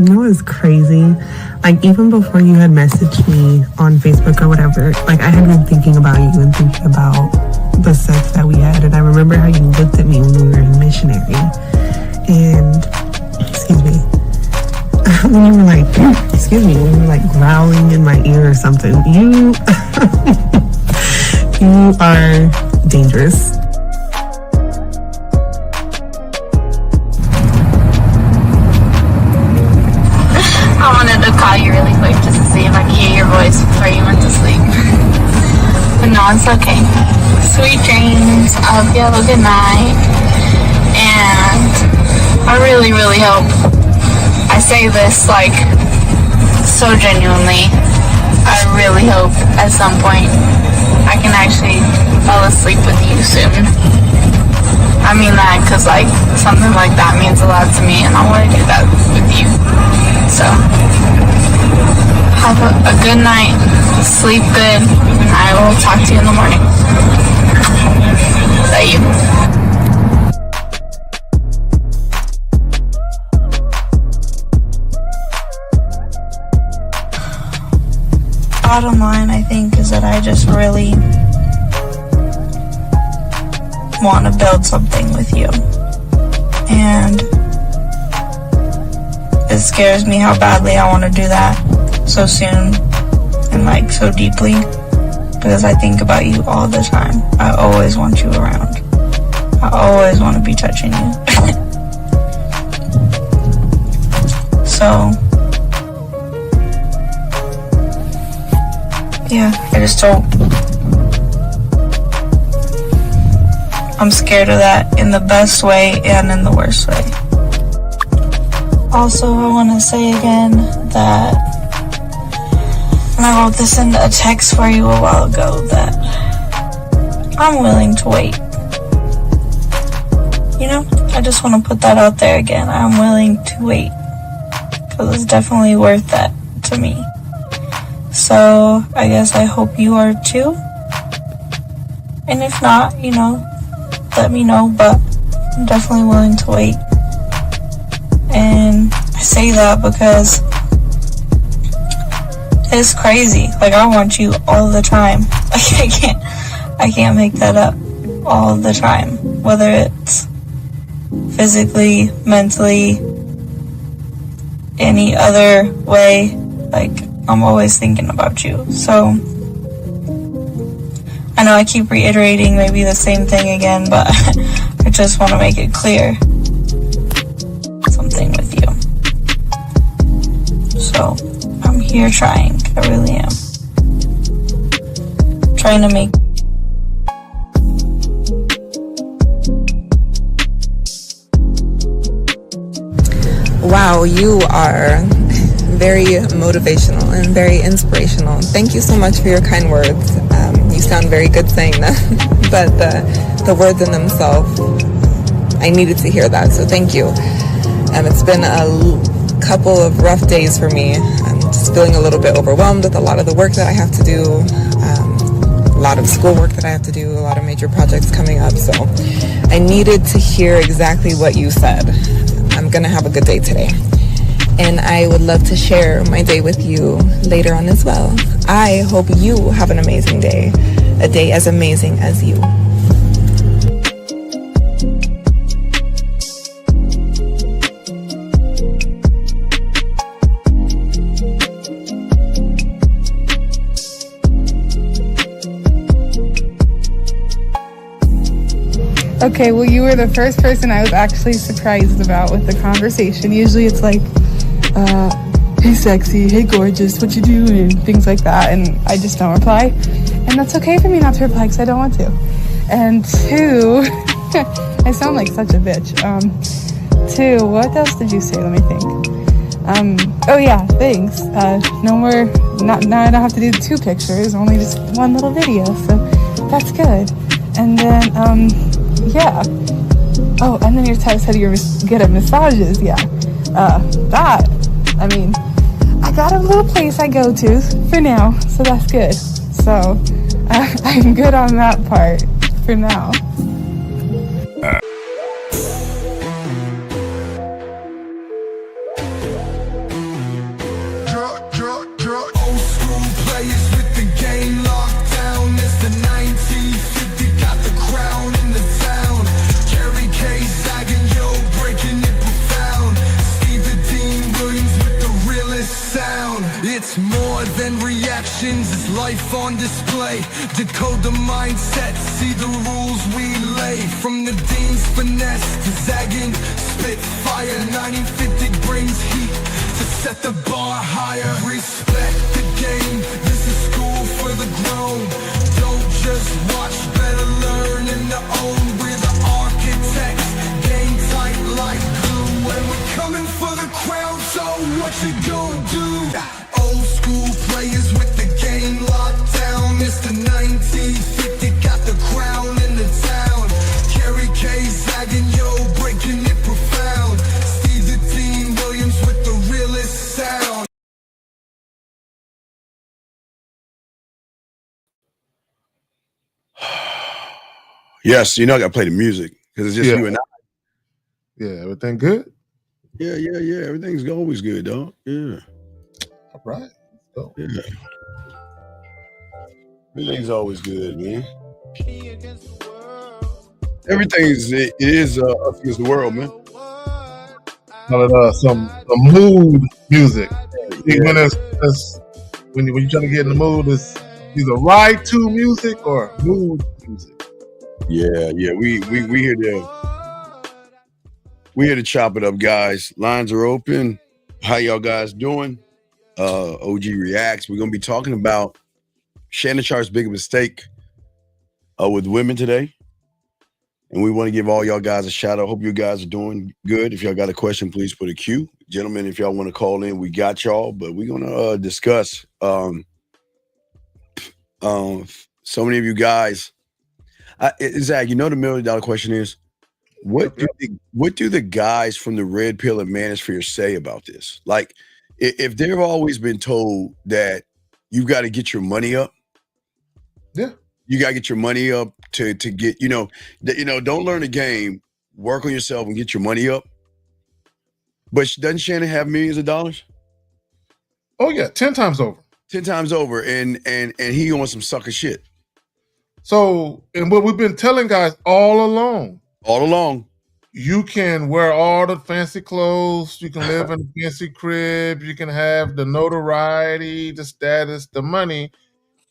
You know what's crazy? Like, even before you had messaged me on Facebook or whatever, like, I had been thinking about you and thinking about the sex that we had. And I remember how you looked at me when we were in missionary. And, excuse me, when you were like, when you were like growling in my ear or something. You, you are dangerous. I wanted to call you really quick just to see if I could hear your voice before you went to sleep. But no, it's okay. Sweet dreams. I hope you have a good night. And I really, really hope, I say this like so genuinely, I really hope at some point I can actually fall asleep with you soon. I mean that because like something like that means a lot to me and I want to do that with you. So, have a good night, sleep good, and I will talk to you in the morning. Love you. Bottom line, I think, is that I just really want to build something with you. And it scares me how badly I want to do that so soon and like so deeply, because I think about you all the time. I always want you around. I always want to be touching you. So yeah, I just don't. I'm scared of that in the best way and in the worst way. Also, I want to say again that, and I wrote this in a text for you a while ago, that I'm willing to wait. You know, I just want to put that out there again. I'm willing to wait, because it's definitely worth that to me. So, I guess I hope you are too. And if not, you know, let me know, but I'm definitely willing to wait. And I say that because it's crazy. Like, I want you all the time. Like, I can't make that up all the time. Whether it's physically, mentally, any other way, like, I'm always thinking about you. So, I know I keep reiterating maybe the same thing again, but I just want to make it clear. Something with you. So, I'm here trying. I really am. Trying to make. Wow, you are very motivational and very inspirational. Thank you so much for your kind words. You sound very good saying that, but the words in themselves, I needed to hear that, so thank you. It's been a couple of rough days for me. I'm just feeling a little bit overwhelmed with a lot of the work that I have to do, a lot of schoolwork that I have to do, a lot of major projects coming up, so I needed to hear exactly what you said. I'm gonna have a good day today. And I would love to share my day with you later on as well. I hope you have an amazing day, a day as amazing as you. Okay, well, you were the first person I was actually surprised about with the conversation. Usually it's like, hey sexy, hey gorgeous, what you doing, and things like that, and I just don't reply. And that's okay for me not to reply because I don't want to. And two, I sound like such a bitch. Two, what else did you say? Let me think. Oh yeah, thanks. No more, now I don't have to do 2 pictures, only just 1 little video, so that's good. And then, yeah. Oh, and then your text said you're good at massages, yeah. That, I mean, I got a little place I go to for now, so that's good. So, I'm good on that part for now. life on display. Decode the mindset, see the rules we lay. From the dean's finesse to zagging spitfire, 1950 brings heat to set the bar higher. Respect the game, this is school for the grown. Don't just watch, better learn and to own. We're the architects, game tight like glue, and we're coming for the crown, so what you gonna do? Old school players with the game locked down. Mr. 1950 got the crown in the town. Kerry K zagging, yo, breaking it profound. Steve the Dean Williams with the realest sound. Yes, you know I gotta play the music because it's just you and I. Yeah, everything good? Yeah. Everything's always good, dog. Yeah. All right. Let's go. Yeah. Everything's always good, man. It is against the world, man. Some mood music. When you're trying to get in the mood, it's either ride to music or mood music. Yeah. We here to chop it up, guys. Lines are open. How y'all guys doing? OG Reacts. We're gonna be talking about Shannon Sharpe's big mistake with women today. And we want to give all y'all guys a shout out. Hope you guys are doing good. If y'all got a question, please put a Q. Gentlemen, if y'all want to call in, we got y'all. But we're gonna discuss so many of you guys. Zach, you know the $1 million question is, what do the guys from the Red Pill and Manosphere say about this? Like, if they've always been told that you've got to get your money up, you got to get your money up to get, don't learn the game, work on yourself and get your money up. But doesn't Shannon have millions of dollars? Oh yeah, 10 times over. 10 times over, and he on some sucker shit. So, and what we've been telling guys all along, you can wear all the fancy clothes, you can live in a fancy crib, you can have the notoriety, the status, the money,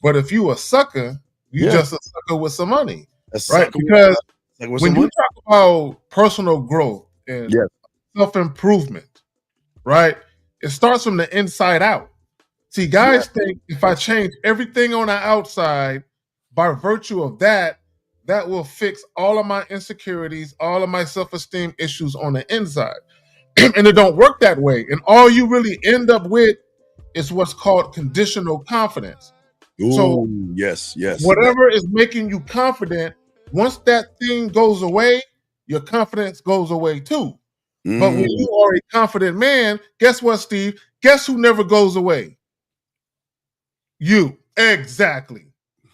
but if you a sucker, you just a sucker with some money, right? Because when you talk about personal growth and self-improvement, right, it starts from the inside out. See, guys think if I change everything on the outside, by virtue of that, that will fix all of my insecurities, all of my self-esteem issues on the inside. And it don't work that way. And all you really end up with is what's called conditional confidence. Ooh, so yes. Whatever is making you confident, once that thing goes away, your confidence goes away too. But when you are a confident man, guess what, Steve? Guess who never goes away? You. Exactly.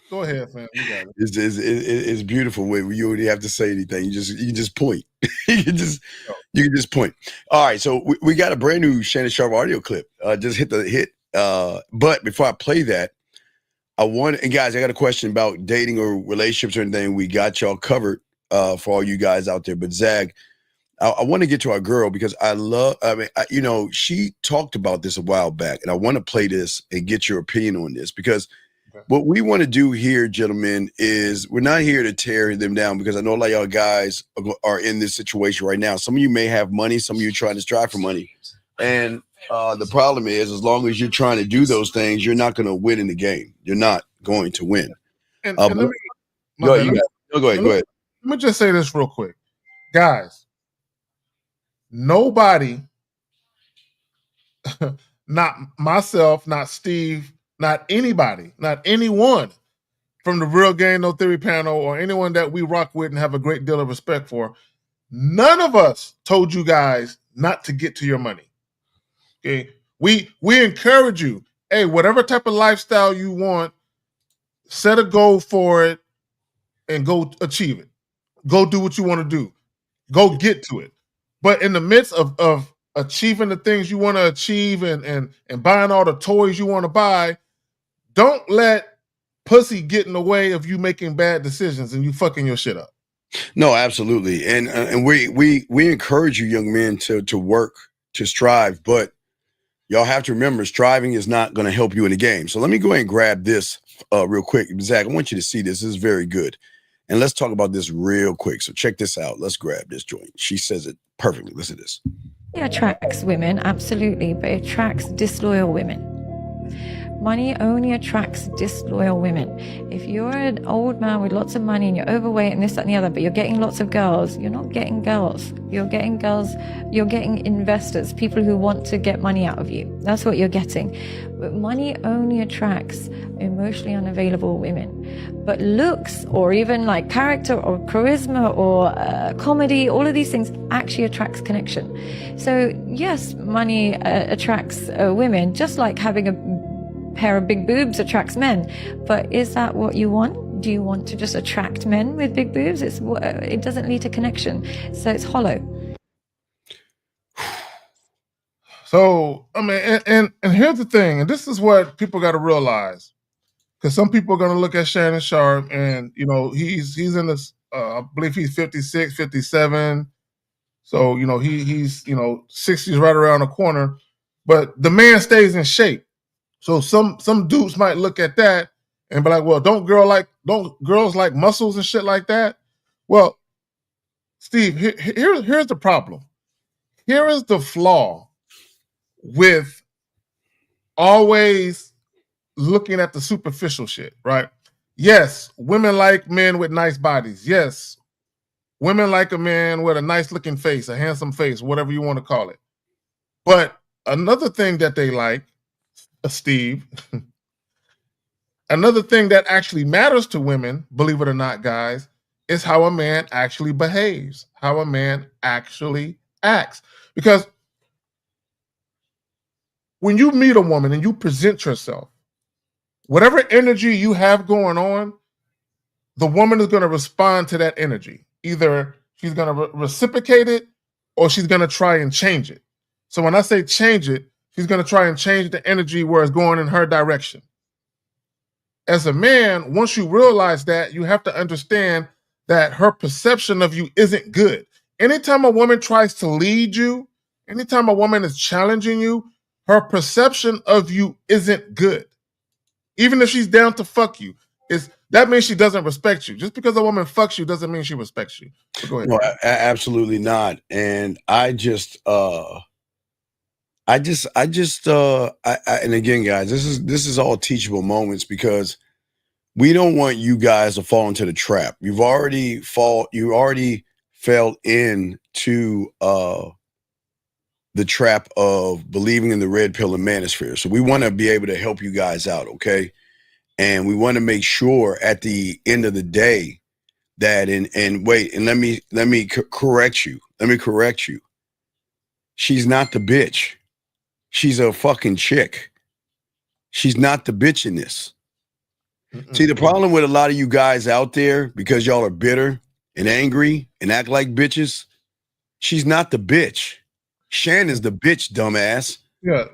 Go ahead, fam. You got it. It's beautiful when you don't have to say anything. You can just point. you can just point. All right, so we got a brand new Shannon Sharpe audio clip. Just hit the hit. But before I play that, and guys, I got a question about dating or relationships or anything. We got y'all covered for all you guys out there. But Zag, I want to get to our girl because she talked about this a while back, and I want to play this and get your opinion on this because what we want to do here, gentlemen, is we're not here to tear them down because I know a lot of y'all guys are in this situation right now. Some of you may have money, some of you are trying to strive for money. And the problem is, as long as you're trying to do those things, you're not going to win in the game. You're not going to win. And go ahead. Let me just say this real quick. Guys, nobody, not myself, not Steve, not anybody, not anyone from the Real Game No Theory panel or anyone that we rock with and have a great deal of respect for, none of us told you guys not to get to your money. Okay, we encourage you. Hey, whatever type of lifestyle you want, set a goal for it and go achieve it. Go do what you want to do. Go get to it. But in the midst of achieving the things you want to achieve and buying all the toys you want to buy, don't let pussy get in the way of you making bad decisions and you fucking your shit up. No, absolutely. And we encourage you young men to work, to strive, but y'all have to remember striving is not going to help you in the game. So let me go ahead and grab this real quick. Zach, I want you to see this. This is very good. And let's talk about this real quick. So check this out. Let's grab this joint. She says it perfectly. Listen to this. It attracts women, absolutely, but it attracts disloyal women. Money only attracts disloyal women. If you're an old man with lots of money and you're overweight and this, that, and the other, but you're getting lots of girls, you're not getting girls. You're getting girls, you're getting investors, people who want to get money out of you. That's what you're getting. But money only attracts emotionally unavailable women. But looks, or even like character or charisma or comedy, all of these things actually attracts connection. So yes, money attracts women, just like having a pair of big boobs attracts men. But is that what you want? Do you want to just attract men with big boobs? It doesn't lead to connection, so it's hollow. So I mean, and here's the thing, and this is what people got to realize, because some people are going to look at Shannon Sharpe, and you know he's in this. I believe he's 56, 57. So you know he's 60's right around the corner, but the man stays in shape. So some dudes might look at that and be like, well, don't girls like muscles and shit like that? Well, Steve, here's the problem. Here is the flaw with always looking at the superficial shit, right? Yes, women like men with nice bodies. Yes, women like a man with a nice looking face, a handsome face, whatever you want to call it. But another thing that they like, Steve, another thing that actually matters to women, believe it or not, guys, is how a man actually behaves, how a man actually acts. Because when you meet a woman and you present yourself, whatever energy you have going on, the woman is going to respond to that energy. Either she's going to reciprocate it or she's going to try and change it. So when I say change it, she's going to try and change the energy where it's going in her direction. As a man, once you realize that, you have to understand that her perception of you isn't good. Anytime a woman tries to lead you, anytime a woman is challenging you, her perception of you isn't good. Even if she's down to fuck you, that means she doesn't respect you. Just because a woman fucks you doesn't mean she respects you. So go ahead. No, absolutely not. And and again, guys, this is all teachable moments, because we don't want you guys to fall into the trap. You already fell into the trap of believing in the red pill and manosphere. So we want to be able to help you guys out, okay? And we want to make sure at the end of the day that let me correct you. Let me correct you. She's not the bitch. She's a fucking chick. She's not the bitch in this. See, the problem with a lot of you guys out there, because y'all are bitter and angry and act like bitches, she's not the bitch. Shannon's the bitch, dumbass. Yeah.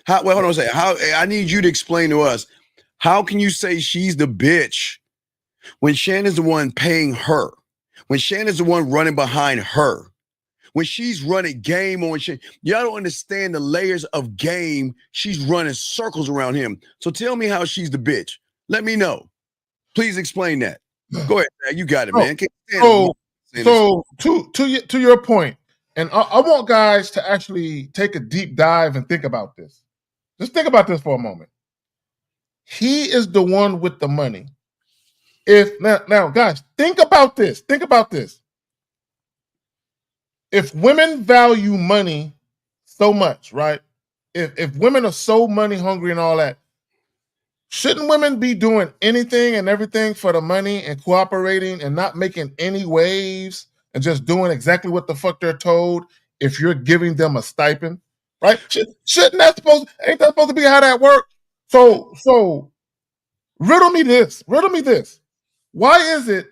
Hold on a second. I need you to explain to us, how can you say she's the bitch when Shannon's the one paying her? When Shannon's the one running behind her? When she's running game on shit, y'all don't understand the layers of game. She's running circles around him. So tell me how she's the bitch. Let me know. Please explain that. Go ahead, man. You got it, man. So to your point, and I want guys to actually take a deep dive and think about this. Just think about this for a moment. He is the one with the money. Now, guys, think about this. Think about this. If women value money so much, right? If women are so money hungry and all that, shouldn't women be doing anything and everything for the money and cooperating and not making any waves and just doing exactly what the fuck they're told if you're giving them a stipend, right? Ain't that supposed to be how that works? So riddle me this. Why is it,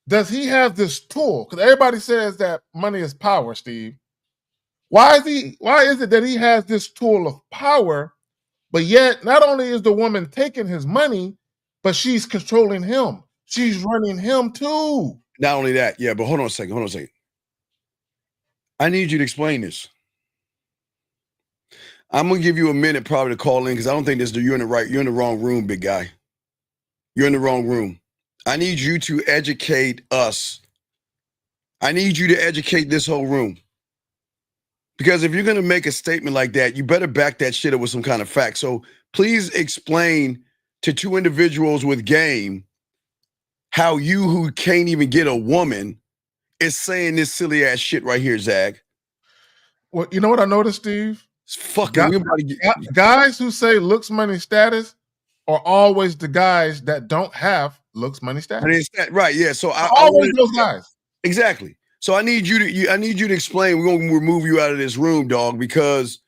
does he have this tool? Because everybody says that money is power, Steve. Why is it that he has this tool of power, but yet not only is the woman taking his money, but she's controlling him. She's running him too. Not only that, yeah, but hold on a second. I need you to explain this. I'm gonna give you a minute probably to call in because I don't think you're in the wrong room, big guy. You're in the wrong room. I need you to educate us. I need you to educate this whole room. Because if you're gonna make a statement like that, you better back that shit up with some kind of fact. So please explain to two individuals with game how you who can't even get a woman is saying this silly ass shit right here, Zag. Well, you know what I noticed, Steve? It's fucking guys who say looks, money, status are always the guys that don't have looks, money, status. Right, yeah. So I always those guys. Exactly. So I need you to explain. We're gonna remove you out of this room, dog, because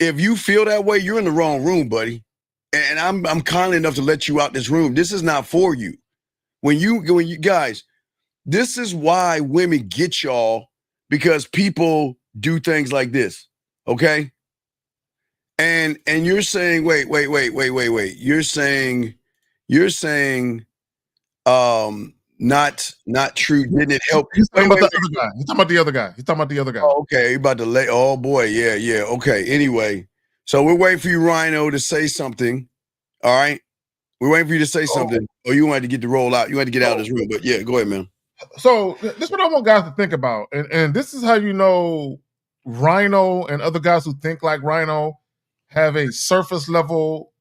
if you feel that way, you're in the wrong room, buddy. And I'm kind enough to let you out this room. This is not for you. When you guys, this is why women get y'all, because people do things like this. Okay. And you're saying, wait. You're saying, not true. Didn't it help? He's talking about the other guy. He's talking about the other guy. Oh, okay. About to lay. Oh boy. Yeah. Okay. Anyway, so we're waiting for you, Rhino, to say something. All right. We're waiting for you to say something. Or you wanted to get the roll out. You had to get out of this room. But yeah, go ahead, man. So this is what I want guys to think about. And this is how you know Rhino and other guys who think like Rhino have a surface level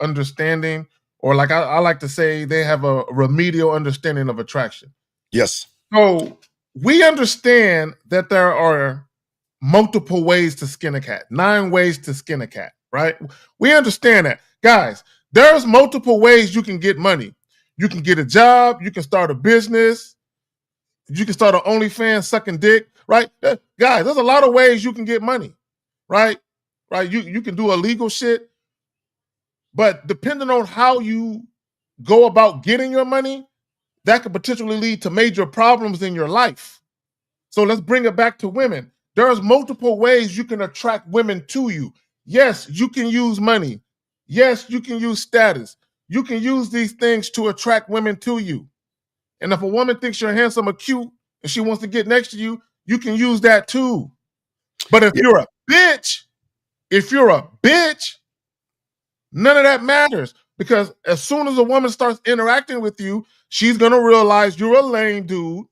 understanding, or like I like to say, they have a remedial understanding of attraction. Yes. So we understand that there are multiple ways to skin a cat, 9 ways to skin a cat, right? We understand that. Guys, there's multiple ways you can get money. You can get a job, you can start a business, you can start an OnlyFans sucking dick, right? Guys, there's a lot of ways you can get money, right? Right? You can do illegal shit, but depending on how you go about getting your money, that could potentially lead to major problems in your life. So let's bring it back to women. There's multiple ways you can attract women to you. Yes, you can use money. Yes, you can use status. You can use these things to attract women to you. And if a woman thinks you're handsome or cute and she wants to get next to you, you can use that too. But if you're a bitch, none of that matters, because as soon as a woman starts interacting with you, she's going to realize you're a lame dude.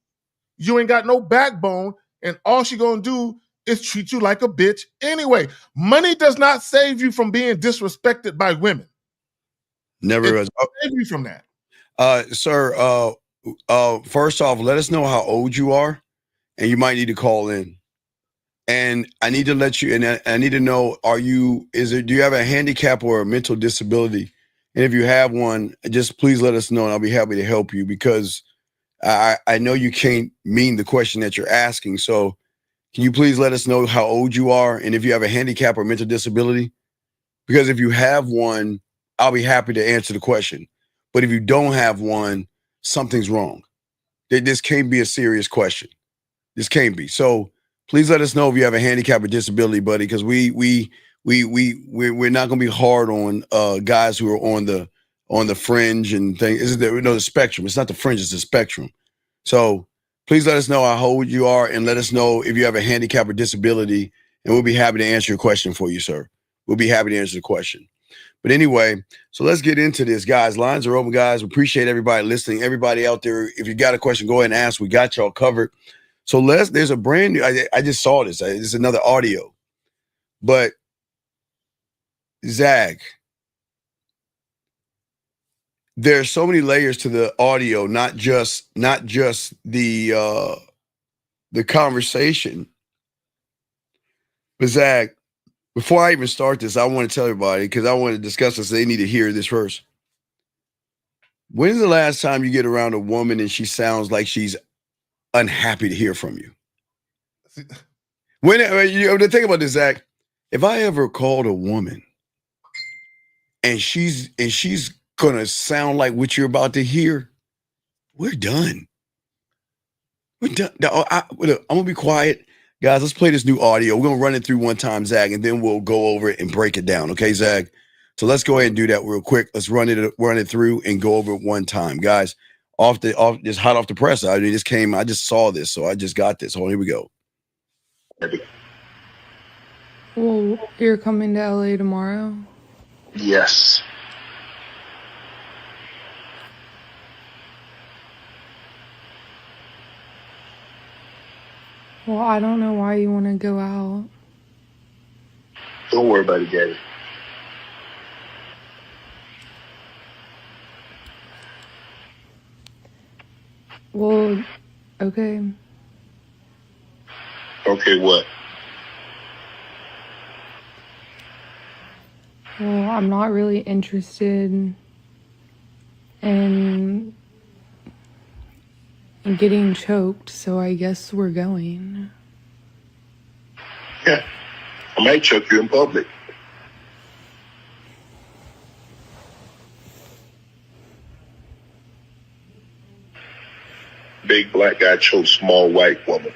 You ain't got no backbone, and all she's going to do is treat you like a bitch anyway. Money does not save you from being disrespected by women. Never has. Save you from that. Sir, first off, let us know how old you are, and you might need to call in. And I need to let you, and I need to know, do you have a handicap or a mental disability? And if you have one, just please let us know, and I'll be happy to help you, because I know you can't mean the question that you're asking. So can you please let us know how old you are and if you have a handicap or mental disability? Because if you have one, I'll be happy to answer the question. But if you don't have one, something's wrong. This can't be a serious question. This can't be. So please let us know if you have a handicap or disability, buddy, because we're not gonna be hard on guys who are on the fringe and things. The spectrum. It's not the fringe, it's the spectrum. So please let us know how old you are and let us know if you have a handicap or disability, and we'll be happy to answer your question for you, sir. We'll be happy to answer the question. But anyway, so let's get into this, guys. Lines are open, guys. We appreciate everybody listening. Everybody out there, if you got a question, go ahead and ask. We got y'all covered. So there's a brand new, I just saw this. This is another audio. But Zag, there's so many layers to the audio, not just the conversation. But Zag, before I even start this, I want to tell everybody, because I want to discuss this, they need to hear this first. When's the last time you get around a woman and she sounds like she's unhappy to hear from you? The thing about this, Zach, if I ever called a woman and she's gonna sound like what you're about to hear, we're done. We're done. I'm gonna be quiet. Guys, let's play this new audio. We're gonna run it through one time, Zach, and then we'll go over it and break it down. Okay, Zach? So let's go ahead and do that real quick. Let's run it through and go over it one time. Guys, just hot off the press. I just saw this, so I just got this. Oh, here we go. Well, you're coming to LA tomorrow? Yes. Well, I don't know why you want to go out. Don't worry about it, Gabby. Well, okay. Okay, what? Well, I'm not really interested in getting choked, so I guess we're going. Yeah. I might choke you in public. Big black guy chokes small white woman.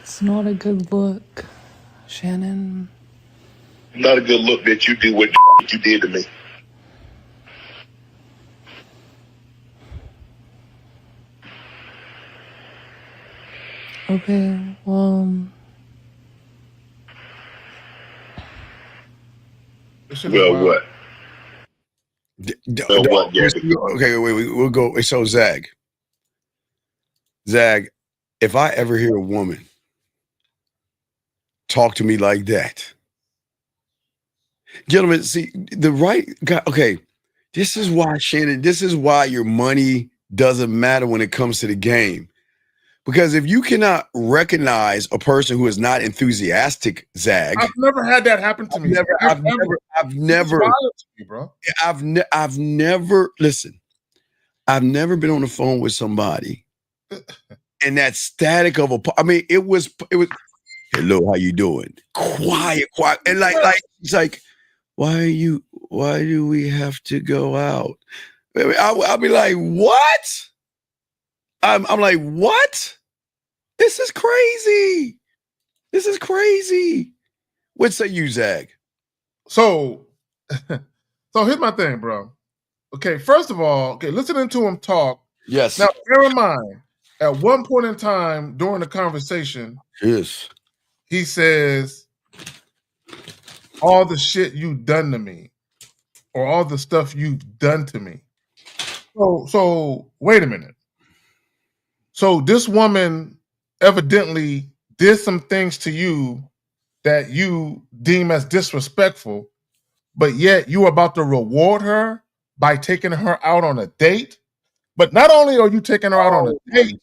It's not a good look, Shannon. Not a good look that you do what you did to me. Okay, well... Well, what? Well, what, Gabby? Okay, wait, we'll go. So, Zag, if I ever hear a woman talk to me like that, gentlemen, see, the right guy, okay, this is why, Shannon, this is why your money doesn't matter when it comes to the game. Because if you cannot recognize a person who is not enthusiastic, Zag. I've never had that happen to me. I've never been on the phone with somebody and that static of it was hello, how you doing? Quiet. And it's like, why do we have to go out? I'll be like, what? I'm like, what? This is crazy. What say you, Zag? So here's my thing, bro. Okay, first of all, listening to him talk. Yes. Now, bear in mind, at one point in time during the conversation, yes, he says, all the shit you've done to me, or all the stuff you've done to me. So wait a minute. So this woman evidently did some things to you that you deem as disrespectful, but yet you are about to reward her by taking her out on a date. But not only are you taking her out on a date,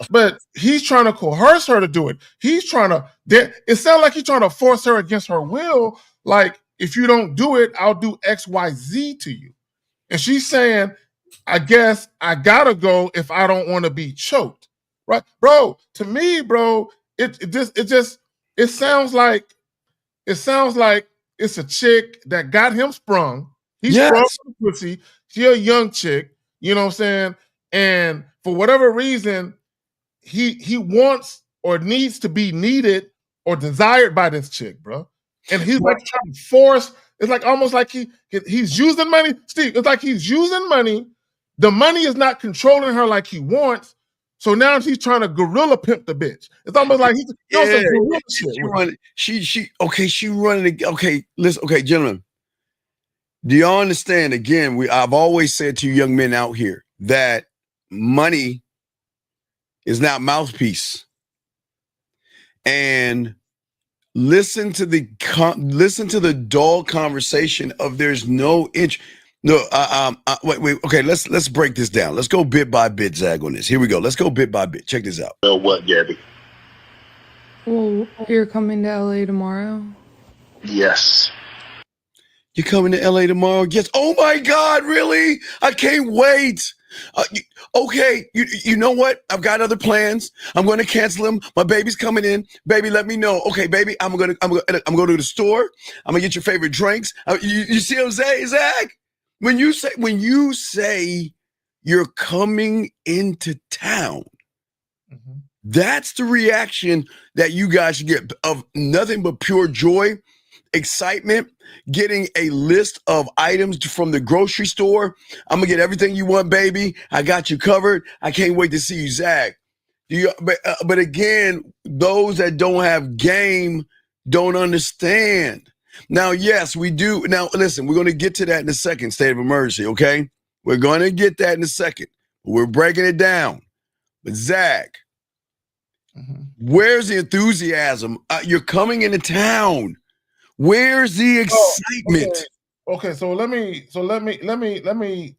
but he's trying to coerce her to do it. He's trying to. It sounds like he's trying to force her against her will. Like, if you don't do it, I'll do X, Y, Z to you. And she's saying, I guess I gotta go if I don't want to be choked, right, bro? To me, bro, it sounds like it's a chick that got him sprung. He's sprung for the pussy. She a young chick, you know what I'm saying? And for whatever reason, he wants or needs to be needed or desired by this chick, bro. And he's like trying to force. It's like almost like he's using money. Steve, it's like he's using money. The money is not controlling her like he wants. So now he's trying to gorilla pimp the bitch. It's almost like he's she running. Okay, listen. Okay, gentlemen, do y'all understand? Again, I've always said to you young men out here that money is not mouthpiece. And listen to the dull conversation of there's no inch. No, wait. Okay, let's break this down. Let's go bit by bit, Zag, on this. Here we go. Let's go bit by bit. Check this out. Well, what, Gabby? Well, you're coming to LA tomorrow? Yes. You're coming to LA tomorrow? Yes. Oh my God, really? I can't wait. Okay, you know what? I've got other plans. I'm going to cancel them. My baby's coming in. Baby, let me know. Okay, baby, I'm going to the store. I'm gonna get your favorite drinks. You see what I'm saying, Zach? When you say you're coming into town, that's the reaction that you guys should get of nothing but pure joy. excitement, getting a list of items from the grocery store. I'm gonna get everything you want, baby. I got you covered. I can't wait to see you, Zach. But again, those that don't have game don't understand. Now, yes, we do. Now, listen, we're going to get to that in a second, state of emergency, okay? We're going to get that in a second. We're breaking it down. But Zach, where's the enthusiasm? You're coming into town. Where's the excitement? Okay, so let me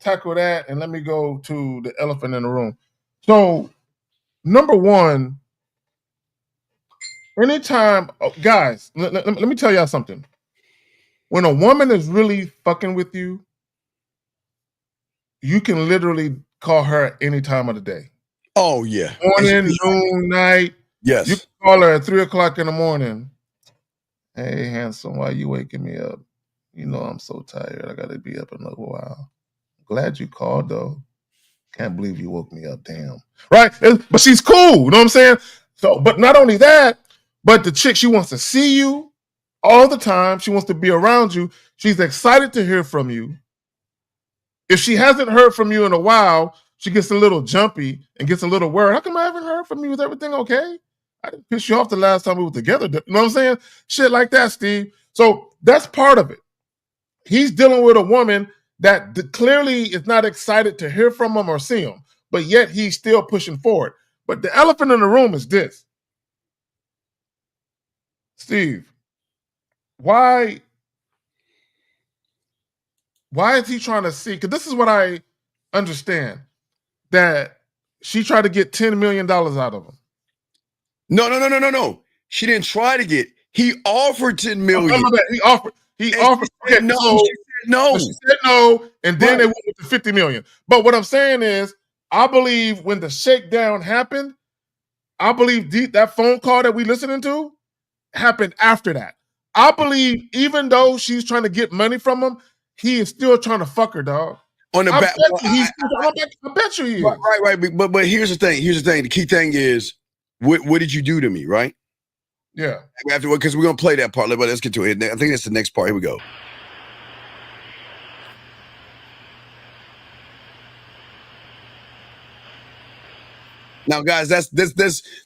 tackle that, and let me go to the elephant in the room. So, number one, anytime, guys, let me tell y'all something. When a woman is really fucking with you, you can literally call her any time of the day. Oh, yeah. Morning, noon, night. Yes. You can call her at 3:00 in the morning. Hey, handsome, why you waking me up? You know I'm so tired. I got to be up in a little while. Glad you called, though. Can't believe you woke me up. Damn. Right? But she's cool. You know what I'm saying? So, but not only that, but the chick, she wants to see you all the time. She wants to be around you. She's excited to hear from you. If she hasn't heard from you in a while, she gets a little jumpy and gets a little worried. How come I haven't heard from you? Is everything okay? I didn't piss you off the last time we were together. You know what I'm saying? Shit like that, Steve. So that's part of it. He's dealing with a woman that clearly is not excited to hear from him or see him, but yet he's still pushing forward. But the elephant in the room is this. Steve, why is he trying to see? Because this is what I understand, that she tried to get $10 million out of him. No. She didn't try to get. He offered $10 million. He offered. Okay, no, so she said no. She said no, and then they went with the $50 million. But what I'm saying is, I believe when the shakedown happened, I believe that phone call that we listening to happened after that. I believe even though she's trying to get money from him, he is still trying to fuck her, dog. On the I back, bet you he is. Right. But here's the thing. The key thing is, what did you do to me, right? Yeah. Because we're gonna play that part. But let's get to it. I think that's the next part. Here we go. Now, guys, this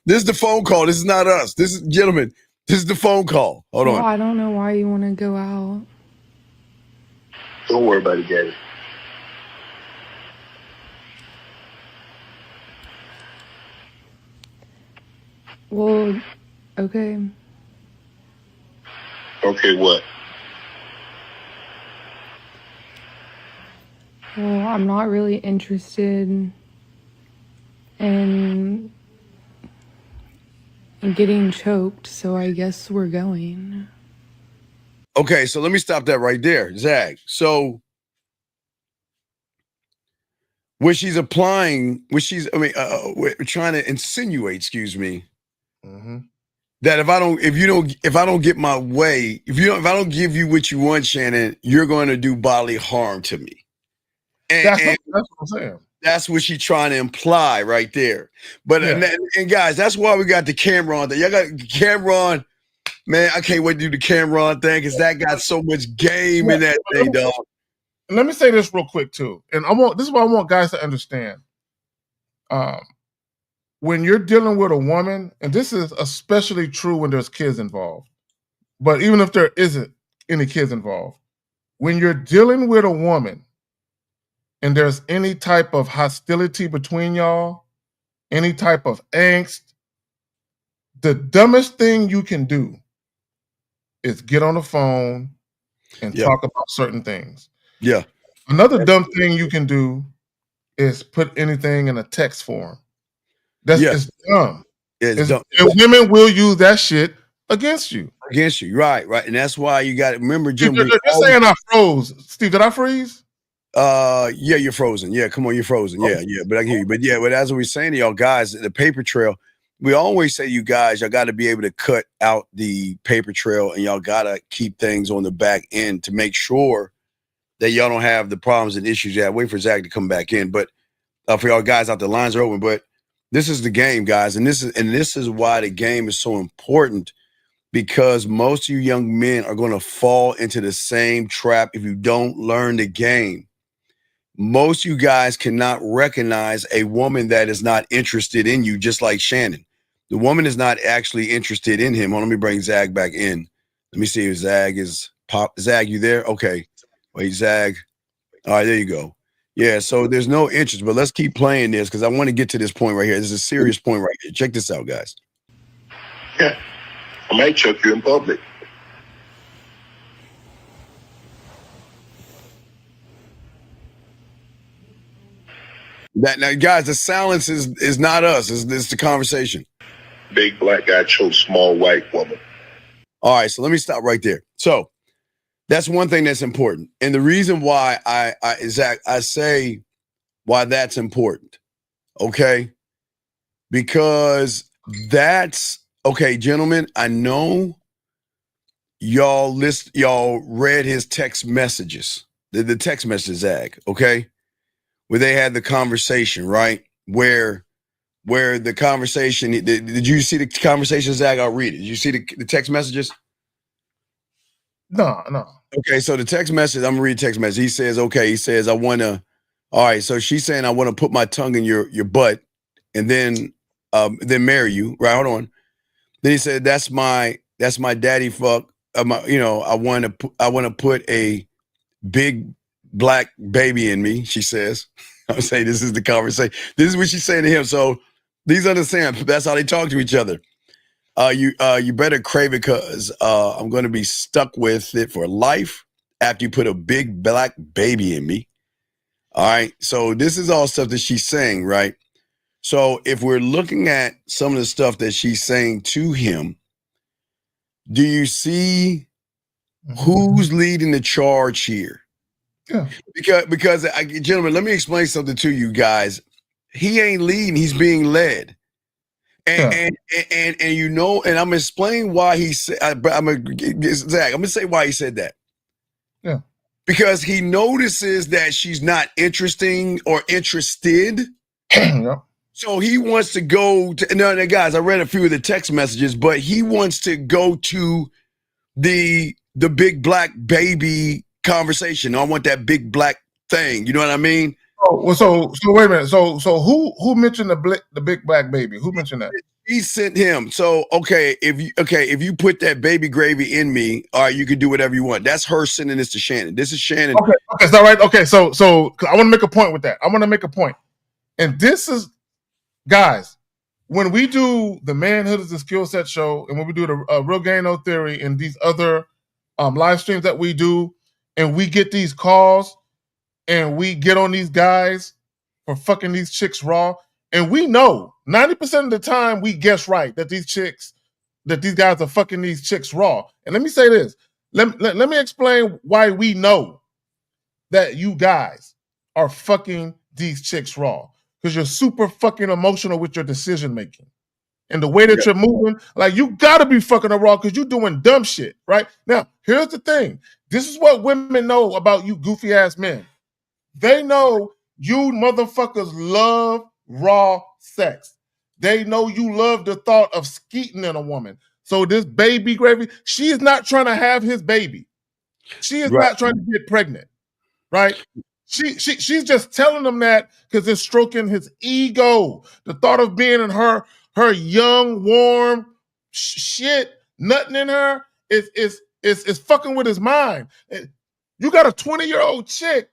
is the phone call. This is not us. This is, gentlemen, this is the phone call. Hold on. I don't know why you want to go out. Don't worry about it, Daddy. Well, okay. Okay, what? Well, I'm not really interested in getting choked, so I guess we're going. Okay, so let me stop that right there, Zach. So we're trying to insinuate, excuse me, that if I don't get my way, if I don't give you what you want, Shannon, you're going to do bodily harm to me. That's what I'm saying. That's what she's trying to imply right there. But and guys, that's why we got the camera on. Y'all got the camera on. Man, I can't wait to do the camera thing because that got so much game in that thing, dog. Let me say this real quick too, and this is what I want guys to understand. When you're dealing with a woman, and this is especially true when there's kids involved, but even if there isn't any kids involved, when you're dealing with a woman and there's any type of hostility between y'all, any type of angst, the dumbest thing you can do is get on the phone and talk about certain things. Yeah. Another dumb thing you can do is put anything in a text form. It's dumb. It's dumb. And women will use that shit against you. Right. And that's why you got to remember, Jim. You're saying I froze. Steve, did I freeze? Yeah, you're frozen. Yeah, come on, you're frozen. Yeah, but I can hear you. But as we're saying to y'all guys, the paper trail, we always say, you guys, y'all got to be able to cut out the paper trail, and y'all got to keep things on the back end to make sure that y'all don't have the problems and issues you have. Wait for Zach to come back in. But for y'all guys out, the lines are open. But this is the game, guys, and this is why the game is so important. because most of you young men are going to fall into the same trap if you don't learn the game. Most of you guys cannot recognize a woman that is not interested in you, just like Shannon. The woman is not actually interested in him. Let me bring Zag back in. Let me see if Zag is pop. Zag, you there? Okay. Wait, Zag. All right, there you go. Yeah, so there's no interest, but let's keep playing this because I want to get to this point right here. This is a serious point right here. Check this out, guys. Yeah. I might choke you in public. Now, guys, the silence is not us. It's the conversation. Big black guy chose small white woman. All right, so let me stop right there. So that's one thing that's important. And the reason why I say why that's important, okay? Because that's, okay, gentlemen, I know y'all read his text messages, the text messages, Zag, okay? Where they had the conversation, right? Where the conversation, did you see the conversation, Zag? I'll read it. Did you see the text messages? No. Okay, so the text message, I'm gonna read the text message. He says, okay, he says, all right, so she's saying, I want to put my tongue in your butt and then marry you, right? Hold on. Then he said, that's my daddy fuck. I want to put a big black baby in me, she says. I'm saying this is the conversation. This is what she's saying to him. So these understand, that's how they talk to each other. You better crave it because I'm going to be stuck with it for life after you put a big black baby in me. All right. So this is all stuff that she's saying, right? So if we're looking at some of the stuff that she's saying to him, do you see who's leading the charge here? Yeah. Because gentlemen, let me explain something to you guys. He ain't leading, he's being led. And you know, and I'm gonna explain why he said, Zach, I'm gonna say why he said that. Yeah. Because he notices that she's not interesting or interested. Yep. So he wants to go to, no, guys, I read a few of the text messages, but he wants to go to the big black baby conversation. I want that big black thing. You know what I mean? Oh, so wait a minute. So who mentioned the big black baby? Who mentioned that? He sent him. So if you put that baby gravy in me, all right, you can do whatever you want. That's her sending this to Shannon. This is Shannon. Okay, is that right? Okay, so I want to make a point with that. I want to make a point, and this is, guys, when we do the Manhood is a Skill Set show, and when we do the Real Game No Theory and these other live streams that we do, and we get these calls, and we get on these guys for fucking these chicks raw, and we know 90% of the time we guess right that these guys are fucking these chicks raw. And let me say this. Let me explain why we know that you guys are fucking these chicks raw. Because you're super fucking emotional with your decision making. And the way that you're moving, like, you gotta be fucking her raw because you're doing dumb shit, right? Now, here's the thing. This is what women know about you goofy ass men. They know you motherfuckers love raw sex. They know you love the thought of skeeting in a woman. So this baby gravy, she is not trying to have his baby. She is not trying to get pregnant, right? She's just telling him that because it's stroking his ego. The thought of being in her young, warm shit, nothing in her is fucking with his mind. You got a 20-year-old chick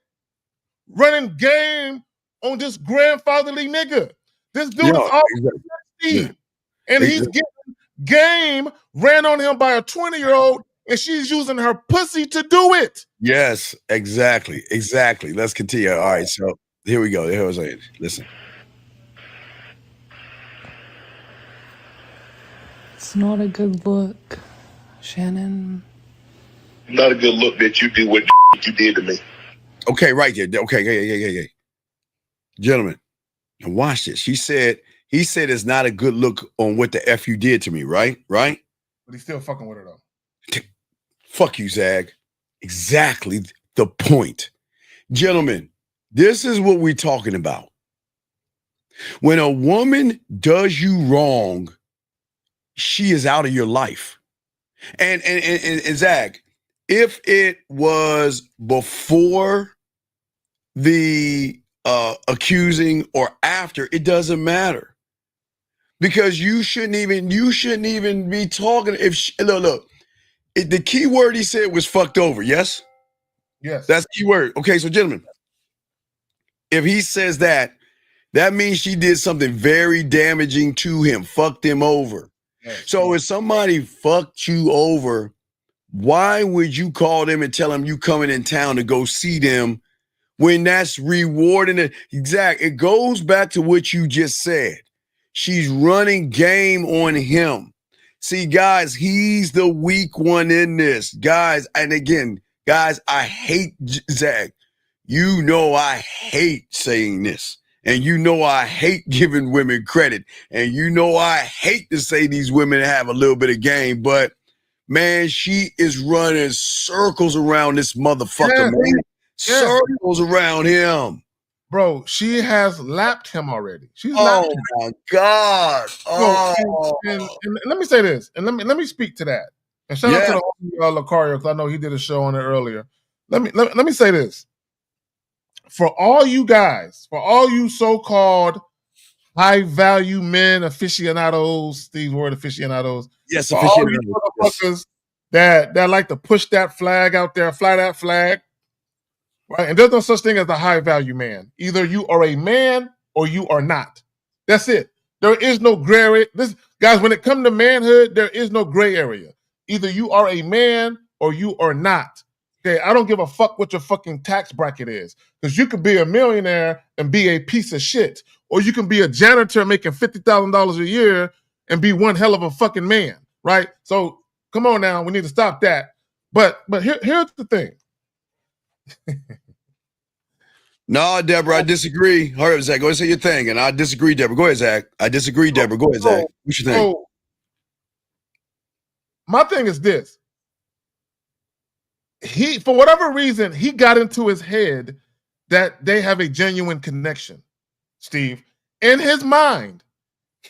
running game on this grandfatherly nigga. This dude is all 60, and he's getting game ran on him by a 20-year-old, and she's using her pussy to do it. Yes, exactly. Let's continue. All right, so here we go. Here was it. Listen. It's not a good look, Shannon. Not a good look that you do what you did to me. Okay, right there. Okay. Gentlemen, now watch this. He said it's not a good look on what the F you did to me, right? Right? But he's still fucking with her though. Fuck you, Zag. Exactly the point. Gentlemen, this is what we're talking about. When a woman does you wrong, she is out of your life. And Zach, if it was before the accusing or after, it doesn't matter, because you shouldn't even be talking. Look, the key word he said was fucked over. Yes, that's the key word. Okay, so gentlemen, if he says that, that means she did something very damaging to him, fucked him over. So if somebody fucked you over, why would you call them and tell them you coming in town to go see them when that's rewarding it? Exactly. It goes back to what you just said. She's running game on him. See, guys, he's the weak one in this. Guys, and again, guys, I hate Zach. You know I hate saying this. And you know I hate giving women credit. And you know I hate to say these women have a little bit of game, but man, she is running circles around this motherfucker, man. Circles around him. Bro, she has lapped him already. She's lapped him. Oh my God. Oh. And let me say this, and let me speak to that. And shout out to the Lucario, because I know he did a show on it earlier. Let me say this. For all you guys, for all you so-called high-value men aficionados, these word aficionados. Yes, for all you motherfuckers that like to push that flag out there, fly that flag. Right? And there's no such thing as a high-value man. Either you are a man or you are not. That's it. There is no gray area. Guys, when it comes to manhood, there is no gray area. Either you are a man or you are not. Okay, I don't give a fuck what your fucking tax bracket is. Because you could be a millionaire and be a piece of shit. Or you can be a janitor making $50,000 a year and be one hell of a fucking man. Right? So come on now, we need to stop that. But here's the thing. No, Deborah, I disagree. All right, Zach, go ahead and say your thing. And I disagree, Deborah. Go ahead, Zach. I disagree, Deborah. Go ahead, Zach. What you think? So, my thing is this. He, for whatever reason, he got into his head that they have a genuine connection, Steve. In his mind,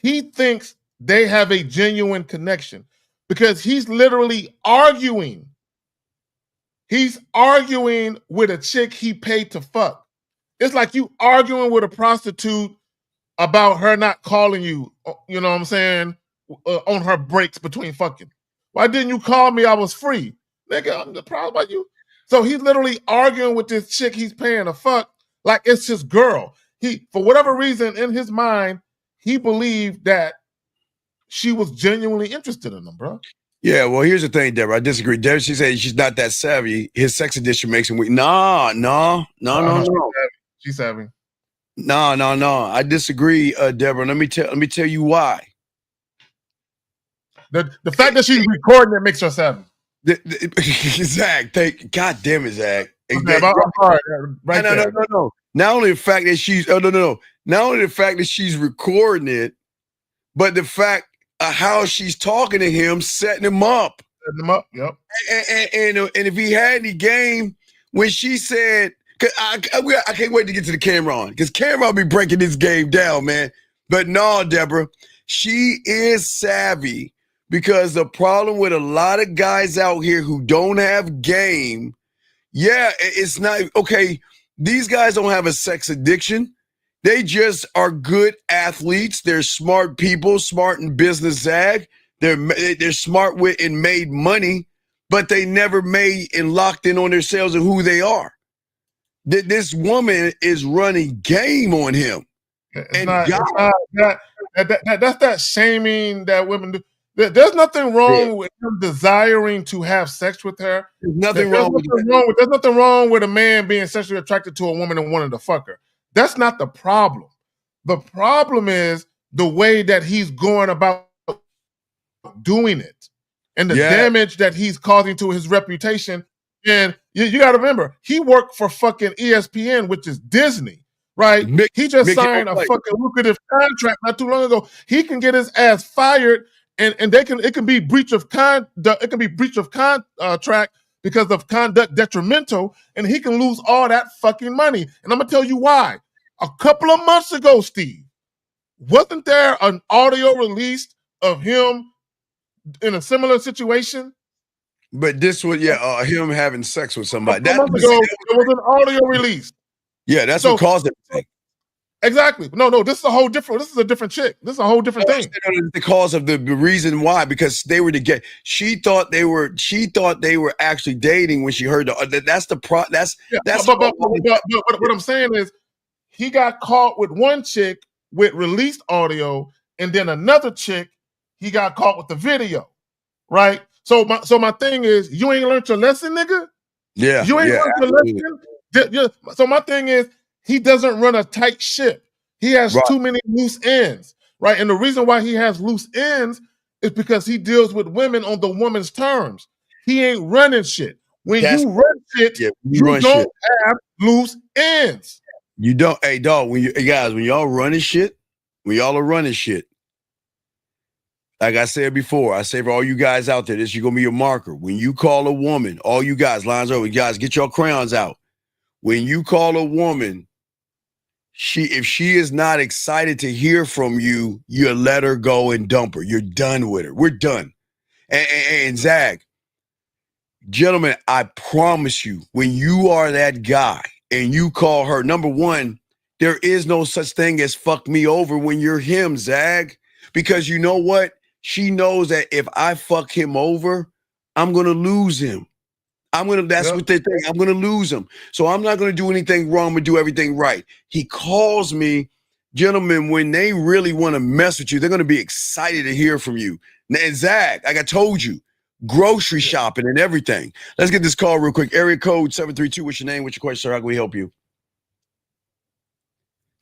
he thinks they have a genuine connection because he's literally arguing. He's arguing with a chick he paid to fuck. It's like you arguing with a prostitute about her not calling you, you know what I'm saying, on her breaks between fucking. Why didn't you call me? I was free. Nigga, I'm the problem about you. So he's literally arguing with this chick he's paying to fuck like it's his girl. He, for whatever reason, in his mind, he believed that she was genuinely interested in him, bro. Yeah, well, here's the thing, Deborah. I disagree. Deborah, she said she's not that savvy. His sex addiction makes him weak. No. She's savvy. No. I disagree, Deborah. Let me tell you why. The fact that she's recording it makes her savvy. Zach, God damn it, Zach. Okay, I'm sorry. Right there. No. Not only the fact that she's Not only the fact that she's recording it, but the fact how she's talking to him, setting him up. Yep. And if he had any game when she said, I can't wait to get to the camera on, because camera will be breaking this game down, man. But no, Deborah, she is savvy, because the problem with a lot of guys out here who don't have game, it's not, okay, these guys don't have a sex addiction. They just are good athletes. They're smart people, smart in business, Zag. They're smart with and made money, but they never made and locked in on themselves and who they are. This woman is running game on him. That's that shaming that women do. There's nothing wrong with him desiring to have sex with her. There's nothing wrong with that. There's nothing wrong with a man being sexually attracted to a woman and wanting to fuck her. That's not the problem. The problem is the way that he's going about doing it and the damage that he's causing to his reputation. And you got to remember, he worked for fucking ESPN, which is Disney, right? He just signed a fucking lucrative contract not too long ago. He can get his ass fired, and it can be breach of conduct. It can be breach of contract because of conduct detrimental, and he can lose all that fucking money. And I'm gonna tell you why. A couple of months ago, Steve, wasn't there an audio released of him in a similar situation But this was him having sex with somebody. A month ago, there was an audio release. Yeah, that's what caused everything. Exactly. No, this is a whole different. This is a different chick. This is a whole different thing. The cause of the reason why, because they were together. She thought they were actually dating when she heard that's the pro. That's but what I'm saying is, he got caught with one chick with released audio, and then another chick he got caught with the video, right? So my thing is, you ain't learned your lesson, nigga. Yeah, you ain't learned your lesson. So my thing is, he doesn't run a tight ship. He has too many loose ends, right? And the reason why he has loose ends is because he deals with women on the woman's terms. He ain't running shit. When you run shit, you don't have loose ends. You don't. Hey, dog. When y'all are running shit, like I said before, I say for all you guys out there, this is gonna be your marker. When you call a woman, all you guys, lines over, guys, get your crayons out. When you call a woman, if she is not excited to hear from you, you let her go and dump her. You're done with her. We're done. And Zag, gentlemen, I promise you, when you are that guy and you call her, number one, there is no such thing as fuck me over when you're him, Zag. Because you know what? She knows that if I fuck him over, I'm going to lose him. That's what they think. I'm going to lose him. So I'm not going to do anything wrong, but do everything right. He calls me, gentlemen, when they really want to mess with you, they're going to be excited to hear from you. And Zach, like I told you, grocery shopping and everything. Let's get this call real quick. Area code 732. What's your name? What's your question, sir? How can we help you?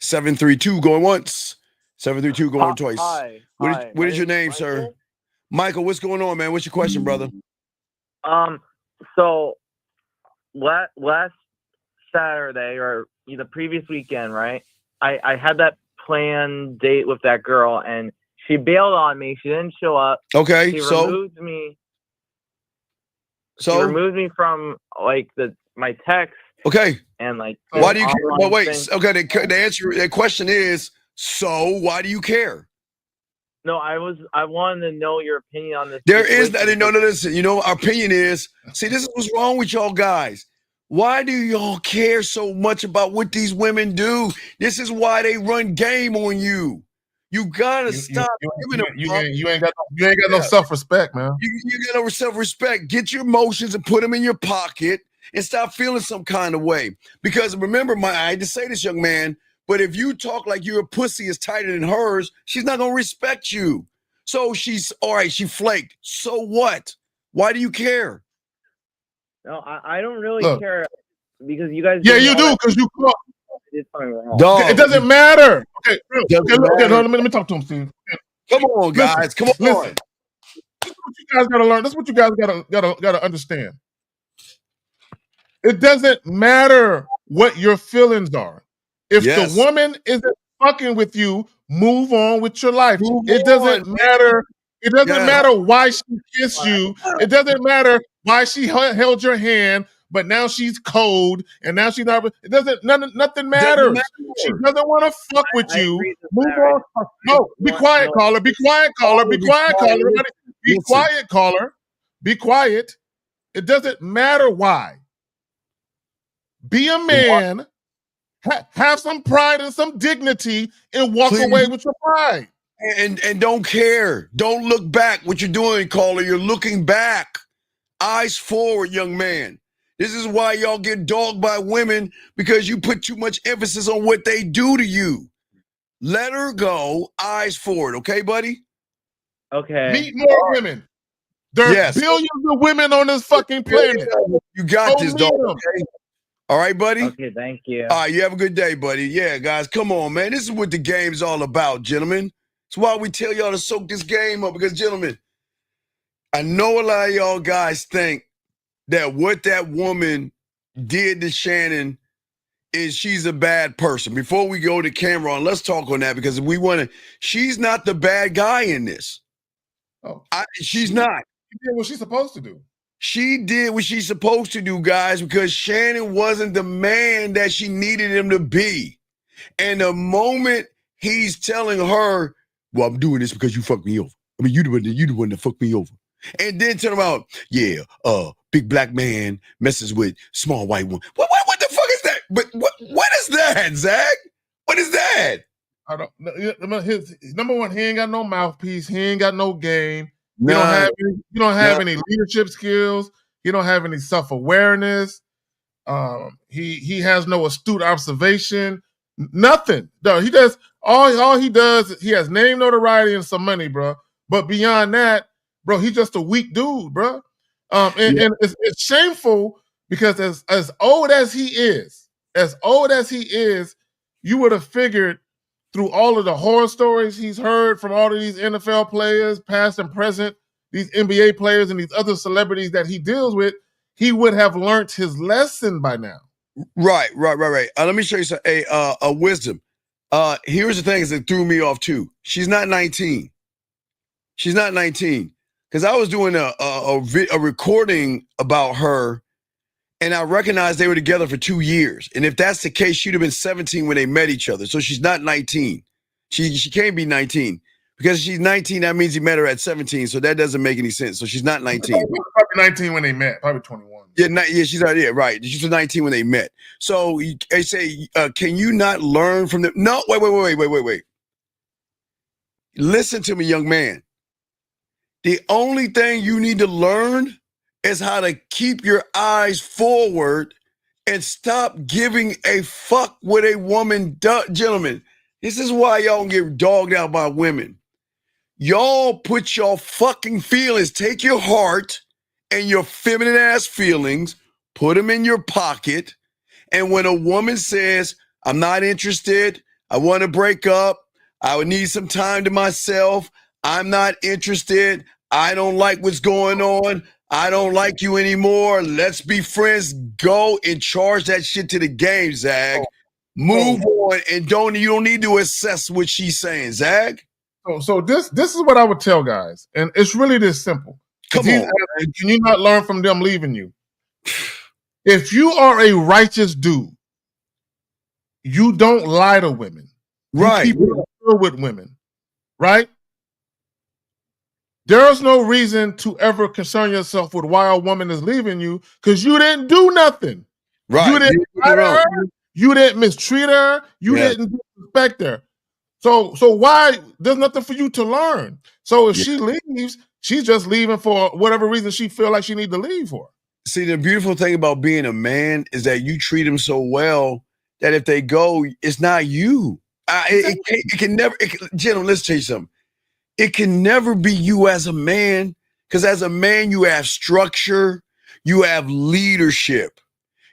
732 going once. 732 going twice. Hi. What is your name, sir? Michael, what's going on, man? What's your question, brother? So last Saturday or the previous weekend, right? I had that planned date with that girl, and she bailed on me. She didn't show up. Okay, she so removed me. So she removed me from my text. Okay. And why do you care? But wait, okay. The answer, the question is, so why do you care? No, I wanted to know your opinion on this. There is no. Listen, our opinion is. See, this is what's wrong with y'all guys. Why do y'all care so much about what these women do? This is why they run game on you. You gotta stop giving them. You ain't got no self-respect, man. You got no self-respect. Get your emotions and put them in your pocket and stop feeling some kind of way. Because remember, I hate to say this, young man, but if you talk like your pussy is tighter than hers, she's not gonna respect you. So she's all right. She flaked. So what? Why do you care? No, I don't really care because you guys. Yeah, you do because you caught. Dog, it doesn't matter. Okay, let me talk to him, Steve. Come on, guys. Come on. Listen. This is what you guys gotta learn. This is what you guys gotta understand. It doesn't matter what your feelings are. If the woman isn't fucking with you, move on with your life. It doesn't matter. It doesn't matter why she kissed you. It doesn't matter why she held your hand, but now she's cold and now she's not. It doesn't. Nothing matters. She doesn't want to fuck with you. Move on. No, be quiet, caller. Be quiet, caller. Be quiet, caller. Everybody, be quiet, caller. Be quiet. It doesn't matter why. Be a man. Have some pride and some dignity and walk away with your pride. And don't care. Don't look back. What you're doing, caller, you're looking back. Eyes forward, young man. This is why y'all get dogged by women, because you put too much emphasis on what they do to you. Let her go. Eyes forward. Okay, buddy? Okay. Meet more women. There's billions of women on this fucking planet. You got this, dog. Okay? All right, buddy? Okay, thank you. All right, you have a good day, buddy. Yeah, guys, come on, man. This is what the game's all about, gentlemen. It's why we tell y'all to soak this game up, because, gentlemen, I know a lot of y'all guys think that what that woman did to Shannon is she's a bad person. Before we go to camera on, let's talk on that, because she's not the bad guy in this. She's not. She did what she's supposed to do. She did what she's supposed to do, guys, because Shannon wasn't the man that she needed him to be. And the moment he's telling her, well, I'm doing this because you fucked me over. I mean, you the one that fucked me over. And then turn around, big black man messes with small white woman. What the fuck is that? But what is that, Zach? What is that? I don't know. His number one, he ain't got no mouthpiece. He ain't got no game. None. You don't have any leadership skills. You don't have any self-awareness. He has no astute observation. Nothing. No, he does all he does. He has name, notoriety, and some money, bro. But beyond that, bro, he's just a weak dude, bro. And it's shameful because as old as he is, you would have figured through all of the horror stories he's heard from all of these NFL players, past and present, these NBA players and these other celebrities that he deals with, he would have learned his lesson by now. Right. Let me show you a wisdom. Here's the thing that threw me off too. She's not 19. She's not 19. Because I was doing a recording about her, and I recognized they were together for 2 years. And if that's the case, she'd have been 17 when they met each other. So she's not 19. She can't be 19. Because she's 19, that means he met her at 17. So that doesn't make any sense. So she's not 19. Probably 19 when they met. Probably 21. Yeah, she's already right. She was 19 when they met. So they say, can you not learn from them? No, wait. Listen to me, young man. The only thing you need to learn is how to keep your eyes forward and stop giving a fuck what a woman does. Gentlemen, this is why y'all get dogged out by women. Y'all put your fucking feelings, take your heart and your feminine ass feelings, put them in your pocket. And when a woman says, I'm not interested, I want to break up, I would need some time to myself, I'm not interested, I don't like what's going on, I don't like you anymore, let's be friends, go and charge that shit to the game, Zag. Move on and you don't need to assess what she's saying, Zag. So this is what I would tell guys, and it's really this simple. Come on. Can you not learn from them leaving you? If you are a righteous dude, you don't lie to women. Right. You keep it real with women, right? There's no reason to ever concern yourself with why a woman is leaving you because you didn't do nothing. Right. You didn't lie to her. You didn't mistreat her. You didn't disrespect her. So why? There's nothing for you to learn. So if she leaves, she's just leaving for whatever reason she feel like she need to leave for. See, the beautiful thing about being a man is that you treat them so well that if they go, it's not you. It can never, gentlemen, let's tell you something. It can never be you as a man, because as a man, you have structure, you have leadership.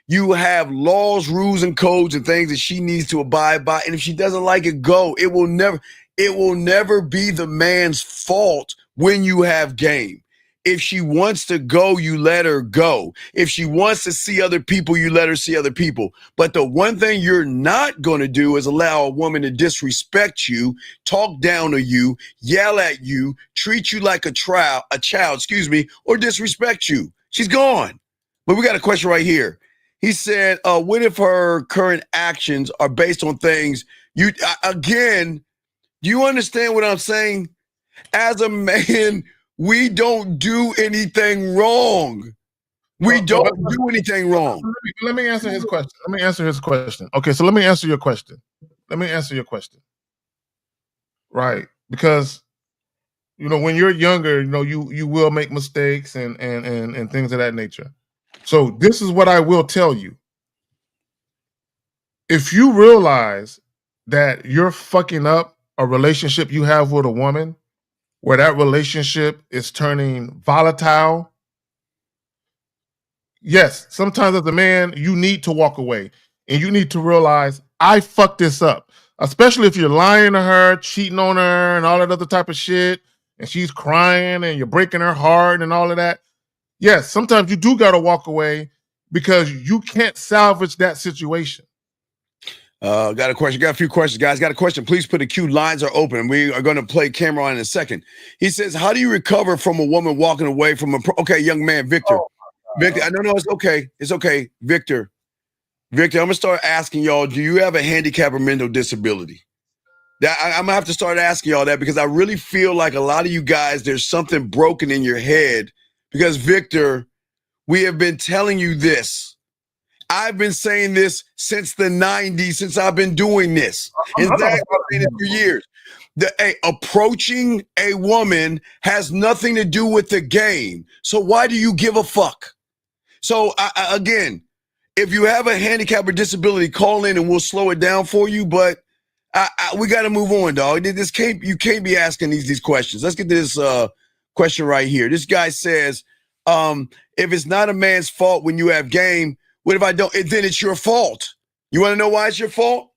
You have laws, rules, and codes and things that she needs to abide by. And if she doesn't like it, go. It will never be the man's fault when you have game. If she wants to go, you let her go. If she wants to see other people, you let her see other people. But the one thing you're not going to do is allow a woman to disrespect you, talk down to you, yell at you, treat you like a child, or disrespect you. She's gone. But we got a question right here. He said, what if her current actions are based on things do you understand what I'm saying? As a man, we don't do anything wrong. We don't do anything wrong. Let me answer his question. Okay, so let me answer your question. Right. Because, when you're younger, you will make mistakes and things of that nature. So this is what I will tell you. If you realize that you're fucking up a relationship you have with a woman, where that relationship is turning volatile, yes, sometimes as a man, you need to walk away. And you need to realize, I fucked this up. Especially if you're lying to her, cheating on her, and all that other type of shit, and she's crying, and you're breaking her heart, and all of that. Yes, sometimes you do got to walk away because you can't salvage that situation. Got a question. Got a few questions, guys. Got a question. Please put a queue. Lines are open. We are going to play camera on in a second. He says, how do you recover from a woman walking away from okay, young man, Victor. Victor, no, it's okay. It's okay. Victor, I'm going to start asking y'all, do you have a handicap or mental disability? I'm gonna have to start asking y'all that because I really feel like a lot of you guys, there's something broken in your head. Because Victor, we have been telling you this. I've been saying this since the 90s, since I've been doing this. And Zach has been saying it for years. Approaching a woman has nothing to do with the game. So why do you give a fuck? So again, if you have a handicap or disability, call in and we'll slow it down for you. But we got to move on, dog. You can't be asking these questions. Let's get to this question right here. This guy says, if it's not a man's fault when you have game, what if I don't? Then it's your fault. You want to know why it's your fault?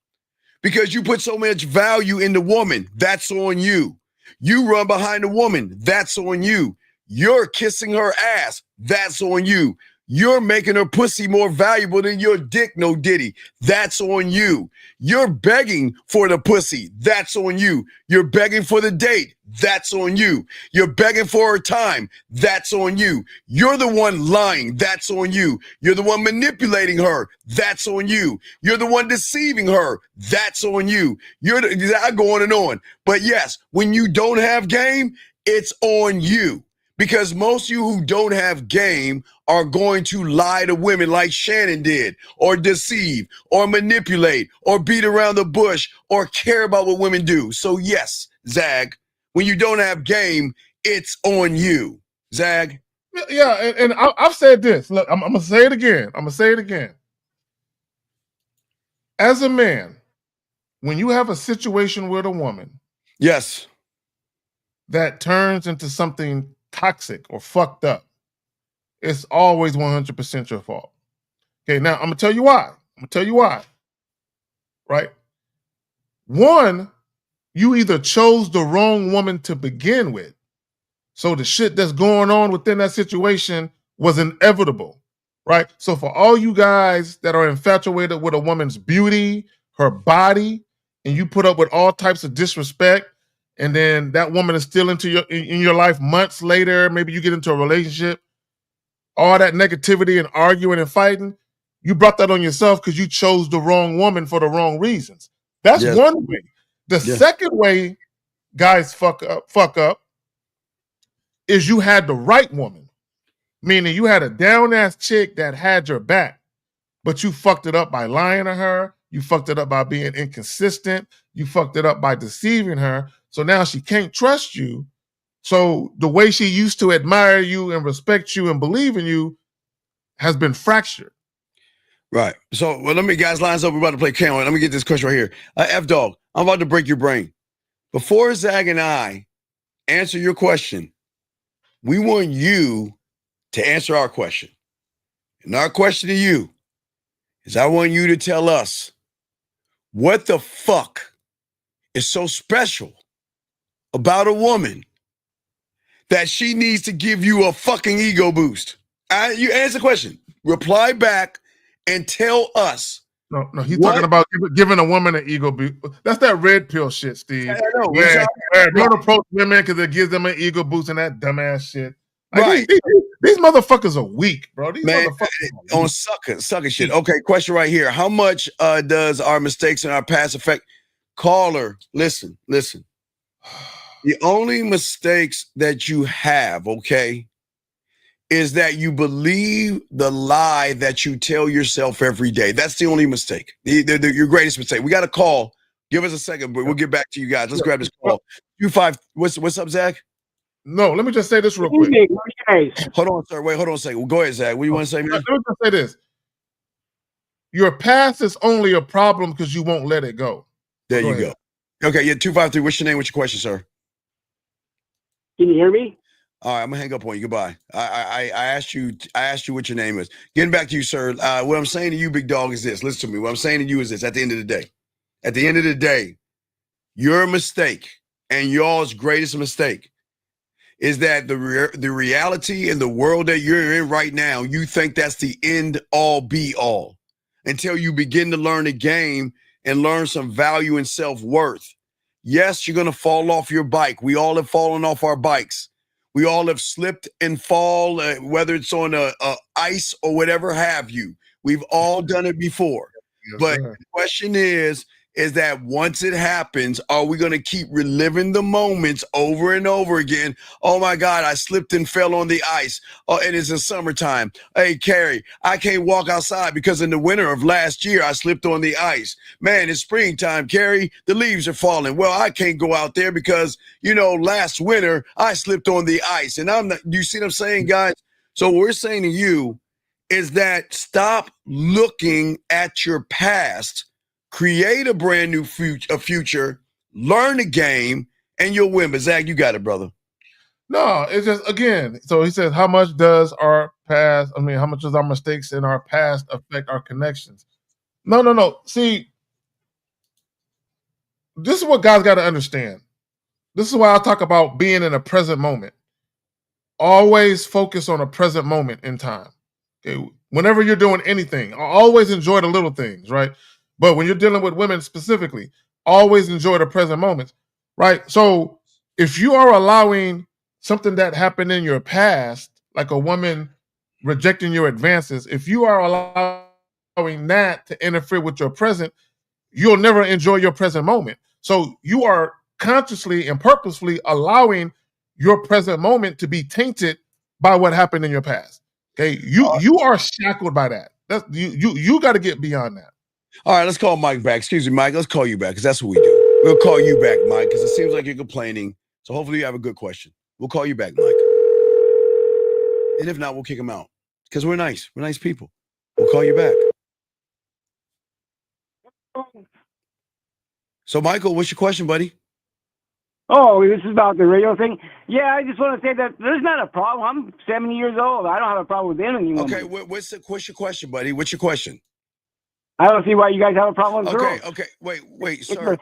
Because you put so much value in the woman. That's on you. You run behind the woman. That's on you. You're kissing her ass. That's on you. You're making her pussy more valuable than your dick, no diddy. That's on you. You're begging for the pussy. That's on you. You're begging for the date. That's on you. You're begging for her time. That's on you. You're the one lying. That's on you. You're the one manipulating her. That's on you. You're the one deceiving her. That's on you. I go on and on. But yes, when you don't have game, it's on you. Because most of you who don't have game are going to lie to women like Shannon did, or deceive, or manipulate, or beat around the bush, or care about what women do. So yes, Zag, when you don't have game, it's on you. Zag? Yeah, and I've said this. Look, I'm going to say it again. As a man, when you have a situation with a woman, yes, that turns into something toxic or fucked up, it's always 100% your fault. Okay, now I'm gonna tell you why. Right? One, you either chose the wrong woman to begin with, so the shit that's going on within that situation was inevitable, right? So for all you guys that are infatuated with a woman's beauty, her body, and you put up with all types of disrespect, and then that woman is still in your life months later, maybe you get into a relationship, all that negativity and arguing and fighting, you brought that on yourself because you chose the wrong woman for the wrong reasons. That's one way. The second way guys fuck up is you had the right woman, meaning you had a down-ass chick that had your back, but you fucked it up by lying to her, you fucked it up by being inconsistent, you fucked it up by deceiving her, so now she can't trust you. So the way she used to admire you and respect you and believe in you has been fractured. Right. So, well, let me, guys, lines up. We're about to play Cameron. Let me get this question right here. F-Dog, I'm about to break your brain. Before Zag and I answer your question, we want you to answer our question. And our question to you is I want you to tell us what the fuck is so special about a woman that she needs to give you a fucking ego boost. You answer the question. Reply back and tell us. No, he's talking about giving a woman an ego boost. That's that red pill shit, Steve. Yeah, I know. Where don't approach women because it gives them an ego boost and that dumbass shit. Like, right. These motherfuckers are weak, bro. These motherfuckers are on sucker shit. Okay, question right here. How much does our mistakes and our past affect? Caller, listen. The only mistakes that you have, okay, is that you believe the lie that you tell yourself every day. That's the only mistake. Your greatest mistake. We got a call. Give us a second, but we'll get back to you guys. Let's grab this call. 25. What's up, Zach? No, let me just say this real quick. Hold on, sir. Wait, hold on a second. Well, go ahead, Zach. What do you want to say, man? Let me just say this. Your past is only a problem because you won't let it go. There you go. Okay, yeah, 253. What's your name? What's your question, sir? Can you hear me? All right, I'm gonna hang up on you. Goodbye. I asked you what your name is. Getting back to you, sir. What I'm saying to you, big dog, is this. Listen to me. What I'm saying to you is this. At the end of the day, your mistake and y'all's greatest mistake is that the reality in the world that you're in right now, you think that's the end all be all until you begin to learn the game and learn some value and self-worth. Yes, you're gonna fall off your bike. We all have fallen off our bikes. We all have slipped and fall, whether it's on a ice or whatever have you. We've all done it before. Yes, but the question is is that once it happens, are we going to keep reliving the moments over and over again? Oh my God, I slipped and fell on the ice. Oh, and it's the summertime. Hey, Carrie, I can't walk outside because in the winter of last year, I slipped on the ice. Man, it's springtime, Carrie. The leaves are falling. Well, I can't go out there because, last winter, I slipped on the ice. And you see what I'm saying, guys? So what we're saying to you is that stop looking at your past. Create a brand new future, learn the game, and you'll win. But Zach, you got it, brother. No, it's just, again, so he says, how much does our mistakes in our past affect our connections? No. See, this is what guys got to understand. This is why I talk about being in a present moment. Always focus on a present moment in time. Okay? Whenever you're doing anything, always enjoy the little things, right? But when you're dealing with women specifically, always enjoy the present moments, right? So if you are allowing something that happened in your past, like a woman rejecting your advances, if you are allowing that to interfere with your present, you'll never enjoy your present moment. So you are consciously and purposefully allowing your present moment to be tainted by what happened in your past. Okay, you are shackled by that. That's you got to get beyond that. All right, let's call Mike back. Excuse me, Mike. Let's call you back because that's what we do. We'll call you back, Mike, because it seems like you're complaining. So hopefully you have a good question. We'll call you back, Mike. And if not, we'll kick him out because we're nice. We're nice people. We'll call you back. So, Michael, what's your question, buddy? Oh, this is about the radio thing. Yeah, I just want to say that there's not a problem. I'm 70 years old. I don't have a problem with any woman. Okay, what's your question, buddy? What's your question? I don't see why you guys have a problem with girls. Okay. Wait, sir.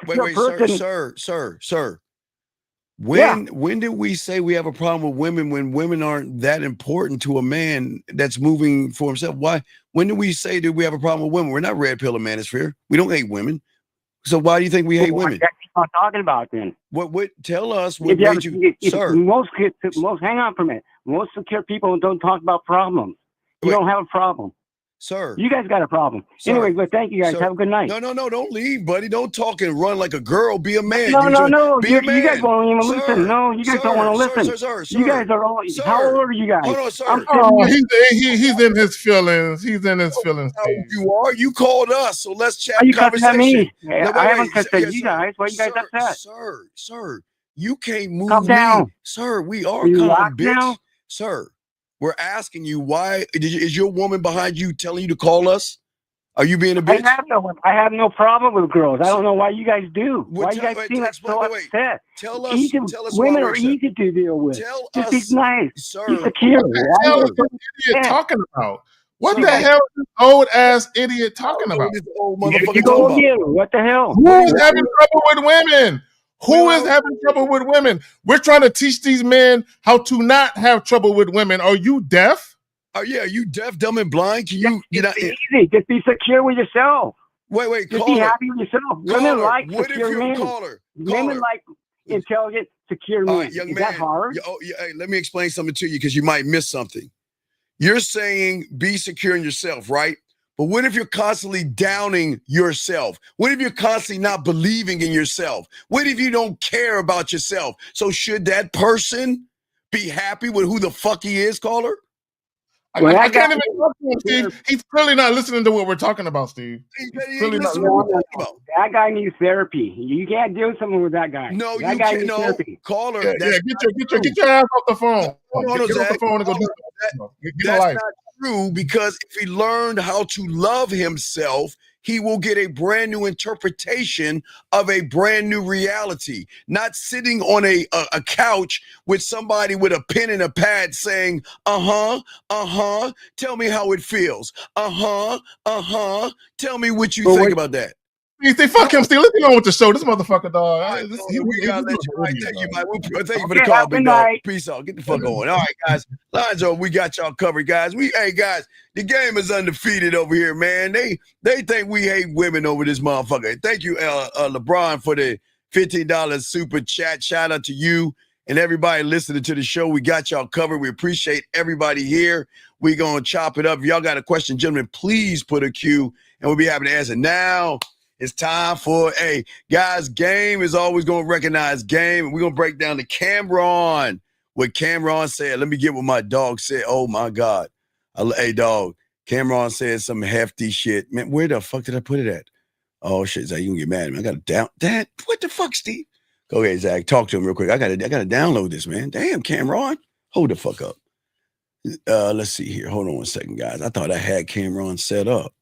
When did we say we have a problem with women when women aren't that important to a man that's moving for himself? Why? When did we say that we have a problem with women? We're not red pill manosphere. We don't hate women. So why do you think we hate women? What are you talking about then? What? Tell us what made you, sir. Most hang on for a minute. Most secure people don't talk about problems. You don't have a problem. Sir. You guys got a problem. Sir. Anyway, but thank you guys. Sir. Have a good night. No. Don't leave, buddy. Don't talk and run like a girl. Be a man. No. Be a man. You guys won't even listen. No, you guys don't want to listen. Sir. You guys are all. How old are you guys? Hold on, sir. He's in his feelings. He's in his feelings. You are. You called us, so let's chat. Are you cussing at me? No, I haven't cussed at you guys. Why are you guys upset? Sir, you can't move Calm down. Sir, we are you calm, bitch. Now? Sir, we're asking you why. Is your woman behind you telling you to call us? Are you being a bitch? I have no problem with girls. I don't know why you guys do. Why you guys seem so upset? Tell us. Women are easy to deal with. Just be nice. Sir. Be secure. What the hell is this idiot talking about? What the hell is this old ass idiot talking about? This old motherfucker talking about? What the hell? Who is having trouble with women? Who is having trouble with women? We're trying to teach these men how to not have trouble with women. Are you deaf? Oh yeah, you deaf, dumb, and blind? Can you get out? Easy. Just be secure with yourself. Wait, just be happy with yourself. Women like secure men. Women like intelligent, secure men. Young is man, that hard? Hey, let me explain something to you because you might miss something. You're saying be secure in yourself, right? But what if you're constantly downing yourself? What if you're constantly not believing in yourself? What if you don't care about yourself? So should that person be happy with who the fuck he is, caller? I can't even talk to him, Steve. He's clearly not listening to what we're talking about, Steve. That guy needs therapy. You can't do something with that guy. No, that guy needs therapy. Caller. Get your ass off the phone. Get off the phone and go do something. That's not true because if he learned how to love himself, he will get a brand new interpretation of a brand new reality, not sitting on a couch with somebody with a pen and a pad saying, tell me how it feels. Tell me what you think about that. Fuck him, Steve. Let's get on with the show. This motherfucker, dog. Thank you, Mike. Thank you for the call, big dog. Peace out. Get the fuck on. All right, guys. Lines are, we got y'all covered, guys. Hey, guys, the game is undefeated over here, man. They think we hate women over this motherfucker. Thank you, LeBron, for the $15 super chat. Shout out to you and everybody listening to the show. We got y'all covered. We appreciate everybody here. We're going to chop it up. If y'all got a question, gentlemen, please put a Q, and we'll be happy to answer. Now, It's time for, hey, guys, game is always going to recognize game. And we're going to break down to Cameron. What Cameron said. Let me get what my dog said. Oh, my God. Hey, dog. Cameron said some hefty shit. Man, where the fuck did I put it at? Oh, shit, Zach, you gonna get mad at me. I got to down. Dad, what the fuck, Steve? Go ahead, Zach. Talk to him real quick. I gotta download this, man. Damn, Cameron. Hold the fuck up. Let's see here. Hold on one second, guys. I thought I had Cameron set up.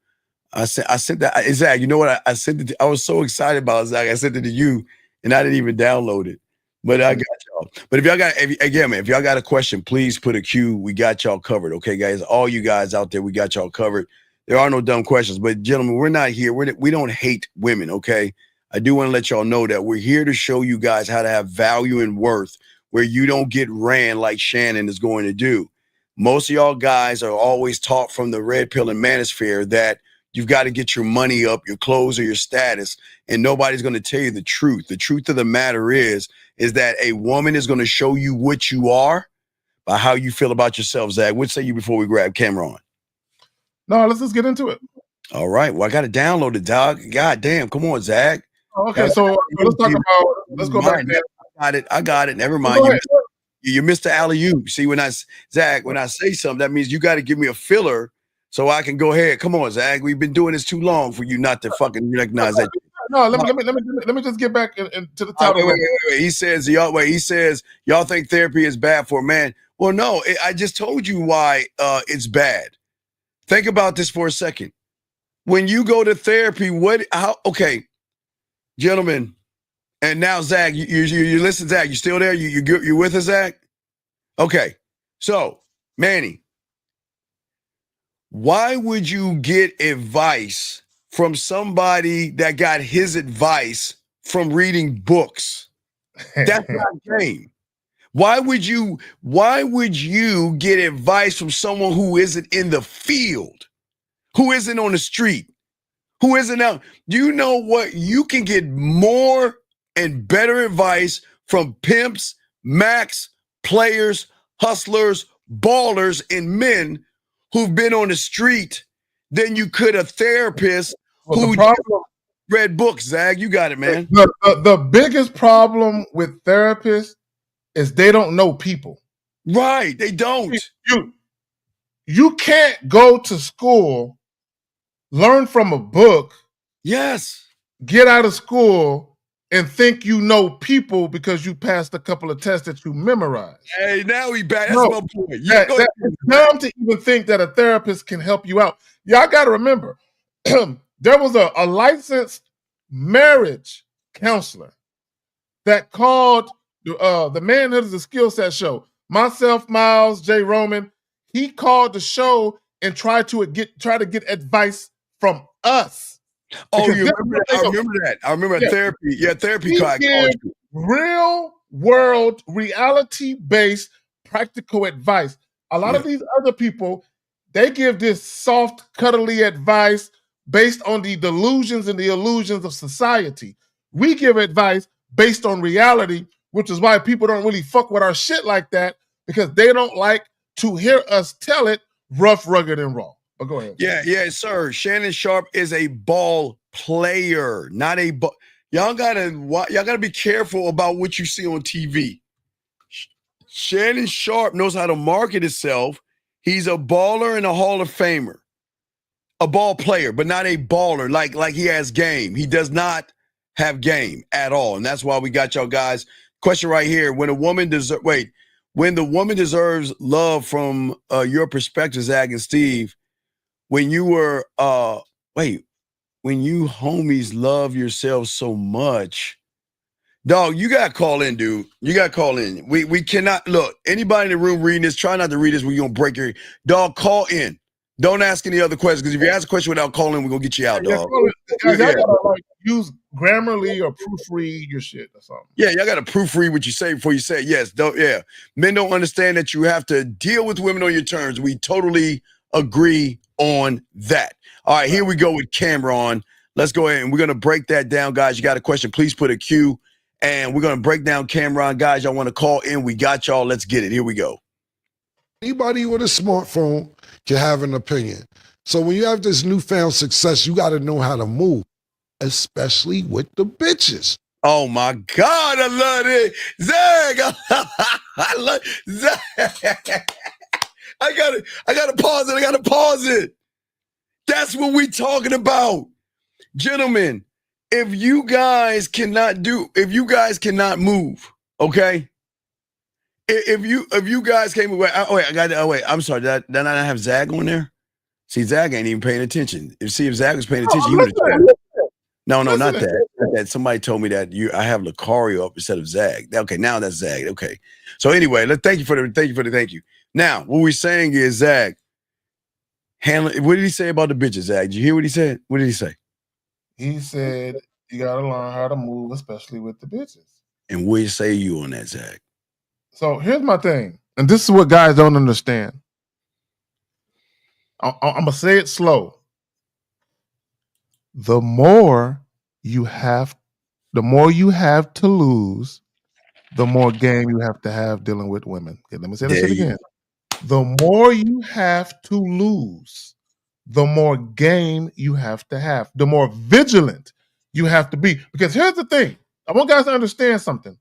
I sent that. Zach, you know what? I sent it. I was so excited about it, Zach. I sent it to you, and I didn't even download it. But I got y'all. But if y'all got a question, please put a Q. We got y'all covered. Okay, guys. All you guys out there, we got y'all covered. There are no dumb questions. But gentlemen, we're not here. We don't hate women. Okay. I do want to let y'all know that we're here to show you guys how to have value and worth where you don't get ran like Shannon is going to do. Most of y'all guys are always taught from the red pill and manosphere that you've got to get your money up, your clothes, or your status, and nobody's going to tell you the truth. The truth of the matter is that a woman is going to show you what you are by how you feel about yourself, Zach. What say you before we grab camera on? No, let's just get into it. All right. Well, I got to download it, dog. God damn. Come on, Zach. Okay, so let's talk about. Let's go back there. I got it. Never mind. You missed the alley-oop. See, when I say something, that means you got to give me a filler so I can go ahead. Come on, Zach. We've been doing this too long for you not to fucking recognize that. No, let me just get back into the topic. Wait. He says y'all think therapy is bad for a man. Well, no, I just told you why it's bad. Think about this for a second. When you go to therapy, okay, gentlemen, and now Zach, you listen, Zach, you still there? You're with us, Zach? Okay, so Manny, why would you get advice from somebody that got his advice from reading books? That's not game. Why would you get advice from someone who isn't in the field, who isn't on the street, who isn't out? Do you know what? You can get more and better advice from pimps, max, players, hustlers, ballers, and men who've been on the street than you could a therapist who read books. Zag, you got it, man. The biggest problem with therapists is they don't know people. Right, they don't. You can't go to school, learn from a book. Yes. Get out of school and think you know people because you passed a couple of tests that you memorized. Hey, now we back. That's my point. It's dumb to even think that a therapist can help you out. Y'all got to remember, there was a licensed marriage counselor that called the Manhood is a Skill Set show. Myself, Miles, Jay Roman, he called the show and tried to get advice from us. Oh, you remember that? I remember that. I remember therapy. Yeah, therapy called you. Real world, reality-based, practical advice. A lot of these other people, they give this soft, cuddly advice based on the delusions and the illusions of society. We give advice based on reality, which is why people don't really fuck with our shit like that, because they don't like to hear us tell it rough, rugged, and raw. But go ahead. Yeah, sir. Shannon Sharpe is a ball player, not a ball. Y'all gotta be careful about what you see on TV. Shannon Sharpe knows how to market himself. He's a baller and a Hall of Famer. A ball player, but not a baller like he has game. He does not have game at all. And that's why we got y'all guys. Question right here. When the woman deserves love from your perspective, Zach and Steve, when you were when you homies love yourself so much, dog, you gotta call in, dude. You gotta call in. We cannot look. Anybody in the room reading this, try not to read this. We're gonna break your dog. Call in. Don't ask any other questions, because if you ask a question without calling, we're gonna get you out, dog. Y'all gotta use Grammarly or proofread your shit or something. Yeah, y'all gotta proofread what you say before you say it. Yes. Men don't understand that you have to deal with women on your terms. We totally agree on that. All right, here we go with Cameron. Let's go ahead and we're gonna break that down, guys. You got a question? Please put a Q, and we're gonna break down Cameron, guys. Y'all want to call in? We got y'all. Let's get it. Here we go. Anybody with a smartphone can have an opinion. So when you have this newfound success, you got to know how to move. especially with the bitches. Oh my God, I love it. Zag, I love Zag. I gotta pause it. That's what we talking about. Gentlemen, if you guys cannot move, okay? If you guys came away, I'm sorry, did I not have Zag on there? See, Zag ain't even paying attention. If Zag was paying attention, you would have. No, not that. Not that. Somebody told me that I have Lucario up instead of Zag. Okay, now that's Zag. Okay. So anyway, thank you for the thank you. Now, what we're saying is Zag. What did he say about the bitches, Zag? Did you hear what he said? What did he say? He said you gotta learn how to move, especially with the bitches. And what say you on that, Zag? So here's my thing, and this is what guys don't understand. I'm gonna say it slow. The more you have to lose, the more game you have to have dealing with women. Okay, let me say that shit again. The more you have to lose, the more game you have to have, the more vigilant you have to be. Because here's the thing. I want guys to understand something.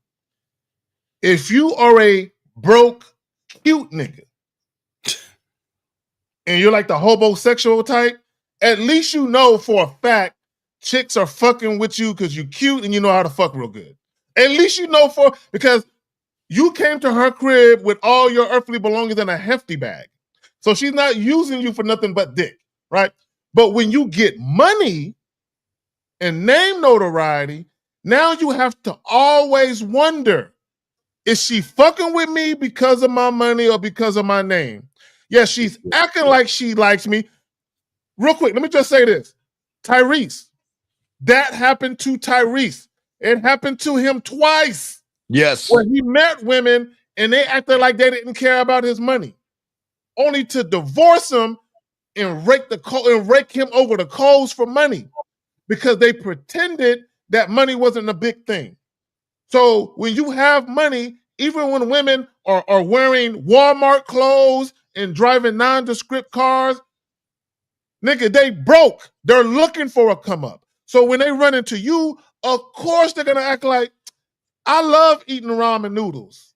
If you are a broke, cute nigga, and you're like the homosexual type, at least you know for a fact chicks are fucking with you because you're cute and you know how to fuck real good. At least you know because you came to her crib with all your earthly belongings in a hefty bag. So she's not using you for nothing but dick, right? But when you get money and name notoriety, now you have to always wonder, is she fucking with me because of my money or because of my name? Yes, she's acting like she likes me. Real quick, let me just say this. Tyrese. That happened to Tyrese. It happened to him twice. Yes. Where he met women and they acted like they didn't care about his money. Only to divorce him and rake him over the coals for money. Because they pretended that money wasn't a big thing. So when you have money, even when women are wearing Walmart clothes and driving nondescript cars, nigga, they broke. They're looking for a come up. So when they run into you, of course they're gonna act like, I love eating ramen noodles.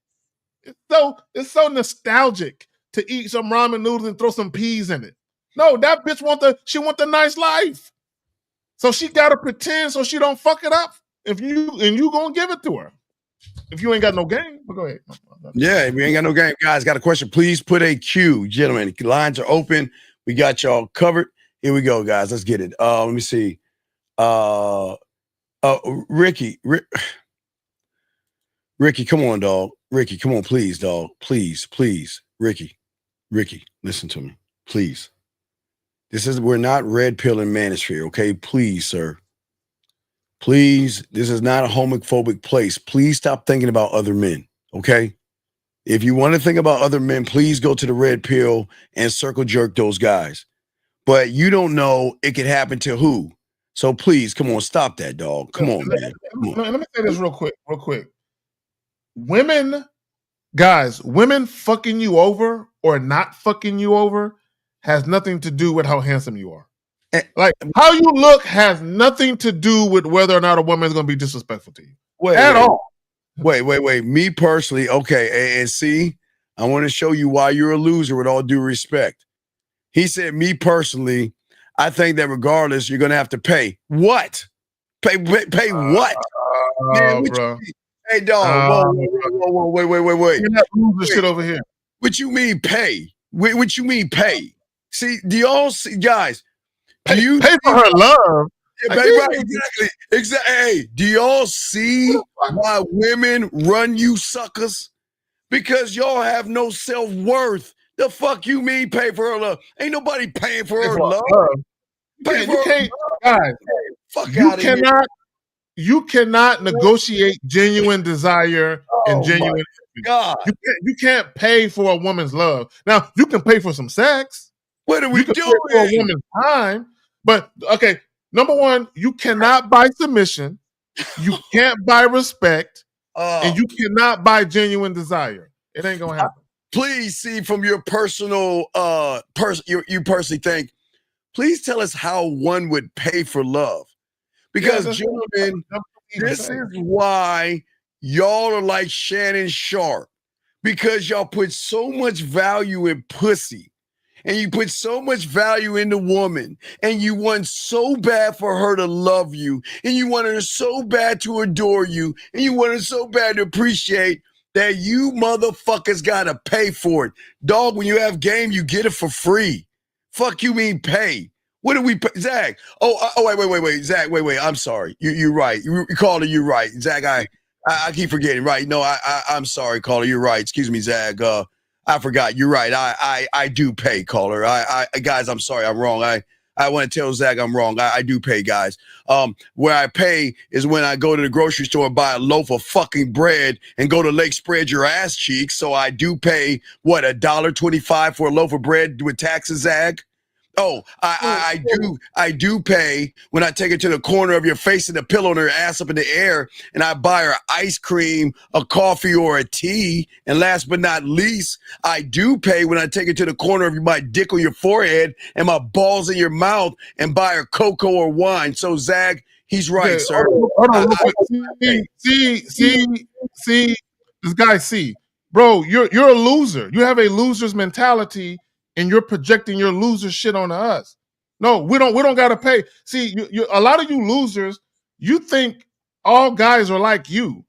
It's so nostalgic to eat some ramen noodles and throw some peas in it. No, that bitch want the nice life. So she gotta pretend so she don't fuck it up. If you gonna give it to her. If you ain't got no game, well, go ahead. Yeah, if you ain't got no game, guys, got a question, please put a Q. Gentlemen, lines are open. We got y'all covered. Here we go, guys. Let's get it. Let me see. Ricky, come on, dog. Ricky, come on, please, dog. Please. Ricky, listen to me. Please. We're not red pilling manosphere, okay? Please, sir. Please, this is not a homophobic place. Please stop thinking about other men, okay? If you want to think about other men, please go to the red pill and circle jerk those guys. But you don't know it could happen to who. So please, come on, stop that, dog. Come on, man. Let me say this real quick. Women fucking you over or not fucking you over has nothing to do with how handsome you are. Like, how you look has nothing to do with whether or not a woman is going to be disrespectful to you. At all. Wait. Me personally, okay, and see, I want to show you why you're a loser with all due respect. He said, me personally, I think that regardless, you're going to have to pay. What? Pay what? Man, bro. Hey, dog. Whoa, wait. You're not losing shit over here. What you mean pay? What you mean pay? See, do y'all see, guys? Do you pay for her love? Yeah, right, exactly. Hey, do y'all see why women run you suckers? Because y'all have no self-worth. The fuck you mean pay for her love? Ain't nobody paying for her love. You cannot negotiate genuine desire and genuine. God, you can't pay for a woman's love. Now you can pay for some sex. What are we doing? Pay for a woman's time, but okay. Number one, you cannot buy submission. You can't buy respect, and you cannot buy genuine desire. It ain't gonna happen. Please see from your personal you personally think. Please tell us how one would pay for love. Because, gentlemen, this is why y'all are like Shannon Sharpe. Because y'all put so much value in pussy. And you put so much value in the woman, and you want so bad for her to love you, and you want her so bad to adore you, and you want her so bad to appreciate that you motherfuckers gotta pay for it. Dog, when you have game, you get it for free. Fuck you mean pay. What do we pay? Zach? Wait. Zach, wait. I'm sorry. You're right. You Caller, you're right. Zach, I keep forgetting. Right. No, I'm sorry, Caller. You're right. Excuse me, Zach. I forgot. You're right. I do pay, Caller. Guys, I'm sorry. I'm wrong. I want to tell Zach I'm wrong. I do pay, guys. Where I pay is when I go to the grocery store and buy a loaf of fucking bread and go to Lake Spread Your Ass Cheeks. So I do pay, what, $1.25 for a loaf of bread with taxes, Zach? Oh, I do pay when I take her to the corner of your face and the pillow and her ass up in the air, and I buy her ice cream, a coffee, or a tea. And last but not least, I do pay when I take her to the corner of my dick on your forehead and my balls in your mouth and buy her cocoa or wine. So Zach, he's right, sir. Hold on, real quick. See, this guy, bro, you're a loser. You have a loser's mentality. And you're projecting your loser shit onto us. No, we don't gotta pay. See, you a lot of you losers, you think all guys are like you.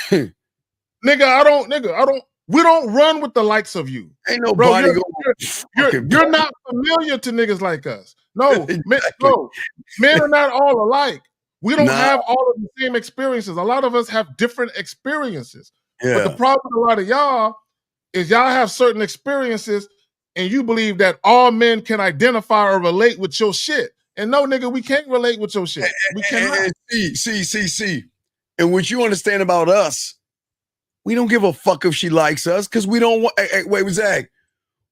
Nigga, I don't. We don't run with the likes of you. Ain't nobody you're not familiar to niggas like us. No, men are not all alike. We don't have all of the same experiences. A lot of us have different experiences. Yeah. But the problem with a lot of y'all is y'all have certain experiences and you believe that all men can identify or relate with your shit. And no, nigga, we can't relate with your shit. We cannot. See. And what you understand about us, we don't give a fuck if she likes us because we don't want. Wait, Zach.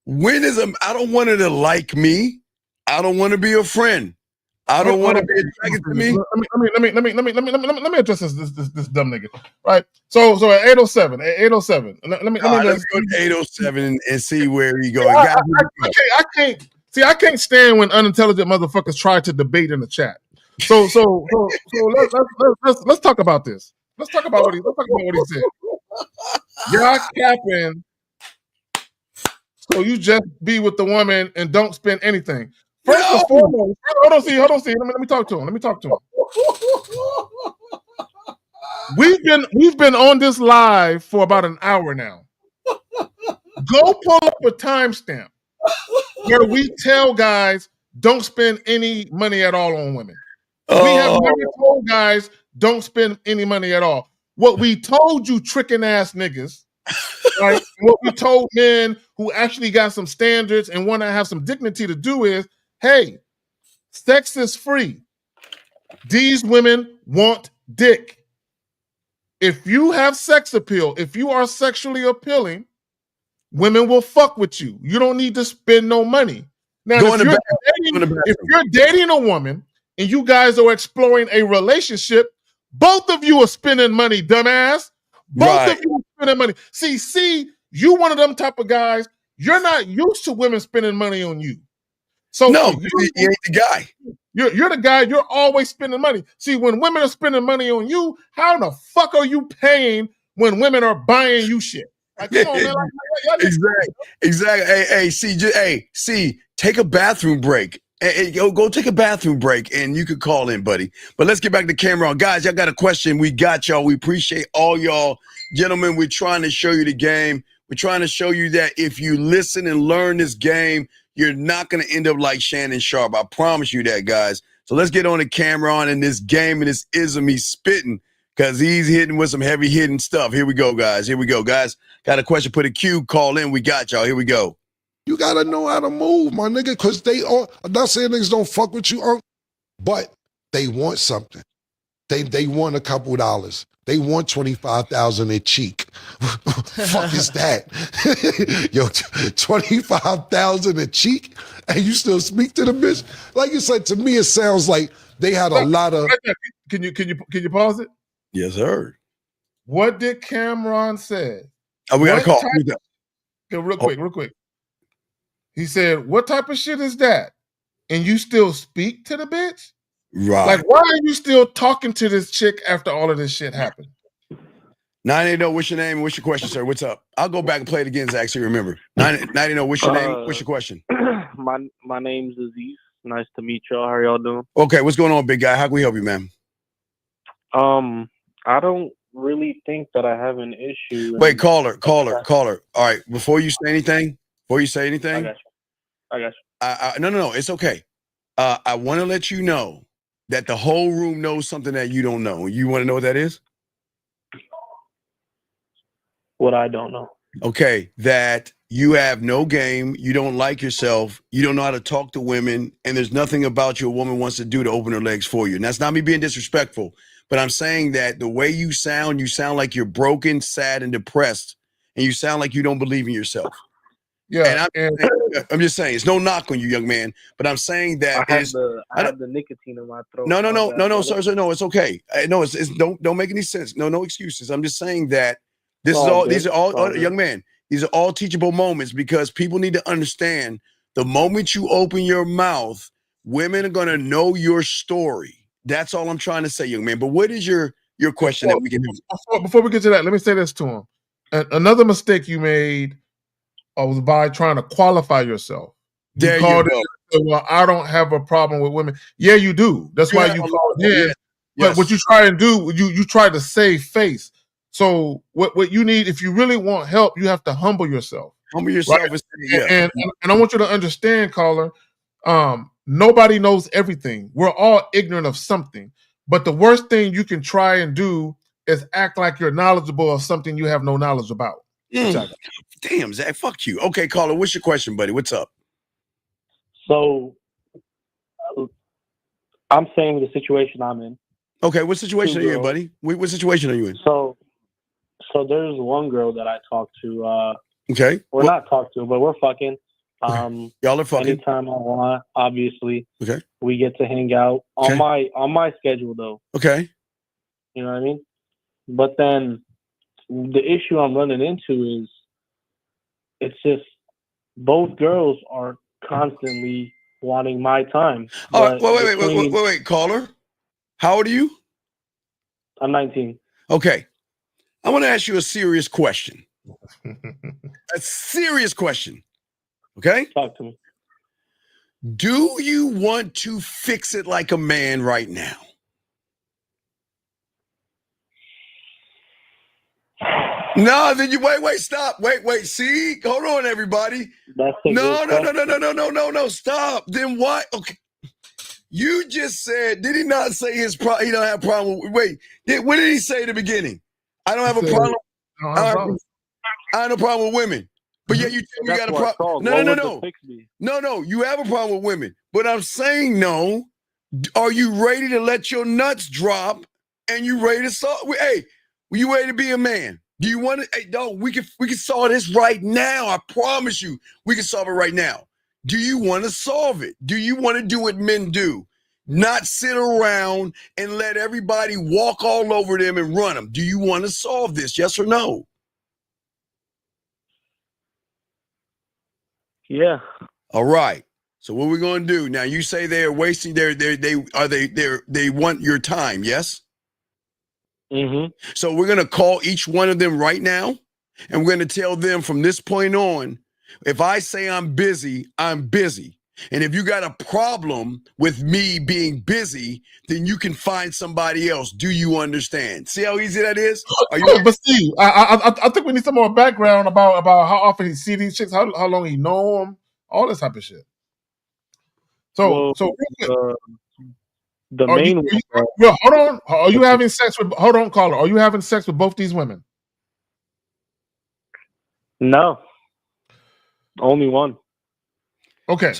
I don't want her to like me. I don't want to be a friend. I don't want to be attracted to me. Let me address this dumb nigga. Right. So at 807. Let me let's go to 807 and see where he going. I can't stand when unintelligent motherfuckers try to debate in the chat. So let's talk about this. Let's talk about what he said. Y'all capping. So you just be with the woman and don't spend anything. First and foremost, hold on, see. Let me talk to him. We've been on this live for about an hour now. Go pull up a timestamp where we tell guys don't spend any money at all on women. We have never told guys don't spend any money at all. What we told you tricking ass niggas, right? What we told men who actually got some standards and want to have some dignity to do is, hey, sex is free. These women want dick. If you have sex appeal, if you are sexually appealing, women will fuck with you. You don't need to spend no money. Now, if you're dating a woman and you guys are exploring a relationship, both of you are spending money, dumbass. Both of you are spending money. See, you one of them type of guys, you're not used to women spending money on you. So no, you ain't the guy. You're the guy, you're always spending money. See, when women are spending money on you, how the fuck are you paying when women are buying you shit? Like, come on, man. Exactly. Hey, take a bathroom break. Hey, go take a bathroom break and you could call in, buddy. But let's get back to camera on. Guys, y'all got a question. We got y'all. We appreciate all y'all. Gentlemen, we're trying to show you the game. We're trying to show you that if you listen and learn this game, you're not going to end up like Shannon Sharpe. I promise you that, guys. So let's get on the camera on in this game and this ism he's spitting because he's hitting with some heavy hitting stuff. Here we go, guys. Got a question, put a Q, call in. We got y'all. Here we go. You got to know how to move, my nigga, because I'm not saying niggas don't fuck with you, but they want something. They want a couple dollars. They want 25,000 a cheek. Fuck is that? Yo, 25,000 a cheek, and you still speak to the bitch? Like you said, to me, it sounds like they had a lot of. Can you pause it? Yes, sir. What did Cameron say? Oh, we got to call. Real quick. He said, "What type of shit is that?" And you still speak to the bitch? Right. Like, why are you still talking to this chick after all of this shit happened? 980, what's your name? What's your question, sir? What's up? I'll go back and play it again, Zach, so you remember. 980, what's your name? What's your question? My name's Aziz. Nice to meet y'all. How y'all doing? Okay, what's going on, big guy? How can we help you, man? I don't really think that I have an issue. Wait, caller. All right, before you say anything, I got you. No, it's okay. I want to let you know that the whole room knows something that you don't know. You want to know what that is? What I don't know. Okay, that you have no game, you don't like yourself, you don't know how to talk to women, and there's nothing about you a woman wants to do to open her legs for you. And that's not me being disrespectful, but I'm saying that the way you sound like you're broken, sad, and depressed, and you sound like you don't believe in yourself. Yeah, and I'm just saying, it's no knock on you, young man, but I'm saying that I have the nicotine in my throat. No, sir, no, it's okay. No, it's don't make any sense. No excuses. I'm just saying that these are all young man. These are all teachable moments because people need to understand the moment you open your mouth, women are gonna know your story. That's all I'm trying to say, young man. But what is your question that we can do? Before we get to that, let me say this to him. Another mistake you made was by trying to qualify yourself. There you go. Well, I don't have a problem with women. Yeah, you do. That's why you called in. Yes. But what you try and do, you try to save face. So what you need, if you really want help, you have to humble yourself. Humble yourself. Right? And I want you to understand, caller, nobody knows everything. We're all ignorant of something. But the worst thing you can try and do is act like you're knowledgeable of something you have no knowledge about. Exactly. Damn, Zach, fuck you. Okay, caller, what's your question, buddy? What's up? So, I'm saying the situation I'm in. Okay, what situation are you in, buddy? What situation are you in? So there's one girl that I talk to. Okay. We're not talk to, but we're fucking. Y'all are fucking. Anytime I want, obviously. Okay. We get to hang out on my schedule, though. Okay. You know what I mean? But then the issue I'm running into is it's just both girls are constantly wanting my time. All right, wait, caller. How old are you? I'm 19. Okay. I want to ask you a serious question. A serious question. Okay? Talk to me. Do you want to fix it like a man right now? No, then you wait, stop. Wait, see? Hold on, everybody. No, stop. Then what? Okay. You just said, did he not say he don't have a problem with, what did he say at the beginning? I don't have a problem. I have no problem with women. But yet you tell me you got a problem. No, you have a problem with women. But I'm saying no. Are you ready to let your nuts drop and you ready to solve? Hey, you ready to be a man? Do you want to? Hey, no, we can solve this right now. I promise you, we can solve it right now. Do you want to solve it? Do you want to do what men do? Not sit around and let everybody walk all over them and run them. Do you want to solve this? Yes or no? Yeah. All right. So what we're going to do now? You say they are wasting they want your time. Yes. Mm-hmm. So we're going to call each one of them right now, and we're going to tell them from this point on, if I say I'm busy, I'm busy. And if you got a problem with me being busy, then you can find somebody else. Do you understand? See how easy that is? Are you? But Steve, I think we need some more background about how often he see these chicks, how long he know them, all this type of shit. So the main. Hold on. Are you having sex with? Hold on, caller. Are you having sex with both these women? No. Only one. Okay.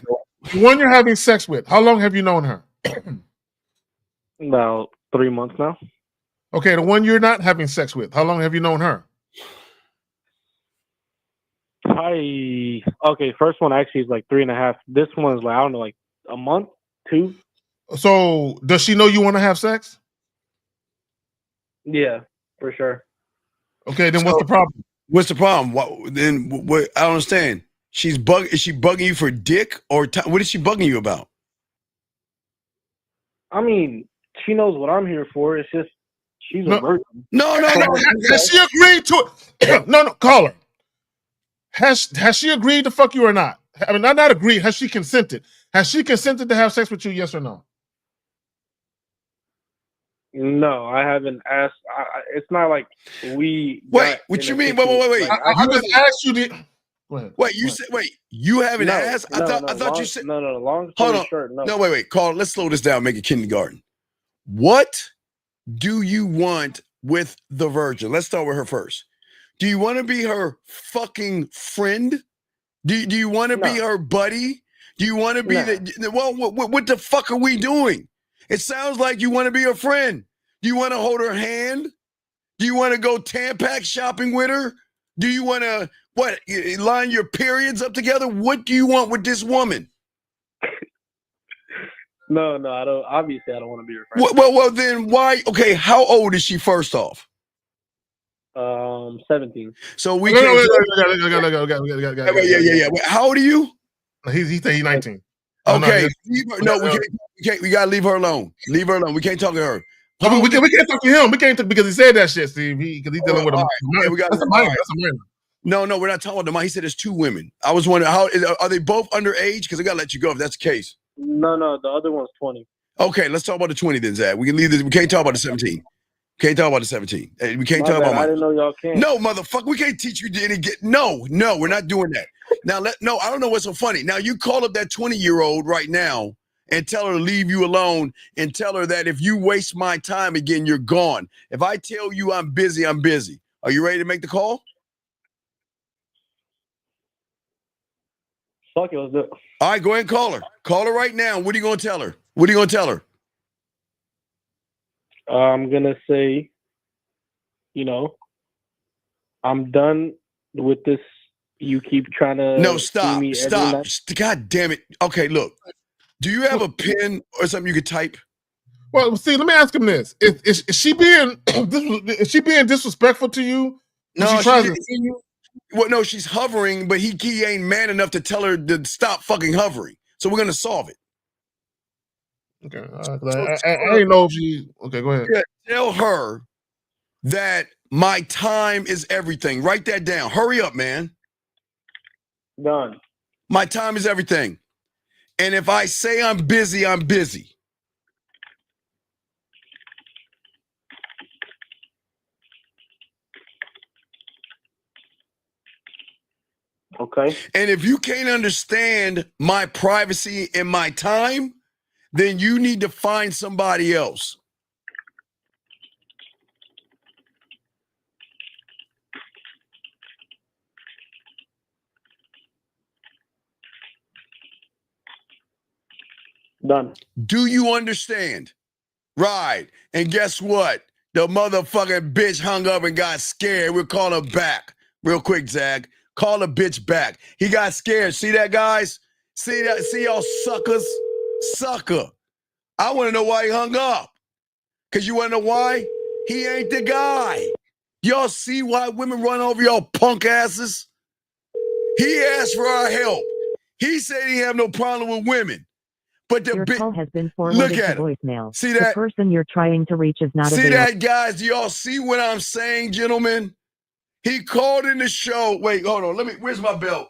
The one you're having sex with, how long have you known her? About 3 months now. Okay, the one you're not having sex with, how long have you known her? First one actually is like 3.5. This one is like, I don't know, like a month, 2. So does she know you want to have sex? Yeah, for sure. Okay, then what's the problem? What's the problem? What I don't understand. Is she bugging you for dick or what is she bugging you about? I mean, she knows what I'm here for. It's just she's a virgin. No. Has she agreed to it? No, call her. Has she agreed to fuck you or not? I mean, not agreed. Has she consented? Has she consented to have sex with you? Yes or no? No, I haven't asked. It's not like we. Wait, what you mean? Wait. Like, I just asked you. Go ahead. Wait, you said you haven't asked? I thought you said. No. Long Hold story on. short, no. No, wait. Carl, let's slow this down. Make it kindergarten. What do you want with the virgin? Let's start with her first. Do you want to be her fucking friend? Do you want to be her buddy? Do you want to be what the fuck are we doing? It sounds like you want to be her friend. Do you want to hold her hand? Do you want to go Tampax shopping with her? Do you want to line your periods up together? What do you want with this woman? No, I don't. Obviously, I don't want to be her friend. Well, then why? Okay, how old is she first off? 17. So we Yeah. How old are you? He's 19. Okay, we gotta leave her alone. Leave her alone. We can't talk to her. We can't talk to him. We can't because he said that shit, Steve. Because he's dealing with a minor. That's a minor. No, we're not talking about the minor. He said there's two women. I was wondering are they both underage? Because I gotta let you go if that's the case. No, the other one's 20. Okay, let's talk about the 20 then, Zach. We can leave this. We can't talk about the 17. Can't talk about the 17. We can't talk about. I didn't know y'all can't. No, motherfucker, we can't teach you any get. No, we're not doing that. Now, I don't know what's so funny. Now, you call up that 20-year-old right now and tell her to leave you alone and tell her that if you waste my time again, you're gone. If I tell you I'm busy, I'm busy. Are you ready to make the call? Fuck it, let's do it. All right, go ahead and call her. Call her right now. What are you going to tell her? What are you going to tell her? I'm going to say, I'm done with this. You keep trying to. No, stop. God damn it. Okay, look. Do you have a pen or something you could type? Well, see, let me ask him this: Is she being disrespectful to you? No, no, she's hovering, but he ain't man enough to tell her to stop fucking hovering. So we're gonna solve it. Okay, I ain't know if she. Okay, go ahead. Yeah, tell her that my time is everything. Write that down. Hurry up, man. Done. My time is everything. And if I say I'm busy, I'm busy. Okay. And if you can't understand my privacy and my time, then you need to find somebody else. Done. Do you understand? Right. And guess what? The motherfucking bitch hung up and got scared. We'll call her back. Real quick, Zach. Call the bitch back. He got scared. See that, guys? See that? See y'all suckers? Sucker. I want to know why he hung up. Because you want to know why? He ain't the guy. Y'all see why women run over y'all punk asses? He asked for our help. He said he have no problem with women. But the Your call has been forwarded to voicemail. See that? The person you're trying to reach is not available. See that, guys? Do y'all see what I'm saying, gentlemen? He called in the show. Wait, hold on. Where's my belt?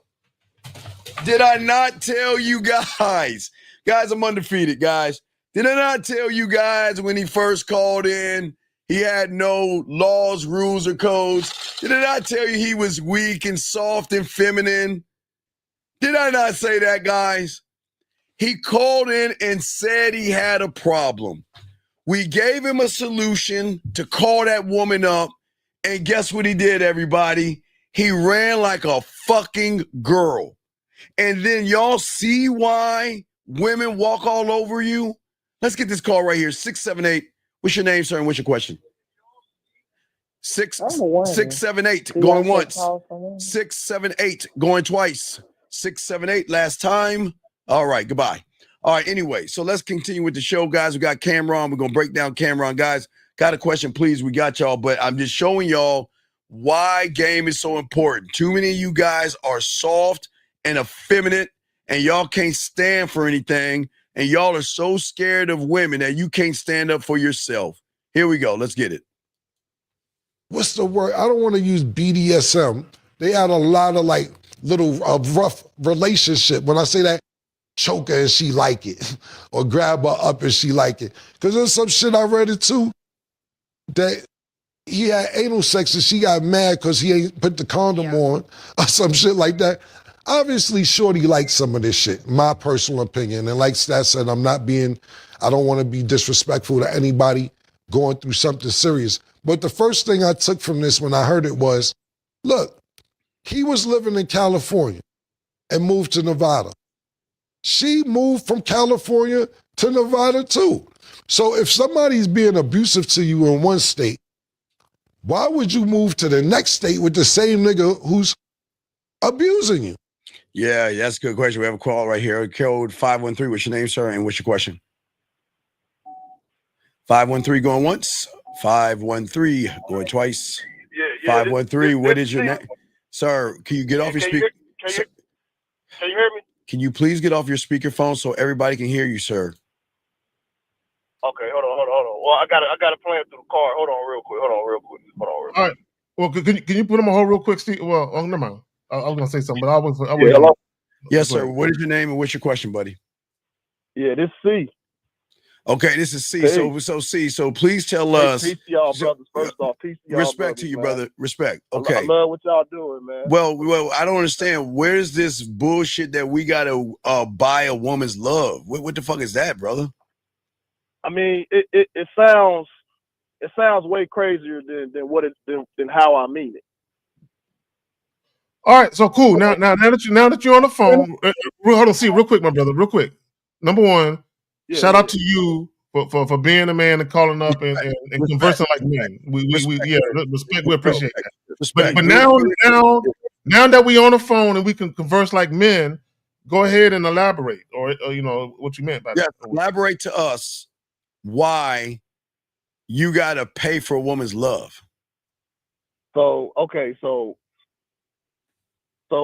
Did I not tell you guys? Guys, I'm undefeated, guys. Did I not tell you guys when he first called in, he had no laws, rules, or codes? Did I not tell you he was weak and soft and feminine? Did I not say that, guys? He called in and said he had a problem. We gave him a solution to call that woman up. And guess what he did, everybody? He ran like a fucking girl. And then y'all see why women walk all over you? Let's get this call right here. 678. What's your name, sir? And what's your question? 678. Going once. 678. Going twice. 678. Last time. All right. Goodbye. All right. Anyway, so let's continue with the show, guys. We got Cameron. We're going to break down Cameron, guys. Got a question, please. We got y'all, but I'm just showing y'all why game is so important. Too many of you guys are soft and effeminate, and y'all can't stand for anything, and y'all are so scared of women that you can't stand up for yourself. Here we go. Let's get it. What's the word? I don't want to use BDSM. They had a lot of like little rough relationship. When I say that, choke her and she like it, or grab her up and she like it. Because there's some shit I read it too, that he had anal sex and she got mad because he ain't put the condom on, or some shit like that. Obviously, Shorty likes some of this shit, my personal opinion. And like Stat said, I don't want to be disrespectful to anybody going through something serious. But the first thing I took from this when I heard it was, look, he was living in California and moved to Nevada. She moved from California to Nevada too. So if somebody's being abusive to you in one state, why would you move to the next state with the same nigga who's abusing you? Yeah, that's a good question. We have a call right here. Code 513. What's your name, sir? And what's your question? 513 going once. 513 going twice. 513. What is your name? Sir, can you get off your speaker? Can you hear me? Can you please get off your speakerphone so everybody can hear you, sir? Okay, hold on. Well, I got it playing through the car. Hold on real quick. All right. Well, can you put him on hold real quick, Steve? Well, never mind. I was gonna say something, but I was. Hello? Yes, sir. What is your name and what's your question, buddy? Yeah, this C. Okay, this is C. Hey. So C. So please tell us. Peace to y'all, brothers. First off, peace to y'all. Respect brothers, to you, man. brother. Respect. I Okay. love what y'all doing, man. Well, I don't understand. Where's this bullshit that we gotta buy a woman's love? What the fuck is that, brother? I mean, it sounds way crazier than how I mean it. All right, so cool. Now that you're on the phone, hold on, see, real quick, my brother, real quick. Number one, shout out to you for being a man and calling up and conversing like men. Respect. We appreciate that. Respect. But now that we on the phone and we can converse like men, go ahead and elaborate, or you know what you meant by that. Elaborate to us why you gotta pay for a woman's love. So okay, so I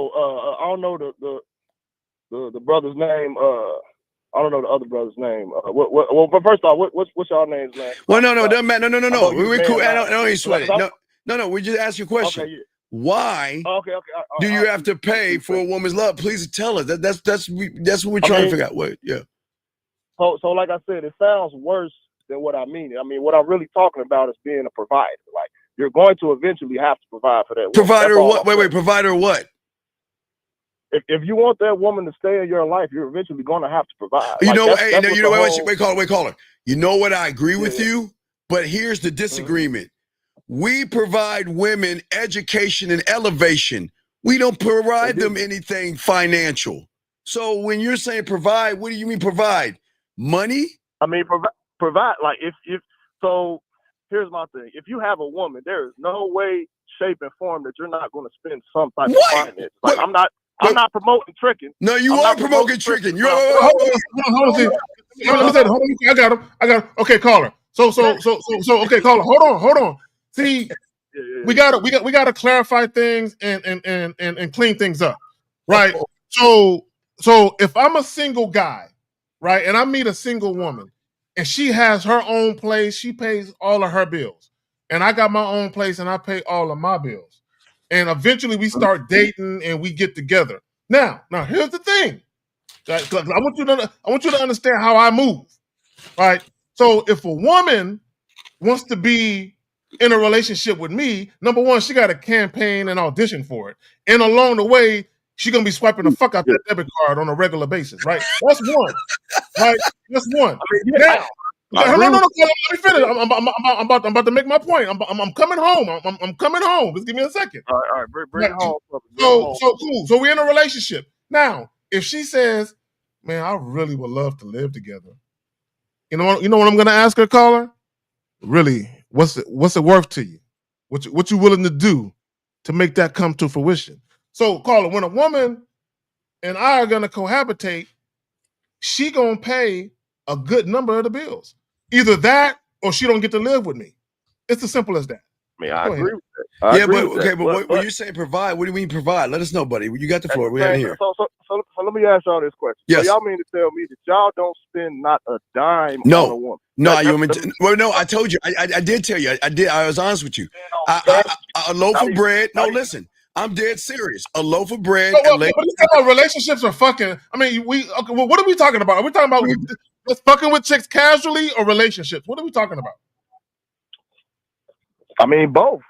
don't know the brother's name. I don't know the other brother's name. Well, first off, what's y'all names, man? Well, no, doesn't matter. No. We're cool. I don't even sweat it. No. We just ask you a question. Okay, yeah. Why? Okay. Do you have to pay for a woman's love? Please tell us. That's what we're trying to figure out. What? Yeah. So like I said, it sounds worse than what I mean. I mean, what I'm really talking about is being a provider. Like, you're going to eventually have to provide for that woman. Provider what? Wait, provider what? If you want that woman to stay in your life, you're eventually going to have to provide. You know, wait, caller. You know what? I agree with you, but here's the disagreement. We provide women education and elevation. We don't provide them anything financial. So when you're saying provide, what do you mean provide? Money? I mean, provide, like, if so here's my thing. If you have a woman, there is no way, shape, and form that you're not going to spend some type of finance. Like, I'm not promoting tricking. No, you are promoting tricking. You're hold on. I got him. Okay, caller. So okay, caller. Hold on. See, we gotta clarify things and clean things up, right? So if I'm a single guy, right, and I meet a single woman, and she has her own place, she pays all of her bills, and I got my own place and I pay all of my bills. And eventually we start dating and we get together. Now here's the thing. I want you to understand how I move. Right? So if a woman wants to be in a relationship with me, number one, she got to campaign and audition for it. And along the way, she's gonna be swiping the fuck out that debit card on a regular basis, right? That's one. Right? That's one. Now, no, let me finish. I'm about to make my point. I'm coming home. I'm coming home. Just give me a second. All right, bring it home. So cool. So we're in a relationship. Now, if she says, man, I really would love to live together. You know what I'm gonna ask her, caller? Really, what's it worth to you? What you willing to do to make that come to fruition? So, caller, when a woman and I are gonna cohabitate, she gonna pay a good number of the bills. Either that or she don't get to live with me. It's as simple as that. I mean, I agree with that. I agree with that. But when you say provide, what do you mean provide? Let us know, buddy. You got the floor. We have here. So let me ask y'all this question. Yes. So y'all mean to tell me that y'all don't spend not a dime on a woman? No, I told you. I did tell you. I was honest with you. A loaf of bread. No, listen. I'm dead serious. A loaf of bread. But you talking about relationships or fucking? I mean, what are we talking about? Are we talking about just fucking with chicks casually or relationships? What are we talking about? I mean, both.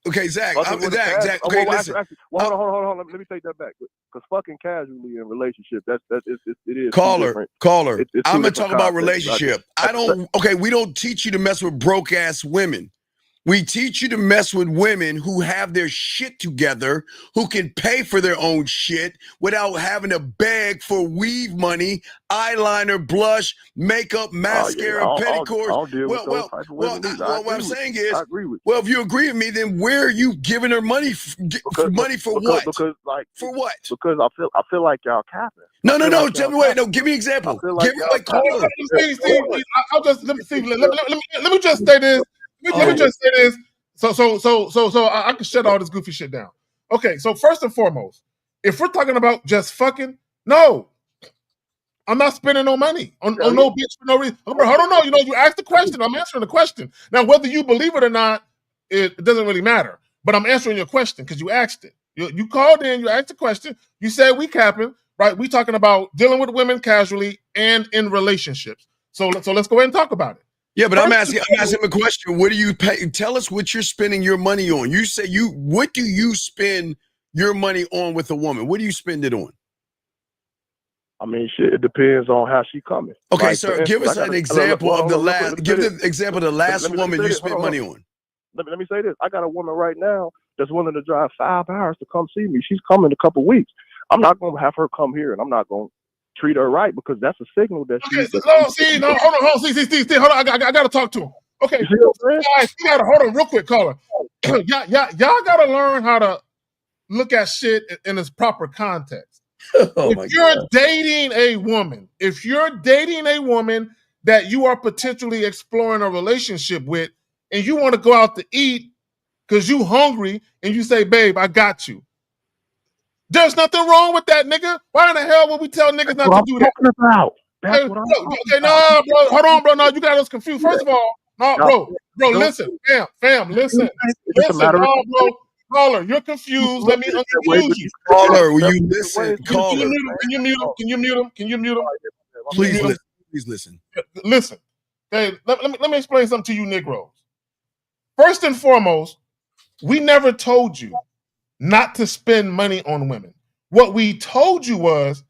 Okay, Zach. Zach. Okay, listen. Actually, hold on. Let me take that back. Because fucking casually in relationship, it is. Caller. I'm gonna talk about concepts. relationship. We don't teach you to mess with broke ass women. We teach you to mess with women who have their shit together, who can pay for their own shit without having to beg for weave money, eyeliner, blush, makeup, mascara, petticoats. I'll deal with those type of women either. What I'm saying is, I agree with you. well, if you agree with me, then where are you giving her money? Money for what? Because for what? Because I feel like y'all capping. No. Tell me wait. No, give me an example. Give me like caller. Let me just say this. Let me just say this. So I can shut all this goofy shit down. Okay, so first and foremost, if we're talking about just fucking, no, I'm not spending no money on no bitch for no reason. Hold on, no. You asked the question. I'm answering the question. Now, whether you believe it or not, it doesn't really matter. But I'm answering your question because you asked it. You called in. You asked the question. You said we capping, right? We talking about dealing with women casually and in relationships. So let's go ahead and talk about it. Yeah, but I'm asking him a question. What do you pay? Tell us what you're spending your money on. You say what do you spend your money on with a woman? What do you spend it on? I mean, shit, it depends on how she coming. Okay, like, sir, give us an example of the last. Give the example of the last woman you spent money on. Let me say this. I got a woman right now that's willing to drive 5 hours to come see me. She's coming in a couple weeks. I'm not going to have her come here, and I'm not going to treat her right because that's a signal that she's. Hold on. See, hold on. I got to talk to him. Okay, guys, you got to hold on real quick, caller. Y'all got to learn how to look at shit in its proper context. If you're dating a woman that you are potentially exploring a relationship with, and you want to go out to eat because you hungry, and you say, "Babe, I got you." There's nothing wrong with that, nigga. Why in the hell would we tell niggas not to do that? That's what I'm talking about. No, bro. Hold on, bro. No, you got us confused. First of all, no, bro. Listen, fam, listen. No, bro. Caller, you're confused. Let me unconfuse you. Caller, will you listen? Caller. Can you mute him? Please listen. Listen. Okay, let me explain something to you, Negroes. First and foremost, we never told you not to spend money on women. What we told you was,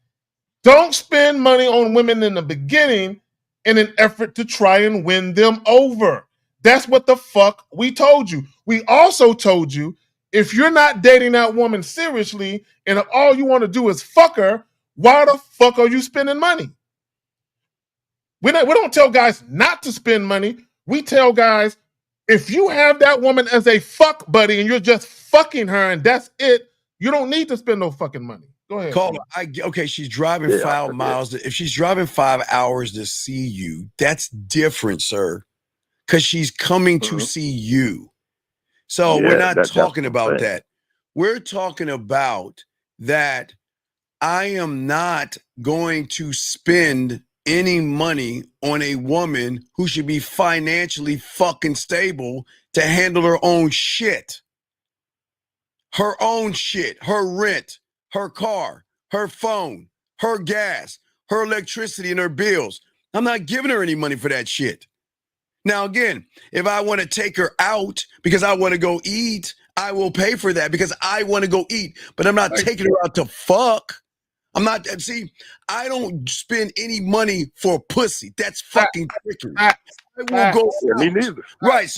don't spend money on women in the beginning in an effort to try and win them over. That's what the fuck we told you. We also told you, if you're not dating that woman seriously and if all you want to do is fuck her, why the fuck are you spending money? We don't tell guys not to spend money. We tell guys, if you have that woman as a fuck buddy and you're just fucking her and that's it, you don't need to spend no fucking money. Go ahead. Caller, okay, she's driving 5 miles. If she's driving 5 hours to see you, that's different, sir. Because she's coming to see you. So we're not talking about that. We're talking about that I am not going to spend any money on a woman who should be financially fucking stable to handle her own shit. Her own shit, her rent, her car, her phone, her gas, her electricity, and her bills. I'm not giving her any money for that shit. Now, again, if I want to take her out because I want to go eat, I will pay for that because I want to go eat. But I'm not taking her out to fuck. I don't spend any money for pussy. That's fucking trickery. I will go. Me neither. Right.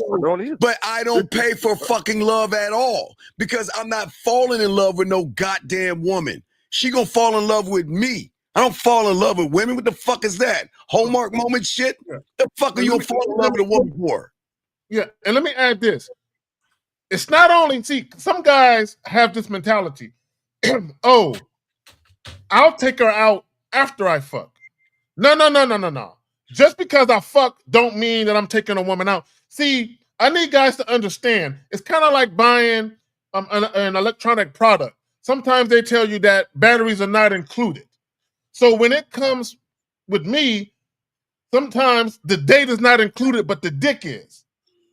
But I don't pay for fucking love at all because I'm not falling in love with no goddamn woman. She gonna fall in love with me. I don't fall in love with women. What the fuck is that? Hallmark moment shit? The fuck are you gonna fall in love with a woman for? Yeah, and let me add this. It's not only, some guys have this mentality. Oh, I'll take her out after I fuck. No. Just because I fuck don't mean that I'm taking a woman out. See, I need guys to understand. It's kind of like buying an electronic product. Sometimes they tell you that batteries are not included. So when it comes with me, sometimes the date is not included, but the dick is.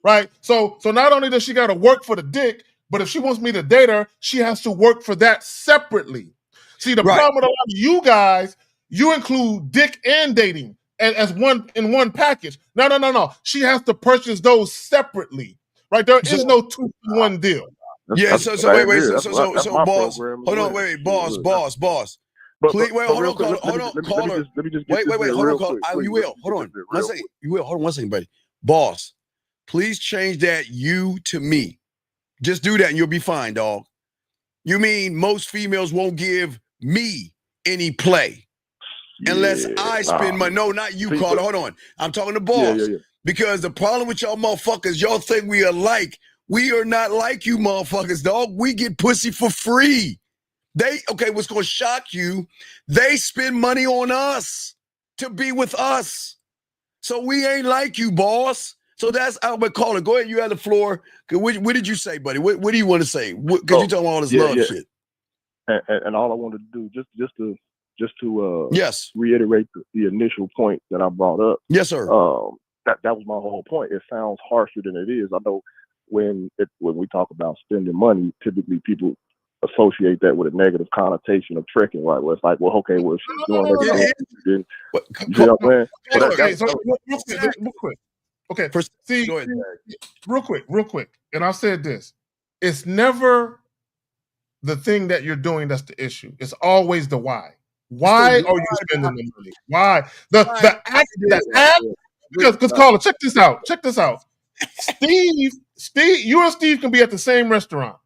Right? So not only does she got to work for the dick, but if she wants me to date her, she has to work for that separately. See, the problem with a lot of you guys, you include dick and dating as one in one package. No. She has to purchase those separately. Right? There is no 2-for-1 deal. Yeah, so wait, boss. Hold on, wait, boss. Please, wait, hold on, caller. Let me just wait, hold on, caller. You will. Hold on. One second. You will. Hold on 1 second, buddy. Boss, please change that you to me. Just do that and you'll be fine, dog. You mean most females won't give me any play unless I spend money? No, not you, caller. Hold on. I'm talking to boss. Yeah. Because the problem with y'all motherfuckers, y'all think we are like. We are not like you motherfuckers, dog. We get pussy for free. What's going to shock you, they spend money on us to be with us. So we ain't like you, boss. So that's how we call it. Go ahead, you have the floor. What did you say, buddy? What do you want to say? Because you're talking all this love shit. And all I wanted to do, just to yes, reiterate the initial point that I brought up. Yes, sir. That was my whole point. It sounds harsher than it is. I know when we talk about spending money, typically people associate that with a negative connotation of tricking, right? Where it's like, well, okay, well, she's doing everything. Then, you know what I'm saying? Real quick. Okay, see, real quick. And I've said this. It's never the thing that you're doing that's the issue. It's always the why. Why are you spending the money? Why? The act, because caller, check this out. Steve, you and Steve can be at the same restaurant.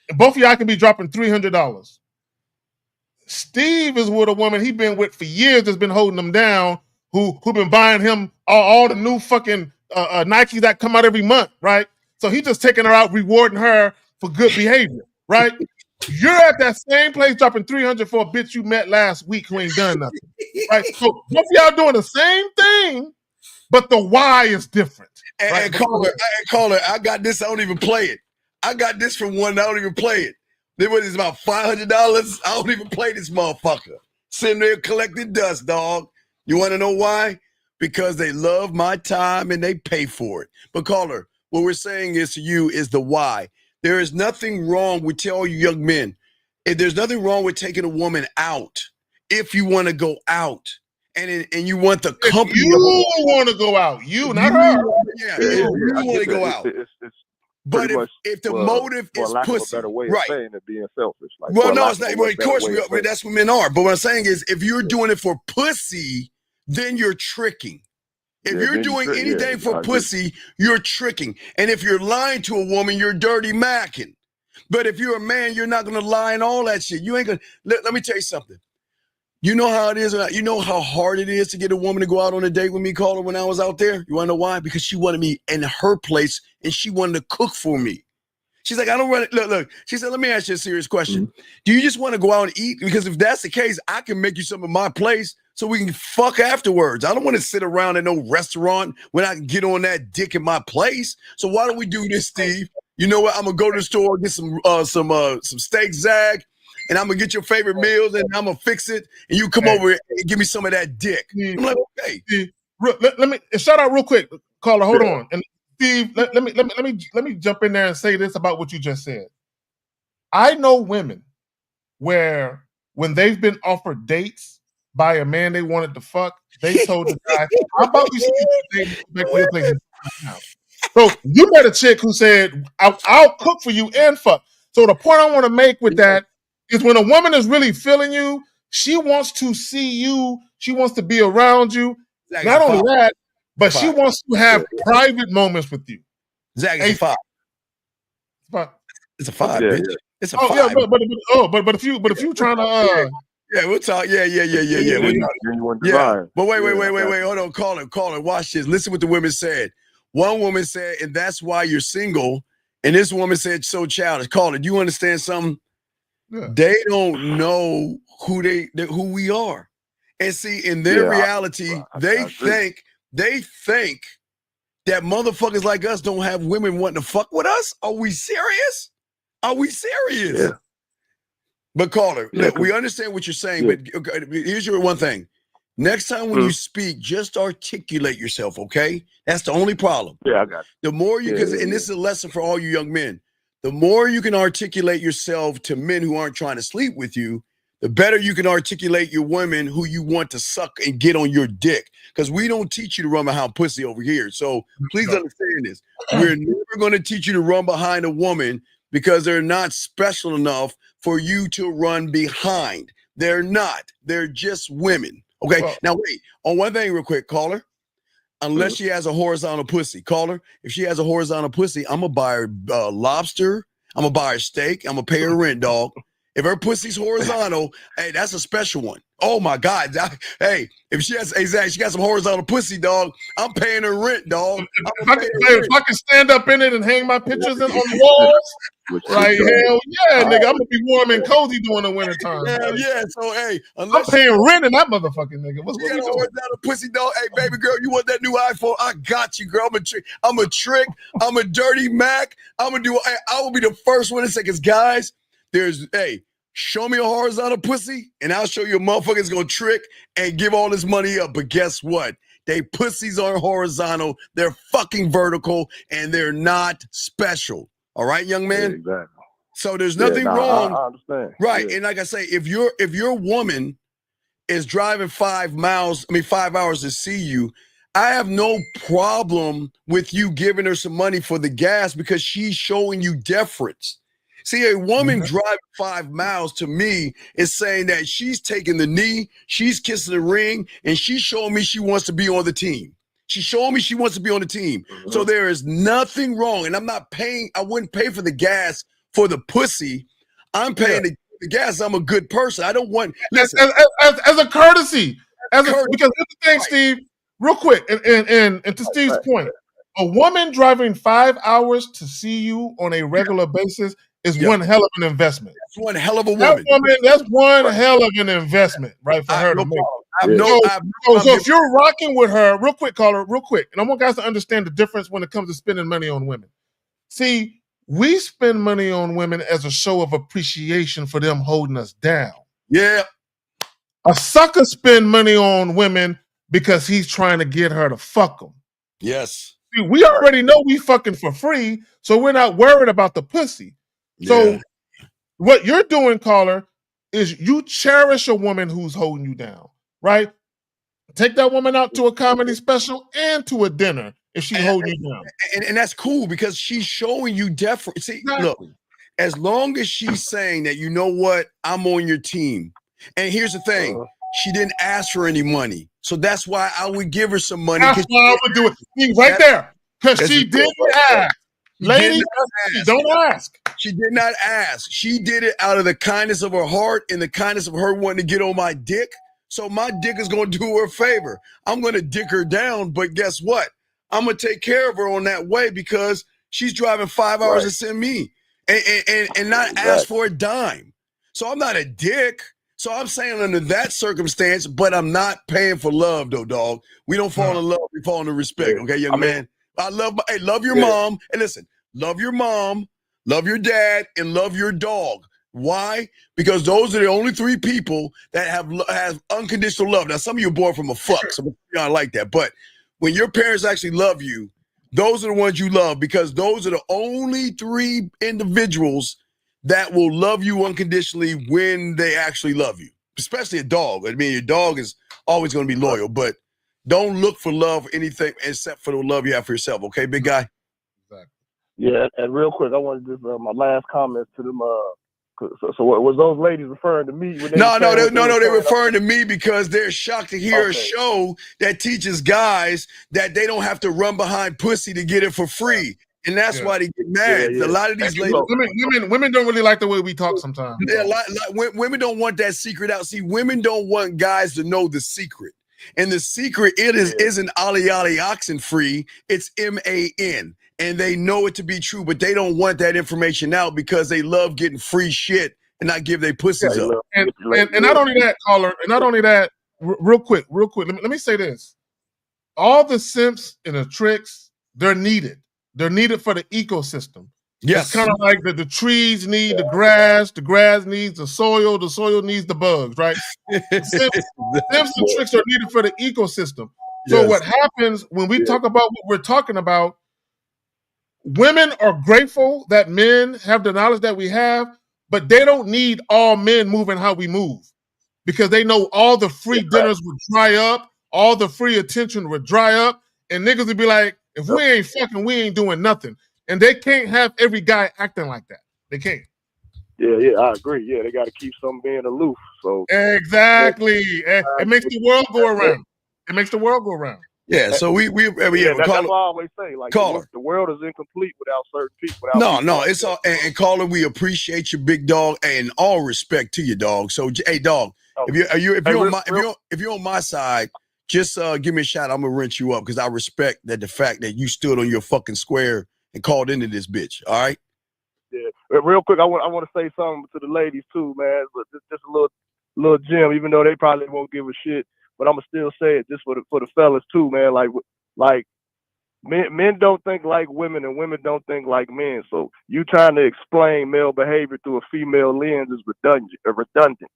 And both of y'all can be dropping $300. Steve is with a woman he been with for years that's been holding him down, who been buying him all the new fucking Nikes that come out every month, right? So he just taking her out, rewarding her for good behavior, right? You're at that same place dropping $300 for a bitch you met last week who ain't done nothing, right? So both of y'all doing the same thing, but the why is different. And caller, I got this. I don't even play it. I got this from one. I don't even play it. Then what is about $500? I don't even play this motherfucker. Sitting there collecting dust, dog. You want to know why? Because they love my time and they pay for it. But caller, what we're saying is to you is the why. There is nothing wrong with all you young men. There's nothing wrong with taking a woman out if you want to go out. And you want the company. You want to go out. You, not her. Yeah, you want to go out. But if the motive is pussy, right? Saying it being selfish. Like, well, no, it's not. Well, of course, that's what men are. But what I'm saying is, if you're doing it for pussy, then you're tricking. If you're doing anything for pussy, you're tricking. And if you're lying to a woman, you're dirty macking. But if you're a man, you're not going to lie and all that shit. You ain't going to. Let me tell you something. You know how it is. You know how hard it is to get a woman to go out on a date with me, caller, when I was out there? You want to know why? Because she wanted me in her place and she wanted to cook for me. She's like, I don't want to. Look. She said, let me ask you a serious question. Mm-hmm. Do you just want to go out and eat? Because if that's the case, I can make you some of my place so we can fuck afterwards. I don't want to sit around at no restaurant when I can get on that dick in my place. So why don't we do this, Steve? You know what? I'm going to go to the store, get some steak zag. And I'm going to get your favorite meals, and I'm going to fix it, and you come over and give me some of that dick. I'm like, okay. Let me shout out real quick, caller. Hold on, and Steve, let me jump in there and say this about what you just said. I know women where when they've been offered dates by a man they wanted to fuck, they told the guy, "How about we see back to your place now?" So you met a chick who said, "I'll cook for you and fuck." So the point I want to make with that is when a woman is really feeling you, she wants to see you. She wants to be around you. Zach, not only that, but she wants to have private moments with you. Zach, it's a 5. It's a 5, bitch. Yeah. It's a 5. Yeah, but if you trying to yeah, we'll talk. Yeah. But wait. Hold on, caller. Watch this. Listen what the women said. One woman said, and that's why you're single. And this woman said, so childish. Caller, do you understand something? Yeah. They don't know who we are, and see in their reality, they think that motherfuckers like us don't have women wanting to fuck with us? Are we serious? Are we serious? Yeah. But caller, Yeah, look, we understand what you're saying, yeah. but here's your one thing. Next time when you speak, just articulate yourself, okay? That's the only problem. Yeah, I got The more you, because, Yeah, and this is a lesson for all you young men, the more you can articulate yourself to men who aren't trying to sleep with you, the better you can articulate your women who you want to suck and get on your dick. Because we don't teach you to run behind pussy over here. So please understand this. We're never going to teach you to run behind a woman because they're not special enough for you to run behind. They're not. They're just women. Okay. Well- Now wait. On one thing, real quick, caller. Unless she has a horizontal pussy, caller. If she has a horizontal pussy, I'm gonna buy her lobster. I'm gonna buy her steak. I'm gonna pay her rent, dog. If her pussy's horizontal, hey, that's a special one. Oh my God. Hey, if she has exactly, she got some horizontal pussy, dog. I'm paying her rent, dog. If I can stand up in it and hang my pictures on the walls, right? Hell yeah, nigga. I'm gonna be warm and cozy during the wintertime. Hell yeah. So hey, I'm paying rent in that motherfucking nigga. What's you what we got a doing? horizontal pussy, dog. Hey, baby girl, you want that new iPhone? I got you, girl. I'm a trick. I'm a dirty Mac. I will be the first one to say, because guys, show me a horizontal pussy, and I'll show you a motherfucker's gonna trick and give all this money up. But guess what? They pussies aren't horizontal. They're fucking vertical, and they're not special. All right, young man? Yeah, exactly. So there's nothing wrong. I understand. Right. Yeah. And like I say, if your woman is driving 5 hours to see you, I have no problem with you giving her some money for the gas because she's showing you deference. See, a woman driving 5 miles to me is saying that she's taking the knee, she's kissing the ring, and she's showing me she wants to be on the team. She's showing me she wants to be on the team. So there is nothing wrong. And I'm not paying, I wouldn't pay for the gas for the pussy. I'm paying the gas. I'm a good person. I don't want, listen. As a courtesy. Because here's the thing, Steve, real quick, and to Steve's point, a woman driving 5 hours to see you on a regular basis is one hell of an investment. That's one hell of a woman. That's one hell of an investment, right, for her to make. So if you're rocking with her, real quick, caller, real quick, and I want guys to understand the difference when it comes to spending money on women. See, we spend money on women as a show of appreciation for them holding us down. Yeah. A sucker spend money on women because he's trying to get her to fuck him. Yes. See, we already know we fucking for free, so we're not worried about the pussy. So what you're doing, caller, is you cherish a woman who's holding you down, right? Take that woman out to a comedy special and to a dinner if she's holding you down. And that's cool because she's showing you deference. See, look, as long as she's saying that, you know what, I'm on your team. And here's the thing, she didn't ask for any money. So that's why I would give her some money. That's why I would do it. See, right there. Because she didn't ask. Ladies, don't ask. She did not ask. She did it out of the kindness of her heart and the kindness of her wanting to get on my dick. So my dick is going to do her a favor. I'm going to dick her down, but guess what? I'm going to take care of her on that way because she's driving 5 hours to send me and not ask for a dime. So I'm not a dick. So I'm saying under that circumstance, but I'm not paying for love though, dog. We don't fall in love. We fall into respect. Okay, young man. Love your mom. And listen, love your mom, love your dad, and love your dog. Why? Because those are the only three people that have unconditional love. Now, some of you are born from a fuck, so I like that. But when your parents actually love you, those are the ones you love because those are the only three individuals that will love you unconditionally when they actually love you, especially a dog. I mean, your dog is always going to be loyal, but don't look for love or anything except for the love you have for yourself. Okay, big guy? Exactly. Yeah, and real quick, I wanted to just my last comments to them. So was those ladies referring to me? No, they're referring to me because they're shocked to hear a show that teaches guys that they don't have to run behind pussy to get it for free. And that's why they get mad. A lot of these ladies, women don't really like the way we talk sometimes. Yeah, women don't want that secret out. See, women don't want guys to know the secret. And the secret isn't Ali oxen free. It's MAN. And they know it to be true, but they don't want that information out because they love getting free shit and not give their pussies up. And not only that, caller, and not only that, real quick. Let me say this. All the simps and the tricks they're needed. They're needed for the ecosystem. Yes. It's kind of like the trees need the grass needs the soil needs the bugs, right? Tips and tricks are needed for the ecosystem. So what happens when we talk about what we're talking about, women are grateful that men have the knowledge that we have, but they don't need all men moving how we move because they know all the free dinners would dry up, all the free attention would dry up, and niggas would be like, if we ain't fucking, we ain't doing nothing. And they can't have every guy acting like that. They can't. Yeah, I agree. Yeah, they got to keep some being aloof. So exactly, it makes the world go around. It makes the world go around. Yeah, so we that's why I always say, like, the world is incomplete without certain people. No, it's all. And caller, we appreciate you, big dog, and all respect to you, dog. So, hey, dog, if you're on my side, just give me a shot. I'm gonna rinse you up because I respect the fact that you stood on your fucking square and called into this bitch. All right. Yeah, real quick, I want to say something to the ladies too, man. But just a little gem, even though they probably won't give a shit. But I'm gonna still say it just for the fellas too, man. Like men don't think like women, and women don't think like men. So you trying to explain male behavior through a female lens is redundant.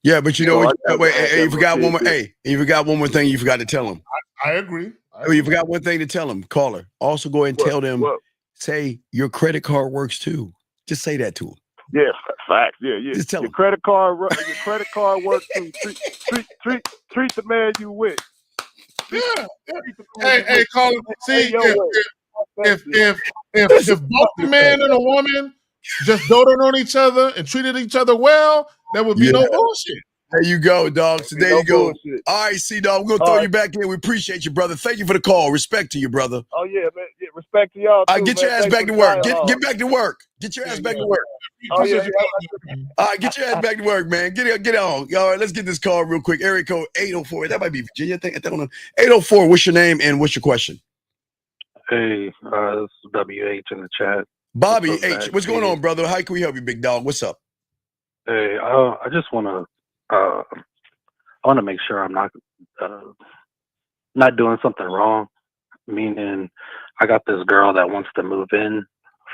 Yeah, but you know what? You forgot one more. Hey, you forgot one more thing. You forgot to tell them. I agree. You forgot one thing to tell them, caller. Also, go ahead and tell them. Say your credit card works too. Just say that to them. Yeah, facts. Yeah. Just tell your credit card works too. Treat the man you with. Yeah. Hey, caller. See, if both the man and a woman just doted on each other and treated each other well, there would be no bullshit. There you go, dog. So there you go. Bullshit. All right, C-Dog, we're going to throw you back in. We appreciate you, brother. Thank you for the call. Respect to you, brother. Oh, yeah, man. Yeah, respect to y'all, too, get your ass back to work. Get back to work. Get your ass back to work. Oh, yeah. All right, get your ass back to work, man. Get on. All right, let's get this call real quick. Area code 804. That might be Virginia. I don't know. 804, what's your name and what's your question? Hey, this is WH in the chat. Bobby H. What's going on, brother? How can we help you, big dog? What's up? Hey, I just want to I want to make sure I'm not doing something wrong. Meaning, I got this girl that wants to move in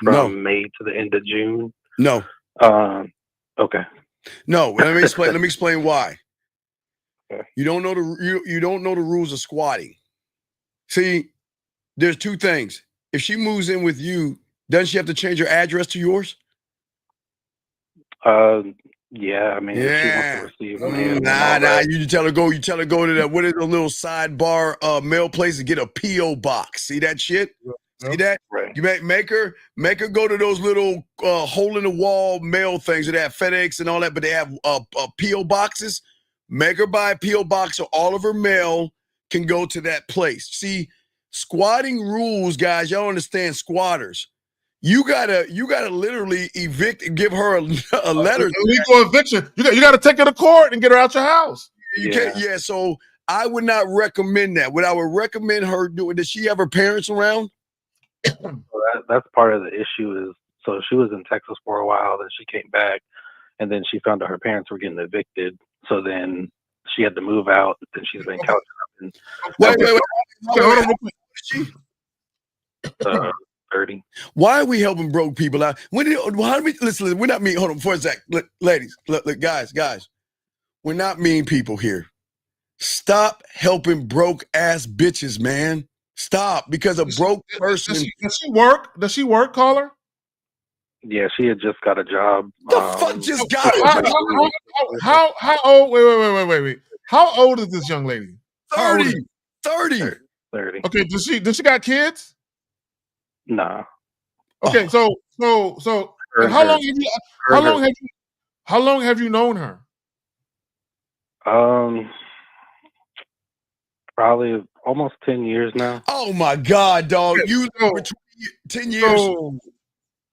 from May to the end of June. No. Okay. No. Let me explain. Let me explain why. Okay. You don't know the rules of squatting. See, there's two things. If she moves in with you, doesn't she have to change her address to yours? Yeah, I mean, if she wants to receive mail. Nah. You tell her go to that. What is the little sidebar mail place to get a PO box? See that shit? See that? Right. You make her go to those little hole in the wall mail things that have FedEx and all that, but they have PO boxes. Make her buy a PO box so all of her mail can go to that place. See, squatting rules, guys. Y'all understand squatters. You gotta literally evict and give her a letter. Illegal eviction. You gotta take her to court and get her out your house. You can't. Yeah. So I would not recommend that. What I would recommend her doing. Does she have her parents around? That's part of the issue. Is so she was in Texas for a while, then she came back, and then she found out her parents were getting evicted. So then she had to move out. Then she's been couch hopping. Wait. 30. Why are we helping broke people out? Listen, we're not mean. Hold on for a sec. Look, ladies, look, guys. We're not mean people here. Stop helping broke ass bitches, man. Stop, because a broke person. Does she work, caller? Yeah, she had just got a job. The fuck just got it? How old? Wait. How old is this young lady? 30. 30. Okay, does she got kids? Nah. Okay, so how long have you known her? Probably almost 10 years now. Oh my God, dog! You 10 years. So,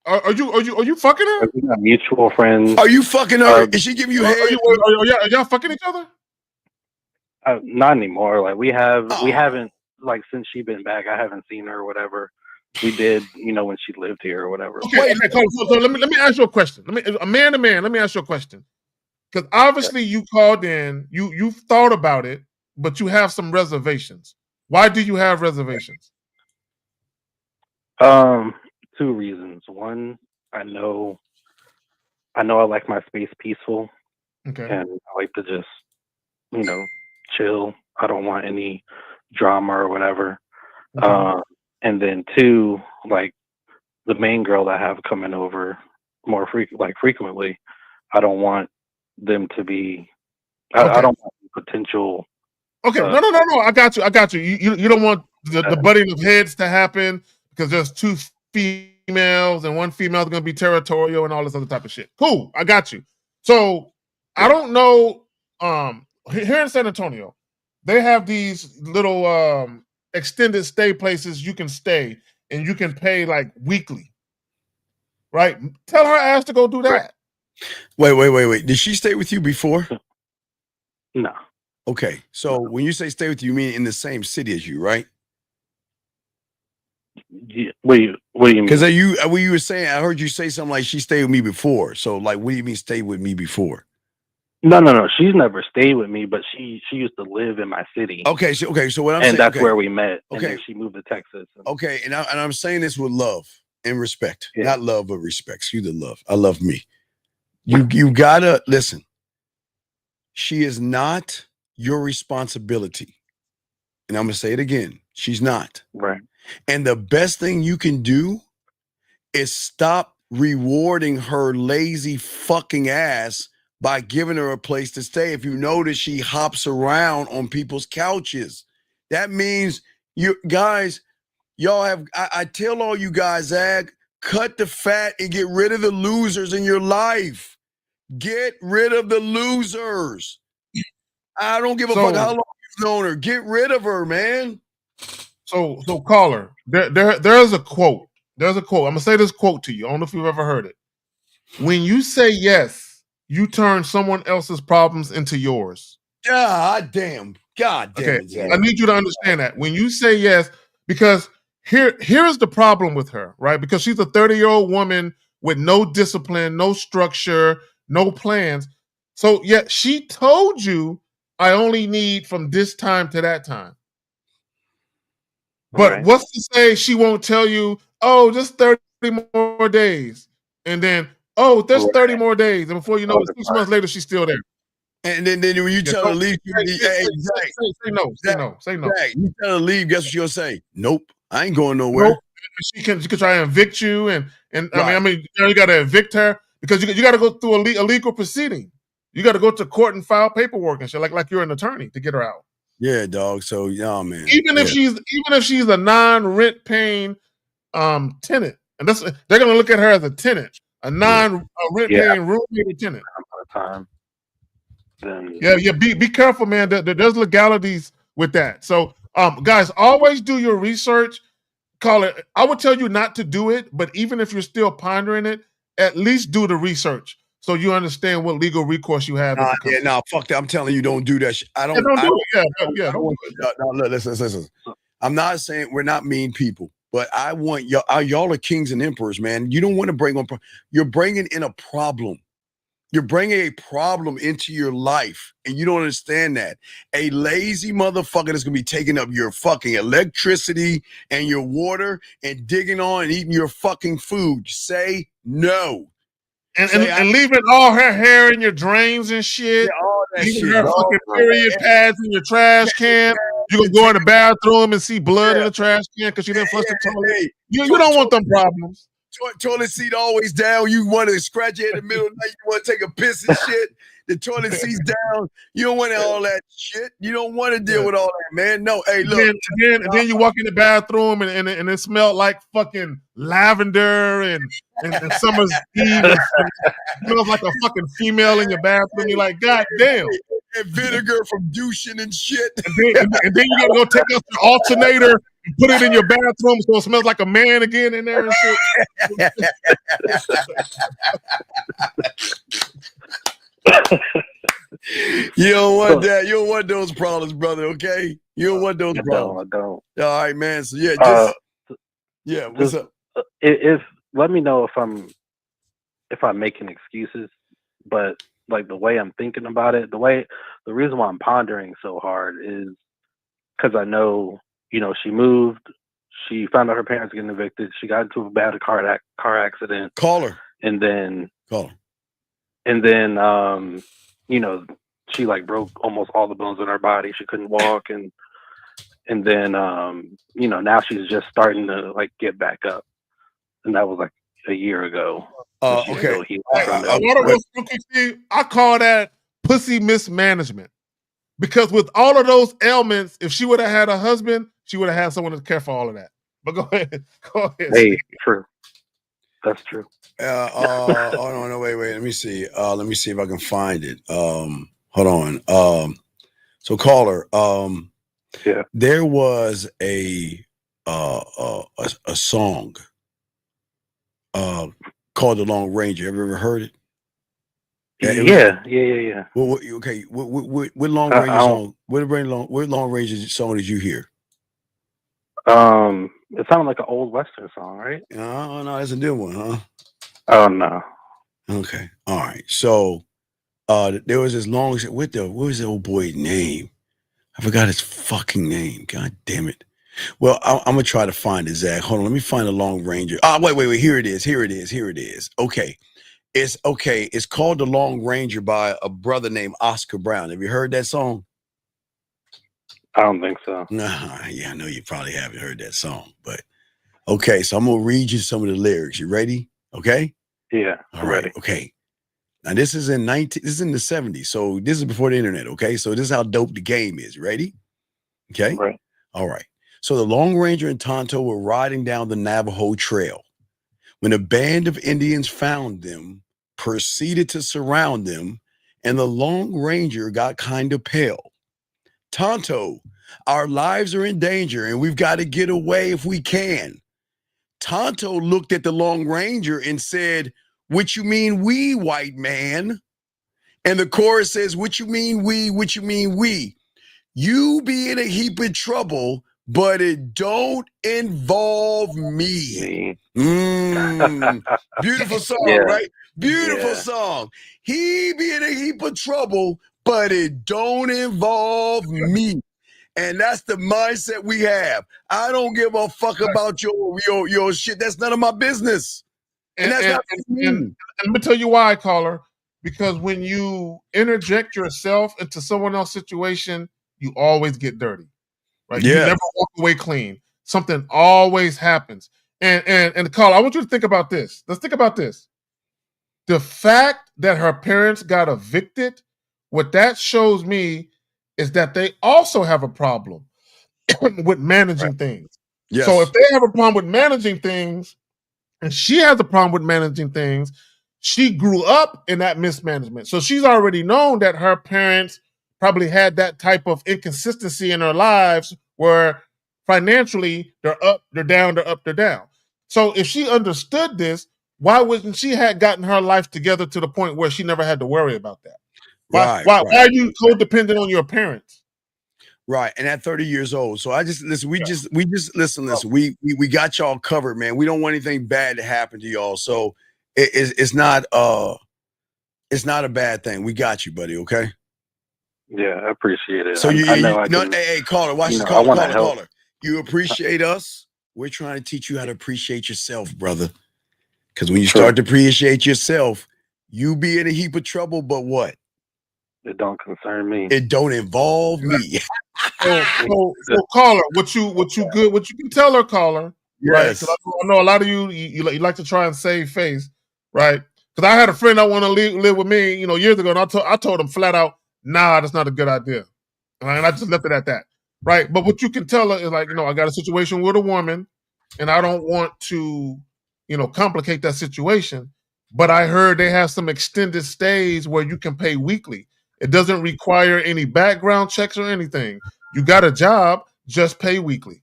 are you fucking her? We got mutual friends. Are you fucking her? Is she giving you head? Are y'all fucking each other? Not anymore. Like we haven't, like, since she been back. I haven't seen her or whatever. We did, when she lived here or whatever. Okay, so let me ask you a question. A man to man, let me ask you a question. Because obviously you called in, you've thought about it, but you have some reservations. Why do you have reservations? Two reasons. One, I know I like my space peaceful, Okay. and I like to just, chill. I don't want any drama or whatever. Okay. And then two, like the main girl that I have coming over more frequently, I don't want them to be. I don't want potential. Okay, no. I got you. You don't want the butting of heads to happen because there's two females and one female is going to be territorial and all this other type of shit. Cool, I got you. So I don't know. Here in San Antonio, they have these little extended stay places you can stay and you can pay like weekly. Right? Tell her ass to go do that. Wait. Did she stay with you before? No. Okay, so when you say stay with you mean in the same city as you, right? Yeah. What do you mean? Because what you were saying, I heard you say something like she stayed with me before. So, like, what do you mean stay with me before? No. She's never stayed with me, but she used to live in my city. Okay. So what I'm saying, and that's where we met. And then she moved to Texas. Okay, and I'm saying this with love and respect, Yeah. not love but respect. Excuse the love. I love me. You gotta listen. She is not your responsibility, and I'm gonna say it again. She's not. Right. And the best thing you can do is stop rewarding her lazy fucking ass by giving her a place to stay. If you notice, she hops around on people's couches. That means you guys, y'all have, I tell all you guys, cut the fat and get rid of the losers in your life. Get rid of the losers. I don't give a fuck how long you've known her. Get rid of her, man. So caller, there's a quote. There's a quote. I'm gonna say this quote to you. I don't know if you've ever heard it. When you say yes, you turn someone else's problems into yours. God damn. Okay, I need you to understand that. When you say yes, because here's the problem with her, right? Because she's a 30-year-old woman with no discipline, no structure, no plans. So yet she told you, I only need from this time to that time. But what's to say she won't tell you, oh, just 30 more days. And then, oh, there's 30 more days. And before you know it, 6 months later, she's still there. And then when you tell her to leave, say no. You tell her to leave, guess what she'll say? Nope, I ain't going nowhere. Nope. She can try and evict you, and right. I mean, you got to evict her because you got to go through a legal proceeding. You got to go to court and file paperwork and shit, like you're an attorney to get her out. Yeah, dog. So, man. Even if she's a non-rent paying tenant, and they're gonna look at her as a tenant, a non-rent paying room-rated tenant. Be careful, man. There's legalities with that. So, guys, always do your research. Call it. I would tell you not to do it, but even if you're still pondering it, at least do the research so you understand what legal recourse you have. Fuck that. I'm telling you, don't do that. Don't do it. Listen. I'm not saying we're not mean people, but I want y'all are kings and emperors, man. You don't want to bring on. You're bringing in a problem. You're bringing a problem into your life, and you don't understand that. A lazy motherfucker that's going to be taking up your fucking electricity and your water and digging on and eating your fucking food. Say no. And leaving all her hair in your drains and shit. Yeah, all that leaving shit. Her fucking period pads in your trash can. You can go in the bathroom and see blood in the trash can because you didn't flush the toilet. You don't want them problems. Toilet seat always down. You want to scratch it in the middle of the night. You want to take a piss and shit. The toilet seat's down. You don't want all that shit. You don't want to deal with all that, man. No, hey, look. And then you walk in the bathroom and it smelled like fucking lavender and summer's eve. And smells like a fucking female in your bathroom. You're like, God damn. And vinegar from douching and shit. And then you gotta go take out the alternator and put it in your bathroom so it smells like a man again in there and shit. You don't want that. You don't want those problems, brother. Okay, you don't want those problems. I don't. All right, man. So what's up? If let me know if I'm making excuses, but like the way I'm thinking about it, the reason why I'm pondering so hard is because I know, she moved, she found out her parents were getting evicted. She got into a bad car accident. Call her. And then call her. And then you know, she like broke almost all the bones in her body. She couldn't walk, and then you know, now she's just starting to like get back up. And that was like a year ago. Okay. I call that pussy mismanagement. Because with all of those ailments, if she would have had a husband, she would have had someone to care for all of that. But go ahead. Hey, Steve. true. That's true. Oh no, wait. Let me see. Let me see if I can find it. Hold on. So caller, yeah. There was a song called The Long Ranger. Have you ever heard it? Yeah. Well, okay. What Long Ranger song? What Long Ranger song did you hear? It sounded like an old Western song, right? Oh no, that's a new one, huh? Oh no. Okay. All right. So there was this long what was the old boy's name? I forgot his fucking name. God damn it. Well, I'm gonna try to find it, Zach. Hold on, let me find the Long Ranger. Wait. Here it is. Okay. It's called The Long Ranger by a brother named Oscar Brown. Have you heard that song? I don't think so. Yeah, I know you probably haven't heard that song, but okay, so I'm gonna read you some of the lyrics. You ready? Okay? Yeah, I'm ready. Okay. Now this is in the 70s, so this is before the internet, okay? So this is how dope the game is. Ready? Okay? Right. All right. So the Lone Ranger and Tonto were riding down the Navajo Trail when a band of Indians found them, proceeded to surround them, and the Lone Ranger got kind of pale. Tonto, our lives are in danger and we've got to get away if we can. Tonto looked at the Lone Ranger and said, "What you mean we, white man?" And the chorus says, "What you mean we, what you mean we? You be in a heap of trouble, but it don't involve me." Beautiful song, right? Beautiful song. He be in a heap of trouble, but it don't involve me. And that's the mindset we have. I don't give a fuck about your shit. That's none of my business. And that's not me. And let me tell you why, caller. Because when you interject yourself into someone else's situation, you always get dirty. Right? Yeah. You never walk away clean. Something always happens. And caller, I want you to think about this. Let's think about this. The fact that her parents got evicted, what that shows me is that they also have a problem with managing things. Yes. So if they have a problem with managing things, and she has a problem with managing things, she grew up in that mismanagement. So she's already known that her parents probably had that type of inconsistency in their lives where financially they're up, they're down, they're up, they're down. So if she understood this, why wouldn't she have gotten her life together to the point where she never had to worry about that? Why are you codependent on your parents? Right. And at 30 years old. So I just listen, we listen. We got y'all covered, man. We don't want anything bad to happen to y'all. So it's not a bad thing. We got you, buddy. Okay. Yeah, I appreciate it. So hey, caller, watch this. Caller. You appreciate us. We're trying to teach you how to appreciate yourself, brother. Because when you start to appreciate yourself, you be in a heap of trouble, but what? It don't concern me. It don't involve me. So caller, what you can tell her, caller, right? Because I know a lot of you like to try and save face, right? Because I had a friend that wanted to live with me, years ago, and I told him flat out, nah, that's not a good idea, and I just left it at that, right? But what you can tell her is like, I got a situation with a woman, and I don't want to, complicate that situation. But I heard they have some extended stays where you can pay weekly. It doesn't require any background checks or anything. You got a job, just pay weekly.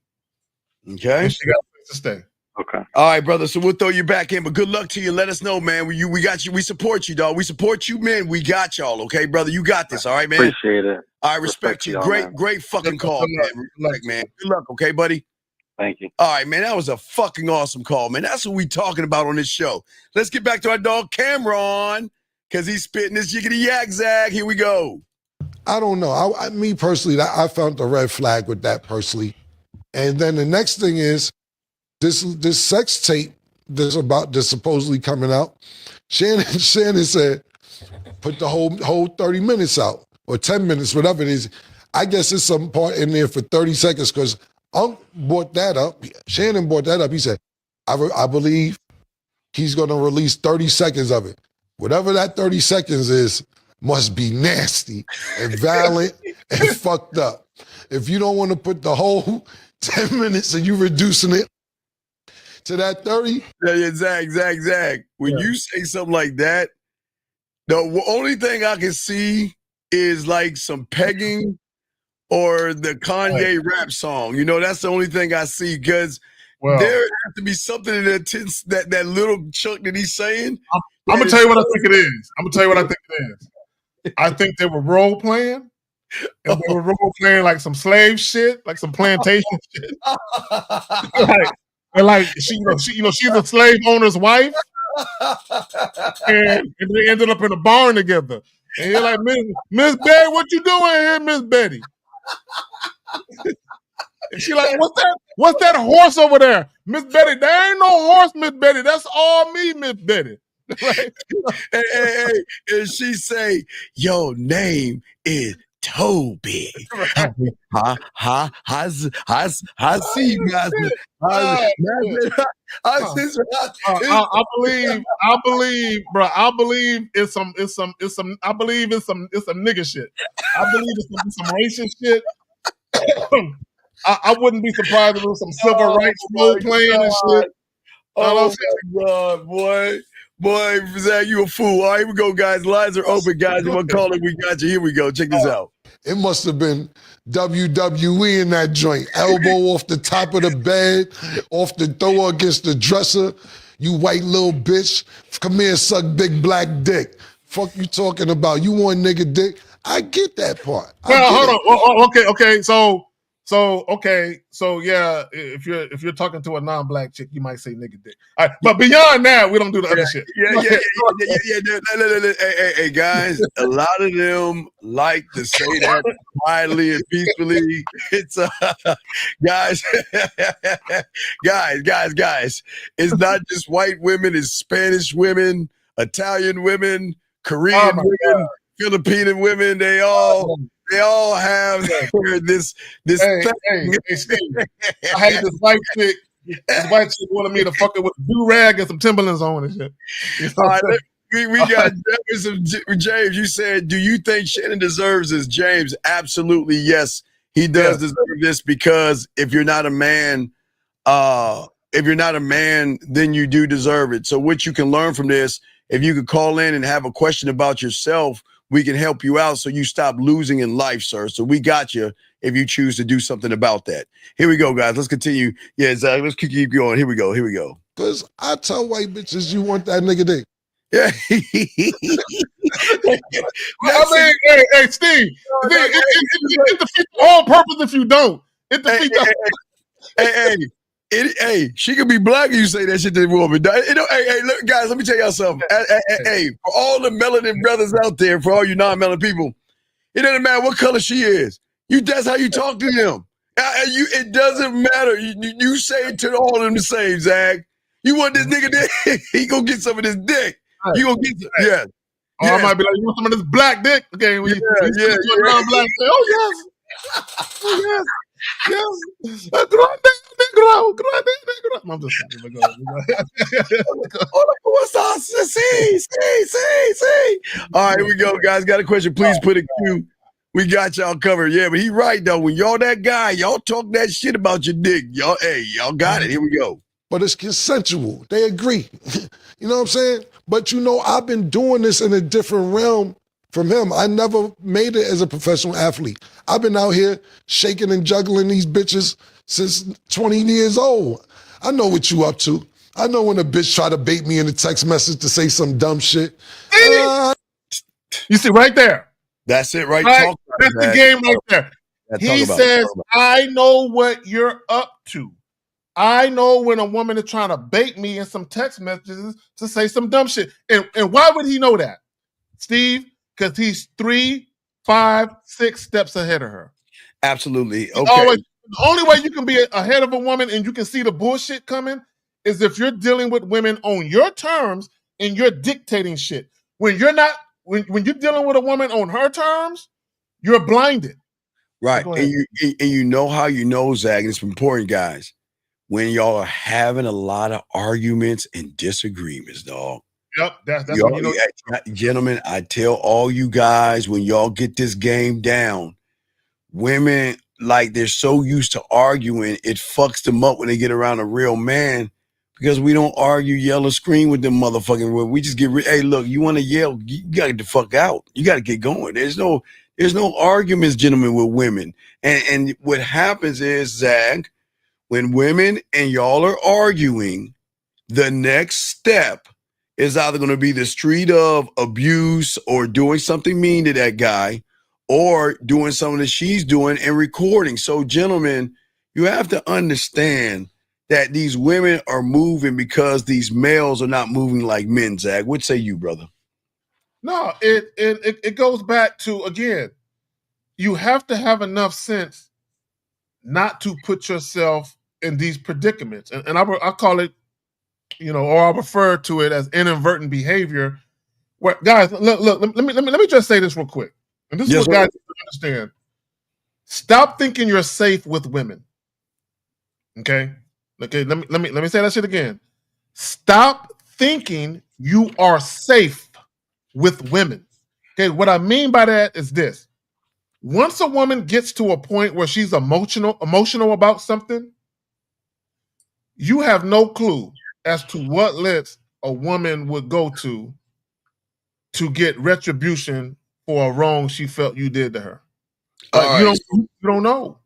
Okay. And she got a place to stay. Okay. All right, brother. So we'll throw you back in, but good luck to you. Let us know, man. We got you. We support you, dog. We support you, man. We got y'all. Okay, brother. You got this. All right, man. Appreciate it. I respect you. Great fucking call, man. Good luck, okay, buddy. Thank you. All right, man. That was a fucking awesome call, man. That's what we talking about on this show. Let's get back to our dog Cameron, because he's spitting this yiggity yak zag. Here we go. I don't know. Me personally, I found the red flag with that personally. And then the next thing is, this sex tape that's supposedly coming out. Shannon said, put the whole 30 minutes out or 10 minutes, whatever it is. I guess there's some part in there for 30 seconds because brought that up. Shannon brought that up. He said, I believe he's going to release 30 seconds of it. Whatever that 30 seconds is must be nasty and violent and fucked up. If you don't want to put the whole 10 minutes and you reducing it to that 30. Yeah, Zach. When you say something like that, the only thing I can see is like some pegging or the Kanye rap song. You know, that's the only thing I see because there has to be something in that little chunk that he's saying. I'm going to tell you what I think it is. I think they were role playing. And they were role playing like some slave shit, like some plantation shit. And she's a slave owner's wife. And they ended up in a barn together. And you're like, Miss Betty, what you doing here, Miss Betty? And she like, what's that horse over there? Miss Betty, there ain't no horse, Miss Betty. That's all me, Miss Betty. Right? Hey, and she say, your name is Toby. I believe it's some nigga shit. I believe it's some racist shit. I wouldn't be surprised if it was some civil rights role playing and shit. Oh my God, boy. Boy, Zach, you a fool. All right, here we go, guys. Lines are open, guys. You want to call it? We got you. Here we go. Check this out. It must have been WWE in that joint. Elbow off the top of the bed, off the throw against the dresser. You white little bitch. Come here, suck big black dick. Fuck you talking about? You want nigga dick? I get that part. Well, hold on. Okay. So yeah, if you're talking to a non-black chick, you might say nigga dick. All right, but beyond that, we don't do the other shit. Yeah. Hey, guys, a lot of them like to say that quietly and peacefully. It's guys. It's not just white women; it's Spanish women, Italian women, Korean women, God. Filipino women. They all have this thing. Hey, Steve, I had this white chick. This white chick wanted me to fuck her with a do-rag and some Timberlands on and shit. You know all right, we got James. You said, do you think Shannon deserves this? James, absolutely yes. He does deserve this because if you're not a man, then you do deserve it. So what you can learn from this, if you could call in and have a question about yourself, we can help you out so you stop losing in life, sir. So we got you if you choose to do something about that. Here we go, guys. Let's continue. Yeah, Zach, let's keep going. Here we go. Because I tell white bitches you want that nigga dick. Yeah. I mean, hey, Steve, it defeats the whole purpose if you don't. It defeats Hey, she could be black and you say that shit to the woman. Hey, look, guys, let me tell y'all something. Hey, for all the melanin brothers out there, for all you non-melanin people, it doesn't matter what color she is. That's how you talk to them. It doesn't matter. You say it to all of them the same, Zach. You want this nigga dick? He gonna get some of this dick. You gonna get some, I might be like, you want some of this black dick? Okay, non-black. Oh, yes. Yes. I'm just see. All right, here we go, guys. Got a question. Please put a Q. We got y'all covered. Yeah, but he right, though. When y'all that guy, y'all talk that shit about your dick. Y'all got it. Here we go. But it's consensual. They agree. You know what I'm saying? But I've been doing this in a different realm from him. I never made it as a professional athlete. I've been out here shaking and juggling these bitches since 20 years old. I know what you up to. I know when a bitch try to bait me in a text message to say some dumb shit. You see right there. That's it right there. That's the game right there. He says, I know what you're up to. I know when a woman is trying to bait me in some text messages to say some dumb shit. And why would he know that, Steve? Because he's 3, 5, 6 steps ahead of her. Absolutely. Okay. The only way you can be ahead of a woman and you can see the bullshit coming is if you're dealing with women on your terms and you're dictating shit. When you're not, when you're dealing with a woman on her terms, you're blinded. Right. And you know how you know, Zach, and it's important, guys, when y'all are having a lot of arguments and disagreements, dog. Yep, that's when you know. Gentlemen, I tell all you guys, when y'all get this game down, women, like, they're so used to arguing, it fucks them up when they get around a real man, because we don't argue, yell, or scream with them motherfucking women. We just get, hey, look, you want to yell, you got to get the fuck out. You got to get going. There's no arguments, gentlemen, with women. And what happens is, Zach, when women and y'all are arguing, the next step is either going to be the street of abuse or doing something mean to that guy, or doing something that she's doing and recording. So, gentlemen, you have to understand that these women are moving because these males are not moving like men, Zach. What say you, brother? No, it goes back to, again, you have to have enough sense not to put yourself in these predicaments. And I call it, or I refer to it as inadvertent behavior. Where, guys, look, let me just say this real quick. And this is what guys need to understand. Stop thinking you're safe with women. Okay? Okay, let me say that shit again. Stop thinking you are safe with women. Okay, what I mean by that is this. Once a woman gets to a point where she's emotional about something, you have no clue as to what lengths a woman would go to get retribution for a wrong she felt you did to her. You don't know.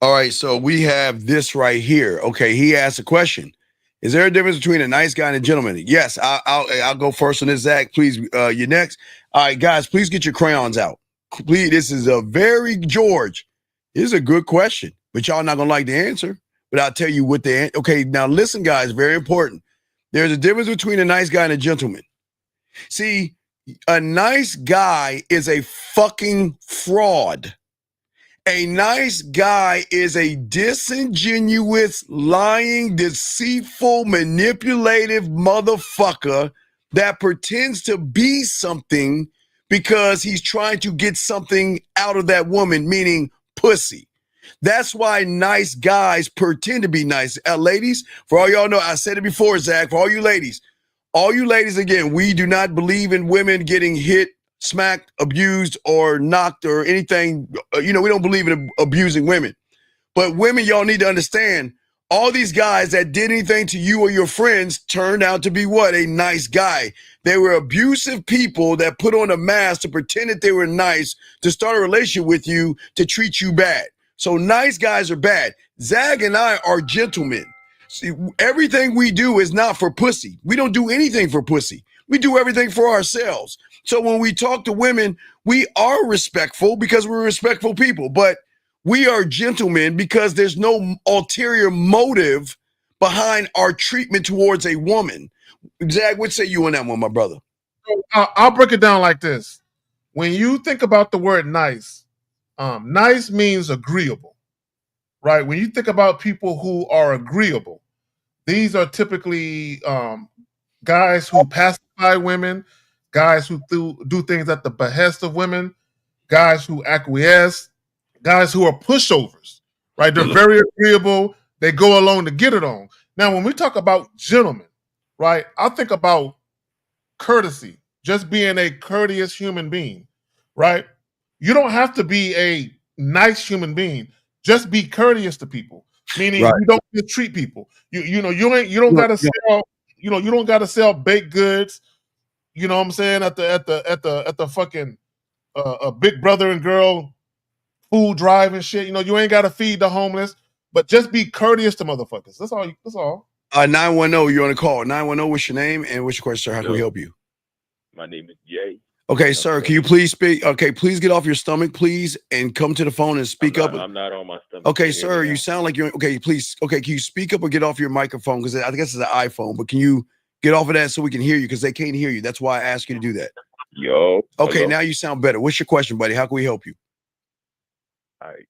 All right, so we have this right here. Okay, he asked a question. Is there a difference between a nice guy and a gentleman? Yes, I'll go first on this, Zach. Please, you're next. All right, guys, please get your crayons out. Please, this is a very, George, this is a good question, but y'all not going to like the answer. But I'll tell you what the answer. Okay, now listen, guys, very important. There's a difference between a nice guy and a gentleman. See, a nice guy is a fucking fraud. A nice guy is a disingenuous, lying, deceitful, manipulative motherfucker that pretends to be something because he's trying to get something out of that woman, meaning pussy. That's why nice guys pretend to be nice. Ladies, for all y'all know, I said it before, Zach, for all you ladies, again, we do not believe in women getting hit, smacked, abused, or knocked, or anything. We don't believe in abusing women. But women, y'all need to understand, all these guys that did anything to you or your friends turned out to be what? A nice guy. They were abusive people that put on a mask to pretend that they were nice, to start a relationship with you, to treat you bad. So nice guys are bad. Zag and I are gentlemen. See, everything we do is not for pussy. We don't do anything for pussy. We do everything for ourselves. So when we talk to women, we are respectful because we're respectful people, but we are gentlemen because there's no ulterior motive behind our treatment towards a woman. Zach, what say you on that one, my brother? So, I'll break it down like this. When you think about the word nice, nice means agreeable, right? When you think about people who are agreeable, these are typically guys who pacify women, guys who do things at the behest of women, guys who acquiesce, guys who are pushovers, right? They're very agreeable. They go along to get it on. Now, when we talk about gentlemen, right, I think about courtesy, just being a courteous human being, right? You don't have to be a nice human being. Just be courteous to people, meaning you don't mistreat people. You don't gotta sell. You don't gotta sell baked goods. You know what I'm saying at the fucking Big Brother and Girl food drive and shit. You ain't gotta feed the homeless, but just be courteous to motherfuckers. That's all. That's all. 910, you're on the call. 910, what's your name and what's your question, sir? How can we help you? My name is Jay. Okay, sir, can you please speak? Okay, please get off your stomach, please, and come to the phone and speak up. I'm not on my stomach. Okay, sir, you sound like you're okay. Please, okay, can you speak up or get off your microphone? Because I guess it's an iPhone, but can you get off of that so we can hear you? Because they can't hear you. That's why I asked you to do that. Yo. Okay, hello. now you sound better. What's your question, buddy? How can we help you? All right.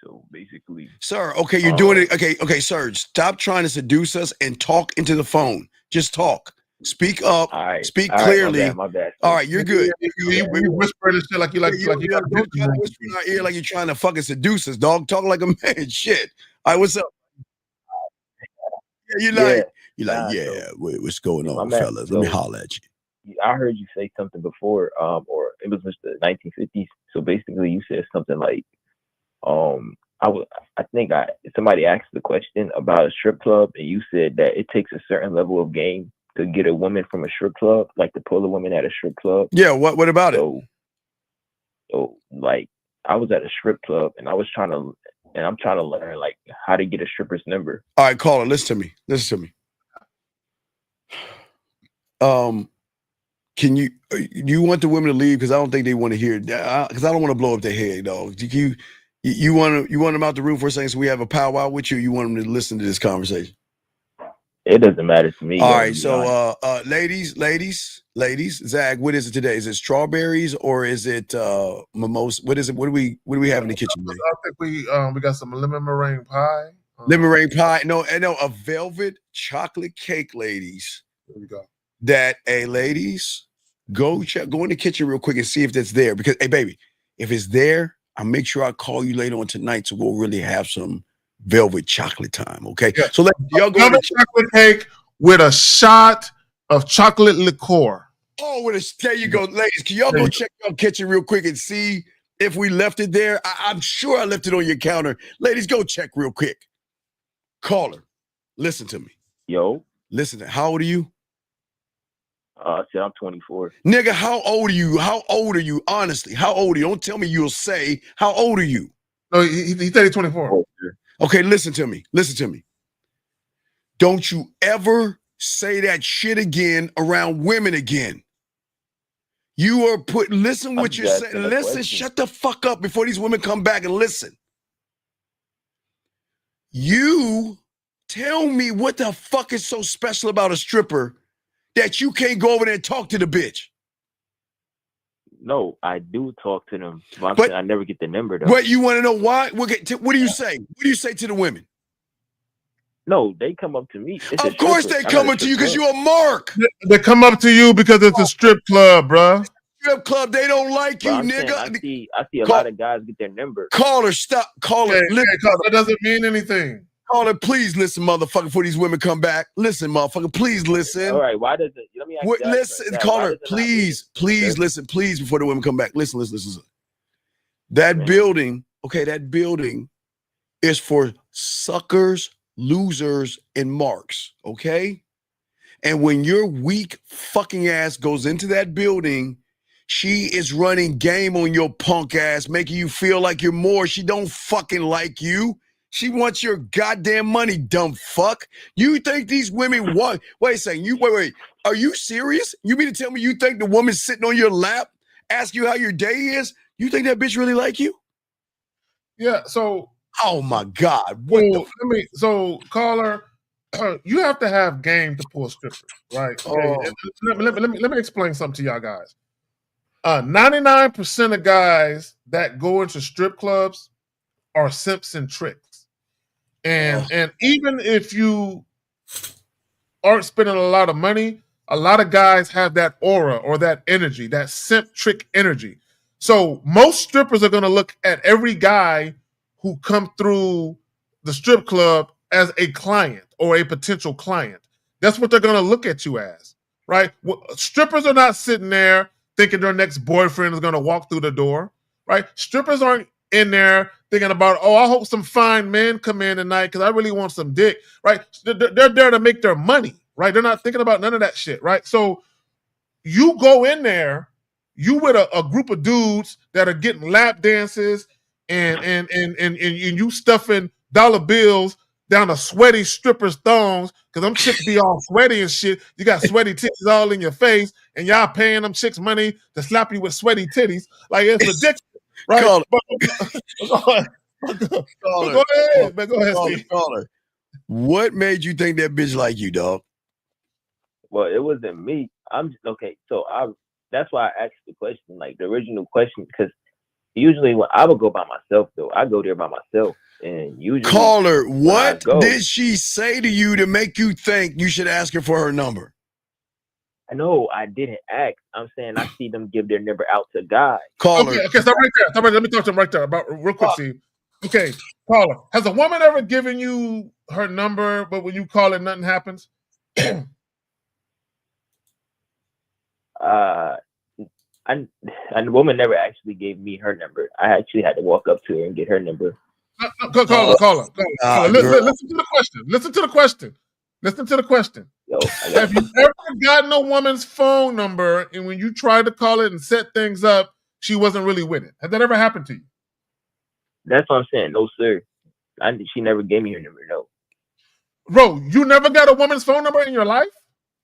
So basically, sir, okay, you're doing it. Okay, sir, stop trying to seduce us and talk into the phone. Just talk. Speak up. Speak clearly. My bad. All right, you're good. You whispering and shit like you like Don't try to whisper in our ear like you're trying to fucking seduce us, dog. Talk like a man. Shit. All right, what's up? Yeah, you're like, yeah. What's going on, fellas? Let me holler at you. I heard you say something before, or it was Mr. 1950s. So basically, you said something like, somebody asked the question about a strip club, and you said that it takes a certain level of game to get a woman from a strip club, like to pull a woman at a strip club. Yeah, what about it? So like, I was at a strip club, and I'm trying to learn like how to get a stripper's number. All right, caller, listen to me. Can you want the women to leave? Because I don't think they want to hear that. Because I don't want to blow up their head, dog. You want them out the room for a second so we have a powwow with you? Or you want them to listen to this conversation? It doesn't matter to me. All right, so ladies, Zach, what is it today? Is it strawberries or is it mimosa? What is it? What do we have in the kitchen, man? I think we got some lemon meringue pie. Lemon meringue pie. No, a velvet chocolate cake, ladies. There we go. Ladies, go in the kitchen real quick and see if that's there. Because hey, baby, if it's there, I'll make sure I call you later on tonight so we'll really have some velvet chocolate time. Okay. Yeah. So y'all go velvet chocolate cake with a shot of chocolate liqueur. Oh, there you go, ladies. Can y'all go check your kitchen real quick and see if we left it there? I'm sure I left it on your counter. Ladies, go check real quick. Caller, listen to me. Yo. Listen to how old are you? Said I'm 24. Nigga, how old are you? How old are you? Honestly, how old are you? Don't tell me you'll say. How old are you? No, he said he's 24. Okay, listen to me. Don't you ever say that shit again around women again. You are listen what you're saying. Listen, shut the fuck up before these women come back and listen. You tell me what the fuck is so special about a stripper that you can't go over there and talk to the bitch. No, I do talk to them, but I never get the number though. But you want to know why? What do you say? What do you say to the women? No, they come up to me. Of course they come up to you because you're a mark. They come up to you because it's a strip club, bro. Strip club, they don't like you, nigga. I see a lot of guys get their number. Caller, stop. Caller, listen. That doesn't mean anything. Caller, please listen, motherfucker, before these women come back. Listen, motherfucker, please listen. All right, why does it? Let me ask you listen, caller, please listen, please, before the women come back. Listen. That building is for suckers, losers, and marks, okay? And when your weak fucking ass goes into that building, she is running game on your punk ass, making you feel like you're more. She don't fucking like you. She wants your goddamn money, dumb fuck. You think these women want? Wait a second. Wait. Are you serious? You mean to tell me you think the woman sitting on your lap, ask you how your day is? You think that bitch really like you? Yeah. So. Oh my God. So caller, you have to have game to pull strippers, right? Okay. Let me explain something to y'all guys. 99% of guys that go into strip clubs are simps and tricks. And even if you aren't spending a lot of money, a lot of guys have that aura or that energy, that simp trick energy. So most strippers are going to look at every guy who come through the strip club as a client or a potential client. That's what they're going to look at you as, right? Strippers are not sitting there thinking their next boyfriend is going to walk through the door, right? Strippers aren't in there thinking about, I hope some fine men come in tonight because I really want some dick, right? They're there to make their money, right? They're not thinking about none of that shit, right? So you go in there, you with a group of dudes that are getting lap dances and you stuffing dollar bills down a sweaty stripper's thongs because them chicks be all sweaty and shit. You got sweaty titties all in your face and y'all paying them chicks money to slap you with sweaty titties. Like, it's ridiculous. Right? Go ahead, Steve. Caller. What made you think that bitch like you, dog? Well, it wasn't me. I'm okay. So that's why I asked the question, like the original question, because Usually, when I would go by myself, though, I go there by myself, and usually, Caller, what go, did she say to you to make you think you should ask her for her number? No, I didn't ask. I'm saying I see them give their number out to guys. Caller, okay, stop right there. Stop right there. Let me talk to him right there about real quick, Steve. Okay, caller, has a woman ever given you her number, but when you call it, nothing happens? And the woman never actually gave me her number. I actually had to walk up to her and get her number. Caller. Listen to the question. Listen to the question. Have you ever gotten a woman's phone number and when you tried to call it and set things up, she wasn't really with it? Has that ever happened to you? That's what I'm saying. No, sir. She never gave me her number. No. Bro, you never got a woman's phone number in your life?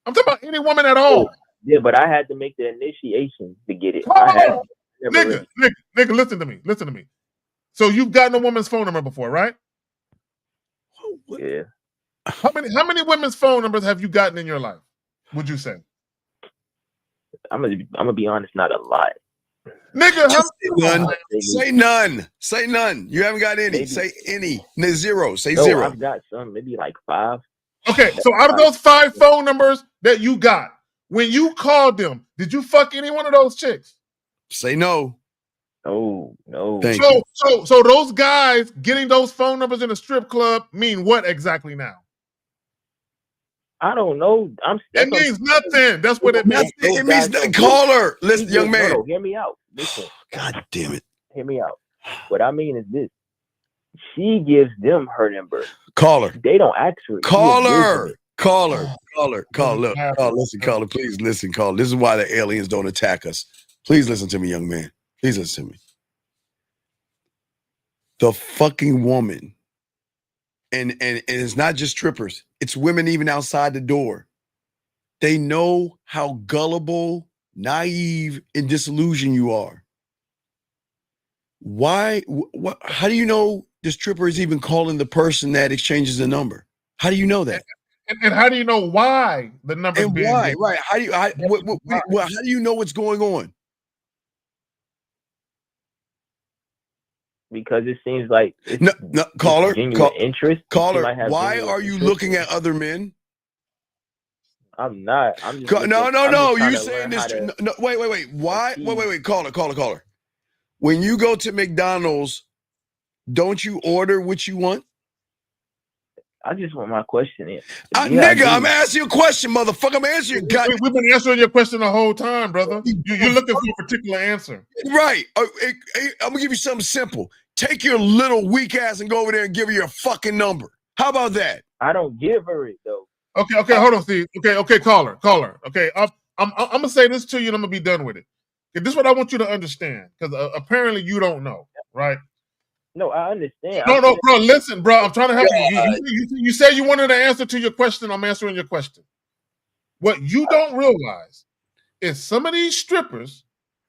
I'm talking about any woman at all. Oh, yeah, but I had to make the initiation to get it. Nigga, listen to me. So you've gotten a woman's phone number before, right? Yeah. How many women's phone numbers have you gotten in your life? Would you say? I'm gonna be honest, not a lot. Nigga, say none. Say none. You haven't got any. Maybe. Say any. Zero. Say no, zero. I've got some, maybe like 5. Okay, so out of those 5 phone numbers that you got, when you called them, did you fuck any one of those chicks? Say no. Oh, no. So those guys getting those phone numbers in a strip club mean what exactly now? I don't know. It means nothing. That's what it means. It means nothing. Caller, listen, young man. No, hear me out. Listen. God damn it. Hear me out. What I mean is this. She gives them her number. Caller. They don't ask her. Caller. Look, listen, caller, please listen, caller. This is why the aliens don't attack us. Please listen to me, young man. Please listen to me. The fucking woman, and it's not just strippers, it's women even outside the door. They know how gullible, naive, and disillusioned you are. Why? How do you know the stripper is even calling the person that exchanges the number? How do you know that? And how do you know why the number? And why? Right? How do you know what's going on? Because it seems like caller, interest. Caller, why are you looking at other men? I'm not. I'm just no. You saying this? No, wait. Why? Wait. Caller. When you go to McDonald's, don't you order what you want? I just want my question in. Nigga, I'm asking you a question, motherfucker. I'm answering your We've been answering your question the whole time, brother. You're looking for a particular answer. Right. I'm going to give you something simple. Take your little weak ass and go over there and give her your fucking number. How about that? I don't give her it, though. Okay, hold on, Steve. Okay, caller. Okay, I'm going to say this to you and I'm going to be done with it. Okay, this is what I want you to understand, because apparently you don't know, right? No, I understand. No, bro, listen, bro. I'm trying to help you. You said you wanted an answer to your question. I'm answering your question. What you don't realize is some of these strippers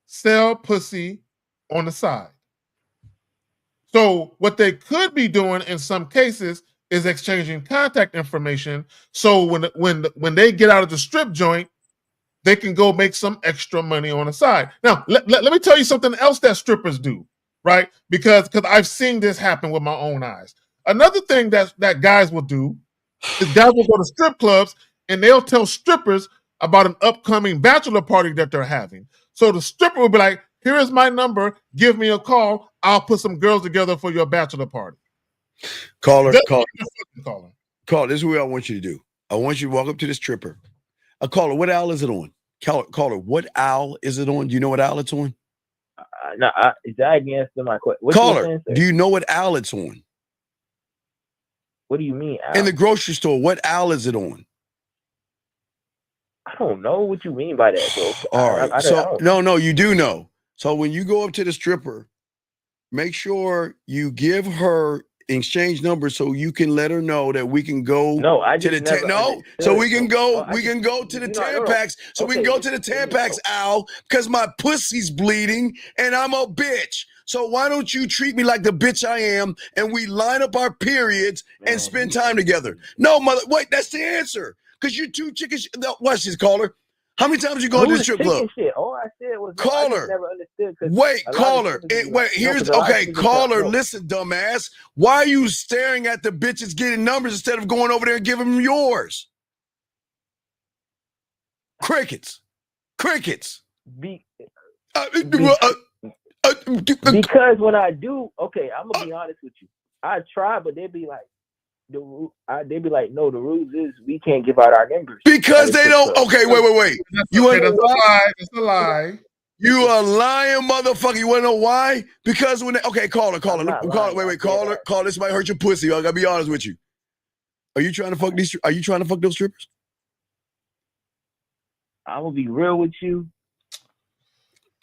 sell pussy on the side. So what they could be doing in some cases is exchanging contact information. So when they get out of the strip joint, they can go make some extra money on the side. Now, let me tell you something else that strippers do. Right? Because I've seen this happen with my own eyes. Another thing that guys will do is guys will go to strip clubs and they'll tell strippers about an upcoming bachelor party that they're having. So the stripper will be like, here is my number. Give me a call. I'll put some girls together for your bachelor party. Caller. This is what I want you to do. I want you to walk up to the stripper. Caller, what owl is it on? Caller, what owl is it on? Do you know what owl it's on? No, is that against my question? Caller, do you know what aisle it's on? What do you mean, aisle? In the grocery store, what aisle is it on? I don't know what you mean by that, bro. All right. No, you do know. So when you go up to the stripper, make sure you give her exchange numbers so you can let her know that we can go to the Tampax. So we can go to the Tampax, Al, because my pussy's bleeding and I'm a bitch. So why don't you treat me like the bitch I am and we line up our periods and spend time together? No, wait, that's the answer. Because you two chickens. Watch this, caller. How many times you go to the strip club? Shit? All I said was no, Caller. I just never understood. Wait, caller. Caller. Listen, dumbass. Why are you staring at the bitches getting numbers instead of going over there and giving them yours? Crickets. Because when I do, okay, I'm gonna be honest with you. I try, but they'd be like, no, the rules is we can't give out our numbers because they don't. Okay, wait. That's a lie. You a lying motherfucker. You wanna know why? Because when caller. Caller. This might hurt your pussy. I gotta be honest with you. Are you trying to fuck these? Are you trying to fuck those strippers? I'm gonna be real with you.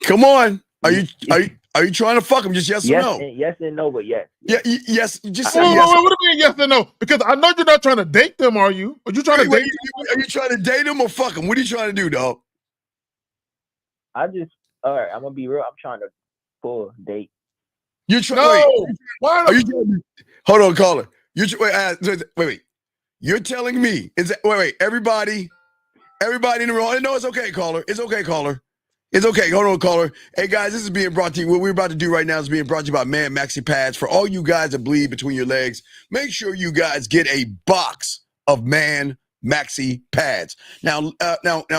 Come on. Are you trying to fuck them? Just yes or no? Yes and no, but yes. Yeah, yes. Just say yes. What do you mean yes and no? Because I know you're not trying to date them, are you? Are you trying to date them? Are you trying to date them or fuck them? What are you trying to do, dog? All right, I'm gonna be real. I'm trying to pull a date. You're trying. No. Why are you trying? Hold on, caller. Wait. You're telling me is that everybody in the room? No, it's okay, caller. It's okay, caller. It's okay. Hold on, caller. Hey, guys, this is being brought to you. What we're about to do right now is being brought to you by Man Maxi Pads. For all you guys that bleed between your legs, make sure you guys get a box of Man Maxi Pads. Now,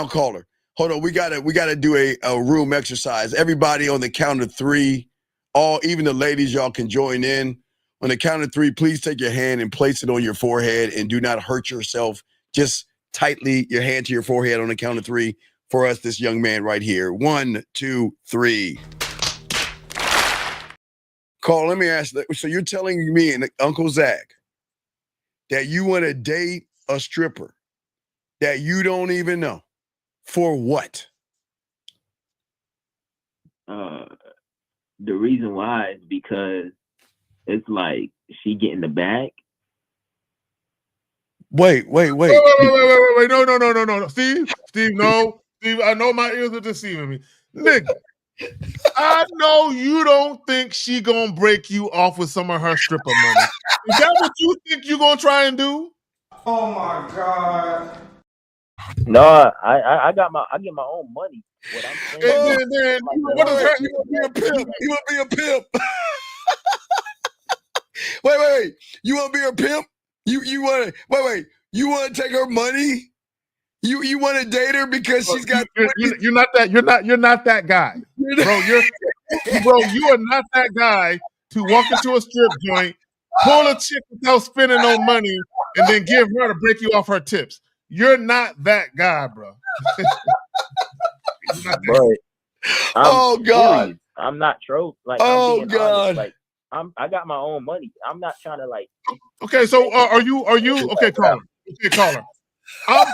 caller. Hold on. We gotta do a room exercise. Everybody on the count of three, even the ladies, y'all can join in. On the count of three, please take your hand and place it on your forehead and do not hurt yourself. Just tightly your hand to your forehead on the count of three. For us, this young man right here. 1, 2, 3. Carl, let me ask you. So you're telling me and Uncle Zach that you want to date a stripper that you don't even know. For what? The reason why is because it's like she getting the bag. Wait. No. Steve, no. Steve, I know my ears are deceiving me. Nigga, I know you don't think she gonna break you off with some of her stripper money. Is that what you think you gonna try and do? Oh my God. No, I get my own money. What I'm saying what does her? You want to be a pimp? You want to be a pimp? Wait. You want to be a pimp? You want to wait. You want to take her money? You want to date her because she's got. You're not that. You're not that guy, bro. You are not that guy to walk into a strip joint, pull a chick without spending no money, and then give her to break you off her tips. You're not that guy, bro. Oh God! Serious. I'm not trolling. Like, oh I'm being God! Honest. Like, I got my own money. I'm not trying to like. Okay, so are you? Okay, caller. Okay, caller. I'm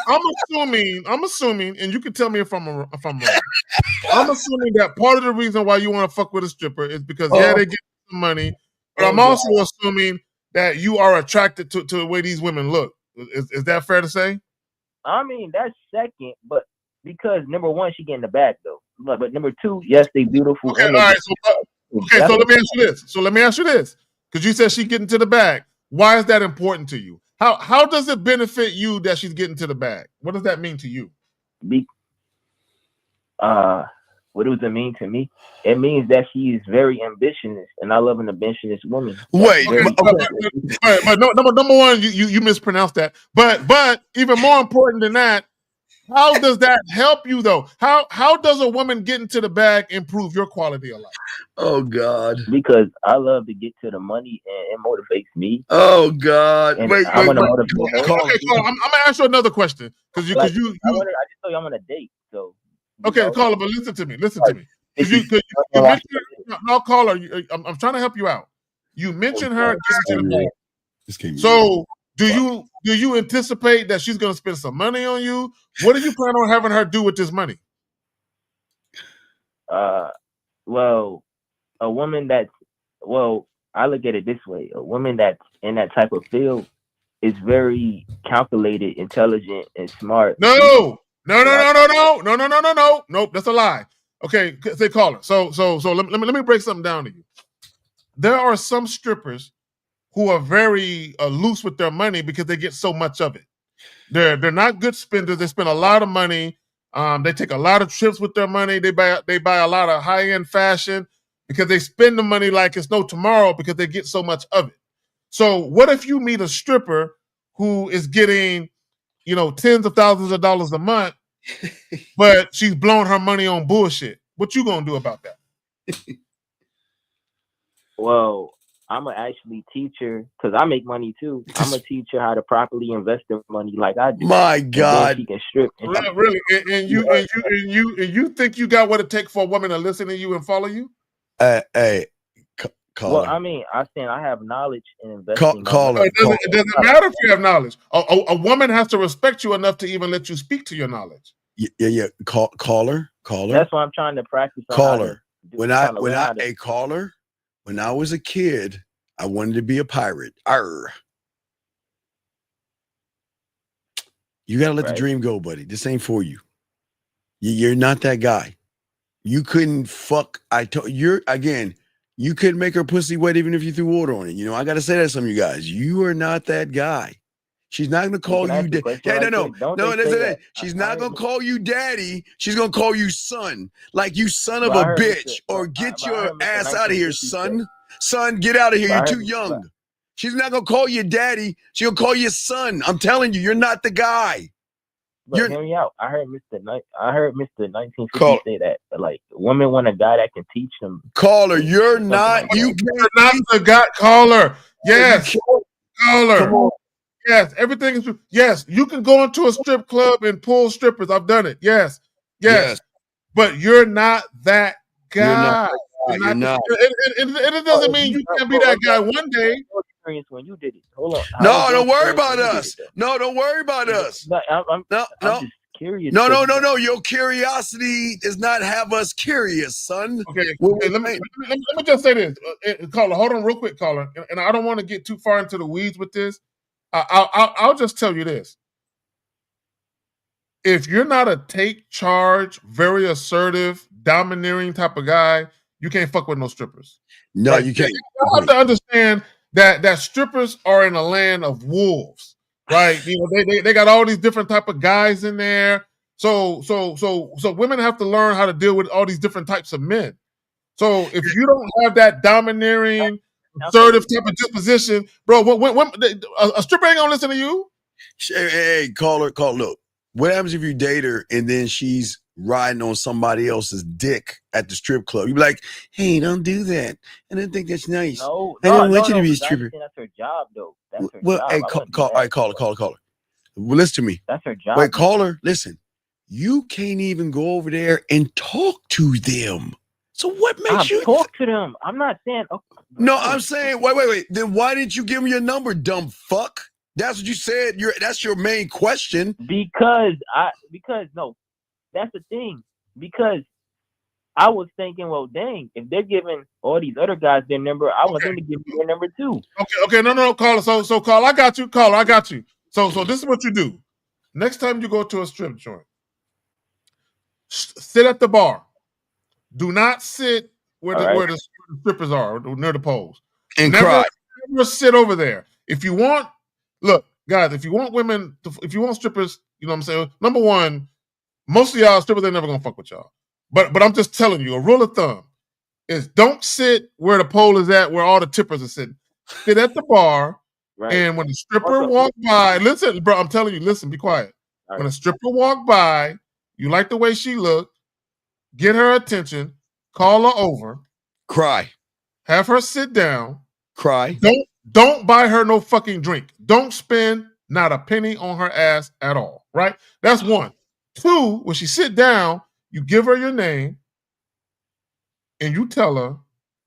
assuming, and you can tell me if I'm wrong. I'm assuming that part of the reason why you want to fuck with a stripper is because they get some money, but I'm also assuming that you are attracted to the way these women look. Is that fair to say? I mean, that's second, but because number one, she getting the bag though. But number two, yes, they beautiful. Okay, all right. So let me ask you this, because you said she getting to the bag. Why is that important to you? How does it benefit you that she's getting to the bag? What does that mean to you? What does it mean to me? It means that she is very ambitious, and I love an ambitious woman. Wait, but number one, you mispronounced that. But even more important than that, how does that help you though? How does a woman getting to the bag improve your quality of life? Oh God! Because I love to get to the money, and it motivates me. Oh God! And wait. Okay, I'm gonna ask you another question because I just told you I'm on a date. So okay, caller, but listen to me. You mentioned, no, caller. I'm trying to help you out. You mentioned her getting to the bag. So do you anticipate that she's going to spend some money on you? What do you plan on having her do with this money? Well, a woman I look at it this way: a woman that's in that type of field is very calculated, intelligent, and smart. Nope, that's a lie. Okay, say caller. So let me break something down to you. There are some strippers who are very loose with their money because they get so much of it. They're not good spenders. They spend a lot of money. They take a lot of trips with their money. They buy a lot of high-end fashion because they spend the money like it's no tomorrow because they get so much of it. So what if you meet a stripper who is getting, tens of thousands of dollars a month, but she's blowing her money on bullshit? What you gonna do about that? Well, I'm gonna actually teach her because I make money too. I'm gonna teach her how to properly invest her money like I do. My God, and then she can strip. Really? And you think you got what it takes for a woman to listen to you and follow you? Hey, well, I mean, I have knowledge in investing. It doesn't matter if you have knowledge. A woman has to respect you enough to even let you speak to your knowledge. Yeah. Caller. That's why I'm trying to practice. Caller. When I was a kid, I wanted to be a pirate. Arr. You gotta let the dream go, buddy. This ain't for you. You're not that guy. You couldn't fuck. You couldn't make her pussy wet even if you threw water on it. I gotta say that to some of you guys. You are not that guy. She's not gonna call you daddy. No. She's not gonna call you daddy. She's gonna call you son. Like you son of a bitch. Or get your ass out of here, son. Son, get out of here. You're too young. She's not gonna call you daddy. She'll call you son. I'm telling you, you're not the guy. But hear me out. I heard Mr. 1950 say that. Like women want a guy that can teach them. Caller, you're not. You're not the guy. Caller. Yes. Caller. Yes. Everything is. Yes. You can go into a strip club and pull strippers. I've done it. Yes. But you're not that guy. You're not. It doesn't mean you can't be that guy one day. When you did it. Hold on. No, don't worry about us. No, don't worry about us. I'm just curious. No. Your curiosity does not have us curious, son. Okay, let me just say this. Caller, hold on real quick, caller. And I don't want to get too far into the weeds with this. I'll just tell you this. If you're not a take charge, very assertive, domineering type of guy, you can't fuck with no strippers. No, right? You can't. You have to understand that strippers are in a land of wolves, right? They got all these different type of guys in there. So women have to learn how to deal with all these different types of men. So if you don't have that domineering, assertive type of disposition, bro, a stripper ain't gonna listen to you. Hey, caller, look. What happens if you date her and then she's riding on somebody else's dick at the strip club? You be like, hey, don't do that. I don't think that's nice. I don't want you to be a stripper. That's her job, though. That's her job. Hey, all right, caller. Well, listen to me. That's her job. Wait, caller, listen. You can't even go over there and talk to them. So what makes you talk to them? I'm not saying. No, I'm saying, wait. Then why didn't you give me your number, dumb fuck? That's what you said. That's your main question. Because no, that's the thing. Because I was thinking, well, dang, if they're giving all these other guys their number, I want them to give me their number too. Okay, no, caller. So call, I got you. Caller, I got you. So this is what you do. Next time you go to a strip joint, sit at the bar. Do not sit where the strippers are, near the poles. And cry. Never sit over there. If you want, look, guys, if you want women, if you want strippers, you know what I'm saying? Number one, most of y'all strippers, they're never gonna fuck with y'all. But I'm just telling you, a rule of thumb is don't sit where the pole is at, where all the tippers are sitting. Sit at the bar, and when the stripper walk by, listen, bro, I'm telling you, listen, be quiet. When a stripper walk by, you like the way she look, get her attention, call her over, cry, have her sit down, cry. Don't buy her no fucking drink. Don't spend not a penny on her ass at all, right? That's one. Two, when she sit down, you give her your name and you tell her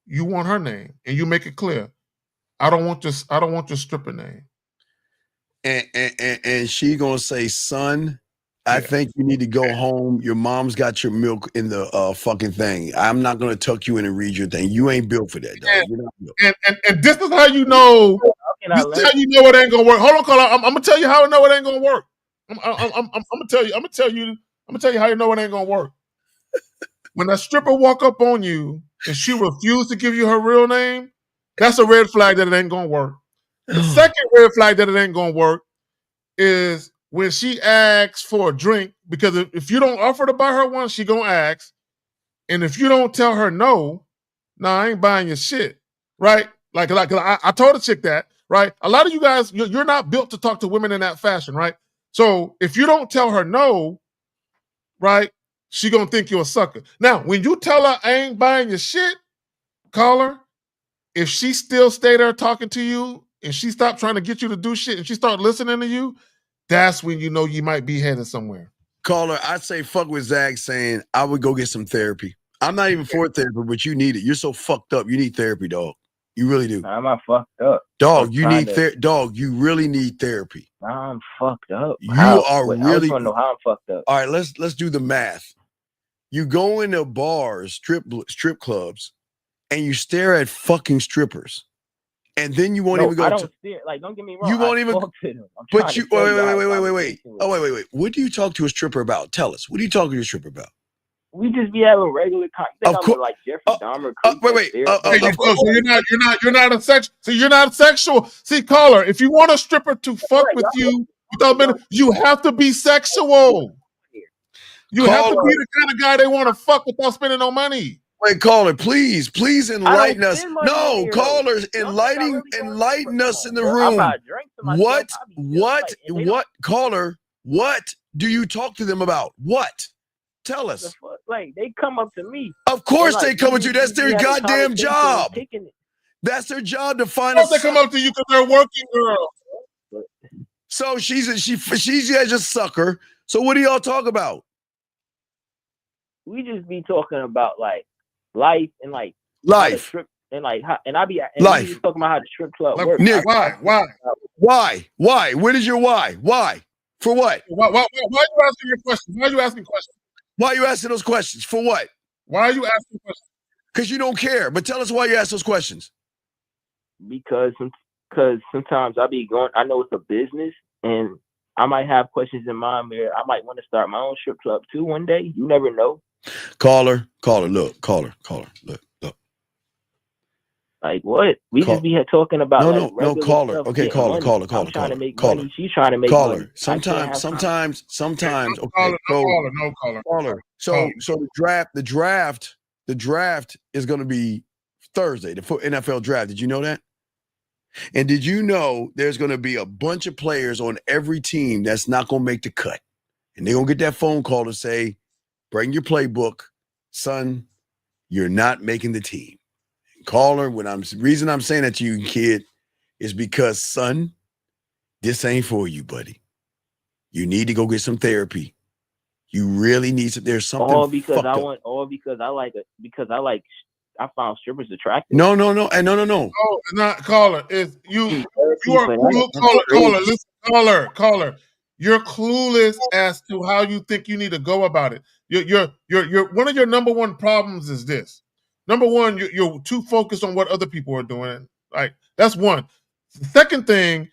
you want her name and you make it clear. I don't want your stripper name. And she gonna say, son, I think you need to go home. Your mom's got your milk in the fucking thing. I'm not gonna tuck you in and read your thing. You ain't built for that, dog. You're not built. And this is how you know. This is how you know it ain't gonna work. Hold on, caller. I'm gonna tell you how I know it ain't gonna work. I'm gonna tell you how you know it ain't gonna work. When that stripper walk up on you and she refuse to give you her real name, that's a red flag that it ain't gonna work. The second red flag that it ain't gonna work is when she asks for a drink, because if you don't offer to buy her one, she gonna ask. And if you don't tell her no, I ain't buying your shit, right? Like I told a chick that, right? A lot of you guys, you're not built to talk to women in that fashion, right? So if you don't tell her no, right, she gonna think you're a sucker. Now, when you tell her I ain't buying your shit, call her. If she still stay there talking to you and she stop trying to get you to do shit and she start listening to you, that's when you know you might be headed somewhere. Caller, I'd say fuck with Zach saying I would go get some therapy. I'm not even for therapy, but you need it. You're so fucked up. You need therapy, dog. You really do. I'm not fucked up. Dog, you need dog, you really need therapy. I'm fucked up. You how? are Wait, really I just want to know how I'm fucked up. All right, let's do the math. You go into bars, strip clubs, and you stare at fucking strippers. And then you won't even go. I don't stare. Like, don't get me wrong. You won't even talk to them. But you wait. Oh, wait. What do you talk to a stripper about? Tell us. What do you talk to a stripper about? We just be having regular conversation. Of course, like Jeffrey Dahmer. So you're not a sexual. So you're not sexual. See, caller, if you want a stripper to fuck with you without you have to be sexual. You have to be the kind of guy they want to fuck without spending no money. Wait, caller, please enlighten us. No, callers, enlighten us in the room. What, caller? What do you talk to them about? What? Tell us. Like, they come up to me. Of course they come up to you. That's their goddamn job. That's their job to find us. They come up to you because they're working girls. So she's just a sucker. So what do y'all talk about? We just be talking about like life and like life and like how, and I be life. We talking about how the strip club works. Nick, why? What is your why? Why? For what? Why are you asking your questions? Why are you asking questions? Why are you asking those questions? For what? Why are you asking questions? Because you don't care. But tell us why you ask those questions. Because sometimes I be going. I know it's a business, and I might have questions in mind where I might want to start my own strip club too one day. You never know. Caller, look. Like what? We just be here talking about no, caller. Stuff, okay, caller. I'm trying to make money. She's trying to make money. Sometimes. Okay, no caller. So the draft is going to be Thursday. The NFL draft. Did you know that? And did you know there's going to be a bunch of players on every team that's not going to make the cut, and they're going to get that phone call to say, "Bring your playbook, son. You're not making the team." Caller, reason I'm saying that to you, kid, is because, son, this ain't for you, buddy. You need to go get some therapy. You really need to. There's something. All because I found strippers attractive. No. No, not caller. It's you. You are caller. Listen, caller. You're clueless as to how you think you need to go about it. You're one of your number one problems is this. Number one, you're too focused on what other people are doing. Like, that's one. The second thing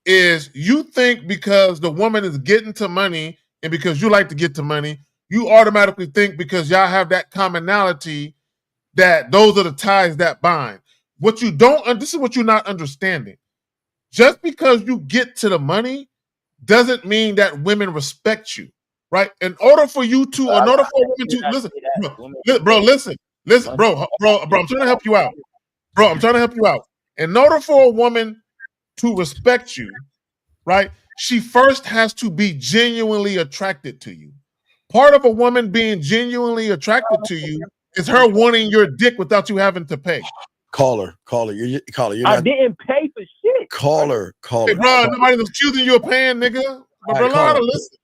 is you think because the woman is getting to money and because you like to get to money, you automatically think because y'all have that commonality that those are the ties that bind. What you don't, this is what you're not understanding. Just because you get to the money doesn't mean that women respect you, right? In order for a woman to listen, bro, I'm trying to help you out. In order for a woman to respect you, right, she first has to be genuinely attracted to you. Part of a woman being genuinely attracted to you is her wanting your dick without you having to pay. Caller. You're I didn't pay for shit. Caller. Hey, bro, nobody was accusing you of paying, nigga. But bro, listen.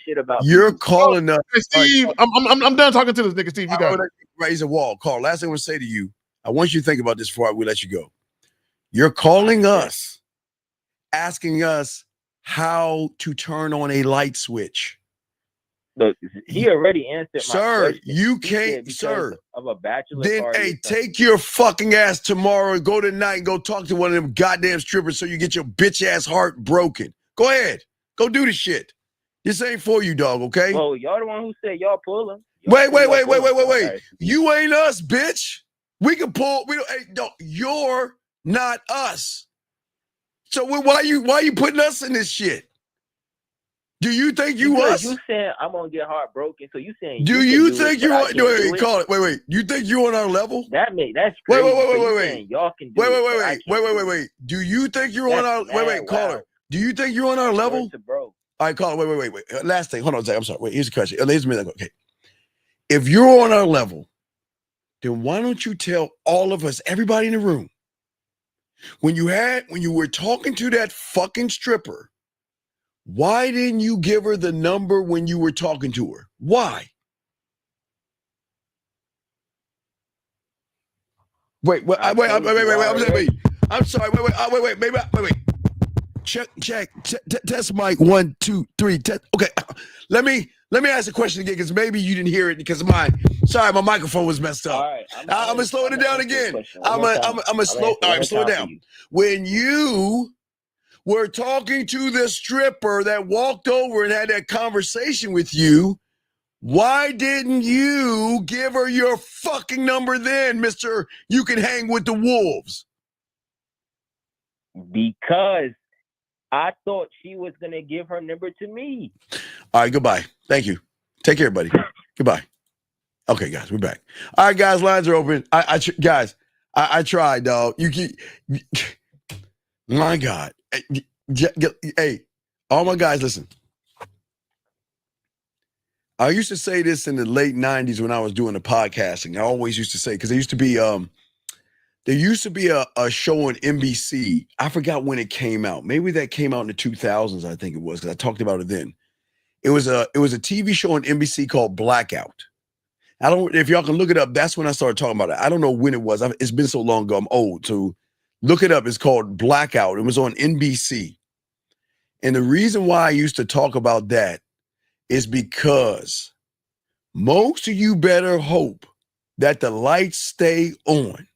Shit about you're calling up. Hey, Steve, I'm done talking to this nigga. Steve, you got it. Raise a wall. Call. Last thing I want to say to you, I want you to think about this before we let you go. You're calling us, asking us how to turn on a light switch. Look, he already answered my question. You can't, sir. Of a bachelor then, party. Hey, take your fucking ass tomorrow and go tonight and go talk to one of them goddamn strippers so you get your bitch ass heart broken. Go ahead. Go do the shit. This ain't for you, dog, okay? Well, y'all the one who said y'all pulling. Wait. You ain't us, bitch. We can pull. You're not us. So why you putting us in this shit? Do you think you because was? You saying I'm gonna get heartbroken, so you saying Do you think you on? Wait, call it. Wait. You think you on our level? That's Wait, crazy. wait. Y'all can do Wait. Do you think you're on our? Wait, caller. Do you think you're on our level? Bro. All right, caller. Wait. Last thing. Hold on a second. I'm sorry. Wait. Here's the question. Here's me. Okay. If you're on our level, then why don't you tell all of us, everybody in the room, when you were talking to that fucking stripper, why didn't you give her the number when you were talking to her? Why? Wait. I'm sorry. Wait. Check. Test mic 1, 2, 3. Okay. Let me ask a question again because maybe you didn't hear it because my microphone was messed up. All right, I'm gonna slow it down again. I'm gonna slow it down. When you were talking to the stripper that walked over and had that conversation with you, why didn't you give her your fucking number then, Mr. You can hang with the wolves? Because I thought she was going to give her number to me. All right, goodbye. Thank you. Take care, buddy. Goodbye. Okay, guys, we're back. All right, guys, lines are open. I tried, dog. You keep, my God. Hey, all my guys, listen. I used to say this in the late 90s when I was doing the podcasting. I always used to say, because there used to be a show on NBC. I forgot when it came out. Maybe that came out in the 2000s, I think it was, because I talked about it then. It was a TV show on NBC called Blackout. If y'all can look it up, that's when I started talking about it. I don't know when it was. It's been so long ago. I'm old. So look it up. It's called Blackout. It was on NBC. And the reason why I used to talk about that is because most of you better hope that the lights stay on.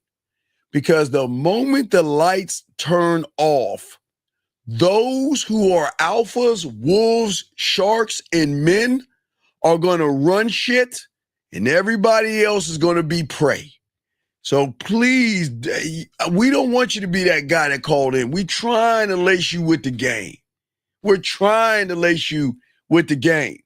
Because the moment the lights turn off, those who are alphas, wolves, sharks, and men are going to run shit, and everybody else is going to be prey. So please, we don't want you to be that guy that called in. We're trying to lace you with the game. We're trying to lace you with the game.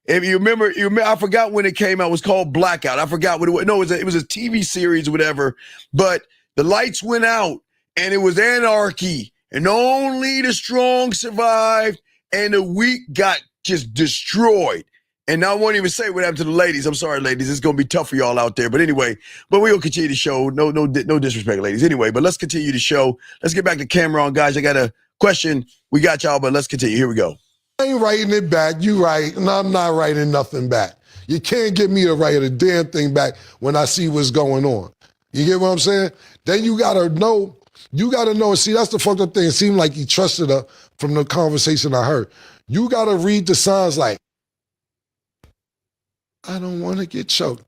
If you remember, I forgot when it came out. It was called Blackout. I forgot what it was. No, it was a TV series or whatever. But the lights went out, and it was anarchy. And only the strong survived, and the weak got just destroyed. And I won't even say what happened to the ladies. I'm sorry, ladies. It's going to be tough for y'all out there. But anyway, we'll continue the show. No disrespect, ladies. Anyway, but let's continue the show. Let's get back to Cameron, guys. I got a question. We got y'all, but let's continue. Here we go. I ain't writing it back. You right, and I'm not writing nothing back. You can't get me to write a damn thing back when I see what's going on. You get what I'm saying? Then you gotta know. And see, that's the fucked up thing. It seemed like he trusted her from the conversation I heard. You gotta read the signs like, I don't want to get choked.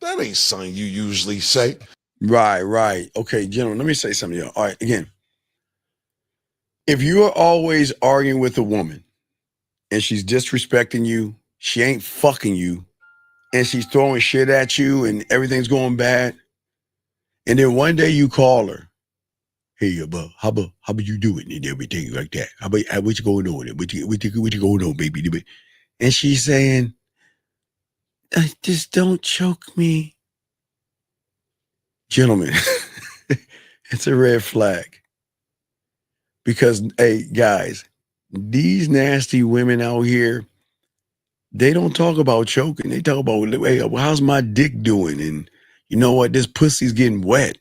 That ain't something you usually say. Right. Okay, gentlemen, let me say something to you. All right, again. If you are always arguing with a woman and she's disrespecting you, she ain't fucking you, and she's throwing shit at you and everything's going bad, and then one day you call her, hey, bro, how about you do it and everything like that? What you going on? What you going on, baby? And she's saying, just don't choke me. Gentlemen, it's a red flag. Because, hey, guys, these nasty women out here, they don't talk about choking. They talk about, hey, how's my dick doing? And you know what? This pussy's getting wet.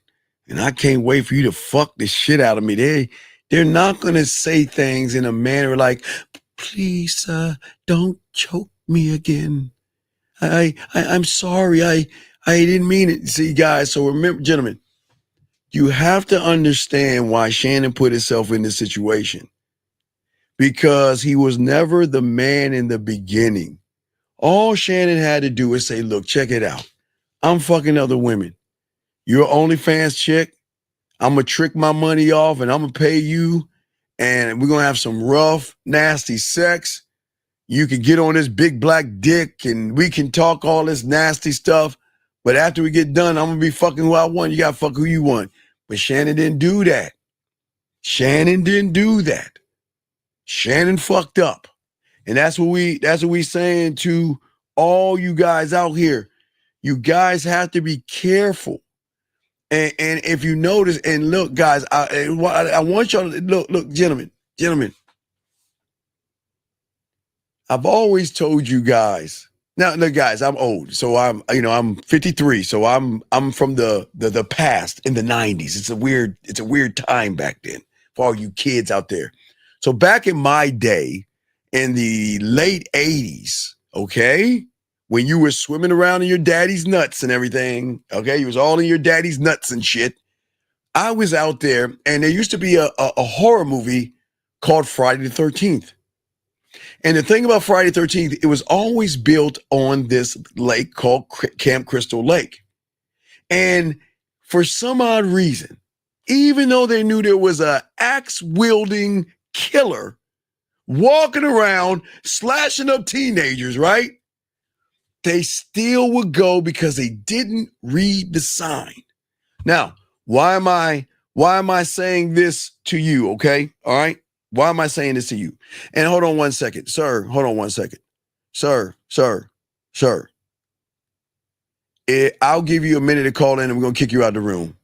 And I can't wait for you to fuck the shit out of me. They're not going to say things in a manner like, please, don't choke me again. I'm sorry. I didn't mean it. See, guys, so remember, gentlemen, you have to understand why Shannon put himself in this situation. Because he was never the man in the beginning. All Shannon had to do is say, look, check it out. I'm fucking other women. You're an OnlyFans chick. I'm going to trick my money off and I'm going to pay you. And we're going to have some rough, nasty sex. You can get on this big black dick and we can talk all this nasty stuff. But after we get done, I'm going to be fucking who I want. You got to fuck who you want. But Shannon didn't do that. Shannon fucked up. And that's what we saying to all you guys out here. You guys have to be careful. And if you notice, and look, guys, I want y'all to look, gentlemen. I've always told you guys. Now, look, guys, I'm old, so I'm 53, so I'm from the past in the 90s. It's a weird time back then for all you kids out there. So back in my day, in the late 80s, okay, when you were swimming around in your daddy's nuts and everything, okay, you was all in your daddy's nuts and shit. I was out there, and there used to be a horror movie called Friday the 13th. And the thing about Friday the 13th, it was always built on this lake called Camp Crystal Lake. And for some odd reason, even though they knew there was a axe-wielding killer walking around slashing up teenagers, right? They still would go because they didn't read the sign. Now, why am I saying this to you, okay? All right? Why am I saying this to you? And hold on one second. Sir, hold on one second. Sir. I'll give you a minute to call in and we're going to kick you out of the room.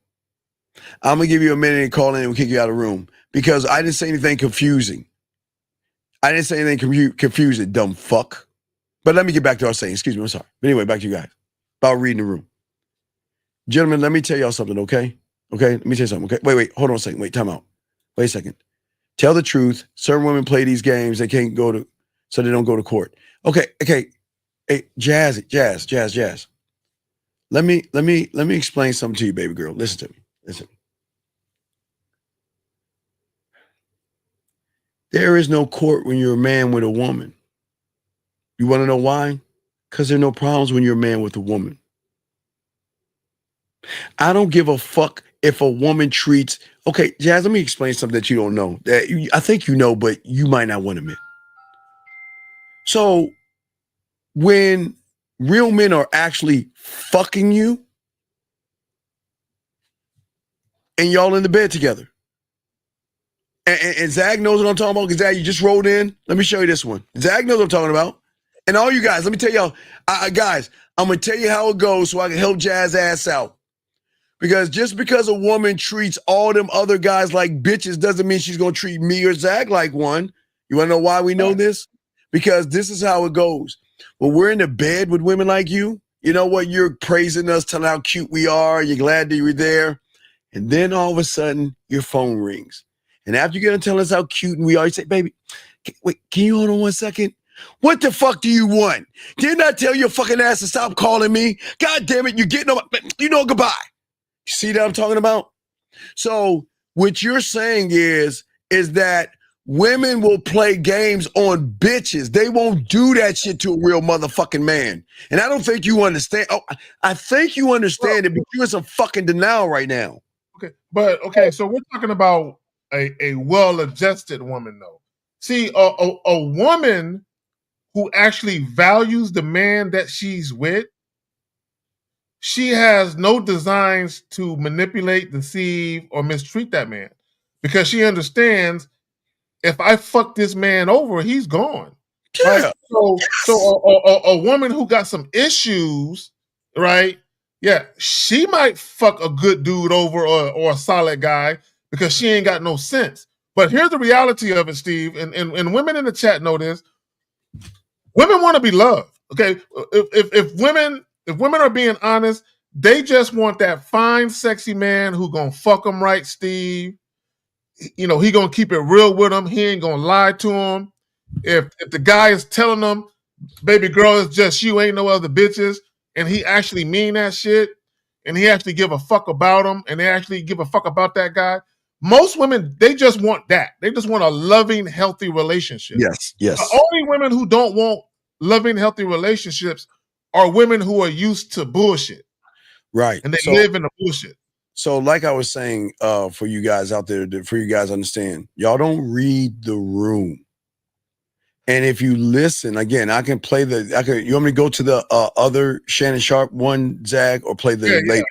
I'm going to give you a minute to call in and we'll kick you out of the room because I didn't say anything confusing. Confusing, dumb fuck. But let me get back to what I was saying. Excuse me, I'm sorry. But anyway, back to you guys. About reading the room. Gentlemen, let me tell y'all something, okay? Okay, let me tell you something, okay? Wait, hold on a second. Wait, time out. Wait a second. Tell the truth. Certain women play these games. They can't go to, so they don't go to court. Okay. Hey, Jazz. Let me explain something to you, baby girl. Listen to me. There is no court when you're a man with a woman. You want to know why? Because there are no problems when you're a man with a woman. I don't give a fuck if a woman treats. Okay, Jazz, let me explain something that you don't know. I think you know, but you might not want to admit. So, when real men are actually fucking you, and y'all in the bed together, and Zag knows what I'm talking about, because Zag, you just rolled in. Let me show you this one. Zag knows what I'm talking about. And all you guys, let me tell y'all, guys, I'm going to tell you how it goes so I can help Jazz ass out. Because just because a woman treats all them other guys like bitches doesn't mean she's going to treat me or Zach like one. You want to know why we know this? Because this is how it goes. When we're in the bed with women like you know what? You're praising us, telling how cute we are. You're glad that you're there. And then all of a sudden, your phone rings. And after you get to tell us how cute we are, you say, baby, wait, can you hold on 1 second? What the fuck do you want? Didn't I tell your fucking ass to stop calling me? God damn it, you're getting on my, goodbye. You see that I'm talking about? So what you're saying is that women will play games on bitches. They won't do that shit to a real motherfucking man. And I don't think you understand. Oh, I think you understand it, but you're in some fucking denial right now. Okay, so we're talking about a well-adjusted woman, though. See, a woman who actually values the man that she's with, she has no designs to manipulate, deceive, or mistreat that man because she understands if I fuck this man over, he's gone. Yeah. Right? So a woman who got some issues, right? Yeah, she might fuck a good dude over or a solid guy because she ain't got no sense. But here's the reality of it, Steve, and women in the chat know this. Women want to be loved. Okay, if women are being honest, they just want that fine, sexy man who gonna fuck them right, Steve. You know, he gonna keep it real with them. He ain't gonna lie to them. If the guy is telling them, baby girl, it's just you, ain't no other bitches, and he actually mean that shit, and he actually give a fuck about them, and they actually give a fuck about that guy. Most women, they just want that. They just want a loving, healthy relationship. Yes. The only women who don't want loving, healthy relationships are women who are used to bullshit. Right. And they live in the bullshit. So like I was saying, for you guys out there, for you guys to understand, y'all don't read the room. And if you listen, again, I can play you want me to go to the other Shannon Sharpe one, Zag, or play the latest?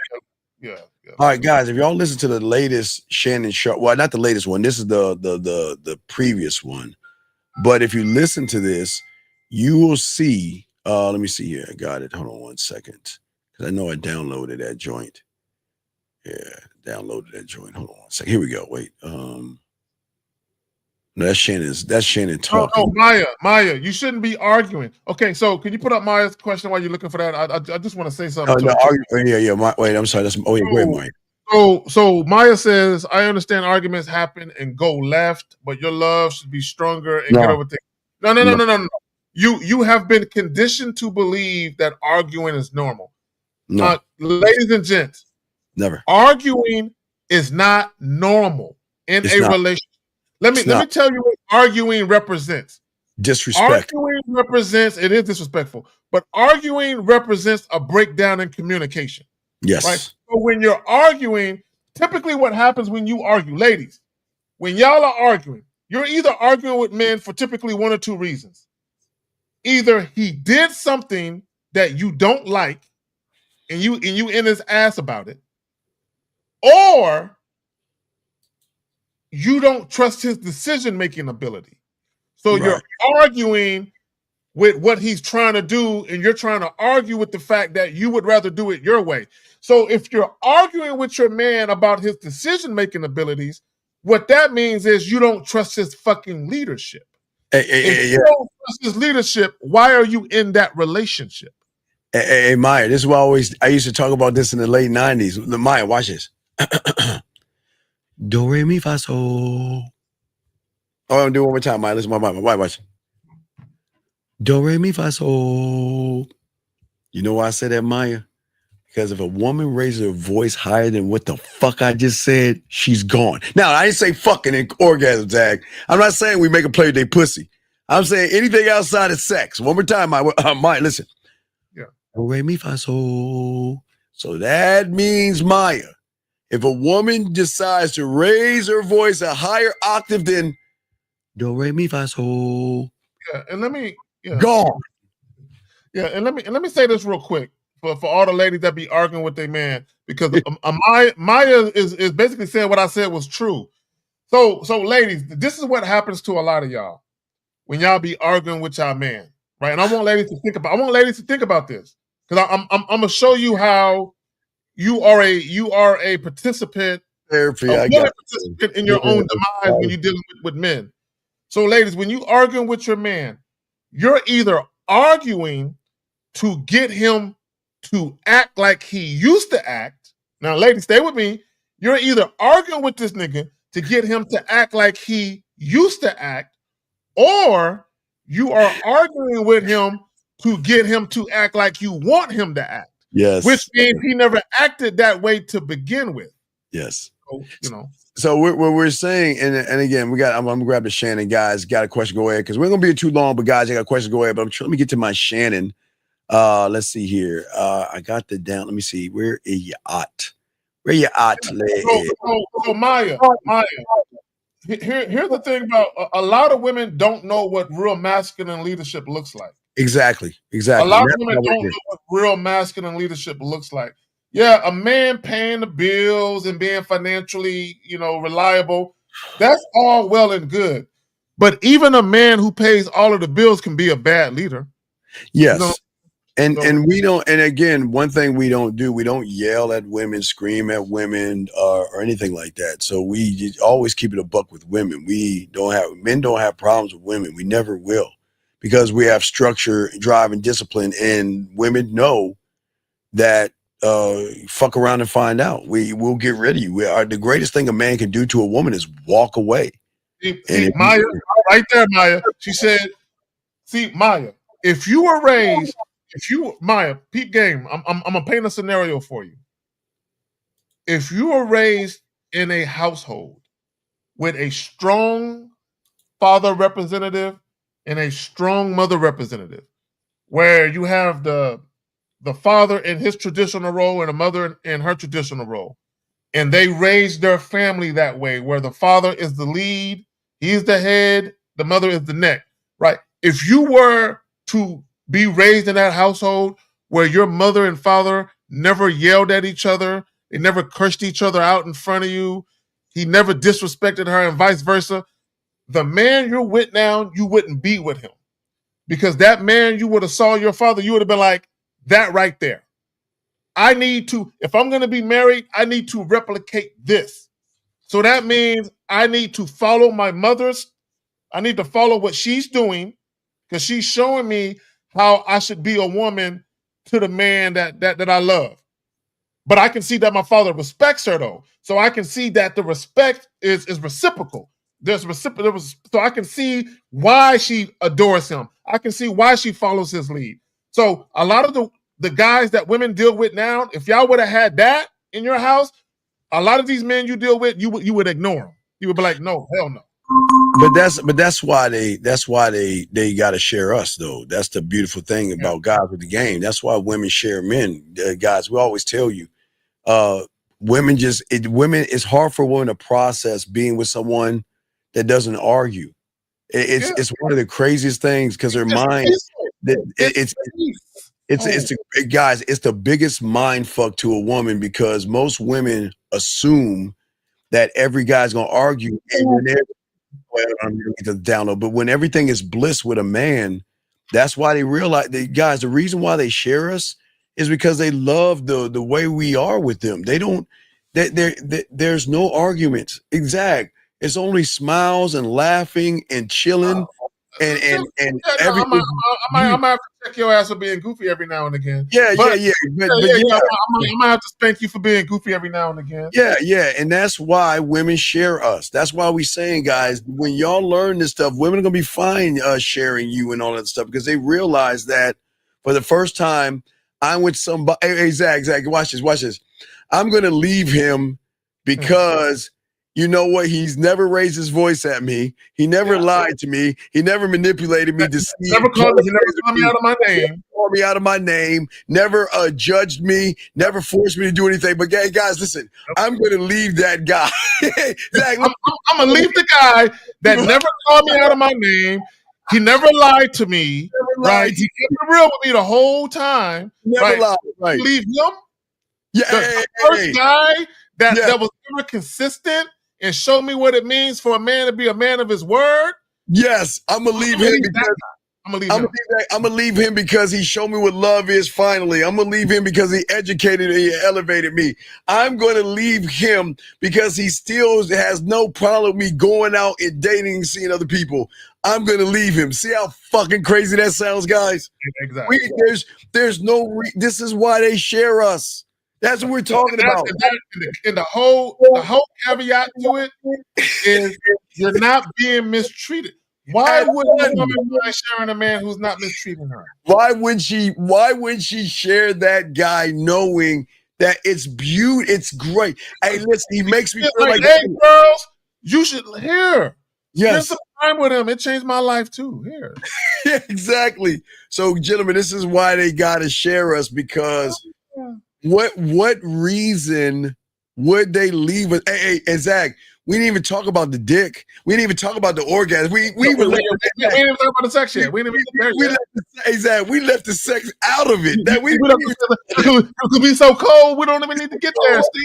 Yeah. All right, guys, if y'all listen to the latest Shannon Sharpe, well, not the latest one, this is the previous one. But if you listen to this, you will see. Let me see here. I got it. Hold on 1 second, because I know I downloaded that joint. Yeah, downloaded that joint. Hold on 1 second. Here we go. Wait. No, that's Shannon talking. No, Maya, you shouldn't be arguing. Okay, so can you put up Maya's question while you're looking for that? I just want to say something. Wait, I'm sorry. Go ahead, Maya. So Maya says, I understand arguments happen and go left, but your love should be stronger and get over things. No. You have been conditioned to believe that arguing is normal. No. Ladies and gents, never. Arguing is not normal in a relationship. Let me tell you what arguing represents. Disrespect. Arguing represents, it is disrespectful, but arguing represents a breakdown in communication. Yes. Right? So when you're arguing, typically what happens when you argue, ladies, when y'all are arguing, you're either arguing with men for typically one or two reasons. Either he did something that you don't like and you in his ass about it, or you don't trust his decision-making ability. So you're arguing with what he's trying to do, and you're trying to argue with the fact that you would rather do it your way. So if you're arguing with your man about his decision-making abilities, what that means is you don't trust his fucking leadership. If you don't trust his leadership, why are you in that relationship? Hey, Maya, this is what I used to talk about this in the late 90s. Maya, watch this. Do, re, mi, fa, sol. Oh, I'm going to do it one more time, Maya. Listen, Maya, watch. Do, re, mi, fa, sol. You know why I said that, Maya? Because if a woman raises her voice higher than what the fuck I just said, she's gone. Now, I didn't say fucking in orgasm tag. I'm not saying we make a play with their pussy. I'm saying anything outside of sex. One more time, Maya, listen. Yeah. Do, re, mi, fa, sol. So that means, Maya, if a woman decides to raise her voice a higher octave than do, re, mi, fa, sol. Yeah, and let me gone. Yeah, and let me say this real quick for all the ladies that be arguing with their man, because Maya is basically saying what I said was true. So ladies, this is what happens to a lot of y'all when y'all be arguing with y'all man, right? And I want ladies to think about this, because I'm gonna show you how you are a participant, participant in your own demise when you're dealing with men. So ladies, when you arguing with your man, you're either arguing to get him to act like he used to act. Now, ladies, stay with me. You're either arguing with this nigga to get him to act like he used to act, or you are arguing with him to get him to act like you want him to act. Yes. Which means he never acted that way to begin with. Yes. So, So what we're saying, and again, I'm gonna grab the Shannon guys. Got a question? Go ahead, because we're gonna be too long. But guys, I got a question. Go ahead. But let me get to my Shannon. Let's see here. I got the down. Let me see. Where are you at? Where you at? So Maya. Here's the thing about a lot of women don't know what real masculine leadership looks like. Exactly. A lot of women don't know what real masculine leadership looks like. Yeah, a man paying the bills and being financially, reliable, that's all well and good. But even a man who pays all of the bills can be a bad leader. Yes. And we don't, and again, one thing we don't do, we don't yell at women, scream at women, or anything like that. So we always keep it a buck with women. Men don't have problems with women. We never will, because we have structure, drive, and discipline, and women know that fuck around and find out. We'll get rid of you. The greatest thing a man can do to a woman is walk away. See, Maya, right there, Maya. She said, see, Maya, if you were raised, Maya, peep game, I'm gonna paint a scenario for you. If you were raised in a household with a strong father representative and a strong mother representative, where you have the father in his traditional role and a mother in her traditional role, and they raised their family that way, where the father is the lead, he's the head, the mother is the neck, right? If you were to be raised in that household where your mother and father never yelled at each other, they never cursed each other out in front of you, he never disrespected her, and vice versa, the man you're with now, you wouldn't be with him. Because that man you would have saw your father, you would have been like, that right there. I need to, if I'm going to be married, I need to replicate this. So that means I need to follow my mother's, I need to follow what she's doing because she's showing me how I should be a woman to the man that I love. But I can see that my father respects her though. So I can see that the respect is reciprocal. There's reciprocal. So I can see why she adores him. I can see why she follows his lead. So a lot of the guys that women deal with now, if y'all would have had that in your house, a lot of these men you deal with, you would ignore them. You would be like, no, hell no. But that's why they got to share us though. That's the beautiful thing about guys with the game. That's why women share men. Guys, we always tell you, women it's hard for women to process being with someone that doesn't argue. It's one of the craziest things because their mind guys, it's the biggest mind fuck to a woman because most women assume that every guy's gonna argue and when I'm gonna get to the download, but when everything is bliss with a man, that's why they realize guys, the reason why they share us is because they love the way we are with them. They don't there's no arguments. Exact. It's only smiles and laughing and chilling and everything. I might have to check your ass for being goofy every now and again. Yeah. I might have to spank you for being goofy every now and again. Yeah. And that's why women share us. That's why we saying, guys, when y'all learn this stuff, women are gonna be fine sharing you and all that stuff because they realize that for the first time, I'm with somebody. Hey, Zach, watch this. I'm gonna leave him because you know what? He's never raised his voice at me. He never lied to me. He never manipulated me. Never called me out of my name. Called me out of my name. Never judged me. Never forced me to do anything. But guys, listen. I'm going to leave that guy. Zach, I'm going to leave the guy that never called me out of my name. He never lied to me. Right? He kept it real with me the whole time. Never lied. Right? Leave him. Yeah. The first guy that was ever consistent and show me what it means for a man to be a man of his word. Yes, I'm gonna leave him because I'm gonna leave him because he showed me what love is. Finally, I'm gonna leave him because he educated and he elevated me. I'm gonna leave him because he still has no problem with me going out and dating and seeing other people. I'm gonna leave him. See how fucking crazy that sounds, guys? Exactly. There's no. This is why they share us. That's what we're talking about. And the whole caveat to it is you're not being mistreated. Why would a woman mind sharing a man who's not mistreating her? Why would she share that guy knowing that it's beautiful? It's great. Hey, listen, he makes me feel like hey, girls, you should hear. Yes. Spend some time with him. It changed my life too. Here. Yeah, exactly. So, gentlemen, this is why they gotta share us because what reason would they leave us? Hey, Zach, we didn't even talk about the dick. We didn't even talk about the orgasm. We didn't even talk about the sex yet. We left the sex out of it. Could be so cold. We don't even need to get there, Steve.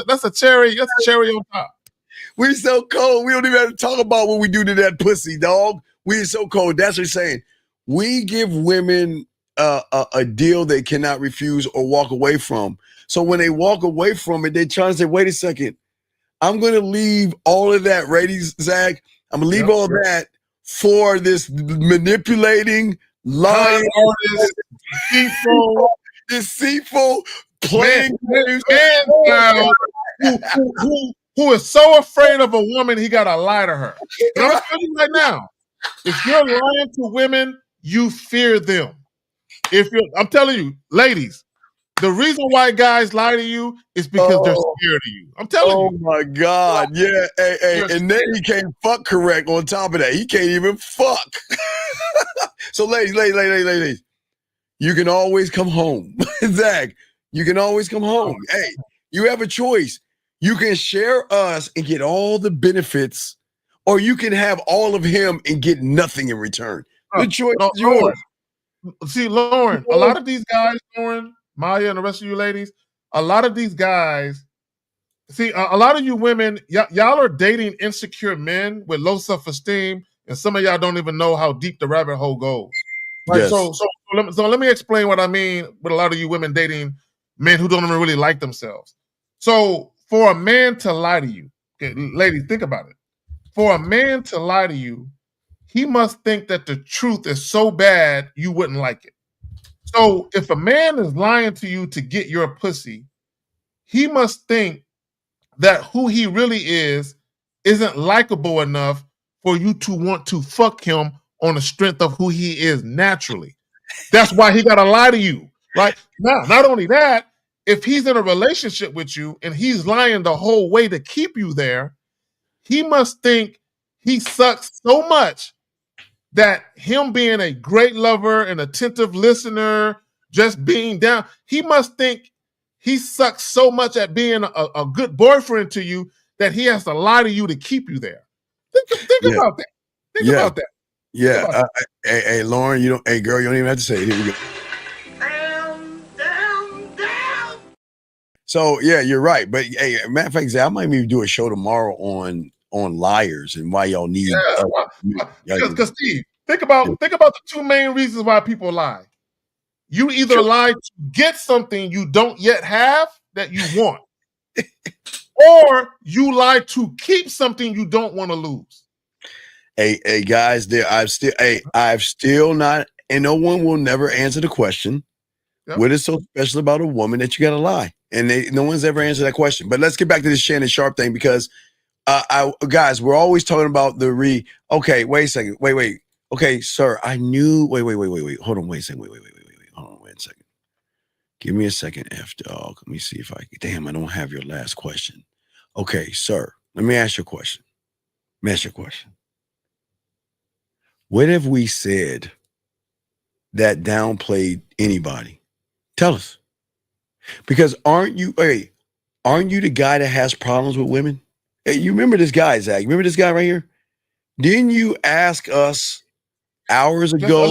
That's a cherry. That's a cherry on top. We so cold. We don't even have to talk about what we do to that pussy, dog. We so cold. That's what he's saying. We give women a deal they cannot refuse or walk away from. So when they walk away from it, they're trying to say, wait a second, I'm going to leave all of that, right, Zach? I'm going to leave all of that for this manipulating, lying, deceitful, playing man who is so afraid of a woman, he got to lie to her. And I'm telling you right now, if you're lying to women, you fear them. I'm telling you, ladies, the reason why guys lie to you is because they're scared of you. I'm telling you. Oh my God. Yeah. Hey. And then he can't fuck correct on top of that. He can't even fuck. So ladies, you can always come home. Zach, you can always come home. Hey, you have a choice. You can share us and get all the benefits, or you can have all of him and get nothing in return. The choice is yours. See, Lauren, a lot of these guys, Lauren, Maya, and the rest of you ladies, a lot of these guys, See, a lot of you women, y'all are dating insecure men with low self-esteem, and some of y'all don't even know how deep the rabbit hole goes. Right. Yes. So let me explain what I mean with a lot of you women dating men who don't even really like themselves. So for a man to lie to you, okay, ladies, think about it. For a man to lie to you, he must think that the truth is so bad you wouldn't like it. So if a man is lying to you to get your pussy, he must think that who he really is isn't likable enough for you to want to fuck him on the strength of who he is naturally. That's why he got to lie to you, right? Now, not only that, if he's in a relationship with you and he's lying the whole way to keep you there, he must think he sucks so much that him being a great lover, an attentive listener, just being down, he must think he sucks so much at being a good boyfriend to you that he has to lie to you to keep you there. Think about that. Think about that. Yeah. Hey, Lauren, you don't. Hey, girl, you don't even have to say it. Here we go. So yeah, you're right. But hey, matter of fact, Zach, I might even do a show tomorrow on liars and why y'all need. Because Steve, think about the two main reasons why people lie. You either lie to get something you don't yet have that you want, or you lie to keep something you don't want to lose. Hey, guys, I've still not, and no one will never answer the question. Yep. What is so special about a woman that you got to lie? And no one's ever answered that question. But let's get back to this Shannon Sharpe thing because, guys, we're always talking about Okay, wait a second. Wait. Okay, sir, I knew. Wait. Hold on, wait a second. Wait. Hold on, wait a second. Give me a second, F-Dog. Let me see if I can. Damn, I don't have your last question. Okay, sir, let me ask you a question. What have we said that downplayed anybody? Tell us. Because aren't you the guy that has problems with women? Hey, you remember this guy, Zach? Remember this guy right here? Didn't you ask us hours ago?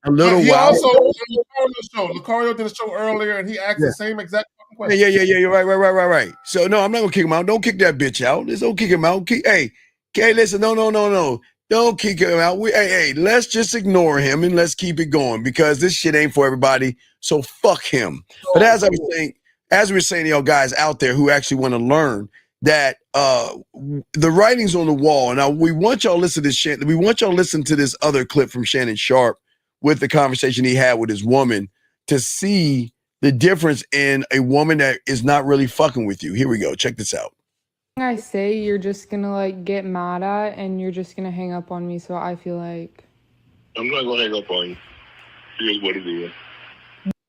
A little he while. Also on Lucario did a show earlier, and he asked the same exact question. Yeah. You're right. So no, I'm not gonna kick him out. Don't kick that bitch out. Just don't kick him out. Hey, listen, no. Don't kick him out. Hey, let's just ignore him and let's keep it going because this shit ain't for everybody. So fuck him. But as we were saying, y'all guys out there who actually want to learn that the writing's on the wall. Now we want y'all to listen to this. We want y'all to listen to this other clip from Shannon Sharpe with the conversation he had with his woman to see the difference in a woman that is not really fucking with you. Here we go. Check this out. I say you're just gonna like get mad at and you're just gonna hang up on me, so I feel like I'm not gonna hang up on you. Here's what it is.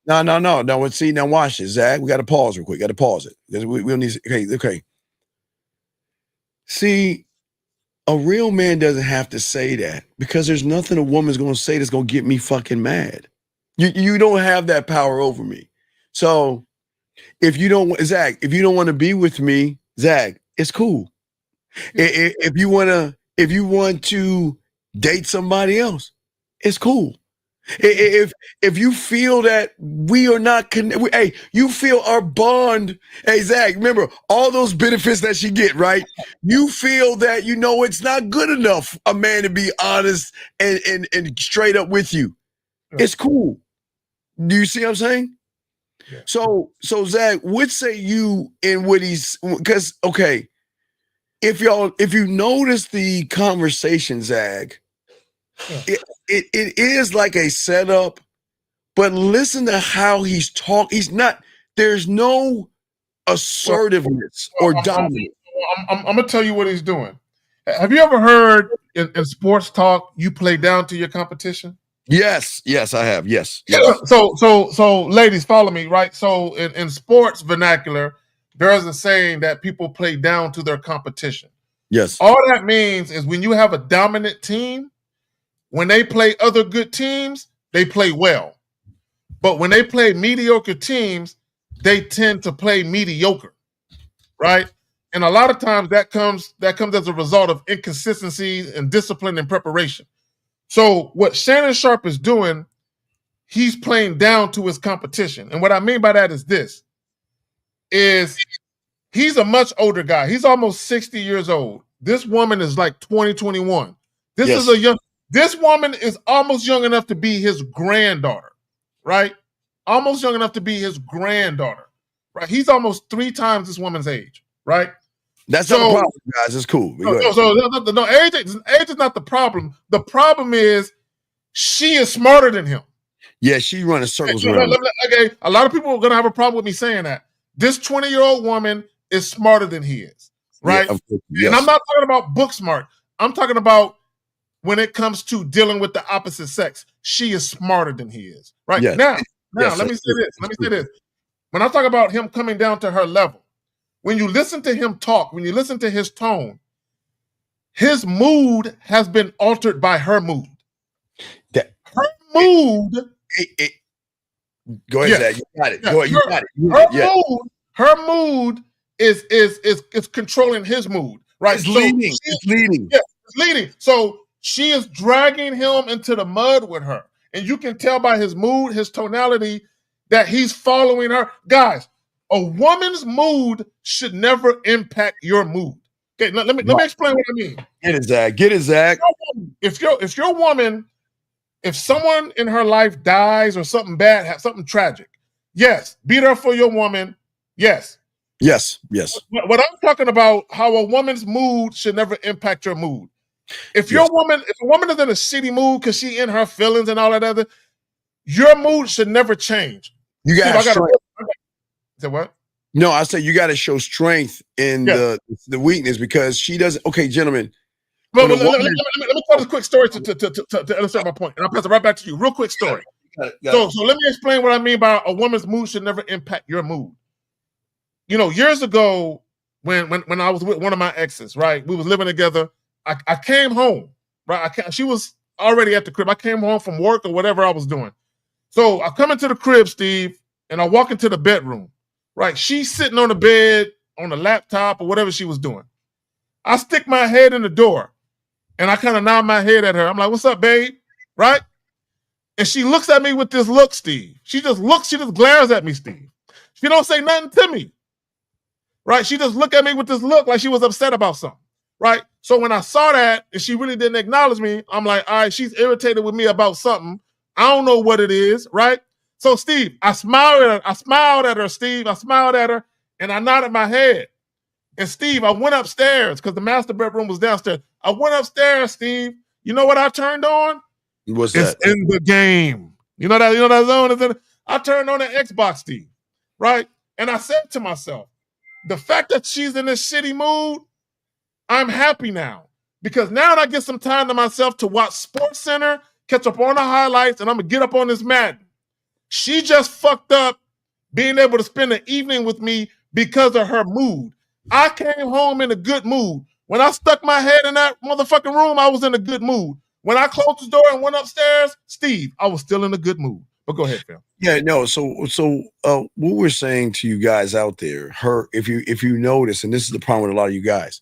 No. See, now watch this, Zach. We got to pause real quick. Got to pause it because we'll need. Okay. See, a real man doesn't have to say that because there's nothing a woman's gonna say that's gonna get me fucking mad. You don't have that power over me. So if you don't want to be with me, Zach, it's cool. If you want to date somebody else, it's cool. If you feel that we are not connected, hey, you feel our bond. Hey, Zach, remember all those benefits that she get, right? You feel that it's not good enough a man to be honest and straight up with you. It's cool. Do you see what I'm saying? Yeah. So Zach, what say you in what he's because okay, if you notice the conversation, Zach, it is like a setup, but listen to how he's talking. There's no assertiveness or dominance. I'm gonna tell you what he's doing. Have you ever heard in sports talk you play down to your competition? Yes, I have. Yes. So ladies, follow me, right? So in sports vernacular, there's a saying that people play down to their competition. Yes. All that means is when you have a dominant team, when they play other good teams, they play well. But when they play mediocre teams, they tend to play mediocre, right? And a lot of times that comes as a result of inconsistencies and discipline and preparation. So what Shannon Sharpe is doing, he's playing down to his competition. And what I mean by that is this, is he's a much older guy. He's almost 60 years old. This woman is like 20, 21. This woman is almost young enough to be his granddaughter, right? Almost young enough to be his granddaughter, right? He's almost 3 times this woman's age, right? That's not a problem, guys. It's cool. Age is not the problem. The problem is she is smarter than him. Yeah, she running circles around. Okay, a lot of people are going to have a problem with me saying that. This 20-year-old woman is smarter than he is, right? Yes. And I'm not talking about book smart. I'm talking about when it comes to dealing with the opposite sex. She is smarter than he is, right? Yes. Now, Yes, let me say this. When I talk about him coming down to her level, when you listen to him talk, when you listen to his tone, his mood has been altered by her mood. Her mood. Go ahead, Zach. You got it. Go ahead. You got it. Her mood is controlling his mood, right? It's leading. It's leading. Yeah, it's leading. So she is dragging him into the mud with her. And you can tell by his mood, his tonality, that he's following her. Guys, a woman's mood should never impact your mood. Okay, let me explain what I mean. Get it, Zach. Get it, Zach. If your woman, if someone in her life dies or something bad, something tragic, yes, be there for your woman. Yes. Yes. Yes. What I'm talking about, how a woman's mood should never impact your mood. If a woman is in a shitty mood because she in her feelings and all that other, your mood should never change. You got to say what? No, I say you got to show strength in the weakness, because she doesn't. Okay, gentlemen. Let me tell this quick story to illustrate my point, and I'll pass it right back to you. Real quick story. So let me explain what I mean by a woman's mood should never impact your mood. You know, years ago, when I was with one of my exes, right? We was living together. I came home, right? She was already at the crib. I came home from work or whatever I was doing. So I come into the crib, Steve, and I walk into the bedroom, right? She's sitting on the bed on the laptop or whatever she was doing. I stick my head in the door and I kind of nod my head at her. I'm like, what's up, babe? Right? And she looks at me with this look, Steve. She just glares at me, Steve. She don't say nothing to me. Right? She just looked at me with this look like she was upset about something. Right? So when I saw that and she really didn't acknowledge me, I'm like, all right, she's irritated with me about something. I don't know what it is, right? So Steve, I smiled at her, Steve. I smiled at her and I nodded my head. And Steve, I went upstairs because the master bedroom was downstairs. I went upstairs, Steve. You know what I turned on? What's that? It's in the game. You know that zone is in. I turned on the Xbox, Steve, right? And I said to myself, the fact that she's in this shitty mood, I'm happy now. Because now I get some time to myself to watch Sports Center, catch up on the highlights, and I'm going to get up on this Madden. She just fucked up being able to spend the evening with me because of her mood. I came home in a good mood. When I stuck my head in that motherfucking room, I was in a good mood. When I closed the door and went upstairs, Steve, I was still in a good mood. But go ahead, Phil. Yeah, no. So what we're saying to you guys out there, if you notice, and this is the problem with a lot of you guys,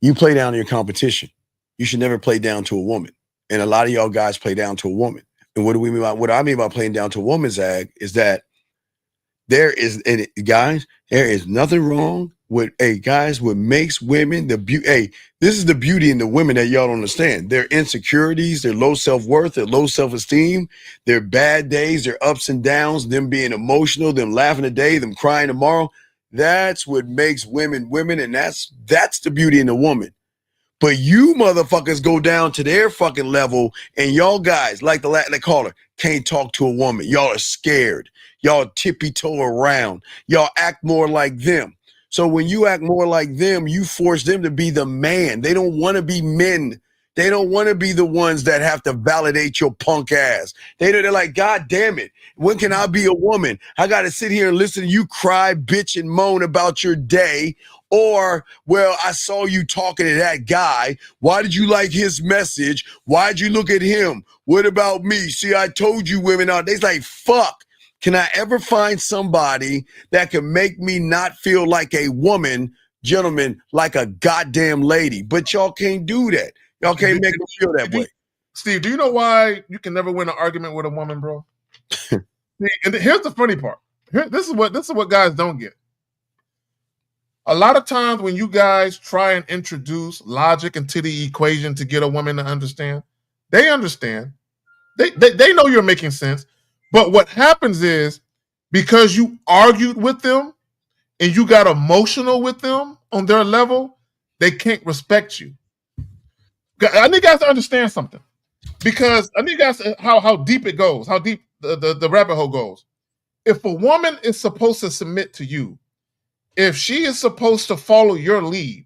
you play down to your competition. You should never play down to a woman. And a lot of y'all guys play down to a woman. And what do we mean by what I mean by playing down to a woman, Zag, is that there is nothing wrong with guys, what makes women the beauty. This is the beauty in the women that y'all don't understand. Their insecurities, their low self-worth, their low self-esteem, their bad days, their ups and downs, them being emotional, them laughing today, them crying tomorrow. That's what makes women women, and that's the beauty in the woman. But you motherfuckers go down to their fucking level, and y'all guys, like the caller, can't talk to a woman. Y'all are scared. Y'all tippy-toe around. Y'all act more like them. So when you act more like them, you force them to be the man. They don't want to be men. They don't want to be the ones that have to validate your punk ass. They're like, God damn it. When can I be a woman? I got to sit here and listen to you cry, bitch, and moan about your day. Or, well, I saw you talking to that guy. Why did you like his message? Why'd you look at him? What about me? See, I told you women are. They're like, fuck. Can I ever find somebody that can make me not feel like a woman, gentlemen, like a goddamn lady? But y'all can't do that. Y'all can't make me feel that way. Steve, do you know why you can never win an argument with a woman, bro? And here's the funny part. This is what guys don't get. A lot of times when you guys try and introduce logic into the equation to get a woman to understand, they understand. They know you're making sense. But what happens is because you argued with them and you got emotional with them on their level, they can't respect you. I need guys to understand something. Because I need guys how deep it goes, how deep the rabbit hole goes. If a woman is supposed to submit to you, if she is supposed to follow your lead,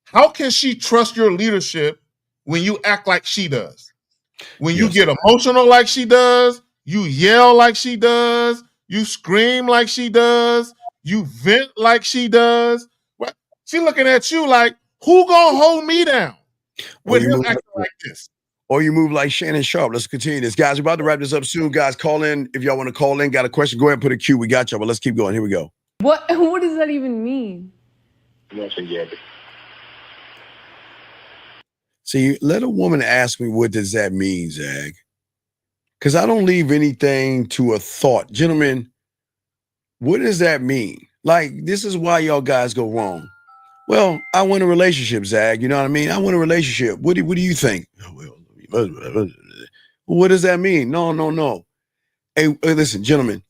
how can she trust your leadership when you act like she does? When you get emotional like she does, you yell like she does, you scream like she does, you vent like she does. She looking at you like, who gonna hold me down with him acting like this? Or you move like Shannon Sharpe. Let's continue this. Guys, we're about to wrap this up soon. Guys, call in. If y'all want to call in, got a question, go ahead and put a Q. We got y'all, but let's keep going. Here we go. What does that even mean? See, let a woman ask me, what does that mean, Zag? Because I don't leave anything to a thought. Gentlemen, what does that mean? Like, this is why y'all guys go wrong. Well, I want a relationship, Zag. You know what I mean? I want a relationship. What do you think? What does that mean? No. Hey, listen, gentlemen.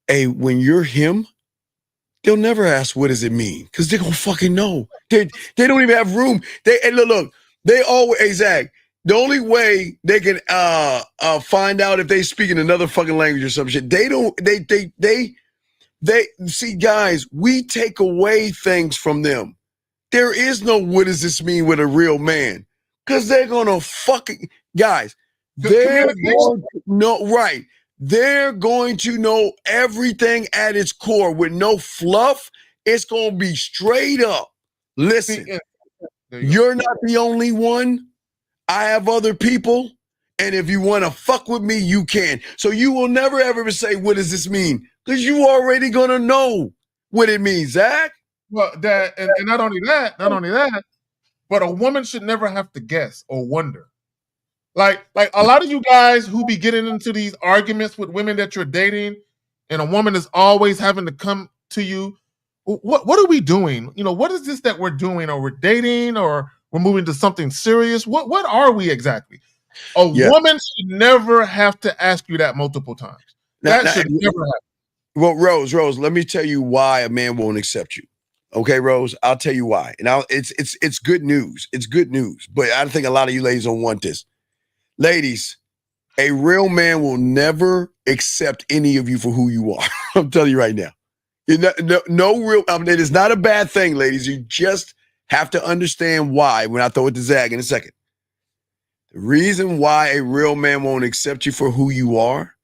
Hey, when you're him, they'll never ask, what does it mean? Because they're going to fucking know. They don't even have room. Look, they always, hey, Zach, the only way they can find out if they speak in another fucking language or some shit, they see, guys, we take away things from them. There is no what does this mean with a real man? Because they're going to fucking, guys, they're going to know, right. They're going to know everything at its core with no fluff. It's going to be straight up. Listen, you're not the only one. I have other people. And if you want to fuck with me, you can. So you will never ever say, what does this mean? Because you already going to know what it means, Zach. Well, and not only that, but a woman should never have to guess or wonder. Like a lot of you guys who be getting into these arguments with women that you're dating, and a woman is always having to come to you. What are we doing? You know, what is this that we're doing? Or we're dating, or we're moving to something serious? What are we exactly? A woman should never have to ask you that multiple times. That should never happen. Well, Rose, let me tell you why a man won't accept you. Okay, Rose, I'll tell you why. And it's good news. It's good news. But I think a lot of you ladies don't want this. Ladies, a real man will never accept any of you for who you are. I'm telling you right now. No real, it is not a bad thing, ladies. You just have to understand why when I throw it to Zag in a second. The reason why a real man won't accept you for who you are,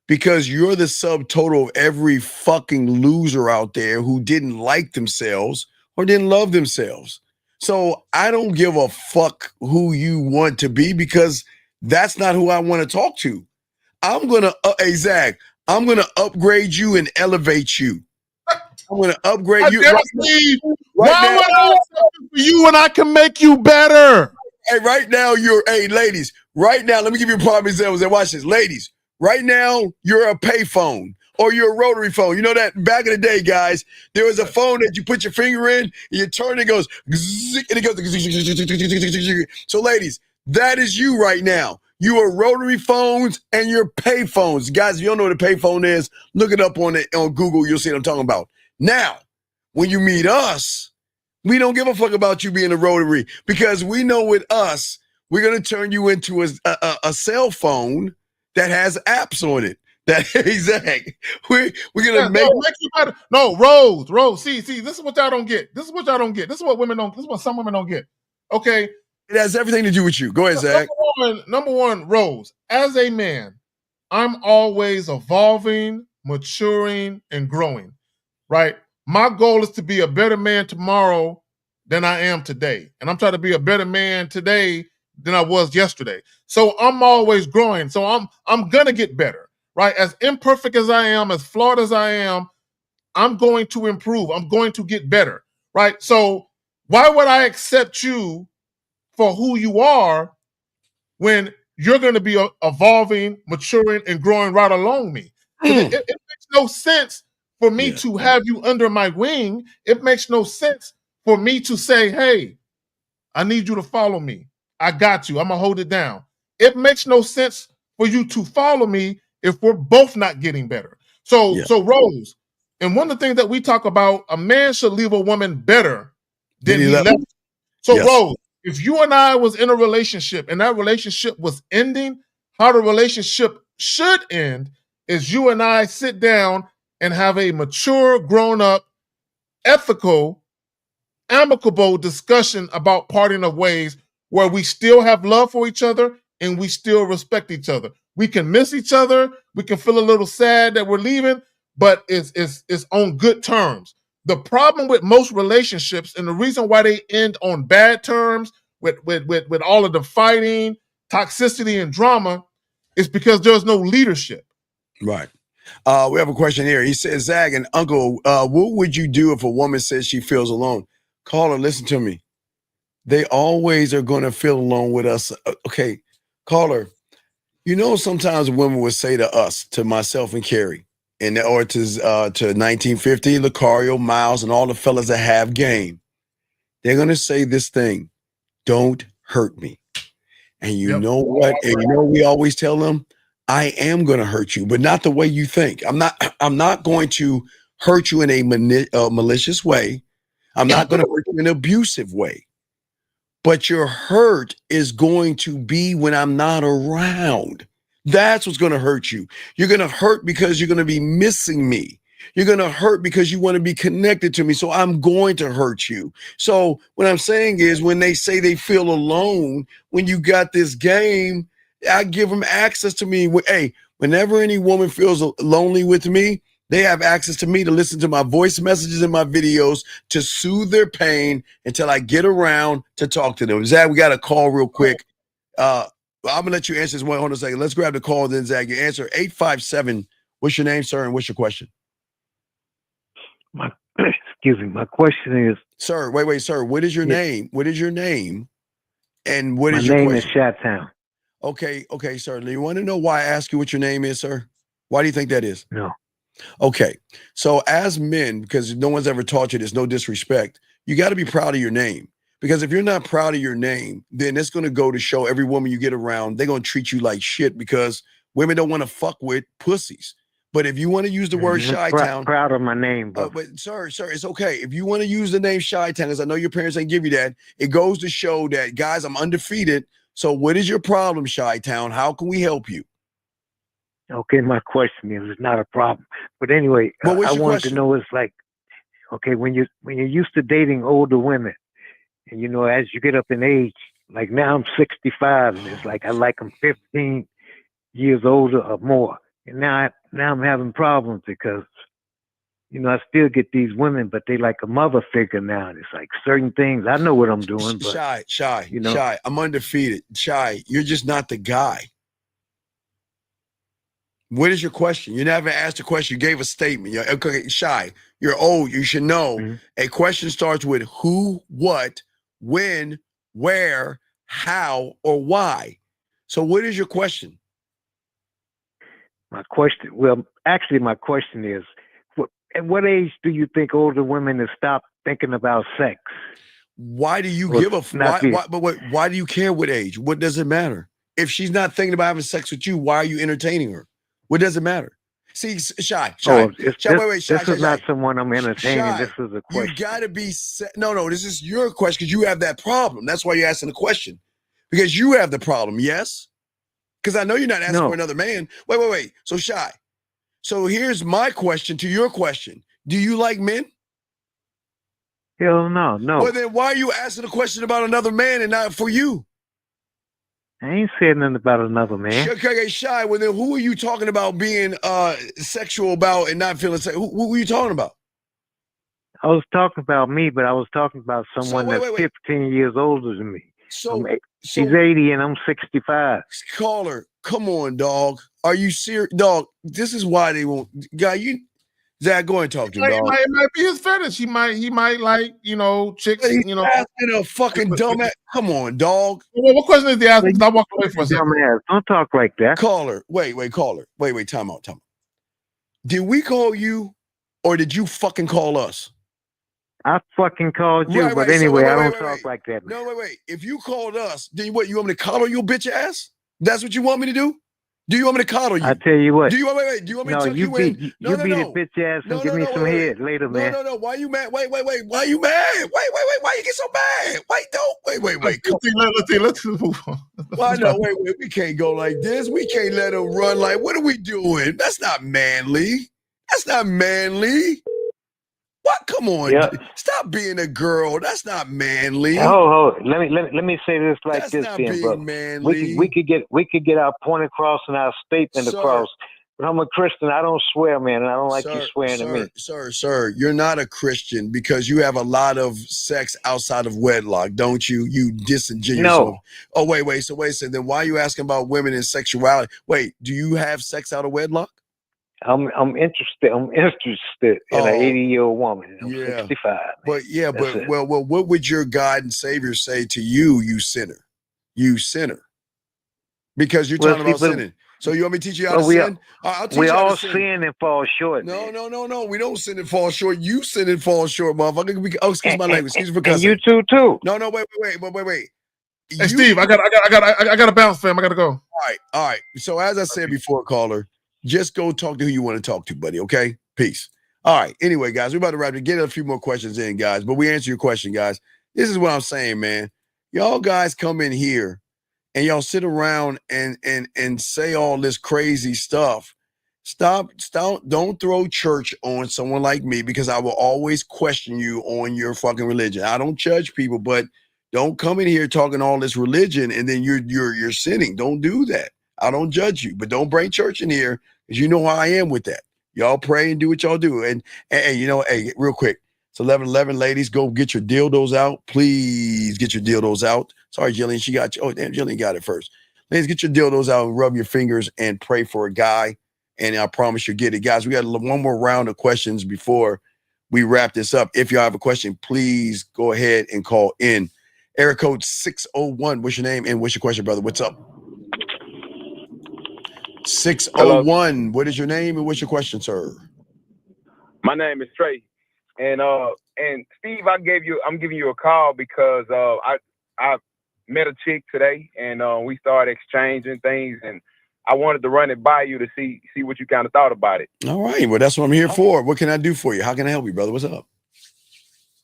because you're the subtotal of every fucking loser out there who didn't like themselves or didn't love themselves. So I don't give a fuck who you want to be, because that's not who I want to talk to. I'm going to, hey, Zach, I'm going to upgrade you and elevate you. I'm going to upgrade you. Why would I accept you when I can make you better? Hey, right now, ladies, right now, let me give you a prime example. Watch this. Ladies, right now, you're a payphone. Or you're a rotary phone. You know that back in the day, guys, there was a phone that you put your finger in, and you turn, it goes, and it goes. So, ladies, that is you right now. You are rotary phones and you're pay phones. Guys, if you don't know what a pay phone is, look it up on Google. You'll see what I'm talking about. Now, when you meet us, we don't give a fuck about you being a rotary, because we know with us, we're going to turn you into a cell phone that has apps on it. That exactly. We're gonna make you better. No, Rose. See, this is what y'all don't get. This is what women don't. This is what some women don't get. Okay, it has everything to do with you. Go ahead, Zach. Number one, Rose. As a man, I'm always evolving, maturing, and growing. Right. My goal is to be a better man tomorrow than I am today, and I'm trying to be a better man today than I was yesterday. So I'm always growing. So I'm gonna get better. Right? As imperfect as I am, as flawed as I am, I'm going to improve. I'm going to get better. Right? So why would I accept you for who you are when you're going to be evolving, maturing, and growing right along me? It makes no sense for me to have you under my wing. It makes no sense for me to say, hey, I need you to follow me. I got you. I'm going to hold it down. It makes no sense for you to follow me if we're both not getting better. So Rose, and one of the things that we talk about, a man should leave a woman better than he left. So Rose, if you and I was in a relationship and that relationship was ending, how the relationship should end is you and I sit down and have a mature, grown-up, ethical, amicable discussion about parting of ways where we still have love for each other and we still respect each other. We can miss each other. We can feel a little sad that we're leaving, but it's on good terms. The problem with most relationships and the reason why they end on bad terms with all of the fighting, toxicity, and drama is because there's no leadership. Right. We have a question here. He says, Zag and Uncle, what would you do if a woman says she feels alone? Call her, listen to me. They always are going to feel alone with us. Okay, call her. You know, sometimes women would say to us, to myself and Carrie, or to 1950, Lucario, Miles, and all the fellas that have game. They're going to say this thing, don't hurt me. And you know what? And you know we always tell them, I am going to hurt you, but not the way you think. I'm not going to hurt you in a malicious way. I'm not going to hurt you in an abusive way. But your hurt is going to be when I'm not around. That's what's going to hurt you. You're going to hurt because you're going to be missing me. You're going to hurt because you want to be connected to me. So I'm going to hurt you. So what I'm saying is when they say they feel alone, when you got this game, I give them access to me. Hey, whenever any woman feels lonely with me, they have access to me to listen to my voice messages and my videos to soothe their pain until I get around to talk to them. Zach, we got a call real quick. I'm going to let you answer this one. Hold on a second. Let's grab the call, then, Zach. You answer 857. What's your name, sir, and what's your question? Excuse me. My question is... Sir, wait, sir. What is your name? What is your name? And what is your question? My name is Shat-Town. Okay, sir. Do you want to know why I ask you what your name is, sir? Why do you think that is? No. Okay, so as men, because no one's ever taught you this, no disrespect, you got to be proud of your name. Because if you're not proud of your name, then it's going to go to show every woman you get around, they're going to treat you like shit because women don't want to fuck with pussies. But if you want to use the word Chi-Town. Proud of my name, bro. But sir, it's okay. If you want to use the name Chi-Town, because I know your parents ain't give you that, it goes to show that, guys, I'm undefeated. So what is your problem, Chi-Town? How can we help you? Okay, my question is it's not a problem. But anyway, I wanted to know, it's like, okay, when you're used to dating older women, and you know, as you get up in age, like now I'm 65, and it's like I like them 15 years older or more. And now I'm having problems because, you know, I still get these women, but they like a mother figure now. And it's like certain things, I know what I'm doing, but Shy, you know, Shy, I'm undefeated. Shy, you're just not the guy. What is your question? You never asked a question. You gave a statement. You're, okay, Shy, you're old. You should know a question starts with who, what, when, where, how, or why. So what is your question? My question is, at what age do you think older women have stopped thinking about sex? Why do you give a why do you care what age? What does it matter? If she's not thinking about having sex with you, why are you entertaining her? What does it matter? See, Shy, wait, Shy, this is not someone I'm entertaining. Shy, this is a question. You gotta be no, this is your question because you have that problem. That's why you're asking the question. Because you have the problem, yes? Because I know you're not asking for another man. Wait. So Shy. So here's my question to your question. Do you like men? Hell no. Well, then why are you asking a question about another man and not for you? I ain't saying nothing about another man. Okay, Shy. Well, then who are you talking about being sexual about and not feeling sex? Who were you talking about? I was talking about me, but I was talking about someone that's 15 years older than me. She's 80 and I'm 65. Caller, come on, dog. Are you serious? Dog, this is why they won't. Guy, Zach, go and talk to him, dog. It might be his fetish. He might like, you know, chicks, He's you know. asking a fucking dumbass. Come on, dog. Well, what question is he asking? Because I walked away for a second. Dumbass. Don't talk like that. Caller, wait, caller. Wait, time out. Did we call you or did you fucking call us? I fucking called you, Right, but right. So anyway, wait, I wait, don't wait, talk wait. like that, man. No, wait. If you called us, then what? You want me to coddle your bitch ass? That's what you want me to do? Do you want me to coddle you? I tell you what. Do you want? Wait. Do you want me to tuck you in? You beat a bitch ass and give me some head later, man. No. Why you mad? Wait. Why you mad? Wait. Why you get so mad? Wait. Let's move on. Well, no, wait. We can't go like this. We can't let him run. Like, what are we doing? That's not manly. That's not manly. What? Come on. Yep. Stop being a girl. That's not manly. Let me say this like That's this, not then, being brother. manly. We could get our point across and our statement across. But I'm a Christian. I don't swear, man, and I don't like you swearing at me. Sir, you're not a Christian because you have a lot of sex outside of wedlock, don't you? You disingenuous. No. Oh, wait. So wait a second. Then why are you asking about women and sexuality? Wait, do you have sex out of wedlock? I'm interested. I'm interested in an 80-year-old woman. I'm 65. Man. Well, what would your God and Savior say to you, you sinner? You sinner. Because you're talking about sinning. So you want me to teach you how to sin? I'll teach you how to sin. We all sin and fall short. No. We don't sin and fall short. You sin and fall short, motherfucker. Oh, excuse my language. Excuse me for cussing. And you too. No. Wait. Hey, Steve, I got to bounce, fam. I got to go. All right. So as I said before, caller, just go talk to who you want to talk to, buddy. Okay? Peace. All right. Anyway, guys, we're about to wrap it. Get a few more questions in, guys. But we answer your question, guys. This is what I'm saying, man. Y'all guys come in here and y'all sit around and say all this crazy stuff. Stop. Don't throw church on someone like me because I will always question you on your fucking religion. I don't judge people, but don't come in here talking all this religion and then you're sinning. Don't do that. I don't judge you, but don't bring church in here because you know how I am with that. Y'all pray and do what y'all do. And you know, hey, real quick. It's 11:11, ladies. Go get your dildos out. Please get your dildos out. Sorry, Jillian. She got you. Oh, damn, Jillian got it first. Ladies, get your dildos out and rub your fingers and pray for a guy. And I promise you'll get it. Guys, we got one more round of questions before we wrap this up. If y'all have a question, please go ahead and call in. Area code 601. What's your name and what's your question, brother? What's up? 601. Hello? What is your name and what's your question, sir? My name is Trey. And Steve, I'm giving you a call because I met a chick today and we started exchanging things and I wanted to run it by you to see what you kind of thought about it. All right. Well, that's what I'm here for. What can I do for you? How can I help you, brother? What's up?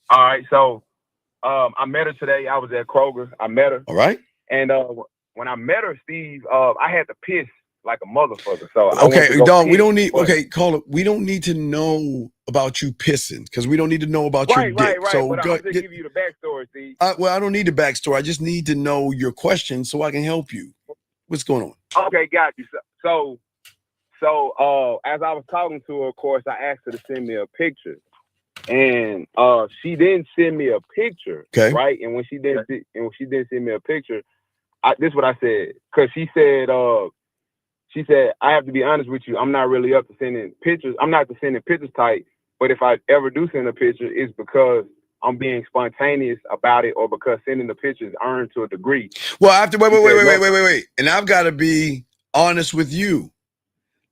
All right. So I met her today. I was at Kroger. I met her. All right. And when I met her, Steve, I had to piss like a motherfucker. So okay, dog, we don't need call it. We don't need to know about you pissing because we don't need to know about your dick. Right. So but I'm just giving you the backstory, Steve. Well, I don't need the backstory. I just need to know your question so I can help you. What's going on? Okay, got you. So as I was talking to her, of course, I asked her to send me a picture, and she didn't send me a picture. Okay. Right, and when she didn't send me a picture, this is what I said because she said. She said, I have to be honest with you. I'm not really up to sending pictures. I'm not to sending pictures tight. But if I ever do send a picture, it's because I'm being spontaneous about it or because sending the picture is earned to a degree. Well, after wait. And I've got to be honest with you.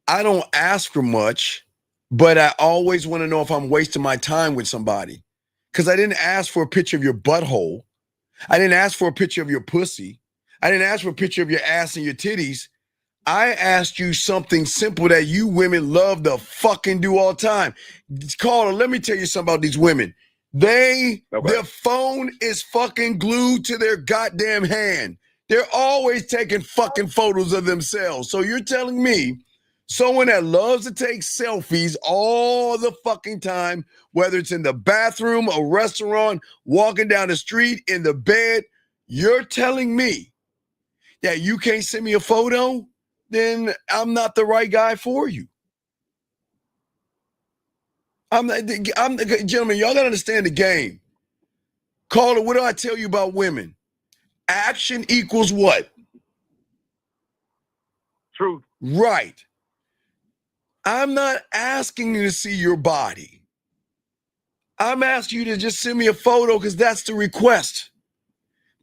I don't ask for much, but I always want to know if I'm wasting my time with somebody. Because I didn't ask for a picture of your butthole. I didn't ask for a picture of your pussy. I didn't ask for a picture of your ass and your titties. I asked you something simple that you women love to fucking do all the time. Caller, let me tell you something about these women. Their phone is fucking glued to their goddamn hand. They're always taking fucking photos of themselves. So you're telling me someone that loves to take selfies all the fucking time, whether it's in the bathroom, a restaurant, walking down the street, in the bed, you're telling me that you can't send me a photo? Then I'm not the right guy for you. Gentlemen, y'all gotta understand the game. Caller, what do I tell you about women? Action equals what? Truth. Right. I'm not asking you to see your body. I'm asking you to just send me a photo because that's the request.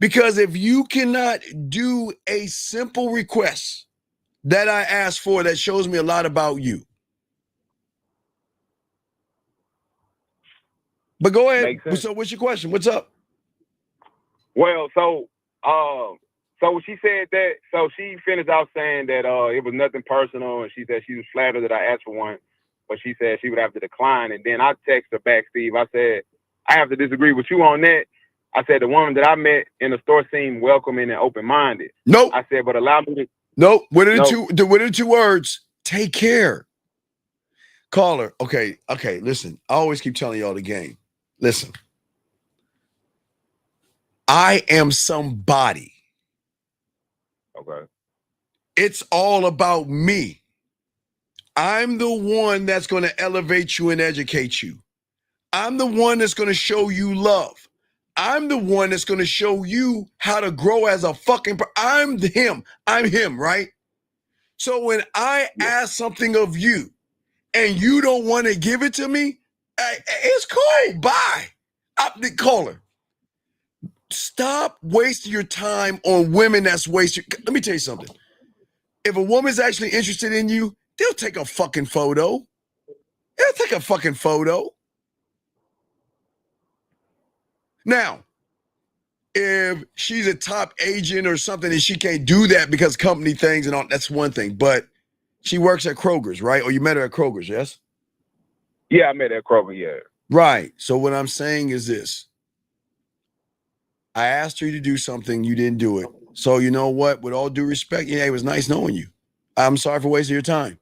Because if you cannot do a simple request that I asked for that shows me a lot about you, But go ahead. Makes sense. So what's your question? What's up? Well, so she said that. So she finished out saying that it was nothing personal, and she said she was flattered that I asked for one, but she said she would have to decline. And then I texted her back, Steve. I said I have to disagree with you on that. I said the woman that I met in the store seemed welcoming and open-minded. Nope. I said, but allow me to. Nope. What are the two words? Take care. Caller. Okay. Listen, I always keep telling y'all the game. Listen. I am somebody. Okay. It's all about me. I'm the one that's going to elevate you and educate you. I'm the one that's going to show you love. I'm the one that's going to show you how to grow as a fucking I'm him, right? So when I ask something of you and you don't want to give it to me, it's cool. Bye. The caller. Stop wasting your time on women that's wasting. Let me tell you something. If a woman's actually interested in you, they'll take a fucking photo. Now, if she's a top agent or something and she can't do that because company things and all, that's one thing. But she works at Kroger's, right? Or you met her at Kroger's, yes? Yeah, I met her at Kroger, yeah. Right. So what I'm saying is this. I asked her to do something, you didn't do it. So you know what? With all due respect, yeah, it was nice knowing you. I'm sorry for wasting your time.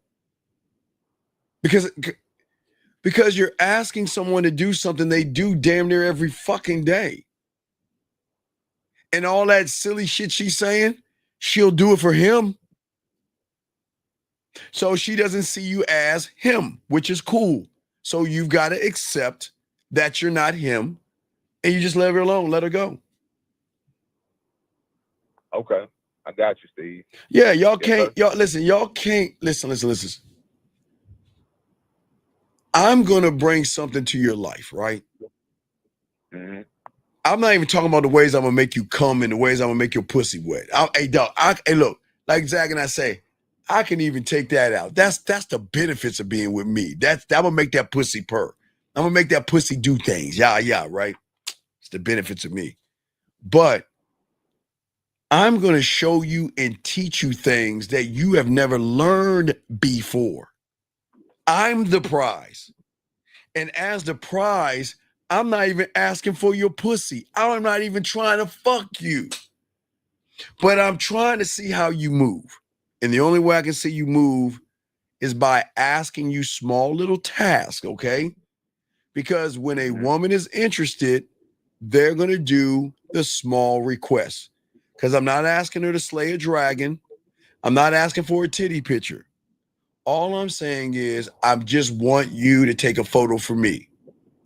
Because you're asking someone to do something they do damn near every fucking day. And all that silly shit she's saying, she'll do it for him. So she doesn't see you as him, which is cool. So you've got to accept that you're not him and you just let her alone, let her go. Okay. I got you, Steve. Yeah, y'all can't listen. I'm going to bring something to your life, right? Mm-hmm. I'm not even talking about the ways I'm going to make you come and the ways I'm going to make your pussy wet. Hey, look, like Zach and I say, I can even take that out. That's the benefits of being with me. That will make that pussy purr. I'm going to make that pussy do things. Yeah, right? It's the benefits of me. But I'm going to show you and teach you things that you have never learned before. I'm the prize. And as the prize, I'm not even asking for your pussy. I'm not even trying to fuck you. But I'm trying to see how you move. And the only way I can see you move is by asking you small little tasks, okay? Because when a woman is interested, they're going to do the small requests. Because I'm not asking her to slay a dragon. I'm not asking for a titty picture. All I'm saying is I just want you to take a photo for me.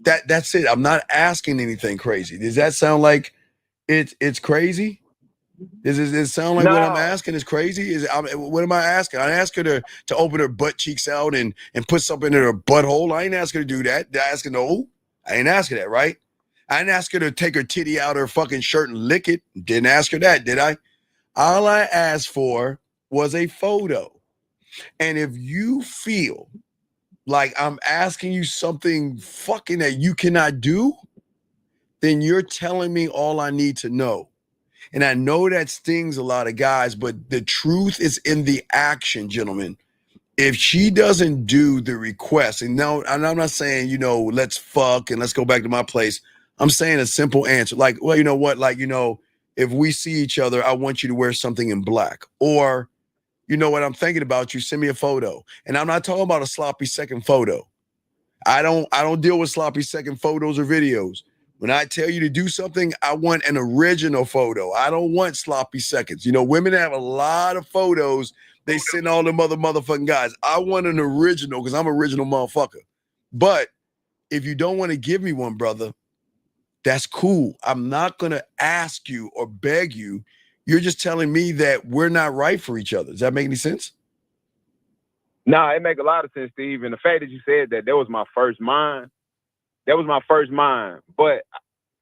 That's it. I'm not asking anything crazy. Does that sound like it's crazy? Does it sound like what I'm asking is crazy? What am I asking? I ask her to open her butt cheeks out and put something in her butthole. I ain't ask her to do that. Did I ask her no? I ain't ask her that, right? I didn't ask her to take her titty out of her fucking shirt and lick it. Didn't ask her that, did I? All I asked for was a photo. And if you feel like I'm asking you something fucking that you cannot do, then you're telling me all I need to know. And I know that stings a lot of guys, but the truth is in the action, gentlemen. If she doesn't do the request, and I'm not saying, let's fuck and let's go back to my place. I'm saying a simple answer. Like, well, you know what? Like, if we see each other, I want you to wear something in black. Or, you know what? I'm thinking about you. Send me a photo. And I'm not talking about a sloppy second photo. I don't deal with sloppy second photos or videos. When I tell you to do something, I want an original photo. I don't want sloppy seconds. Women have a lot of photos. They send all them other motherfucking guys. I want an original because I'm an original motherfucker. But if you don't want to give me one, brother, that's cool. I'm not going to ask you or beg you. You're just telling me that we're not right for each other. Does that make any sense? Nah, it make a lot of sense, Steve. And the fact that you said that was my first mind. That was my first mind. But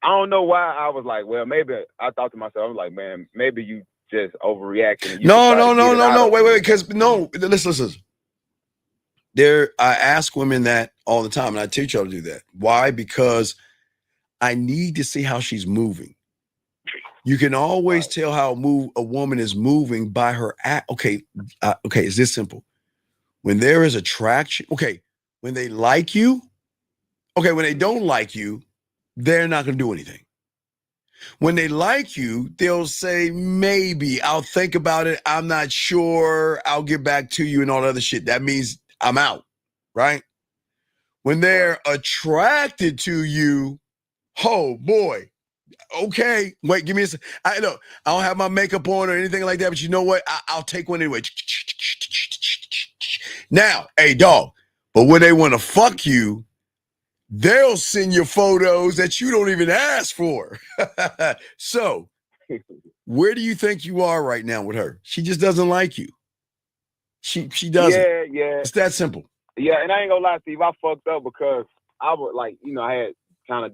I don't know why I was like, well, maybe I thought to myself, I was like, man, maybe you just overreacting. No. Wait. Because listen. I ask women that all the time, and I teach y'all to do that. Why? Because I need to see how she's moving. You can always tell how a woman is moving by her act. Okay, it's this simple. When there is attraction, when they like you, when they don't like you, they're not going to do anything. When they like you, they'll say, maybe, I'll think about it. I'm not sure. I'll get back to you and all that other shit. That means I'm out, right? When they're attracted to you, oh boy. Okay, wait, give me a second. I don't have my makeup on or anything like that, but you know what? I'll take one anyway. Now, hey, dog, but when they want to fuck you, they'll send you photos that you don't even ask for. So, where do you think you are right now with her? She just doesn't like you. She doesn't. Yeah. It's that simple. Yeah, and I ain't gonna lie, Steve, I fucked up because I would I had kind of,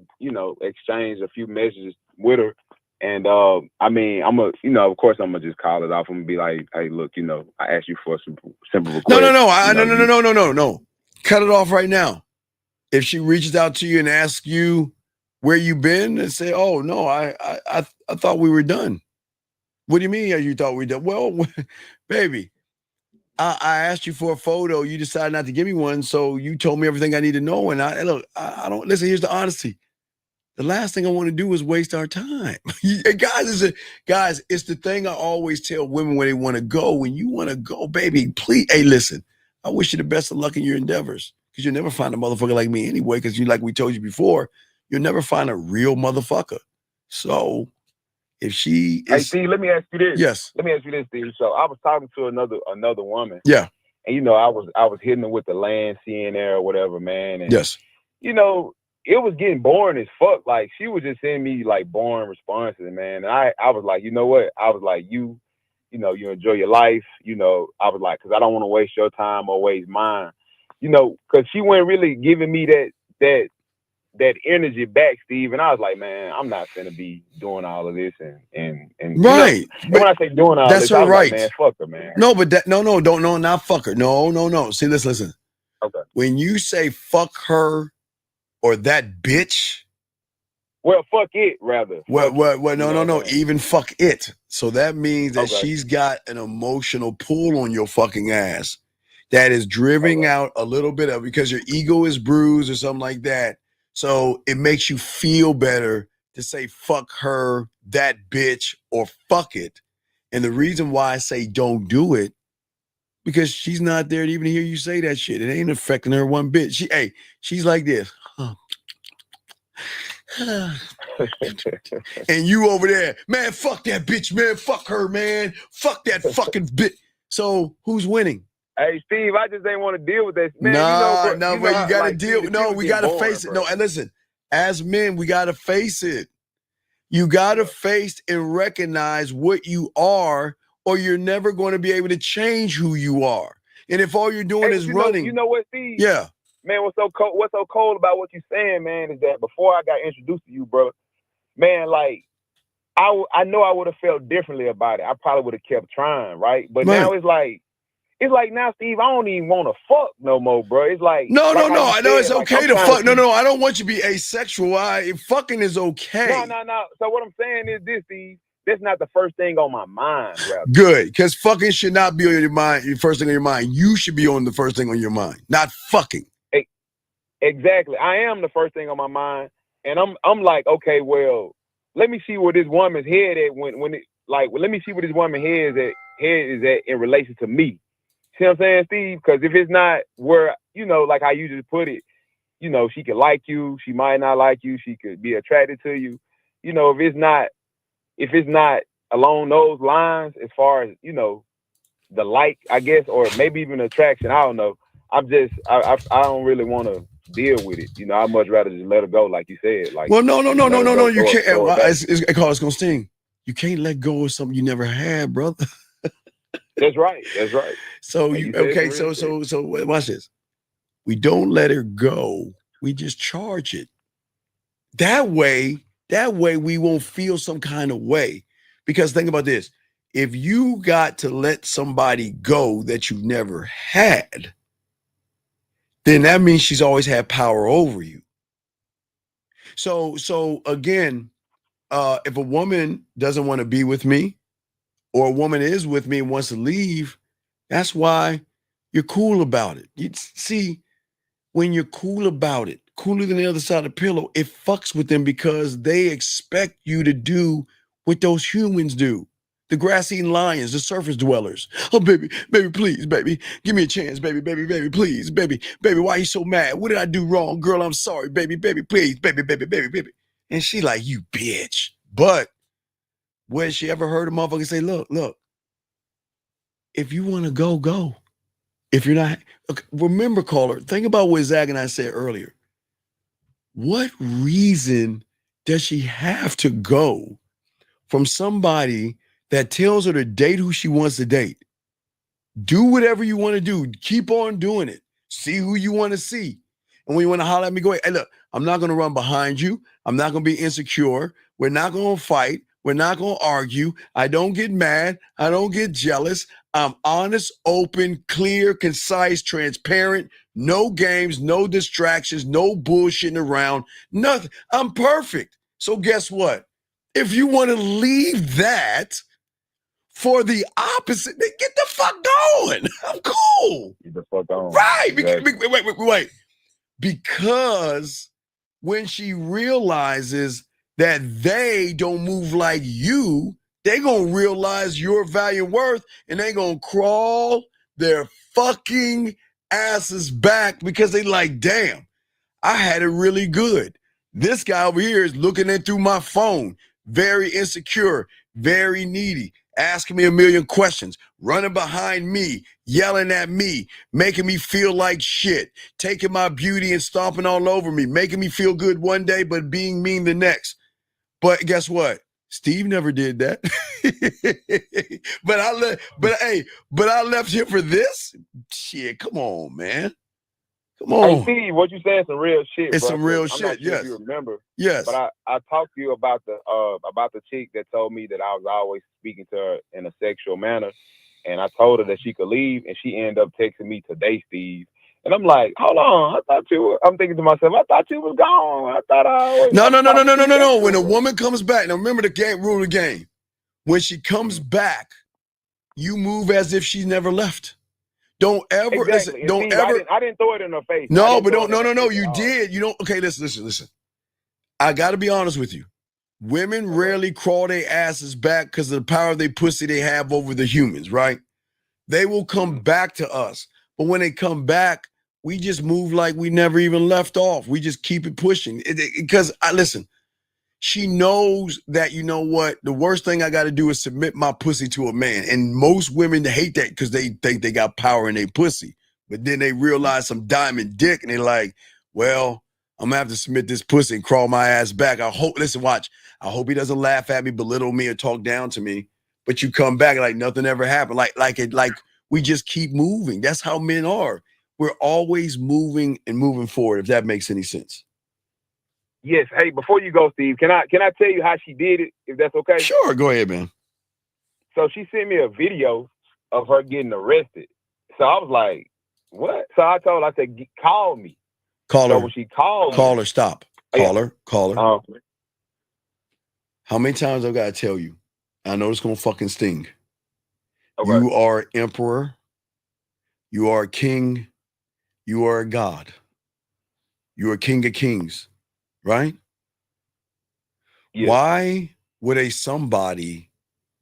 exchanged a few messages with her. And I mean, of course I'm gonna just call it off. I'm gonna be like, hey, look, I asked you for some simple request. No. Cut it off right now. If she reaches out to you and asks you where you been and say, oh no, I thought we were done. What do you mean you thought we were done? Well, baby, I asked you for a photo. You decided not to give me one. So you told me everything I need to know. And I don't listen. Here's the honesty. The last thing I want to do is waste our time. Guys, it's the thing I always tell women when they want to go. When you want to go, baby, please. Hey, listen, I wish you the best of luck in your endeavors because you'll never find a motherfucker like me anyway. Because like we told you before, you'll never find a real motherfucker. So if she is, hey, Steve, let me ask you this. Yes. Let me ask you this, Steve. So I was talking to another woman. Yeah. And I was hitting her with the land, seeing there or whatever, man. And yes. It was getting boring as fuck. Like she was just sending me like boring responses, man. And I was like, you know what? I was like, you enjoy your life. I was like, because I don't want to waste your time or waste mine. Because she wasn't really giving me that energy back, Steve. And I was like, man, I'm not gonna be doing all of this and right. And when I say doing all that's this, I was right. like, man, fuck her, man. No, but not fuck her. No. See, listen. Okay. When you say fuck her or that bitch. Well, fuck it, rather. No. Even fuck it. So that means that she's got an emotional pull on your fucking ass that is driving out a little bit of because your ego is bruised or something like that. So it makes you feel better to say fuck her, that bitch, or fuck it. And the reason why I say don't do it, because she's not there to even hear you say that shit. It ain't affecting her one bit. She's like this. Huh. And you over there, man, fuck that bitch, man. Fuck her, man. Fuck that fucking bitch. So who's winning? Hey, Steve, I just ain't want to deal with that. Man, but you got to deal. No, we got to face it. Bro. No, and listen, as men, we got to face it. You got to face and recognize what you are, or you're never going to be able to change who you are. And if all you're doing is running. You know what, Steve? Yeah. Man, what's so cold about what you're saying, man, is that before I got introduced to you, bro, man, like, I know I would have felt differently about it. I probably would have kept trying, right? But now it's like now, Steve, I don't even want to fuck no more, bro. It's like no. I know it's okay to fuck. No. I don't want you to be asexual. Fucking is okay. No. So what I'm saying is this, Steve. That's not the first thing on my mind, rather. Good, because fucking should not be on your mind. The first thing on your mind. You should be on the first thing on your mind, not fucking. Exactly. I am the first thing on my mind, and I'm like, okay, well, let me see where this woman's head at let me see where this woman's head is at in relation to me. See what I'm saying, Steve? Because if it's not where, like I usually put it, she could like you, she might not like you, she could be attracted to you. If it's not along those lines, as far as, the like, I guess, or maybe even attraction, I don't know. I don't really want to deal with it. I'd much rather just let her go, like you said. Like, well, no, you can't. It's gonna sting. You can't let go of something you never had, brother. That's right. So so watch this. We don't let her go. We just charge it. That way we won't feel some kind of way. Because think about this. If you got to let somebody go that you never had, then that means she's always had power over you. So again, if a woman doesn't want to be with me, or a woman is with me and wants to leave, that's why you're cool about it. You see, when you're cool about it, cooler than the other side of the pillow, it fucks with them because they expect you to do what those humans do. The grass-eating lions, the surface dwellers. Oh, baby, please, baby. Give me a chance, baby, please. Baby, why you so mad? What did I do wrong? Girl, I'm sorry, baby, please. Baby. And she like, you bitch. But when she ever heard a motherfucker say, look, if you want to go, go. If you're not, remember, caller, think about what Zach and I said earlier. What reason does she have to go from somebody that tells her to date who she wants to date? Do whatever you want to do. Keep on doing it. See who you want to see. And when you want to holler at me, go, hey, look, I'm not going to run behind you. I'm not going to be insecure. We're not going to fight. We're not going to argue. I don't get mad. I don't get jealous. I'm honest, open, clear, concise, transparent. No games, no distractions, no bullshitting around. Nothing. I'm perfect. So guess what? If you want to leave that for the opposite, then get the fuck going. I'm cool. Get the fuck on. Right. Exactly. Wait. Because when she realizes that they don't move like you, they gonna realize your value and worth, and they gonna crawl their fucking asses back because they like, damn, I had it really good. This guy over here is looking in through my phone, very insecure, very needy, asking me a million questions, running behind me, yelling at me, making me feel like shit, taking my beauty and stomping all over me, making me feel good one day, but being mean the next. But guess what? Steve never did that. but I left here for this. Shit, come on, man. Come on. Hey, Steve, what you saying? Some real shit. It's bro. some real I'm shit. not sure Yes. if you remember. Yes. But I talked to you about the chick that told me that I was always speaking to her in a sexual manner, and I told her that she could leave, and she ended up texting me today, Steve. And I'm like, hold on, I'm thinking to myself, I thought you was gone. I thought I always. No. When a woman comes back, now remember the game rule of the game. When she comes back, you move as if she's never left. Don't ever Exactly. listen. Don't Steve, ever. I didn't throw it in her face. No, but don't. No. You did. You don't. Okay, listen. I got to be honest with you. Women rarely crawl their asses back because of the power of their pussy they have over the humans, right? They will come back to us. But when they come back, we just move like we never even left off. We just keep it pushing. Because listen, she knows that, you know what, the worst thing I got to do is submit my pussy to a man. And most women hate that because they think they got power in their pussy. But then they realize some diamond dick and they're like, well, I'm gonna have to submit this pussy and crawl my ass back. Watch. I hope he doesn't laugh at me, belittle me, or talk down to me. But you come back like nothing ever happened. Like we just keep moving. That's how men are. We're always moving and moving forward, if that makes any sense. Yes. Hey, before you go, Steve, can I tell you how she did it, if that's okay? Sure, go ahead, man. So she sent me a video of her getting arrested. So I was like, what? So I told her, I said, call me. Call her. So when she called me, call her, stop. Call her. How many times I gotta tell you? I know it's gonna fucking sting. Okay. You are emperor. You are a king. You are a god. You are king of kings, right? Yes. Why would a somebody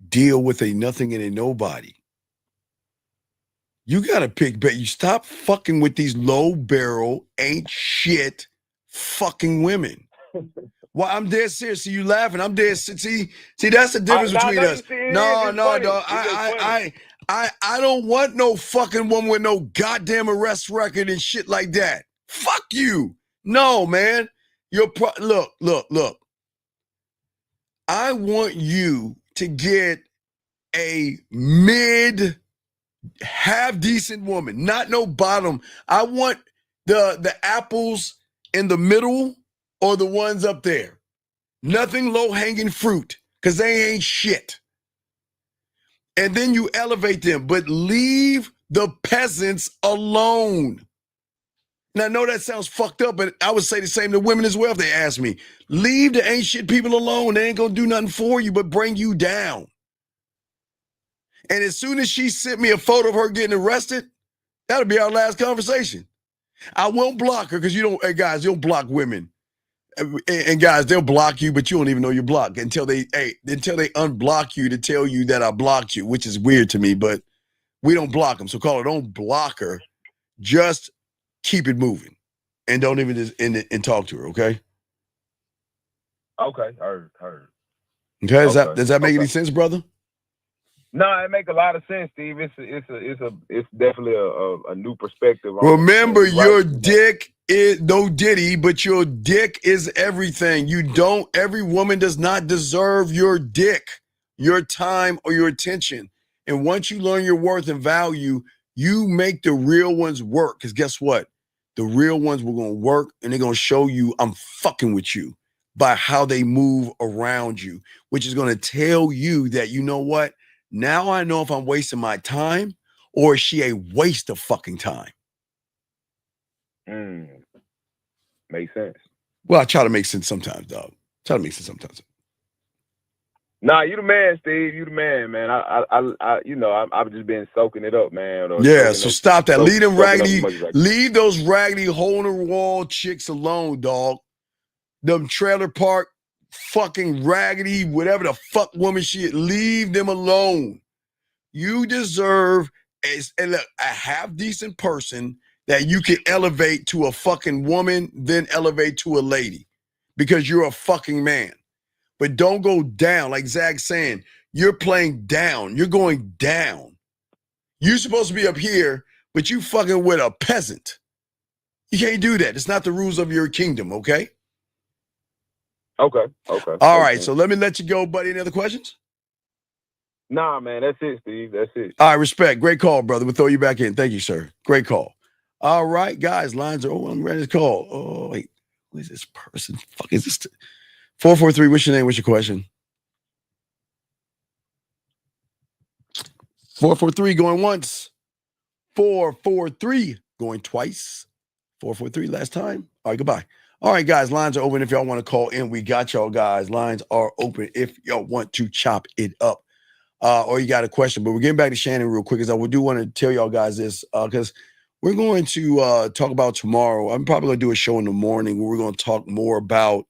deal with a nothing and a nobody? You gotta pick, but you stop fucking with these low barrel, ain't shit fucking women. Well, I'm dead serious. See, you laughing. I'm dead. See, that's the difference between us. No, dog. I don't want no fucking woman with no goddamn arrest record and shit like that. Fuck you. No, man. Look. I want you to get a mid, half decent woman, not no bottom. I want the apples in the middle or the ones up there. Nothing low-hanging fruit, because they ain't shit. And then you elevate them, but leave the peasants alone. And I know that sounds fucked up, but I would say the same to women as well if they ask me. Leave the ain't shit people alone. They ain't gonna do nothing for you but bring you down. And as soon as she sent me a photo of her getting arrested, that'll be our last conversation. I won't block her because you don't, hey guys, you'll block women. And guys, they'll block you, but you don't even know you're blocked until they unblock you to tell you that I blocked you, which is weird to me, but we don't block them. So call it, don't block her. Just keep it moving. And don't even just and talk to her, okay? Okay, heard. Okay, does that make any sense, brother? No, it make a lot of sense, Steve. It's definitely a new perspective. Remember, your dick is no ditty, but your dick is everything. Every woman does not deserve your dick, your time, or your attention. And once you learn your worth and value, you make the real ones work. Because guess what? The real ones were going to work, and they're going to show you I'm fucking with you by how they move around you, which is going to tell you that, you know what? Now I know if I'm wasting my time or is she a waste of fucking time. Makes sense. Well, I try to make sense sometimes, dog. Nah, you the man, Steve. You the man, man. I've just been soaking it up, man. So stop that. Leave those raggedy hole in the wall chicks alone, dog. Them trailer park fucking raggedy, whatever the fuck woman she is, leave them alone. You deserve a half decent person that you can elevate to a fucking woman, then elevate to a lady because you're a fucking man. But don't go down. Like Zach's saying, you're playing down. You're going down. You're supposed to be up here, but you fucking with a peasant. You can't do that. It's not the rules of your kingdom, okay? Okay. All right, so let me let you go, buddy. Any other questions? Nah, man, that's it, Steve. That's it. All right, respect. Great call, brother. We'll throw you back in. Thank you, sir. great call. All right, guys, lines are, I'm ready to call. Oh, wait, who is this person? Fuck is this? 443, what's your name? What's your question? 443 going once. 443 going twice. 443 last time. All right, goodbye. All right, guys, lines are open if y'all want to call in. We got y'all, guys. Lines are open if y'all want to chop it up. Or you got a question. But we're getting back to Shannon real quick, because I do want to tell y'all guys this, because we're going to talk about tomorrow. I'm probably going to do a show in the morning where we're going to talk more about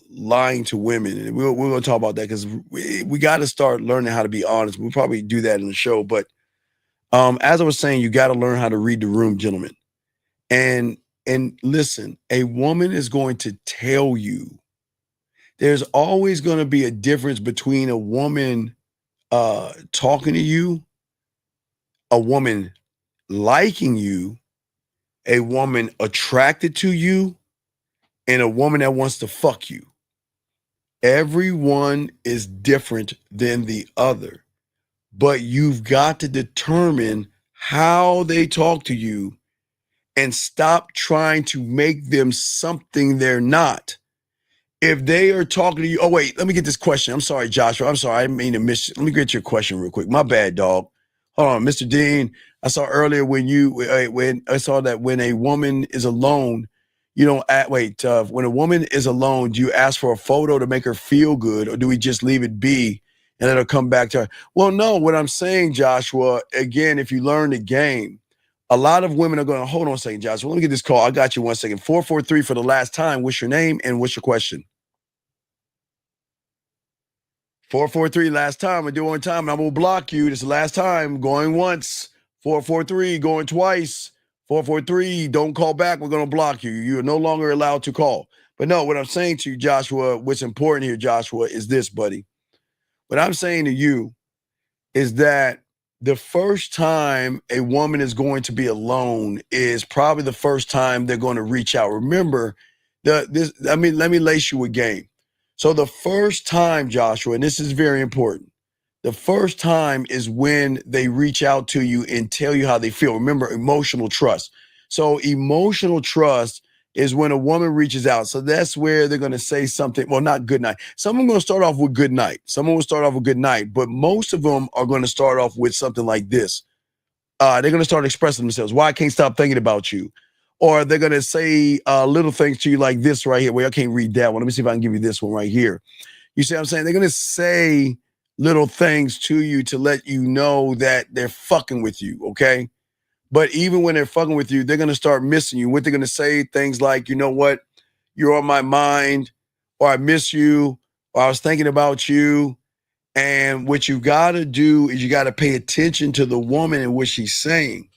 lying to women. And we're going to talk about that, because we got to start learning how to be honest. We'll probably do that in the show. But as I was saying, you got to learn how to read the room, gentlemen. And listen, a woman is going to tell you. There's always going to be a difference between a woman talking to you, a woman liking you, a woman attracted to you, and a woman that wants to fuck you. Everyone is different than the other, but you've got to determine how they talk to you and stop trying to make them something they're not. If they are talking to you, oh wait, let me get this question. I'm sorry, Joshua. I'm sorry, I didn't mean to miss. Let me get your question real quick. My bad, dog. Hold on, Mr. Dean. I saw earlier when I saw that when a woman is alone, you don't when a woman is alone, do you ask for a photo to make her feel good, or do we just leave it be and let her come back to her? Well, no. What I'm saying, Joshua, again, if you learn the game, a lot of women are going to hold on a second, Joshua. Let me get this call. I got you 1 second. 443 for the last time. What's your name and what's your question? 443 last time. I do one time. I'm gonna block you. This is the last time. Going once. 443 going twice. 443. Don't call back. We're gonna block you. You are no longer allowed to call. But no, what I'm saying to you, Joshua, what's important here, Joshua, is this, buddy. What I'm saying to you is that the first time a woman is going to be alone is probably the first time they're going to reach out. Remember, let me lace you a game. So the first time, Joshua, and this is very important, the first time is when they reach out to you and tell you how they feel. Remember, emotional trust. So emotional trust is when a woman reaches out. So that's where they're going to say something. Well, not good night. Some are going to start off with good night. Someone will start off with good night, but most of them are going to start off with something like this. They're going to start expressing themselves. Why I can't stop thinking about you. Or they're going to say little things to you like this right here. Well, I can't read that one. Let me see if I can give you this one right here. You see what I'm saying? They're going to say little things to you to let you know that they're fucking with you, okay? But even when they're fucking with you, they're going to start missing you. What they're going to say, things like, you know what? You're on my mind, or I miss you, or I was thinking about you. And what you got to do is you got to pay attention to the woman and what she's saying.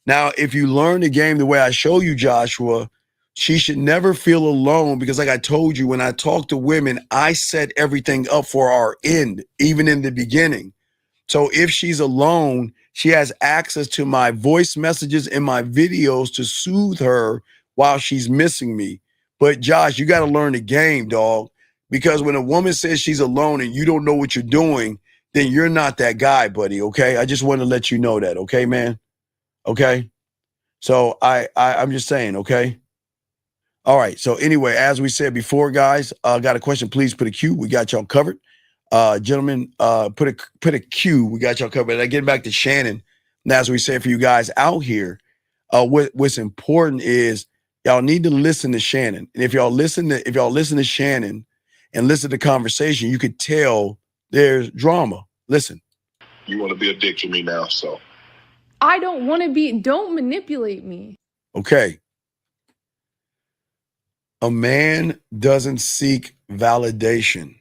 Now, if you learn the game the way I show you, Joshua, she should never feel alone because like I told you, when I talk to women, I set everything up for our end, even in the beginning. So if she's alone, she has access to my voice messages and my videos to soothe her while she's missing me. But Josh, you got to learn the game, dog, because when a woman says she's alone and you don't know what you're doing, then you're not that guy, buddy, okay? I just want to let you know that, okay, man? Okay? So I'm just saying, okay? All right. So anyway, as we said before, guys, got a question, please put a Q. We got y'all covered. Gentlemen, put a Q. We got y'all covered. And getting back to Shannon, now as we said for you guys out here, what's important is y'all need to listen to Shannon. And if y'all listen to Shannon and listen to the conversation, you could tell there's drama. Listen. You want to be a dick to me now, so. I don't want to be, don't manipulate me. Okay. A man doesn't seek validation.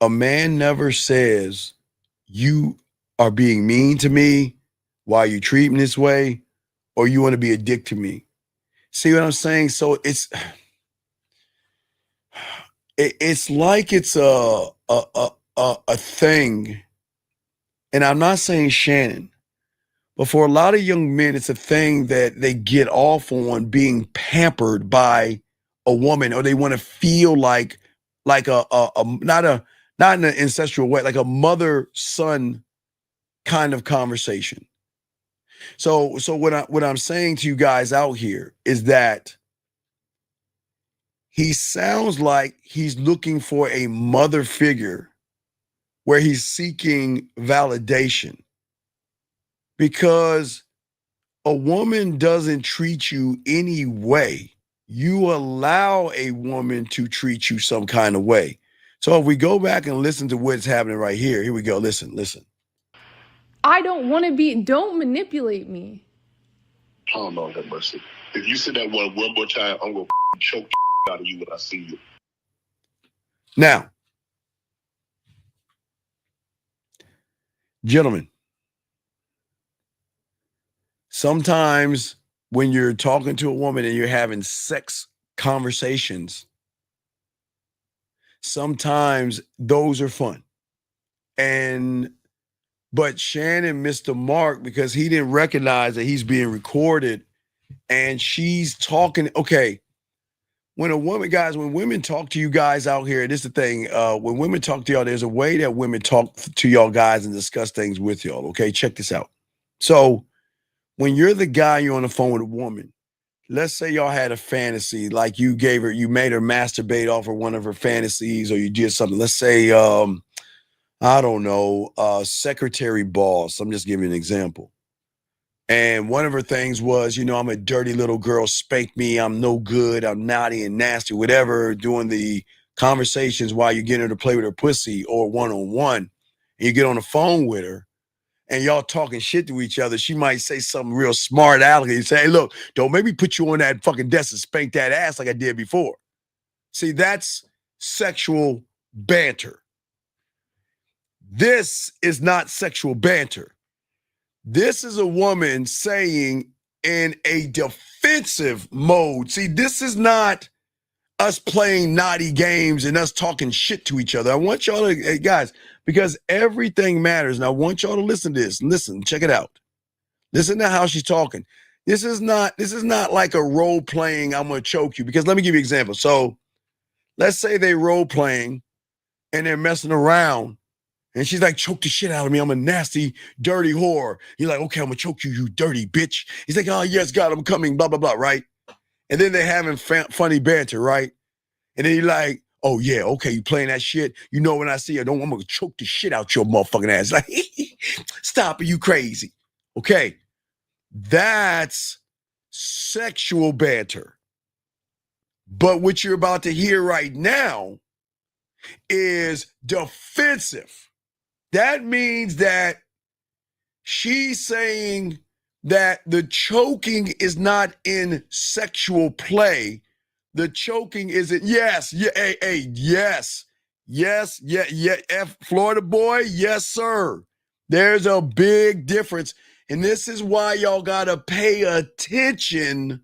A man never says, you are being mean to me, why are you treating me this way, or you want to be a dick to me. See what I'm saying? So it's like it's a thing, and I'm not saying Shannon, but for a lot of young men, it's a thing that they get off on being pampered by a woman, or they want to feel like not in an ancestral way, like a mother-son kind of conversation. So what I'm saying to you guys out here is that he sounds like he's looking for a mother figure where he's seeking validation, because a woman doesn't treat you any way. You allow a woman to treat you some kind of way. So if we go back and listen to what's happening right here, here we go. Listen. I don't want to be, don't manipulate me. Oh, Lord have mercy. If you say that one more time, I'm going to choke the out of you when I see you. Now, gentlemen, sometimes when you're talking to a woman and you're having sex conversations, sometimes those are fun. But Shannon missed the mark because he didn't recognize that he's being recorded and she's talking. Okay. When women talk to you guys out here, this is the thing. When women talk to y'all, there's a way that women talk to y'all guys and discuss things with y'all. Okay. Check this out. So when you're the guy, you're on the phone with a woman. Let's say y'all had a fantasy, like you made her masturbate off of one of her fantasies, or you did something. Let's say, I don't know, secretary boss. I'm just giving you an example. And one of her things was, I'm a dirty little girl, spank me, I'm no good, I'm naughty and nasty, whatever, doing the conversations while you're getting her to play with her pussy or one-on-one. And you get on the phone with her and y'all talking shit to each other. She might say something real smart alecky and say, hey, look, don't make me put you on that fucking desk and spank that ass like I did before. See, that's sexual banter. This is not sexual banter. This is a woman saying in a defensive mode. See, this is not us playing naughty games and us talking shit to each other. I want y'all to, hey guys, because everything matters. And I want y'all to listen to this. Listen, check it out. Listen to how she's talking. This is not like a role playing, I'm going to choke you. Because let me give you an example. So let's say they role playing and they're messing around. And she's like, choke the shit out of me. I'm a nasty, dirty whore. You're like, okay, I'm going to choke you, you dirty bitch. He's like, oh, yes, God, I'm coming, blah, blah, blah, right? And then they're having funny banter, right? And then you're like, oh, yeah, okay, you playing that shit? You know when I see her, I'm going to choke the shit out your motherfucking ass. Like, stop it, you crazy. Okay, that's sexual banter. But what you're about to hear right now is defensive. That means that she's saying that the choking is not in sexual play. The choking is in, yes, yeah, yes, Florida boy, yes, sir. There's a big difference. And this is why y'all got to pay attention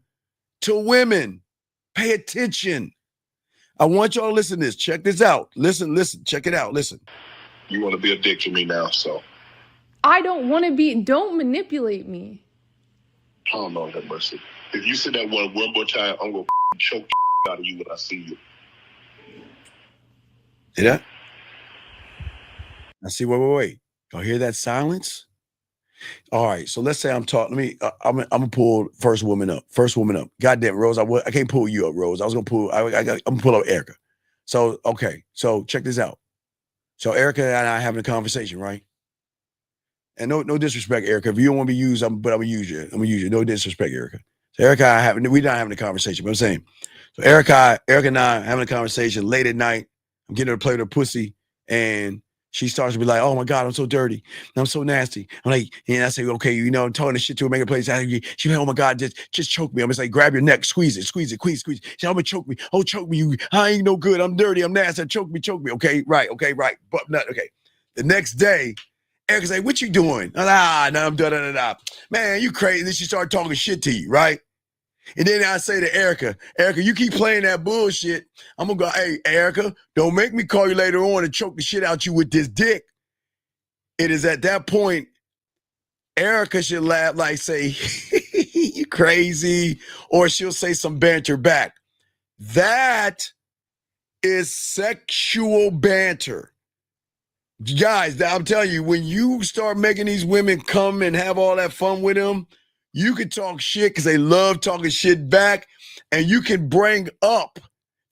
to women. Pay attention. I want y'all to listen to this. Check this out. Listen, check it out. Listen. You want to be a dick to me now, so. I don't want to be, don't manipulate me. Oh, Lord have mercy. If you say that one more time, I'm going to choke the out of you when I see you. See that? Now see, wait. Y'all hear that silence? All right, so let's say I'm talking. I'm gonna pull first woman up. Goddamn, Rose, I can't pull you up, Rose. I was gonna pull. I'm gonna pull up Erica. So okay, so check this out. So Erica and I having a conversation, right? And no disrespect, Erica. If you don't want to be used, but I'm gonna use you. No disrespect, Erica. So Erica, we're not having a conversation, but I'm saying, so Erica and I having a conversation late at night. I'm getting her to play with her pussy, and she starts to be like, "Oh my God, I'm so dirty. I'm so nasty." I'm like, and I say, "Okay, I'm talking this shit to her, make her play." She's like, "Oh my God, just choke me." I'm just like, "Grab your neck, squeeze it. She's like, "I'm gonna choke me. Oh, choke me. I ain't no good. I'm dirty. I'm nasty. Choke me. Okay, right. But not okay." The next day, Erica's like, "What you doing?" No, I'm da. Man, you crazy. Then she started talking shit to you, right? And then I say to Erica, you keep playing that bullshit. I'm gonna go, hey, Erica, don't make me call you later on and choke the shit out you with this dick. It is at that point, Erica should laugh, like say, you crazy, or she'll say some banter back. That is sexual banter. Guys, I'm telling you, when you start making these women come and have all that fun with them, you can talk shit because they love talking shit back, and you can bring up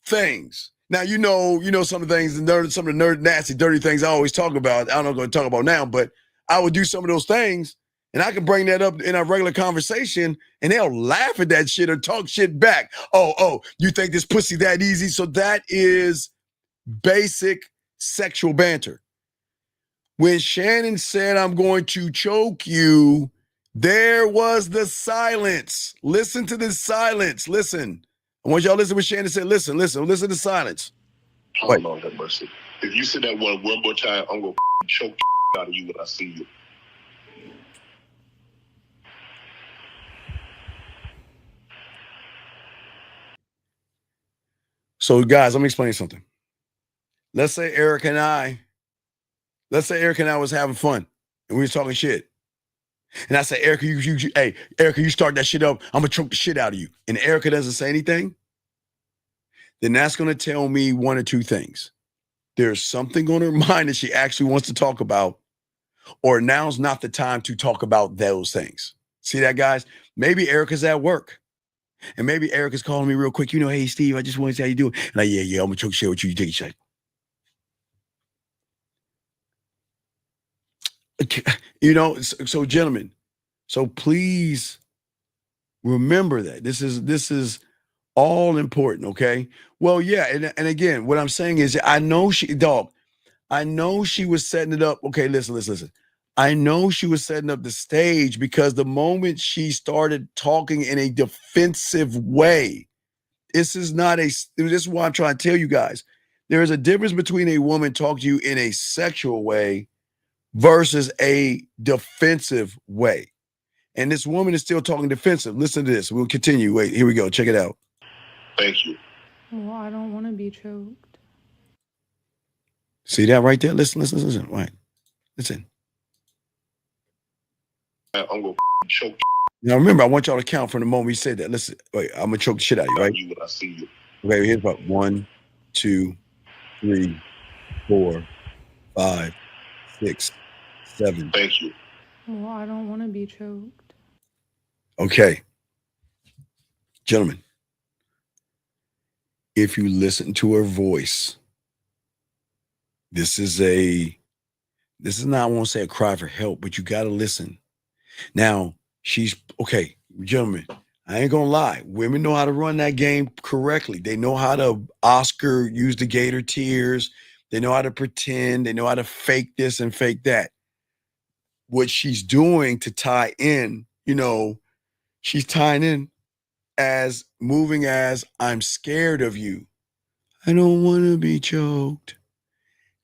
things. Now, you know some of the things, some of the nasty, dirty things I always talk about. I'm not going to talk about now, but I would do some of those things, and I can bring that up in our regular conversation, and they'll laugh at that shit or talk shit back. Oh, you think this pussy that easy? So that is basic sexual banter. When Shannon said, "I'm going to choke you," there was the silence. Listen to this silence. Listen. I want y'all to listen to what Shannon said. Listen to the silence. Oh, Lord have mercy. If you say that one more time, I'm going to choke the out of you when I see you. So, guys, let me explain something. Let's say Erica and I was having fun and we were talking shit. And I say, Erica, Erica, you start that shit up, I'm gonna choke the shit out of you. And Erica doesn't say anything, then that's gonna tell me one or two things. There's something on her mind that she actually wants to talk about, or now's not the time to talk about those things. See that, guys? Maybe Erica's at work. And maybe Erica's calling me real quick. Hey, Steve, I just want to say how you doing. And like, yeah, I'm gonna choke shit with you. You take a shit. So gentlemen, so please remember that this is all important, okay? Well, yeah, and again, what I'm saying is, I know she was setting it up. Okay, listen. I know she was setting up the stage, because the moment she started talking in a defensive way, this is what I'm trying to tell you guys. There is a difference between a woman talking to you in a sexual way versus a defensive way. And this woman is still talking defensive. Listen to this. We'll continue. Wait, here we go. Check it out. Thank you. Well, I don't want to be choked. See that right there? Listen. Right. Listen. I'm going to choke. Now remember, I want y'all to count from the moment we said that. Listen, wait, I'm gonna choke the shit out of you, right? You when I see you. Okay, here's about 1, 2, 3, 4, 5, 6, 7. Thank you. Well, I don't want to be choked. Okay. Gentlemen, if you listen to her voice, this is not, I won't say a cry for help, but you gotta listen. Now, she's okay, gentlemen. I ain't gonna lie. Women know how to run that game correctly. They know how to Oscar use the gator tears. They know how to pretend. They know how to fake this and fake that. What she's doing to tie in, she's tying in as moving as I'm scared of you. I don't want to be choked.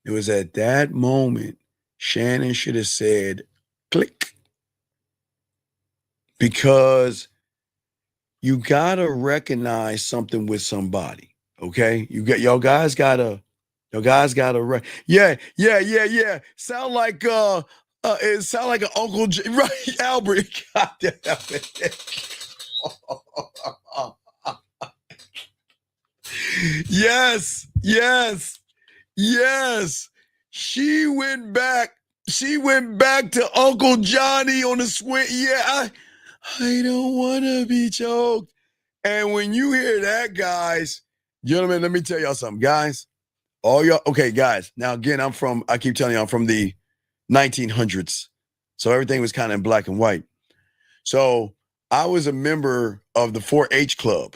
It was at that moment Shannon should have said, click. Because you gotta recognize something with somebody, okay? Y'all guys gotta yeah. It sound like an Uncle J, right, Albert. God damn it. Yes. She went back to Uncle Johnny on the swing. Yeah, I don't want to be choked. And when you hear that, guys, gentlemen, let me tell y'all something, guys. All y'all, okay, guys. Now, again, I keep telling you, I'm from the 1900s. So everything was kind of in black and white. So I was a member of the 4-H club.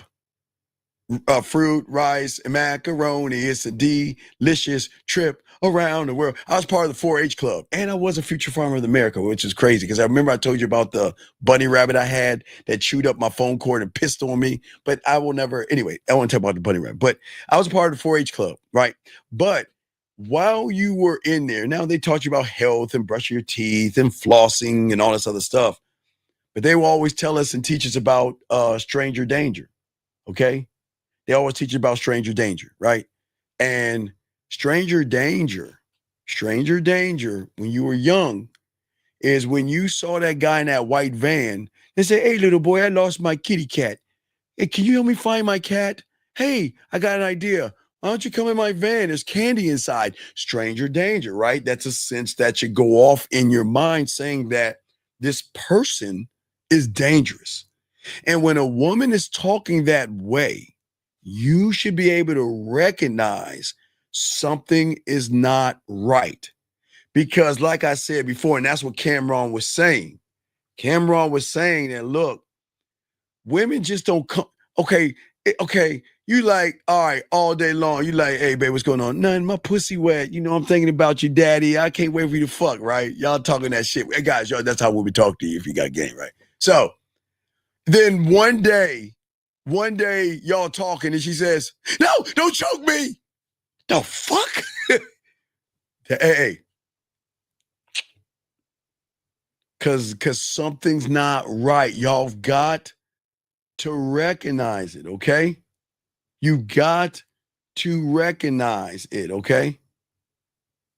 Fruit, rice, and macaroni. It's a delicious trip around the world. I was part of the 4-H club, and I was a future farmer of America, which is crazy because I remember I told you about the bunny rabbit I had that chewed up my phone cord and pissed on me. But I will never. Anyway, I won't talk about the bunny rabbit. But I was a part of the 4-H club, right? But while you were in there, now they taught you about health and brushing your teeth and flossing and all this other stuff. But they will always tell us and teach us about stranger danger. Okay. They always teach you about stranger danger, right? And stranger danger, when you were young, is when you saw that guy in that white van, they say, hey, little boy, I lost my kitty cat. Hey, can you help me find my cat? Hey, I got an idea. Why don't you come in my van? There's candy inside. Stranger danger, right? That's a sense that should go off in your mind saying that this person is dangerous. And when a woman is talking that way, you should be able to recognize something is not right. Because like I said before, and that's what Cameron was saying. Cameron was saying that, look, women just don't come. Okay, you like, all right, all day long. You like, hey, babe, what's going on? Nothing, my pussy wet. I'm thinking about you, daddy. I can't wait for you to fuck, right? Y'all talking that shit. Hey, guys, y'all, that's how we'll be talking to you if you got game, right? So then one day, y'all talking and she says, no, don't choke me. The fuck? Hey. Cause something's not right. Y'all got to recognize it, okay? You got to recognize it, okay?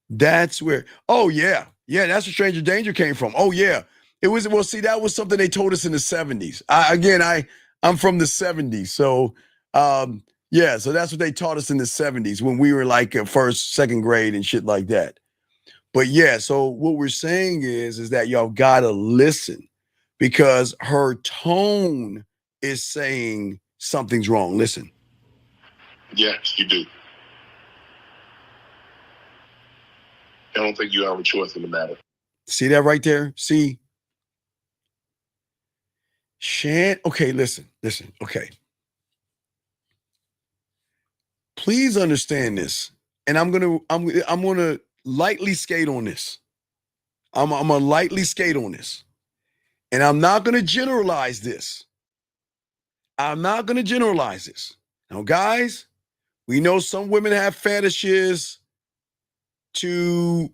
That's where, oh yeah, that's where stranger danger came from. Oh yeah. It was, well, see, that was something they told us in the 70s. I'm from the 70s. So yeah, so that's what they taught us in the 70s when we were like first, second grade and shit like that. But yeah, so what we're saying is that y'all gotta listen because her tone is saying something's wrong. Listen. Yes, you do. I don't think you have a choice in the matter. See that right there? See? Okay, listen, okay. Please understand this. And I'm gonna lightly skate on this. I'm gonna lightly skate on this. And I'm not gonna generalize this. Now, guys, we know some women have fetishes to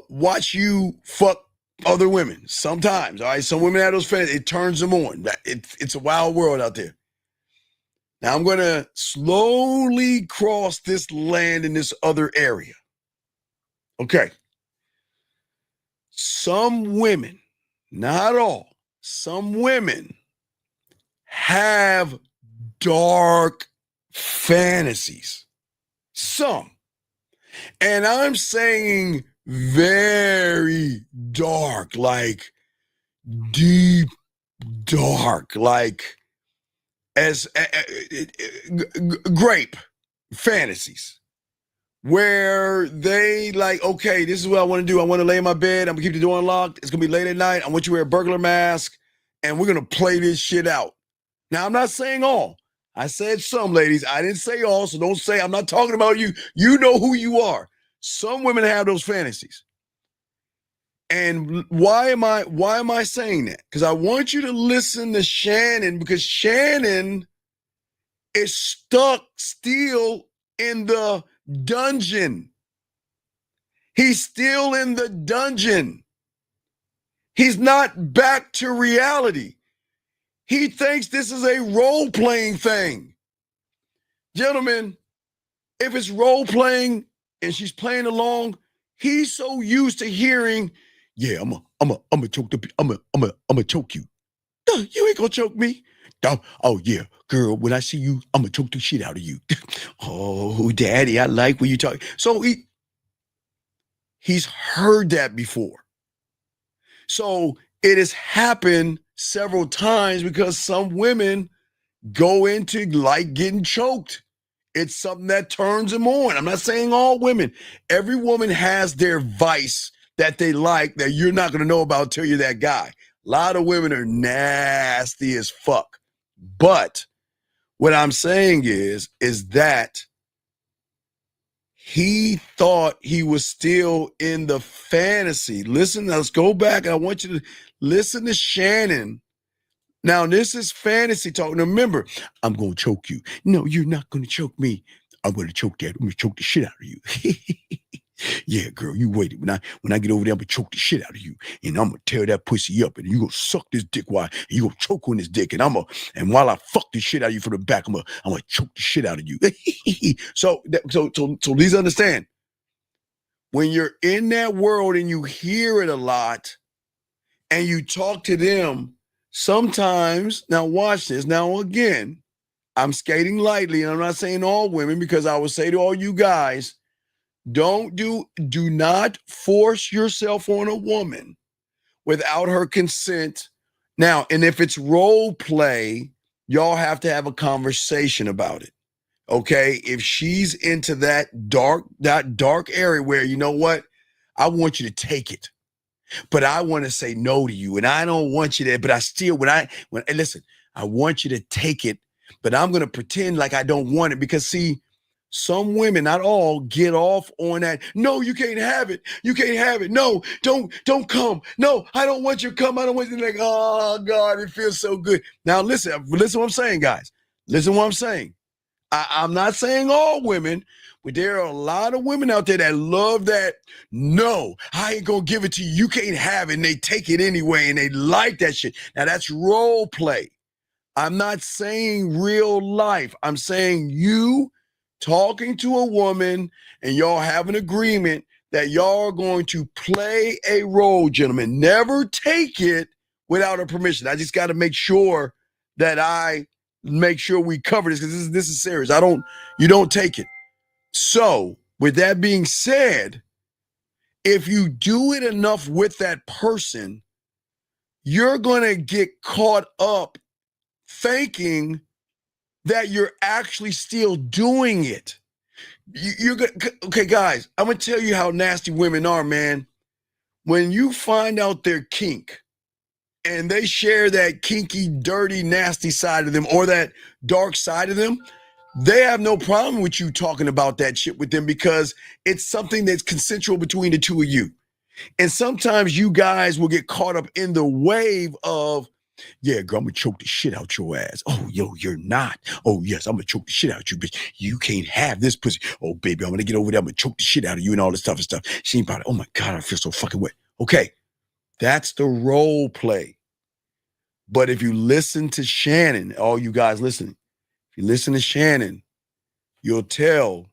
watch you fuck other women sometimes. All right, some women have those fetishes. It turns them on. It's a wild world out there. Now I'm going to slowly cross this land in this other area. Okay. Some women, not all, some women have dark fantasies. Some. And I'm saying very dark, like deep dark, like as grape fantasies. where they like, okay, this is what I want to do. I want to lay in my bed. I'm gonna keep the door unlocked. It's gonna be late at night. I want you to wear a burglar mask, and we're gonna play this shit out. Now, I'm not saying all. I said some, ladies. I didn't say all, so don't say I'm not talking about you. You know who you are. Some women have those fantasies. And why am I saying that? Because I want you to listen to Shannon, because Shannon is stuck still in the dungeon. He's still in the dungeon. He's not back to reality. He thinks this is a role-playing thing. Gentlemen, if it's role-playing and she's playing along, he's so used to hearing, yeah, I'm a choke choke you. No, you ain't gonna choke me. Oh yeah, girl, when I see you, I'm gonna choke the shit out of you. Oh, daddy, I like when you talk. So he's heard that before. So it has happened several times because some women go into like getting choked. It's something that turns them on. I'm not saying all women. Every woman has their vice that they like that you're not going to know about until you're that guy. A lot of women are nasty as fuck. But what I'm saying is that he thought he was still in the fantasy. Listen, let's go back. I want you to listen to Shannon. Now, this is fantasy talk. Now, remember, I'm going to choke you. No, you're not going to choke me. I'm going to choke that. I'm going to choke the shit out of you. Yeah, girl, you wait. When I get over there, I'm going to choke the shit out of you. And I'm going to tear that pussy up. And you're going to suck this dick while, and you're going to choke on this dick. And while I fuck the shit out of you from the back, I'm going to choke the shit out of you. So please understand, when you're in that world and you hear it a lot and you talk to them, sometimes, now watch this. Now, again, I'm skating lightly, and I'm not saying all women, because I would say to all you guys, do not force yourself on a woman without her consent. Now, and if it's role play, y'all have to have a conversation about it. Okay? If she's into that dark area where, you know what? I want you to take it, but I want to say no to you, and I don't want you to, but I still, listen, I want you to take it, but I'm going to pretend like I don't want it, because see, some women, not all, get off on that. No, you can't have it. You can't have it. No, don't come. No, I don't want you to come. I don't want you to, like, oh God, it feels so good. Now listen what I'm saying, guys. Listen what I'm saying. I'm not saying all women, but there are a lot of women out there that love that. No, I ain't gonna give it to you. You can't have it. And they take it anyway, and they like that shit. Now that's role play. I'm not saying real life. I'm saying you talking to a woman and y'all have an agreement that y'all are going to play a role, gentlemen. Never take it without her permission. I just got to make sure that we cover this, because this is serious. You don't take it. So with that being said, if you do it enough with that person, you're going to get caught up thinking that you're actually still doing it. Okay, guys, I'm going to tell you how nasty women are, man. When you find out their kink and they share that kinky, dirty, nasty side of them, or that dark side of them, they have no problem with you talking about that shit with them, because it's something that's consensual between the two of you. And sometimes you guys will get caught up in the wave of, yeah, girl, I'm gonna choke the shit out your ass. Oh, yo, you're not. Oh, yes, I'm gonna choke the shit out you, bitch. You can't have this pussy. Oh, baby, I'm gonna get over there. I'm gonna choke the shit out of you and all this stuff and stuff. She ain't about it. Oh my God, I feel so fucking wet. Okay, that's the role play. But if you listen to Shannon, all you guys listening, if you listen to Shannon, you'll tell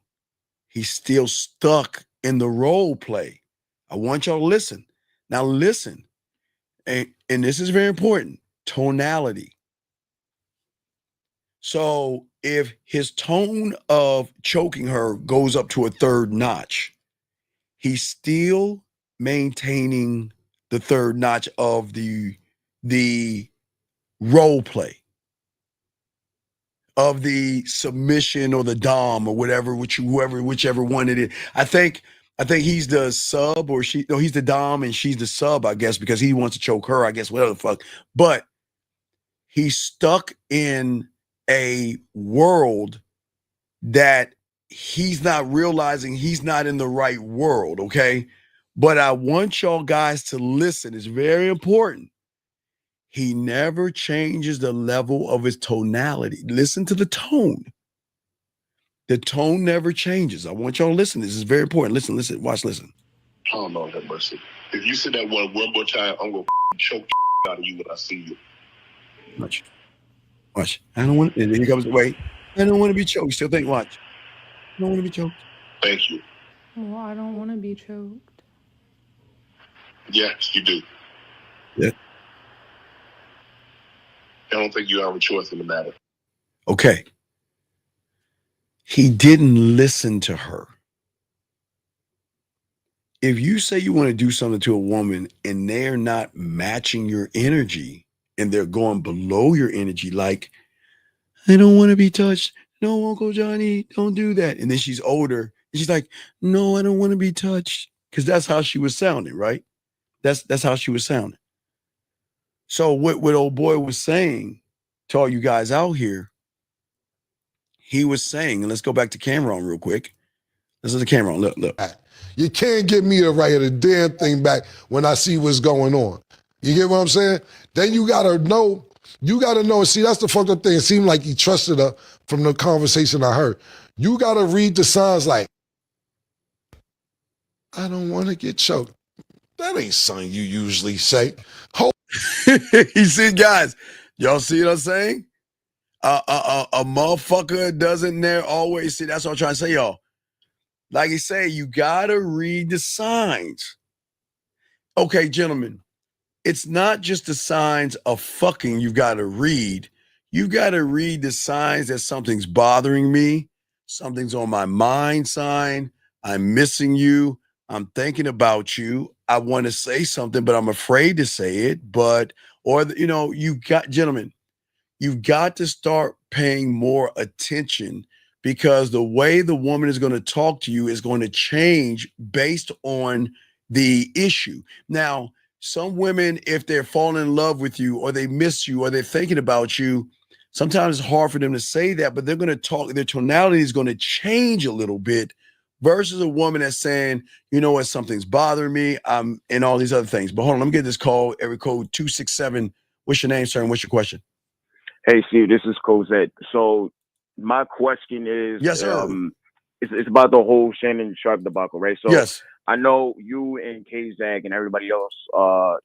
he's still stuck in the role play. I want y'all to listen. Now listen, and this is very important, tonality. So if his tone of choking her goes up to a third notch, he's still maintaining the third notch of the role play. of the submission or the dom or whatever, whichever one it is. I think he's the sub or he's the dom and she's the sub, I guess, because he wants to choke her, I guess, whatever the fuck. But he's stuck in a world that he's not realizing he's not in the right world, okay? But I want y'all guys to listen. It's very important. He never changes the level of his tonality. Listen to the tone. The tone never changes. I want y'all to listen. This is very important. Listen, watch, listen. Oh, Lord have mercy. If you say that one more time, I'm going to choke out of you when I see you. Watch. I don't want, and here comes, wait. I don't want to be choked. Still think, watch. I don't want to be choked. Thank you. Well, I don't want to be choked. Yes, you do. Yeah. I don't think you have a choice in the matter. Okay. He didn't listen to her. If you say you want to do something to a woman and they're not matching your energy and they're going below your energy, like, I don't want to be touched. No, Uncle Johnny, don't do that. And then she's older and she's like, no, I don't want to be touched. Because that's how she was sounding, right? That's how she was sounding. So what old boy was saying to all you guys out here, he was saying, and let's go back to Cameron real quick. This is the Cameron. Look. You can't get me to write a damn thing back when I see what's going on. You get what I'm saying? Then you gotta know. See, that's the fucked up thing. It seemed like he trusted her from the conversation I heard. You gotta read the signs like, I don't want to get choked. That ain't something you usually say. You see, guys, y'all see what I'm saying? A motherfucker doesn't always see. That's what I'm trying to say, y'all. Like I say, you gotta read the signs. Okay, gentlemen, it's not just the signs of fucking you've got to read. You got to read the signs that something's bothering me, something's on my mind sign, I'm missing you, I'm thinking about you, I want to say something, but I'm afraid to say it. Gentlemen, you've got to start paying more attention because the way the woman is going to talk to you is going to change based on the issue. Now, some women, if they're falling in love with you or they miss you or they're thinking about you, sometimes it's hard for them to say that, but they're going to talk, their tonality is going to change a little bit versus a woman that's saying, you know what, something's bothering me, and all these other things. But hold on, let me get this call, area code 267. What's your name, sir, and what's your question? Hey, Steve, this is Cosette. So my question is, yes, sir. It's about the whole Shannon Sharpe debacle, right? So yes. I know you and K-Zag and everybody else,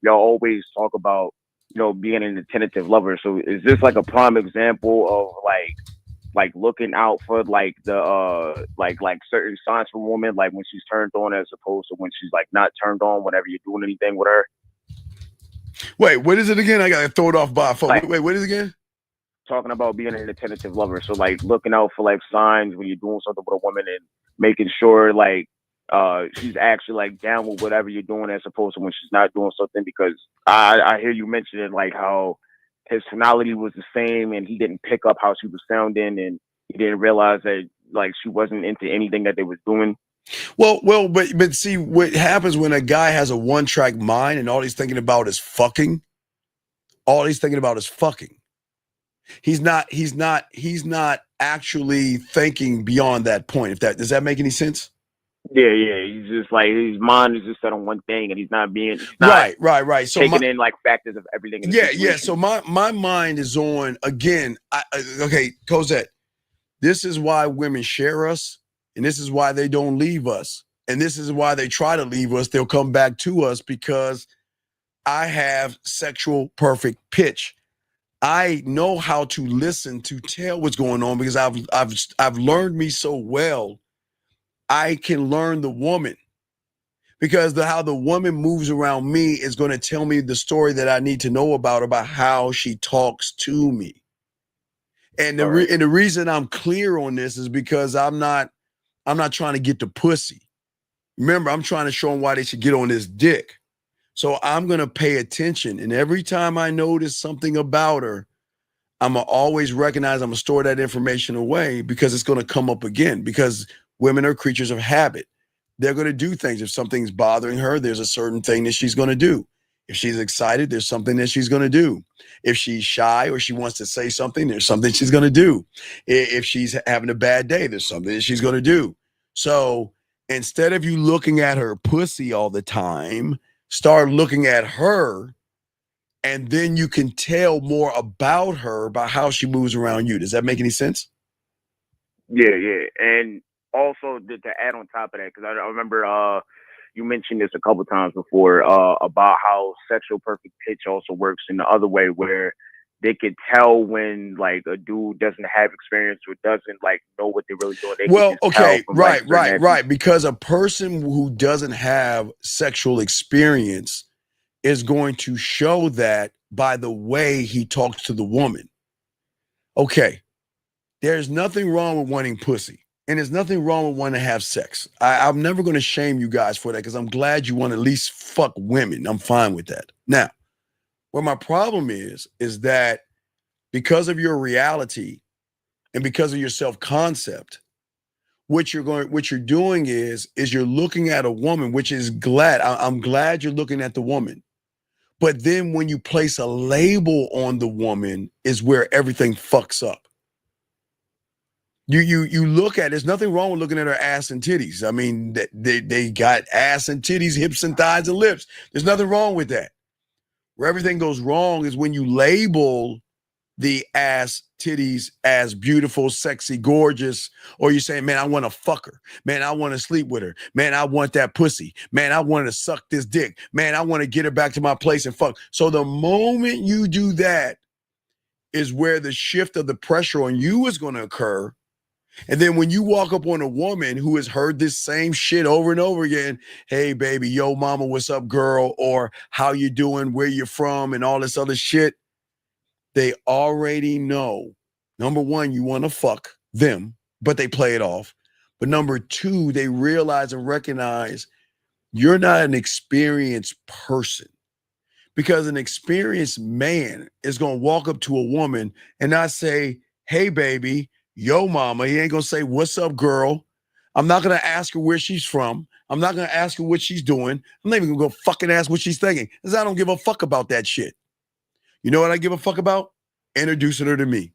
y'all always talk about, being an attentive lover. So is this like a prime example of like looking out for like the like certain signs from a woman, like when she's turned on as opposed to when she's like not turned on whenever you're doing anything with her? Wait, what is it again? I got to throw it off by a phone. Wait, what is it again? Talking about being an attentive lover. So like looking out for like signs when you're doing something with a woman and making sure like she's actually like down with whatever you're doing as opposed to when she's not doing something, because I hear you mentioning like how his tonality was the same and he didn't pick up how she was sounding and he didn't realize that like she wasn't into anything that they was doing. Well, but see what happens when a guy has a one-track mind and all he's thinking about is fucking. All he's thinking about is fucking. He's not actually thinking beyond that point. Does that make any sense? Yeah. He's just like his mind is just set on one thing, and he's not right. So taking in like factors of everything. Yeah. So my mind is on again. Okay, Cosette. This is why women share us, and this is why they don't leave us, and this is why they try to leave us. They'll come back to us because I have sexual perfect pitch. I know how to listen to tell what's going on because I've learned me so well. I can learn the woman because how the woman moves around me is going to tell me the story that I need to know about how she talks to me. And the reason I'm clear on this is because I'm not trying to get the pussy. Remember, I'm trying to show them why they should get on this dick. So I'm going to pay attention. And every time I notice something about her, I'm going to always recognize, I'm going to store that information away because it's going to come up again, because women are creatures of habit. They're going to do things. If something's bothering her, there's a certain thing that she's going to do. If she's excited, there's something that she's going to do. If she's shy or she wants to say something, there's something she's going to do. If she's having a bad day, there's something that she's going to do. So instead of you looking at her pussy all the time, start looking at her, and then you can tell more about her by how she moves around you. Does that make any sense? Yeah. And also to add on top of that, because I remember you mentioned this a couple times before about how sexual perfect pitch also works in the other way, where they could tell when like a dude doesn't have experience or doesn't like know what they're really doing. Right. Because a person who doesn't have sexual experience is going to show that by the way he talks to the woman. Okay, there's nothing wrong with wanting pussy, and there's nothing wrong with wanting to have sex. I'm never going to shame you guys for that, because I'm glad you want to at least fuck women. I'm fine with that. Now, where my problem is that because of your reality and because of your self-concept, what you're doing is you're looking at a woman, which is glad. I'm glad you're looking at the woman. But then when you place a label on the woman is where everything fucks up. You look at, there's nothing wrong with looking at her ass and titties. I mean, they got ass and titties, hips and thighs and lips. There's nothing wrong with that. Where everything goes wrong is when you label the ass, titties as beautiful, sexy, gorgeous, or you say, man, I want to fuck her. Man, I want to sleep with her. Man, I want that pussy. Man, I want to suck this dick. Man, I want to get her back to my place and fuck. So the moment you do that is where the shift of the pressure on you is going to occur. And then when you walk up on a woman who has heard this same shit over and over again, hey, baby, yo, mama, what's up, girl? Or how you doing, where you from, and all this other shit, they already know, number one, you want to fuck them, but they play it off. But number two, they realize and recognize you're not an experienced person, because an experienced man is going to walk up to a woman and not say, hey, baby, yo, mama. He ain't going to say, what's up, girl? I'm not going to ask her where she's from. I'm not going to ask her what she's doing. I'm not even going to go fucking ask what she's thinking, because I don't give a fuck about that shit. You know what I give a fuck about? Introducing her to me.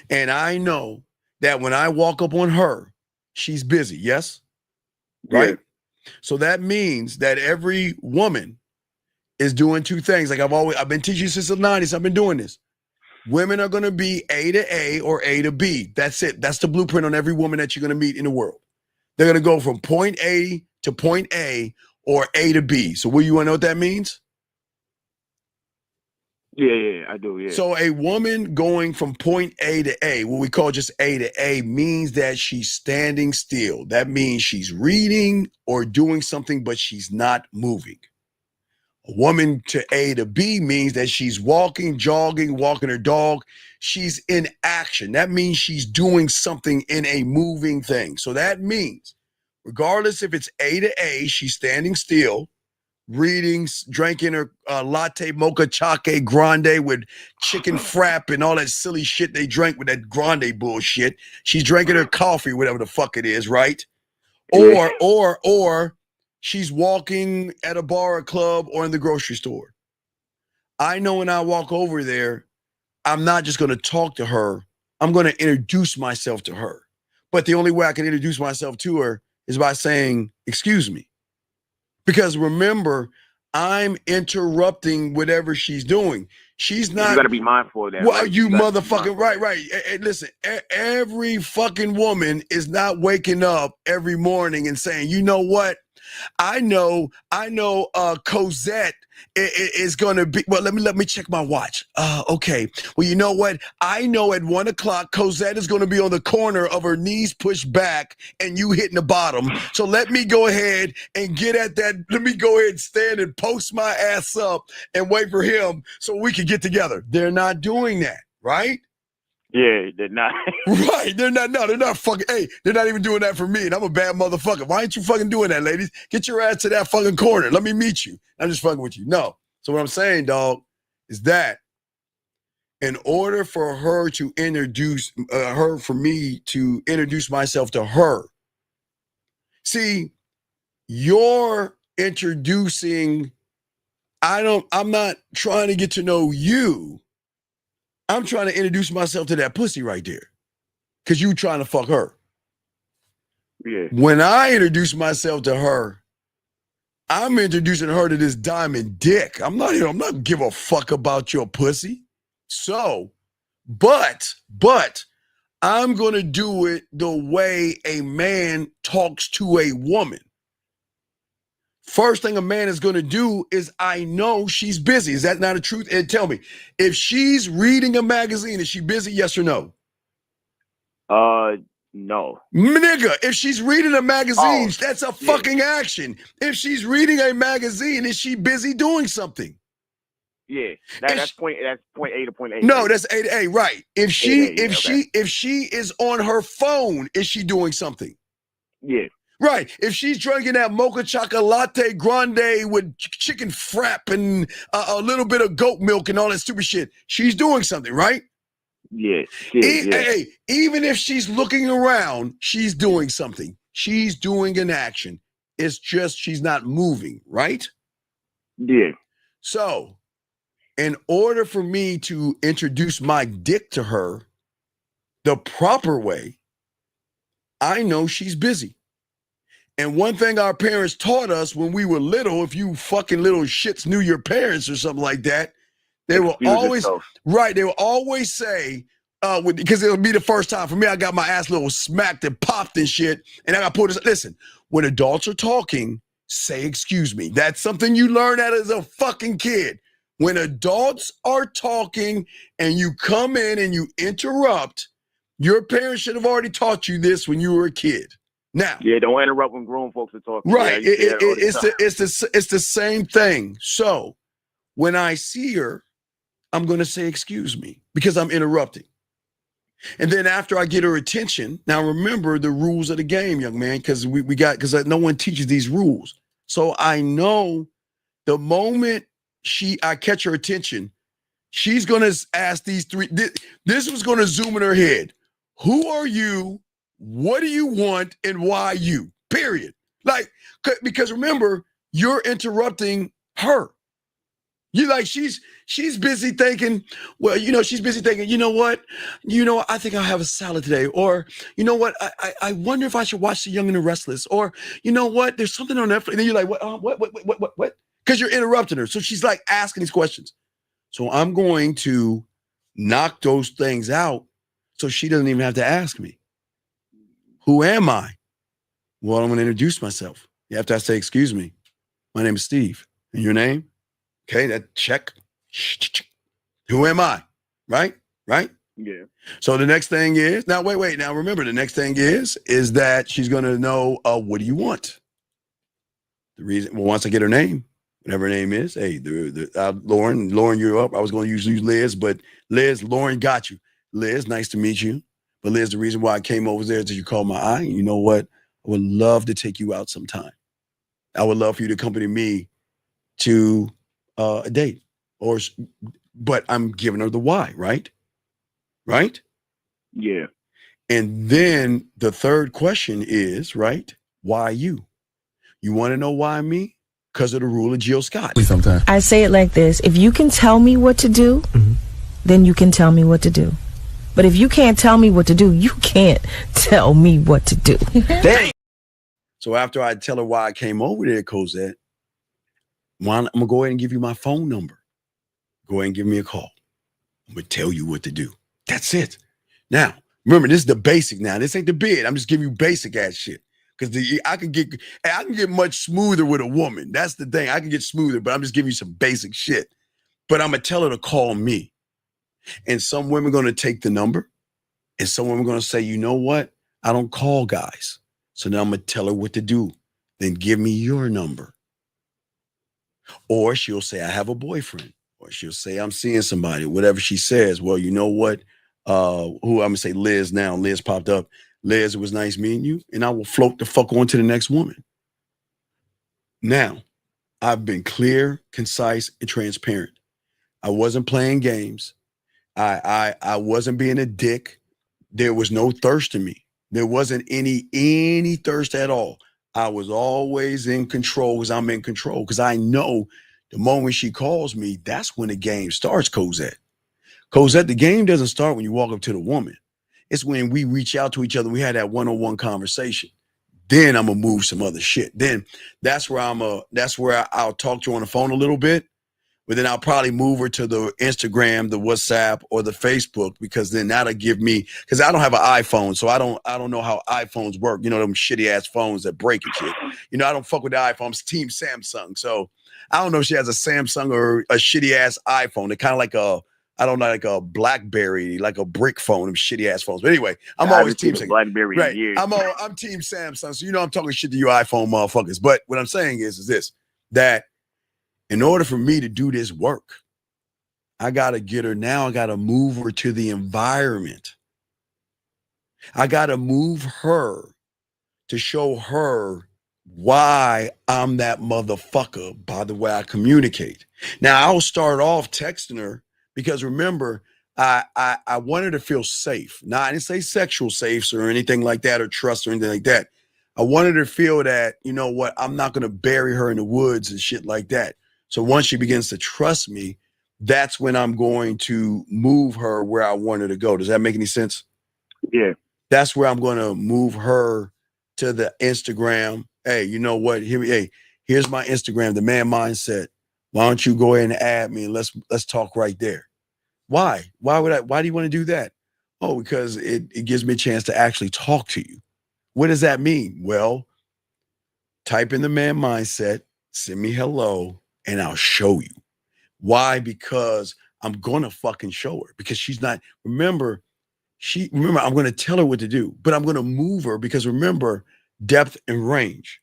And I know that when I walk up on her, she's busy. Yes? Right? Yeah. So that means that every woman is doing two things. Like I've been teaching since the 90s. I've been doing this. Women are going to be A to A or A to B. That's it. That's the blueprint on every woman that you're going to meet in the world. They're going to go from point A to point A or A to B. So will you want to know what that means? Yeah, I do, yeah. So a woman going from point A to A, what we call just A to A, means that she's standing still. That means she's reading or doing something, but she's not moving. A woman to A to B means that she's walking, jogging, walking her dog. She's in action. That means she's doing something in a moving thing. So that means, regardless if it's A to A, she's standing still, reading, drinking her latte mocha chaque grande with chicken frap and all that silly shit they drink with that grande bullshit. She's drinking her coffee, whatever the fuck it is, right? Or she's walking at a bar or club or in the grocery store. I know when I walk over there, I'm not just going to talk to her. I'm going to introduce myself to her. But the only way I can introduce myself to her is by saying, excuse me. Because remember, I'm interrupting whatever she's doing. She's not. You got to be mindful of that. Well, right? You motherfucking right. Listen, every fucking woman is not waking up every morning and saying, you know what? I know Cosette is going to be, well, let me check my watch. Okay. Well, you know what? I know at 1 o'clock, Cosette is going to be on the corner of her knees pushed back and you hitting the bottom. So let me go ahead and get at that. Let me go ahead and stand and post my ass up and wait for him so we can get together. They're not doing that, right? Yeah, they're not. Right. They're not fucking, hey, they're not even doing that for me. And I'm a bad motherfucker. Why ain't you fucking doing that, ladies? Get your ass to that fucking corner. Let me meet you. I'm just fucking with you. No. So what I'm saying, dog, is that in order for her to introduce for me to introduce myself to her. See, you're introducing, I'm not trying to get to know you. I'm trying to introduce myself to that pussy right there. Because you trying to fuck her. Yeah. When I introduce myself to her, I'm introducing her to this diamond dick. I'm not give a fuck about your pussy. So, but I'm going to do it the way a man talks to a woman. First thing a man is going to do is, I know she's busy. Is that not a truth? And tell me, if she's reading a magazine, is she busy? Yes or no? No. Nigga, if she's reading a magazine, that's a fucking action. If she's reading a magazine, is she busy doing something? Yeah. That's point A to point A. No, right? that's A to A, right. If she A, if she is on her phone, is she doing something? Yeah. Right. If she's drinking that mocha chocolate grande with chicken frap and a little bit of goat milk and all that stupid shit, she's doing something, right? Yeah. Hey, even if she's looking around, she's doing something. She's doing an action. It's just she's not moving, right? Yeah. So, in order for me to introduce my dick to her the proper way, I know she's busy. And one thing our parents taught us when we were little, if you fucking little shits knew your parents or something like that, they will always, right, they will always say, because it'll be the first time for me, I got my ass little smacked and popped and shit, and I got put this, listen, when adults are talking, say excuse me. That's something you learn as a fucking kid. When adults are talking and you come in and you interrupt, your parents should have already taught you this when you were a kid. Now, yeah, don't interrupt when grown folks are talking. Right, Yeah, it's the same thing. So when I see her, I'm going to say excuse me because I'm interrupting. And then after I get her attention, now remember the rules of the game, young man, because because no one teaches these rules. So I know the moment I catch her attention, she's going to ask these three. This was going to zoom in her head. Who are you? What do you want? And why you? Period. Like, because remember, you're interrupting her. You like she's busy thinking, well, she's busy thinking, you know what? I think I'll have a salad today. Or, you know what? I wonder if I should watch The Young and the Restless. Or, you know what? There's something on Netflix. And then you're like, what? Because you're interrupting her. So she's like asking these questions. So I'm going to knock those things out so she doesn't even have to ask me. Who am I? Well, I'm going to introduce myself. You have to say, excuse me. My name is Steve. And your name? Okay, that check. Who am I? Right? Yeah. So the next thing is, now wait. Now remember, the next thing is that she's going to know, what do you want? The reason, once I get her name, whatever her name is, hey, Lauren, you're up. I was going to use Liz, but Lauren got you. Liz, nice to meet you. But Liz, the reason why I came over there is that you called my eye. You know what? I would love to take you out sometime. I would love for you to accompany me to a date. But I'm giving her the why, right? Right? Yeah. And then the third question is, right? Why you? You want to know why me? Because of the rule of Jill Scott. Sometimes I say it like this: if you can tell me what to do, then you can tell me what to do. But if you can't tell me what to do, you can't tell me what to do. So after I tell her why I came over there, Cosette, I'm going to go ahead and give you my phone number. Go ahead and give me a call. I'm going to tell you what to do. That's it. Now, remember, this is the basic now. This ain't the bid. I'm just giving you basic ass shit. Because I can get much smoother with a woman. That's the thing. I can get smoother, but I'm just giving you some basic shit. But I'm going to tell her to call me. And some women are going to take the number. And some women are going to say, you know what? I don't call guys. So now I'm going to tell her what to do. Then give me your number. Or she'll say, I have a boyfriend. Or she'll say, I'm seeing somebody. Whatever she says. Well, you know what? Who I'm going to say Liz now. Liz popped up. Liz, it was nice meeting you. And I will float the fuck on to the next woman. Now, I've been clear, concise, and transparent. I wasn't playing games. I wasn't being a dick. There was no thirst in me. There wasn't any thirst at all. I was always in control because I'm in control. Because I know the moment she calls me, that's when the game starts, Cosette. Cosette, the game doesn't start when you walk up to the woman. It's when we reach out to each other. We had that one-on-one conversation. Then I'm gonna move some other shit. Then that's where I'll talk to her on the phone a little bit. But then I'll probably move her to the Instagram, the WhatsApp, or the Facebook, because then that'll give me, because I don't have an iPhone, so I don't know how iPhones work. You know, them shitty ass phones that break and shit. You know, I don't fuck with the iPhone. I'm team Samsung. So I don't know if she has a Samsung or a shitty ass iPhone. They're kind of like like a BlackBerry, like a brick phone, them shitty ass phones. But anyway, I'm always team Samsung. BlackBerry right. Years. I'm team Samsung. So you know I'm talking shit to you iPhone motherfuckers. But what I'm saying is this, that in order for me to do this work, I got to get her now. I got to move her to the environment. I got to move her to show her why I'm that motherfucker by the way I communicate. Now, I'll start off texting her because remember, I want her to feel safe. Now, I didn't say sexual safe or anything like that or trust or anything like that. I wanted her to feel that, you know what, I'm not going to bury her in the woods and shit like that. So once she begins to trust me, that's when I'm going to move her where I want her to go. Does that make any sense? Yeah. That's where I'm going to move her to the Instagram. Hey, you know what? Here's my Instagram, the man mindset. Why don't you go ahead and add me and let's talk right there. Why? Why do you want to do that? Oh, because it gives me a chance to actually talk to you. What does that mean? Well, type in the man mindset, send me hello, and I'll show you. Why? Because I'm gonna fucking show her. Because she's not, remember, I'm gonna tell her what to do, but I'm gonna move her because remember, depth and range.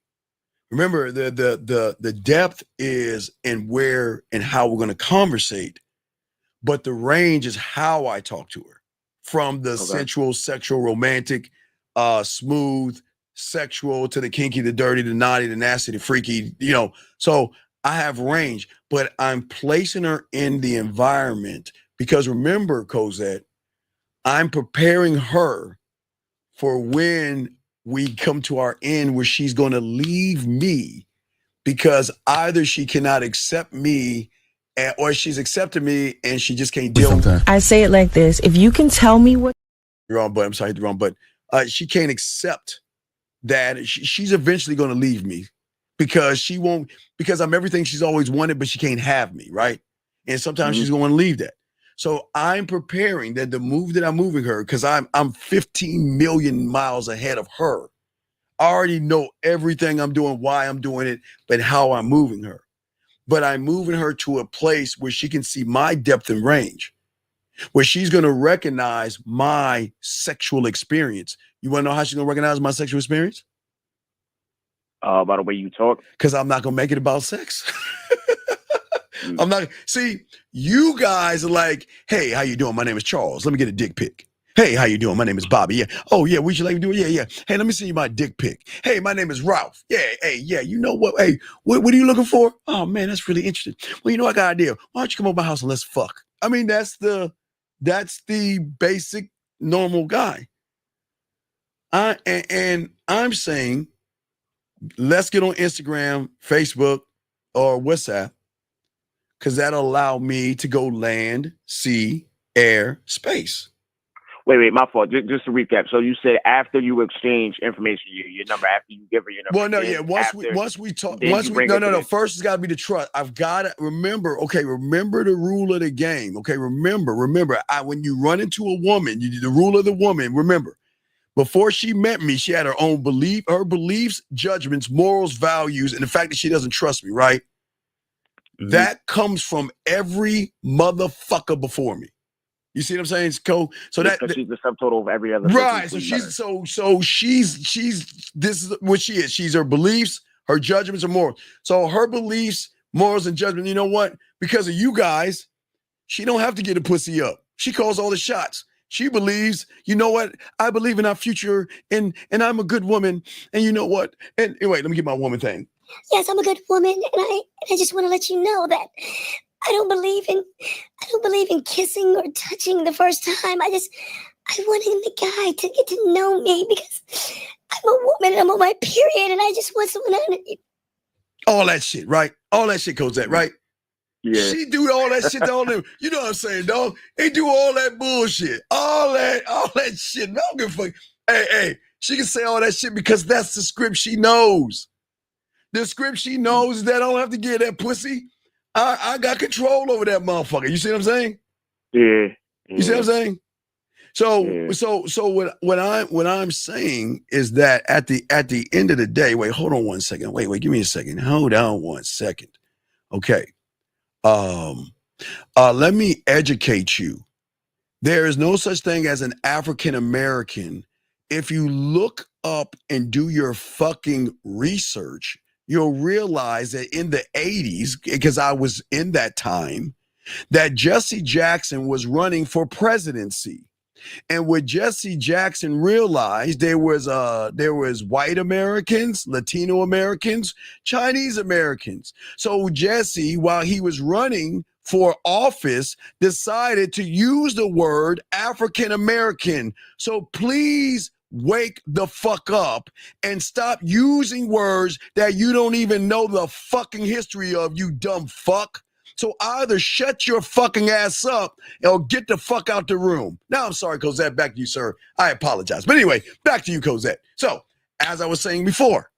Remember, the depth is in where and how we're gonna conversate, but the range is how I talk to her. From the sensual, sexual, romantic, smooth, sexual to the kinky, the dirty, the naughty, the nasty, the freaky, you know. So I have range, but I'm placing her in the environment because remember, Cosette, I'm preparing her for when we come to our end where she's going to leave me because either she cannot accept me or she's accepted me and she just can't deal with it. I say it like this. If you can tell me what... Wrong button. I'm sorry, the wrong button. She can't accept that she's eventually going to leave me because I'm everything she's always wanted, but she can't have me, right? And sometimes she's going to leave that. So I'm preparing that the move that I'm moving her, because I'm 15 million miles ahead of her. I already know everything I'm doing, why I'm doing it, but how I'm moving her. But I'm moving her to a place where she can see my depth and range, where she's going to recognize my sexual experience. You want to know how she's going to recognize my sexual experience? By the way you talk. Because I'm not going to make it about sex. I'm not. See, you guys are like, hey, how you doing? My name is Charles. Let me get a dick pic. Hey, how you doing? My name is Bobby. Yeah. Oh, yeah. We should like do it. Yeah, yeah. Hey, let me see you my dick pic. Hey, my name is Ralph. Yeah. Hey, yeah. You know what? Hey, what are you looking for? Oh man, that's really interesting. Well, you know, I got an idea. Why don't you come over my house and let's fuck? I mean, that's the basic normal guy. And I'm saying, let's get on Instagram, Facebook, or WhatsApp. Because that'll allow me to go land, sea, air, space. Wait, my fault. Just to recap. So you said after you exchange information, your number, after you give her your number. Well, no, yeah. Once we talk, first it's got to be the trust. I've got to remember. Okay, remember the rule of the game. Okay, remember. When you run into a woman, the rule of the woman. Remember, before she met me, she had her own her beliefs, judgments, morals, values, and the fact that she doesn't trust me. Right. That comes from every motherfucker before me. You see what I'm saying? So that she's the subtotal of every other. Right. So she's this is what she is. She's her beliefs, her judgments, and morals. So her beliefs, morals, and judgment. You know what? Because of you guys, she don't have to get a pussy up. She calls all the shots. She believes, you know what? I believe in our future, and I'm a good woman. And you know what? And wait, let me get my woman thing. Yes, I'm a good woman, and I just want to let you know that I don't believe in kissing or touching the first time. I wanted the guy to get to know me because I'm a woman and I'm on my period and I just want someone to... All that shit, right? All that shit, Cosette, right? Yeah. She do all that shit to all them. You know what I'm saying, dog? They do all that bullshit. All that shit. I don't give a fuck. Hey, she can say all that shit because that's the script she knows. The script she knows is that I don't have to get that pussy. I got control over that motherfucker. You see what I'm saying? Yeah. You see what I'm saying? So what I'm saying is that at the end of the day, wait, hold on one second. Wait, give me a second. Hold on one second. Okay. Let me educate you. There is no such thing as an African American. If you look up and do your fucking research, you'll realize that in the 80s, because I was in that time, that Jesse Jackson was running for presidency. And what Jesse Jackson realized, there was white Americans, Latino Americans, Chinese Americans. So Jesse, while he was running for office, decided to use the word African American. So please wake the fuck up and stop using words that you don't even know the fucking history of, you dumb fuck. So either shut your fucking ass up or get the fuck out the room. Now, I'm sorry, Cosette, back to you, sir. I apologize. But anyway, back to you, Cosette. So, as I was saying before,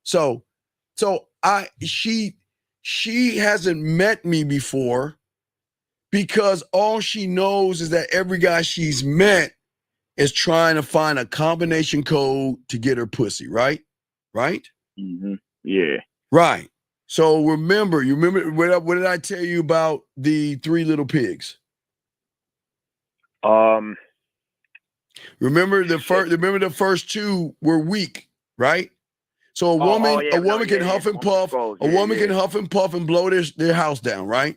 she hasn't met me before because all she knows is that every guy she's met is trying to find a combination code to get her pussy, right? Right? Mm-hmm. Yeah. Right. So you remember what did I tell you about the Three Little Pigs? Remember the first two were weak, right? So a woman can huff and puff. A woman can huff and puff and blow their house down, right?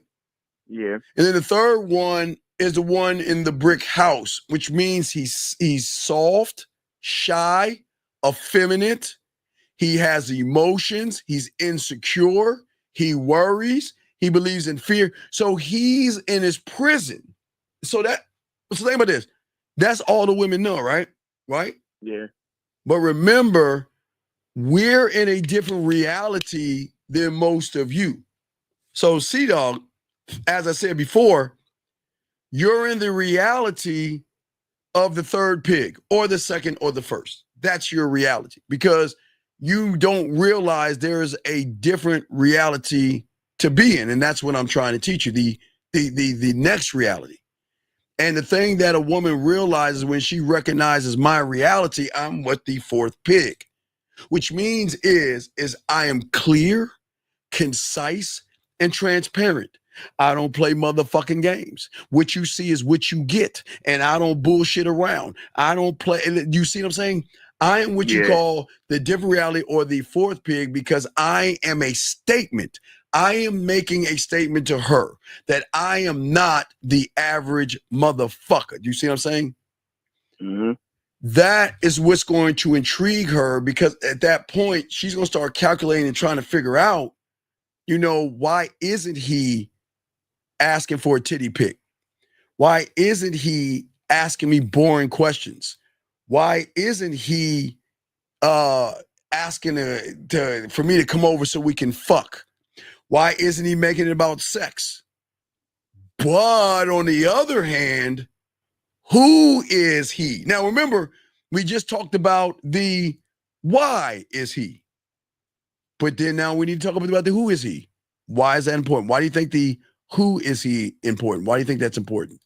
Yeah. And then the third one is the one in the brick house, which means he's soft, shy, effeminate. He has emotions. He's insecure. He worries. He believes in fear. So he's in his prison. So think about this. That's all the women know, right? Right? Yeah. But remember, we're in a different reality than most of you. So, C-Dog, as I said before, you're in the reality of the third pig or the second or the first. That's your reality because you don't realize there is a different reality to be in. And that's what I'm trying to teach you, the next reality. And the thing that a woman realizes when she recognizes my reality, I'm with the fourth pig, which means is I am clear, concise, and transparent. I don't play motherfucking games. What you see is what you get. And I don't bullshit around. I don't play. You see what I'm saying? I am what you call the different reality or the fourth pig because I am a statement. I am making a statement to her that I am not the average motherfucker. Do you see what I'm saying? Mm-hmm. That is what's going to intrigue her because at that point, she's going to start calculating and trying to figure out, why isn't he asking for a titty pic? Why isn't he asking me boring questions? Why isn't he asking for me to come over so we can fuck? Why isn't he making it about sex? But on the other hand, who is he? Now, remember, we just talked about the why is he? But then now we need to talk about the who is he? Why is that important? Why do you think the who is he important? Why do you think that's important?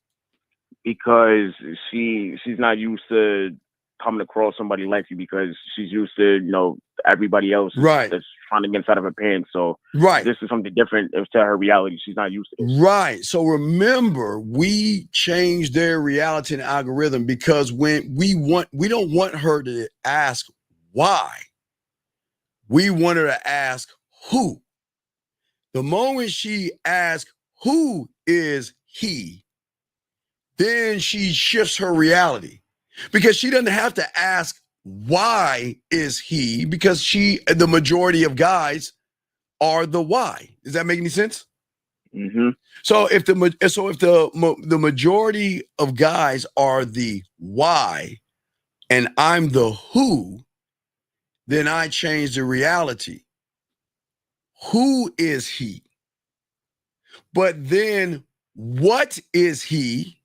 Because she's not used to coming across somebody like you because she's used to, everybody else that's trying to get inside of her pants. So this is something different to her reality. She's not used to this. Right. So remember, we changed their reality and algorithm because when we don't want her to ask why. We want her to ask who. The moment she asks who is he, then she shifts her reality because she doesn't have to ask why is he because the majority of guys are the why. Does that make any sense? Mm-hmm. So if the majority of guys are the why and I'm the who, then I change the reality. Who is he? But then what is he?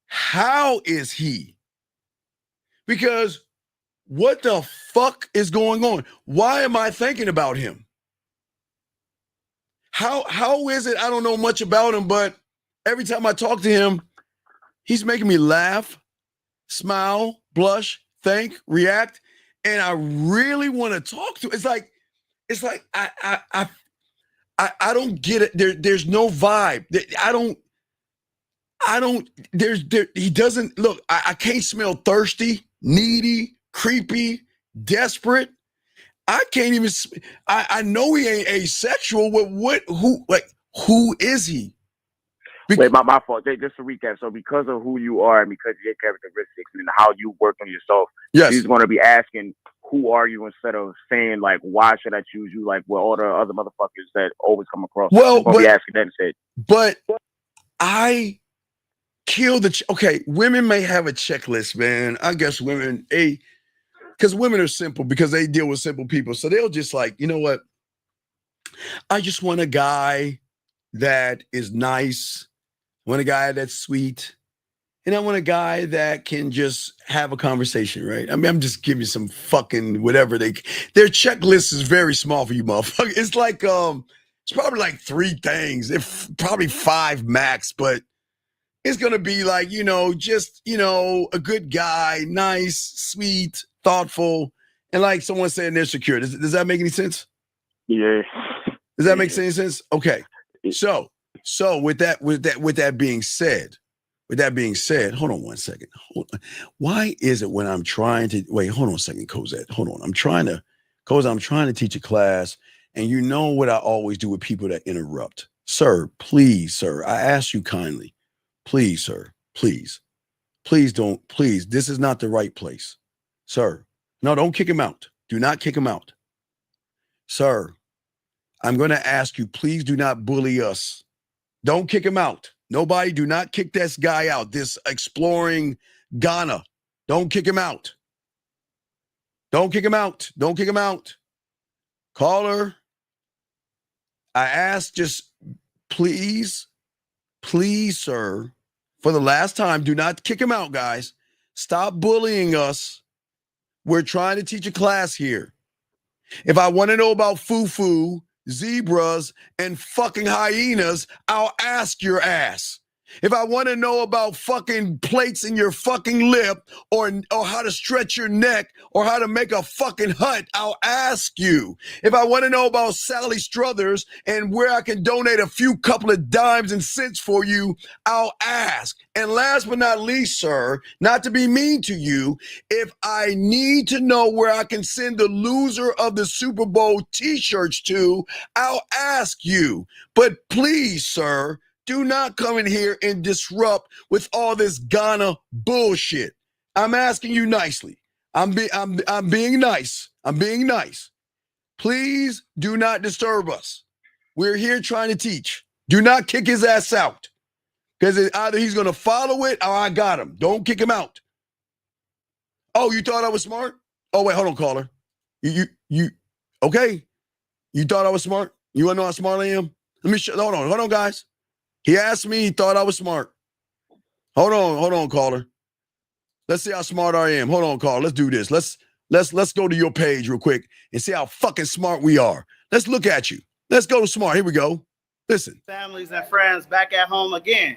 How is he? Because what the fuck is going on? Why am I thinking about him? How is it I don't know much about him, but every time I talk to him, he's making me laugh, smile, blush, think, react, and I really want to talk to. It's like I don't get it. There's no vibe. He doesn't look. I can't smell thirsty, needy, creepy, desperate. I can't even. I know he ain't asexual. Who is he? Wait, my fault. Just to recap. So because of who you are and because of your characteristics and how you work on yourself, yes, he's going to be asking, who are you, instead of saying like, why should I choose you? Like what all the other motherfuckers that always come across. Well, he's going to be asking that instead. But I kill okay, women may have a checklist, man. I guess women, because women are simple because they deal with simple people. So they'll just like, you know what? I just want a guy that is nice. I want a guy that's sweet. And I want a guy that can just have a conversation, right? I mean, I'm just giving you some fucking whatever their checklist is very small for you, motherfucker. It's like, it's probably like 3 things, if probably 5 max, but it's going to be like, just, a good guy, nice, sweet, thoughtful. And like someone saying they're secure. Does that make any sense? Yeah. Does that make any sense? Okay. So with that being said, hold on one second. Why is it when I'm trying to wait? Hold on a second, Cosette. Hold on. I'm trying to teach a class, and you know what I always do with people that interrupt. Sir, please, sir. I ask you kindly. Please, sir. Please. Please. This is not the right place. Sir. No, don't kick him out. Do not kick him out. Sir, I'm going to ask you, please do not bully us. Don't kick him out. Nobody, do not kick this guy out. This exploring Ghana. Don't kick him out. Don't kick him out. Don't kick him out. Caller, I ask just please, sir, for the last time, do not kick him out, guys. Stop bullying us. We're trying to teach a class here. If I want to know about foo-foo, zebras, and fucking hyenas, I'll ask your ass. If I want to know about fucking plates in your fucking lip or how to stretch your neck or how to make a fucking hut, I'll ask you. If I want to know about Sally Struthers and where I can donate a few couple of dimes and cents for you, I'll ask. And last but not least, sir, not to be mean to you, if I need to know where I can send the loser of the Super Bowl t-shirts to, I'll ask you. But please, sir, do not come in here and disrupt with all this Ghana bullshit. I'm asking you nicely. I'm being nice. I'm being nice. Please do not disturb us. We're here trying to teach. Do not kick his ass out. Because either he's going to follow it or I got him. Don't kick him out. Oh, you thought I was smart? Oh, wait, hold on, caller. You okay? You thought I was smart? You want to know how smart I am? Let me show. Hold on, guys. He asked me, he thought I was smart. Hold on, caller. Let's see how smart I am. Hold on, caller. Let's do this. Let's go to your page real quick and see how fucking smart we are. Let's look at you. Let's go to smart. Here we go. Listen. Families and friends back at home again.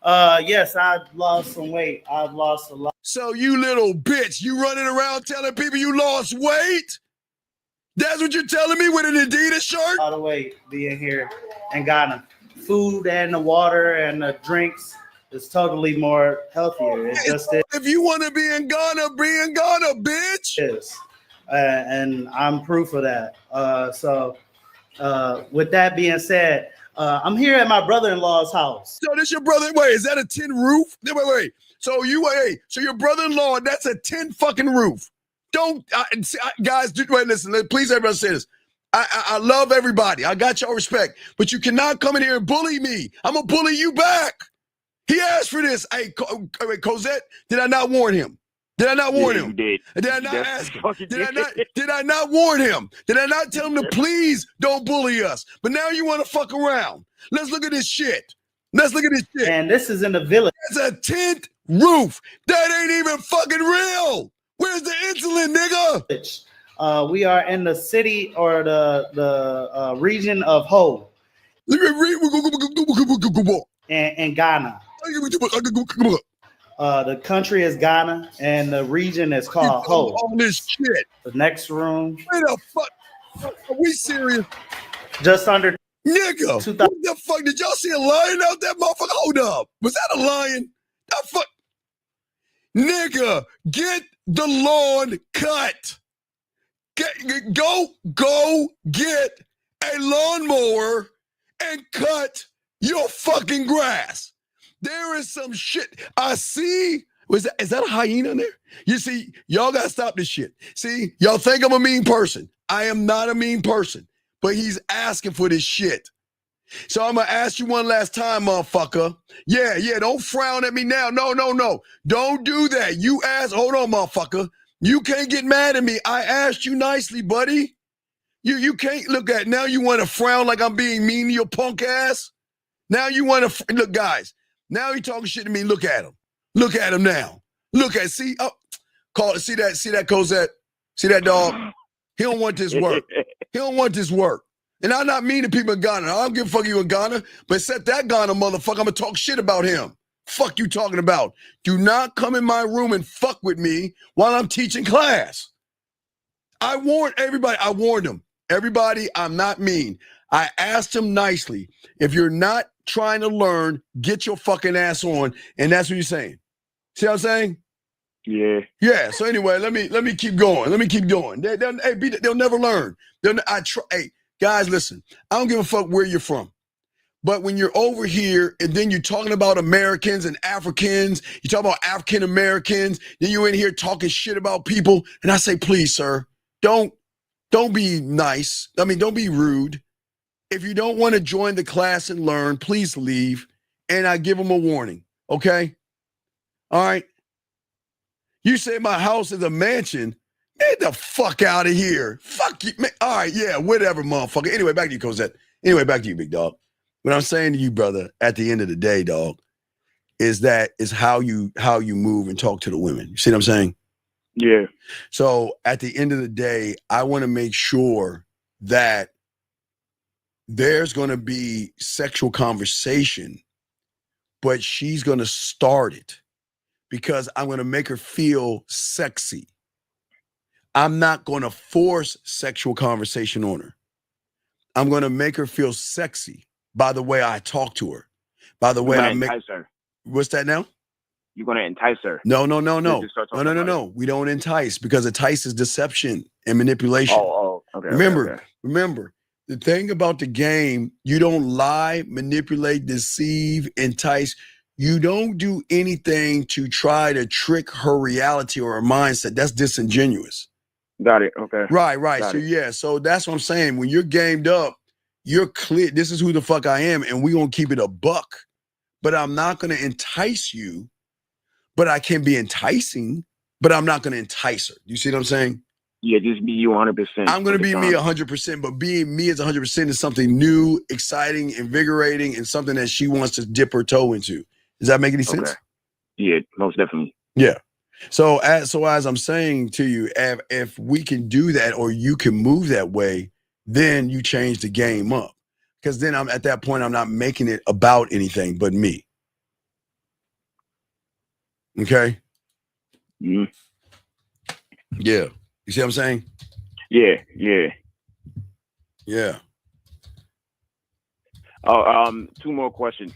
Yes, I've lost some weight. I've lost a lot. So you little bitch, you running around telling people you lost weight? That's what you're telling me with an Adidas shirt? A lot of weight being here in Ghana. Food and the water and the drinks is totally more healthier. It's just if you want to be in Ghana, bitch. Yes, and I'm proof of that. So with that being said, I'm here at my brother-in-law's house. So this your brother? Wait, is that a tin roof? Wait. So your brother-in-law, that's a tin fucking roof. Don't guys, wait, listen. Please, everybody say this. I love everybody. I got y'all respect. But you cannot come in here and bully me. I'm going to bully you back. He asked for this. Hey, Cosette, did I not warn him? Did I not warn him? You did. Did I not ask him? Did I not warn him? Did I not tell him to please don't bully us? But now you want to fuck around. Let's look at this shit. Let's look at this shit. And this is in the village. It's a tent roof. That ain't even fucking real. Where's the insulin, nigga? We are in the city or the region of Ho. In Ghana. The country is Ghana, and the region is called Ho. All this shit. The next room. Wait the fuck. Are we serious? Just under. Nigga, what the fuck? Did y'all see a lion out that motherfucker? Hold up. Was that a lion? That fuck. Nigga, get the lawn cut. Go get a lawnmower and cut your fucking grass. There is some shit. I see. Is that a hyena in there? You see, y'all gotta stop this shit. See, y'all think I'm a mean person. I am not a mean person, but he's asking for this shit. So I'm gonna ask you one last time, motherfucker. Yeah, don't frown at me now. No. Don't do that. You asked, hold on, motherfucker. You can't get mad at me. I asked you nicely, buddy. You can't look at, now you want to frown like I'm being mean to your punk ass? Now you want to, look, guys, now he talking shit to me. Look at him. Look at him now. Look at, see that Cosette? See that dog? He don't want this work. He don't want this work. And I'm not mean to people in Ghana. I don't give a fuck you in Ghana, but set that Ghana motherfucker, I'm gonna talk shit about him. Fuck you talking about. Do not come in my room and fuck with me while I'm teaching class. I warned everybody. I warned them. Everybody, I'm not mean. I asked him nicely. If you're not trying to learn, get your fucking ass on. And that's what you're saying. See what I'm saying? Yeah. Yeah. So anyway, let me keep going. Let me keep going. They'll never learn. Hey, guys, listen. I don't give a fuck where you're from. But when you're over here and then you're talking about Americans and Africans, you talk about African Americans, then you're in here talking shit about people. And I say, please, sir, don't be nice. I mean, don't be rude. If you don't want to join the class and learn, please leave. And I give them a warning. Okay? All right? You say my house is a mansion. Get the fuck out of here. Fuck you. Man. All right, yeah, whatever, motherfucker. Anyway, back to you, Cosette. Anyway, back to you, big dog. What I'm saying to you, brother, at the end of the day, dog, is how you move and talk to the women. You see what I'm saying? Yeah. So at the end of the day, I want to make sure that there's going to be sexual conversation, but she's going to start it because I'm going to make her feel sexy. I'm not going to force sexual conversation on her. I'm going to make her feel sexy by the way I talk to her, by the way I make her. What's that now? You're going to entice her. No. We don't entice because entice is deception and manipulation. Oh, okay. Remember, the thing about the game, you don't lie, manipulate, deceive, entice. You don't do anything to try to trick her reality or her mindset. That's disingenuous. Got it. Okay. Right. So that's what I'm saying. When you're gamed up, you're clear. This is who the fuck I am, and we're going to keep it a buck. But I'm not going to entice you, but I can be enticing, but I'm not going to entice her. You see what I'm saying? Yeah, just be you 100%. I'm going to be me 100%, but being me as 100% is something new, exciting, invigorating, and something that she wants to dip her toe into. Does that make any sense? Okay. Yeah, most definitely. Yeah. So as I'm saying to you, if we can do that or you can move that way, then you change the game up. Because then I'm at that point, I'm not making it about anything but me. Okay? Mm-hmm. Yeah. You see what I'm saying? Yeah. Oh, two more questions.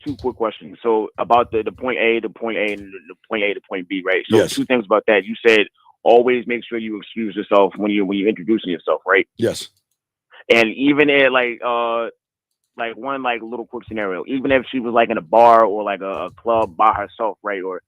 Two quick questions. So about the point A to point A and the point A to point B, right? So yes. Two things about that. You said always make sure you excuse yourself when you're introducing yourself, right? Yes. And even at like one like little quick scenario, even if she was like in a bar or like a club by herself, right? Or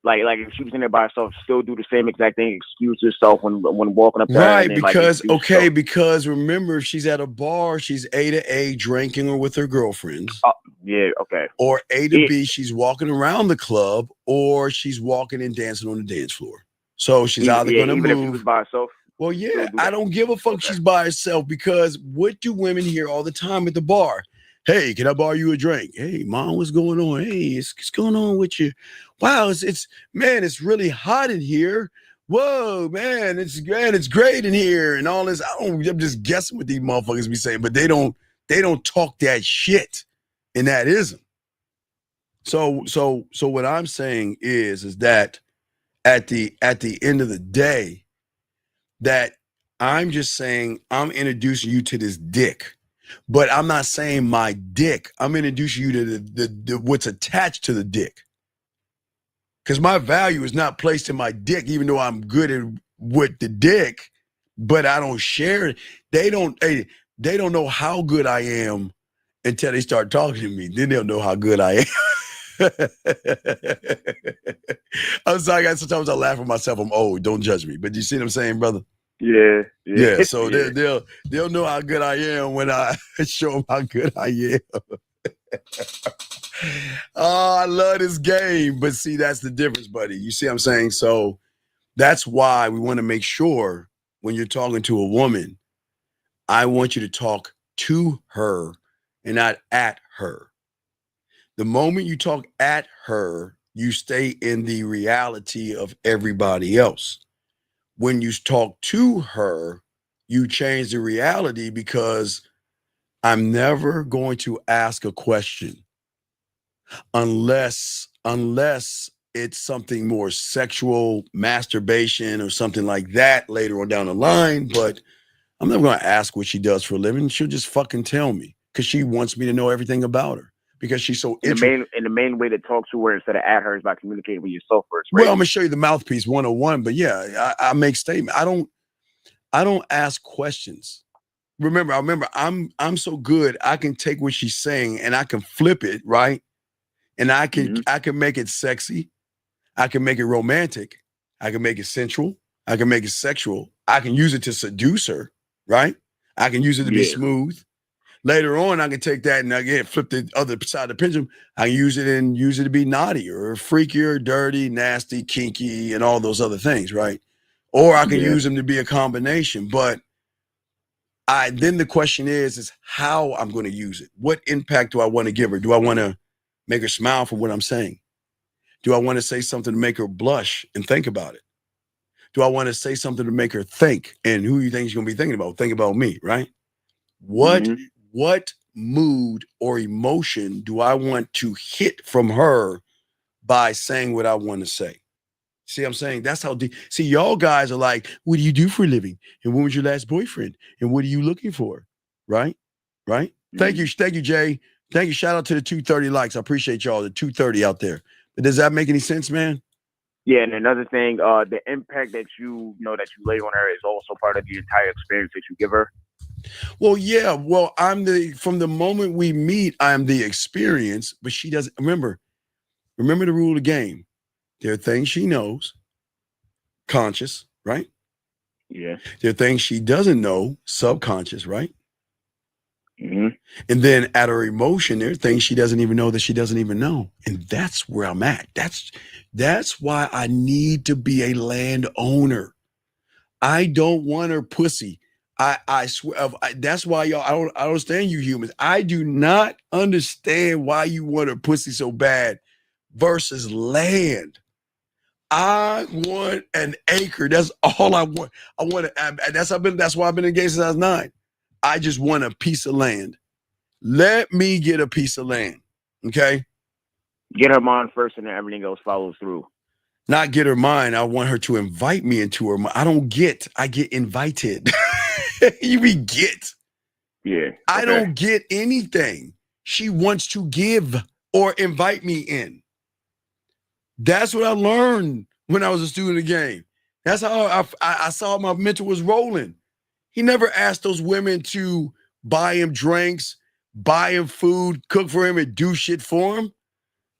Like if she was in there by herself, still do the same exact thing, excuse herself when walking up there. Right, and then, because like, because remember, if she's at a bar, she's A to A drinking or with her girlfriends. Yeah, okay. Or A to B, she's walking around the club, or she's walking and dancing on the dance floor. So she's either going to move. Even if she was by herself. Well, yeah, I don't give a fuck. She's by herself, because what do women hear all the time at the bar? Hey, can I borrow you a drink? Hey, mom, what's going on? Hey, what's going on with you? Wow, man, it's really hot in here. Whoa, man, it's great in here, and all this. I'm just guessing what these motherfuckers be saying, but they don't talk that shit, and that isn't. So what I'm saying is that at the end of the day, that I'm just saying I'm introducing you to this dick. But I'm not saying my dick. I'm introducing you to the what's attached to the dick. Because my value is not placed in my dick, even though I'm good with the dick, but I don't share it. They don't know how good I am until they start talking to me. Then they'll know how good I am. I'm sorry, sometimes I laugh at myself. I'm old. Don't judge me. But you see what I'm saying, brother? Yeah. So yeah. They'll know how good I am when I show them how good I am. Oh, I love this game, but see, that's the difference, buddy. You see what I'm saying? So that's why we want to make sure when you're talking to a woman, I want you to talk to her and not at her. The moment you talk at her, you stay in the reality of everybody else. When you talk to her, you change the reality, because I'm never going to ask a question unless it's something more sexual, masturbation or something like that later on down the line. But I'm never going to ask what she does for a living. She'll just fucking tell me, because she wants me to know everything about her, because she's so interested. And the main way to talk to her instead of at her is by communicating with yourself first, right? Well, I'm gonna show you the mouthpiece 101, but yeah, I make statement. I don't ask questions. Remember, I'm so good. I can take what she's saying and I can flip it, right? And I can make it sexy. I can make it romantic. I can make it sensual. I can make it sexual. I can use it to seduce her, right? I can use it to be smooth. Later on, I can take that and again flip the other side of the pendulum. I can use it to be naughty or freakier, dirty, nasty, kinky, and all those other things, right? Or I can use them to be a combination. But then the question is how I'm going to use it. What impact do I want to give her? Do I want to make her smile for what I'm saying? Do I want to say something to make her blush and think about it? Do I want to say something to make her think? And who you think she's going to be thinking about? Think about me, right? What mood or emotion do I want to hit from her by saying what I want to say? See what I'm saying? That's how deep. See, y'all guys are like, what do you do for a living? And when was your last boyfriend? And what are you looking for? Right? Thank you, Jay. Thank you. Shout out to the 230 likes. I appreciate y'all, the 230 out there. But does that make any sense, man? Yeah, and another thing, the impact that you lay on her is also part of the entire experience that you give her. Well, yeah. Well, from the moment we meet, I'm the experience, but she doesn't remember the rule of the game. There are things she knows, conscious, right? Yeah. There are things she doesn't know, subconscious, right? Mm-hmm. And then at her emotion, there are things she doesn't even know that she doesn't even know. And that's where I'm at. That's why I need to be a landowner. I don't want her pussy. I swear, that's why y'all, I don't understand you humans. I do not understand why you want her pussy so bad versus land. I want an acre. That's all I want. That's why I've been engaged since I was 9. I just want a piece of land. Let me get a piece of land. Okay. Get her mind first, and then everything else follows through. Not get her mind. I want her to invite me into her mind. I get invited. You mean get? Yeah. Okay. I don't get anything. She wants to give or invite me in. That's what I learned when I was a student of the game. That's how I saw my mentor was rolling. He never asked those women to buy him drinks, buy him food, cook for him, and do shit for him.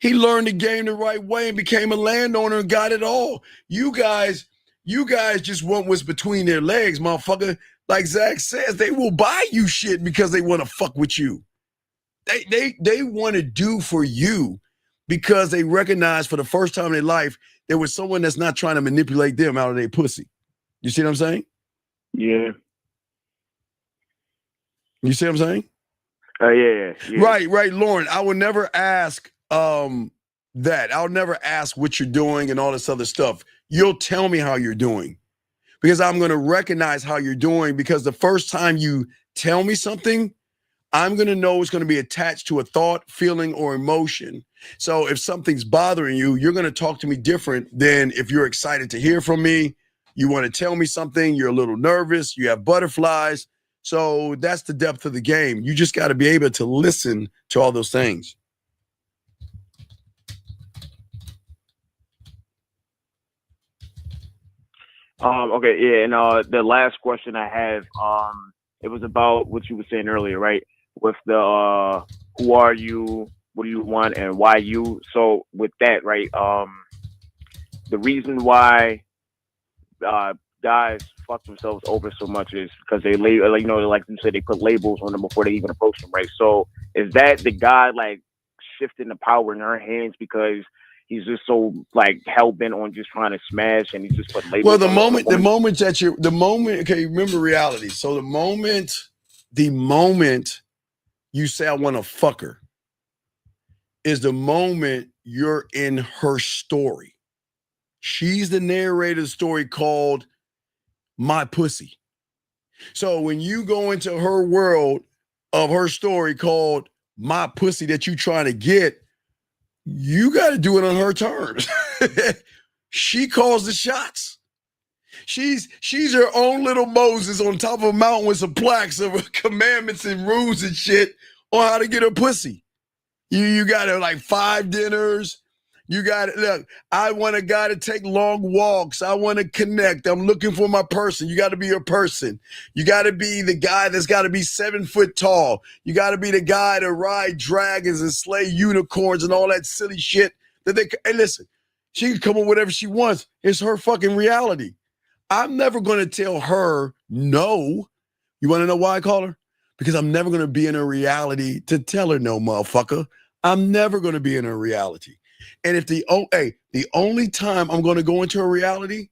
He learned the game the right way and became a landowner and got it all. You guys just want what's between their legs, motherfucker. Like Zach says, they will buy you shit because they want to fuck with you. They want to do for you because they recognize for the first time in their life there was someone that's not trying to manipulate them out of their pussy. You see what I'm saying? Yeah. You see what I'm saying? Yeah. Right, Lauren. I would never ask that. I'll never ask what you're doing and all this other stuff. You'll tell me how you're doing because I'm going to recognize how you're doing because the first time you tell me something, I'm going to know it's going to be attached to a thought, feeling, or emotion. So if something's bothering you, you're going to talk to me different than if you're excited to hear from me. You want to tell me something, you're a little nervous, you have butterflies. So that's the depth of the game. You just got to be able to listen to all those things. Okay, yeah, and the last question I have, it was about what you were saying earlier, right? With the who are you, what do you want, and why you? So with that, right? The reason why guys fuck themselves over so much is because they like you said, they put labels on them before they even approach them, right? So is that the guy like shifting the power in her hands because he's just so like hell bent on just trying to smash and he just put labels? Well, the moment, okay, remember reality. So the moment you say I want to fuck her is the moment you're in her story. She's the narrator of the story called My Pussy. So when you go into her world of her story called My Pussy that you trying to get, you got to do it on her terms. She calls the shots. She's her own little Moses on top of a mountain with some plaques of commandments and rules and shit on how to get her pussy. You got her like 5 dinners. You got it. Look, I want a guy to take long walks. I want to connect. I'm looking for my person. You got to be your person. You got to be the guy that's got to be 7 foot tall. You got to be the guy to ride dragons and slay unicorns and all that silly shit that they. Hey, listen, she can come up with whatever she wants. It's her fucking reality. I'm never going to tell her no. You want to know why I call her? Because I'm never going to be in her reality to tell her no, motherfucker. I'm never going to be in her reality. And if the only time I'm going to go into her reality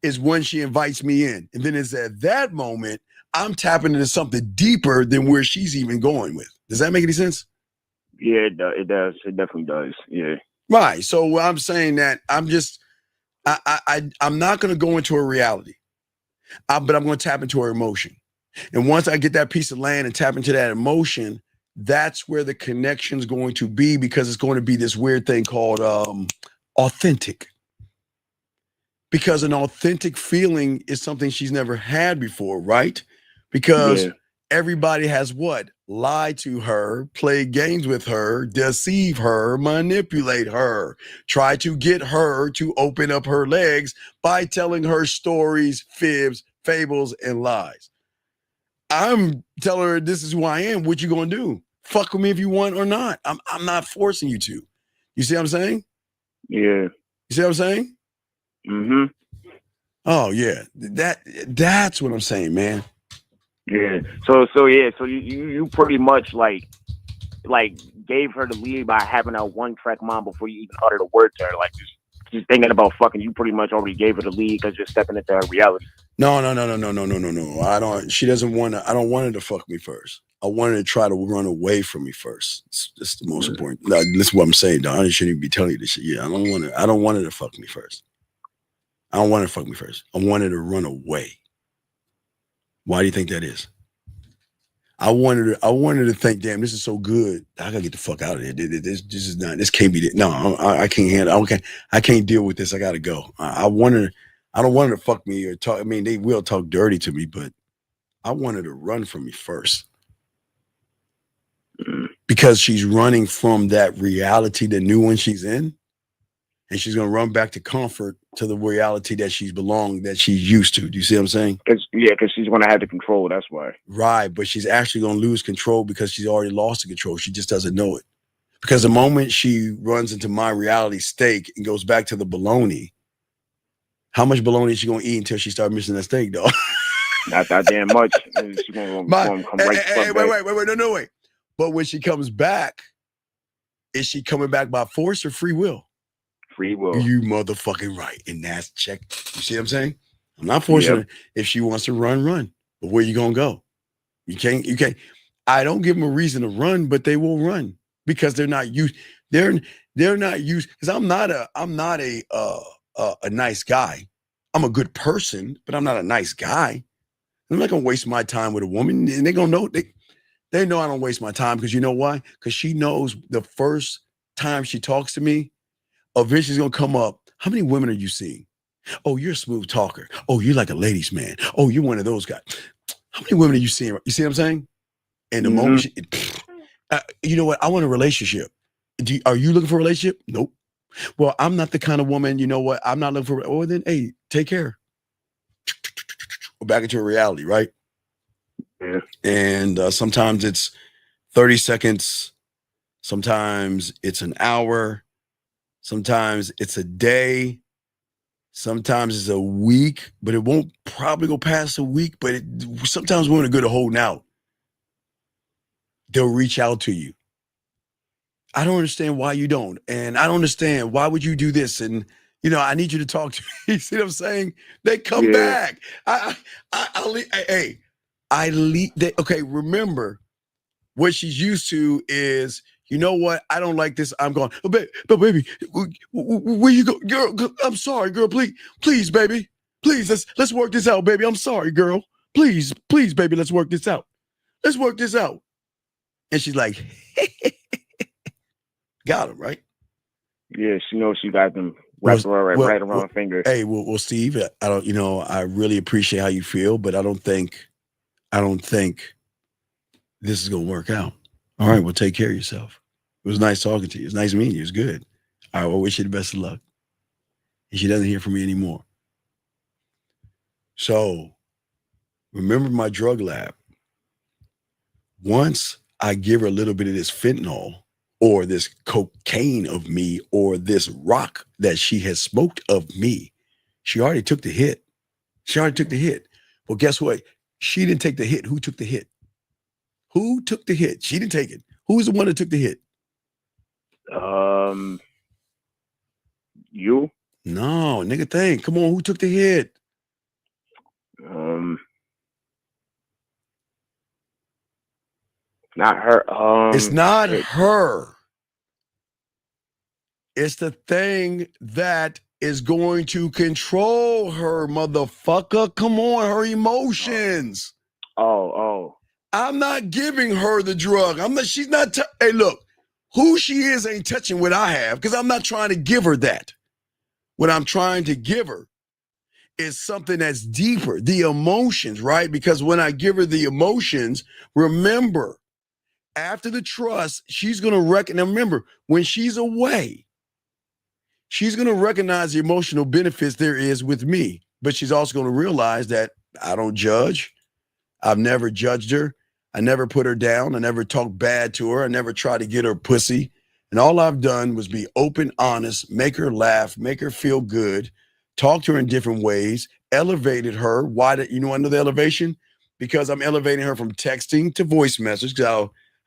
is when she invites me in. And then it's at that moment, I'm tapping into something deeper than where she's even going with. Does that make any sense? Yeah, it does. It definitely does. Yeah. Right. So I'm saying that I'm not going to go into her reality, but I'm going to tap into her emotion. And once I get that piece of land and tap into that emotion, that's where the connection's going to be because it's going to be this weird thing called authentic. Because an authentic feeling is something she's never had before, right? Because everybody has what? Lied to her, play games with her, deceive her, manipulate her, try to get her to open up her legs by telling her stories, fibs, fables, and lies. I'm telling her this is who I am. What you gonna do? Fuck with me if you want or not. I'm not forcing you to. You see what I'm saying? Yeah. You see what I'm saying? Mm-hmm. Oh yeah. That's what I'm saying, man. Yeah. So you pretty much like gave her the lead by having a one-track mind before you even uttered a word to her. Like just thinking about fucking, you pretty much already gave her the lead because you're stepping into her reality. No. I don't want her to fuck me first. I want her to try to run away from me first. It's the most important. No, this is what I'm saying, dog. I shouldn't even be telling you this shit. Yeah, I don't want her to fuck me first. I don't want her to fuck me first. I want her to run away. Why do you think that is? I wanted to think, damn, this is so good. I gotta get the fuck out of here. This can't be it. No, I can't handle. Okay, I can't deal with this. I gotta go. I don't want her to fuck me or talk. I mean, they will talk dirty to me, but I want her to run from me first. Because she's running from that reality, the new one she's in, and she's gonna run back to comfort to the reality that she's used to. Do you see what I'm saying? Because she's gonna have the control. That's why. Right, but she's actually gonna lose control because she's already lost the control. She just doesn't know it Because the moment she runs into my reality steak and goes back to the bologna, how much bologna is she gonna eat until she starts missing that steak, dog? Not that damn much. She's gonna come right back. Wait. But when she comes back, is she coming back by force or free will? Free will. You motherfucking right. And that's check. You see what I'm saying? I'm not forcing her. If she wants to run. But where you gonna go? You can't. I don't give them a reason to run, but they will run because they're not used. They're not used. Because I'm not a nice guy. I'm a good person, but I'm not a nice guy. I'm not gonna waste my time with a woman, and they're gonna know they know I don't waste my time because you know why? Because she knows the first time she talks to me, eventually she's gonna come up. How many women are you seeing? Oh, you're a smooth talker. Oh, you're like a ladies' man. Oh, you're one of those guys. How many women are you seeing? You see what I'm saying? And the moment you know what? I want a relationship. Are you looking for a relationship? Nope. Well, I'm not the kind of woman, you know what? I'm not looking for, oh, then, hey, take care. We're back into reality, right? Yeah. And sometimes it's 30 seconds. Sometimes it's an hour. Sometimes it's a day. Sometimes it's a week, but it won't probably go past a week. But sometimes women are good at holding out. They'll reach out to you. I don't understand why you don't. And I don't understand why would you do this? And, you know, I need you to talk to me. You see what I'm saying? They come back. Okay, remember what she's used to is, you know what? I don't like this. I'm going, but baby, where you go? Girl, I'm sorry, girl. Please, baby. Please, let's work this out, baby. I'm sorry, girl. Please, baby, let's work this out. Let's work this out. And she's like, got him, right? Yeah, she knows she got them wrapped right around her finger. Hey, well, Steve, I don't, I really appreciate how you feel, but I don't think this is gonna work out. All right, well, take care of yourself. It was nice talking to you. It's nice meeting you. It's good. All right, well, wish you the best of luck. And she doesn't hear from me anymore. So remember my drug lab. Once I give her a little bit of this fentanyl or this cocaine of me or this rock that she has smoked of me, she already took the hit. Well, guess what? She didn't take the hit. Who took the hit? Who took the hit? She didn't take it. Who's the one that took the hit? You? No, nigga, think. Come on, who took the hit? Not her. It's not her. It's the thing that is going to control her, motherfucker. Come on, her emotions. Oh. I'm not giving her the drug. She's not. Hey, look, who she is ain't touching what I have because I'm not trying to give her that. What I'm trying to give her is something that's deeper, the emotions, right? Because when I give her the emotions, remember, after the trust, she's going to recognize. Now, remember, when she's away, she's going to recognize the emotional benefits there is with me. But she's also going to realize that I don't judge. I've never judged her. I never put her down. I never talked bad to her. I never tried to get her pussy. And all I've done was be open, honest, make her laugh, make her feel good, talk to her in different ways, elevated her. Why did you know I know the elevation? Because I'm elevating her from texting to voice message.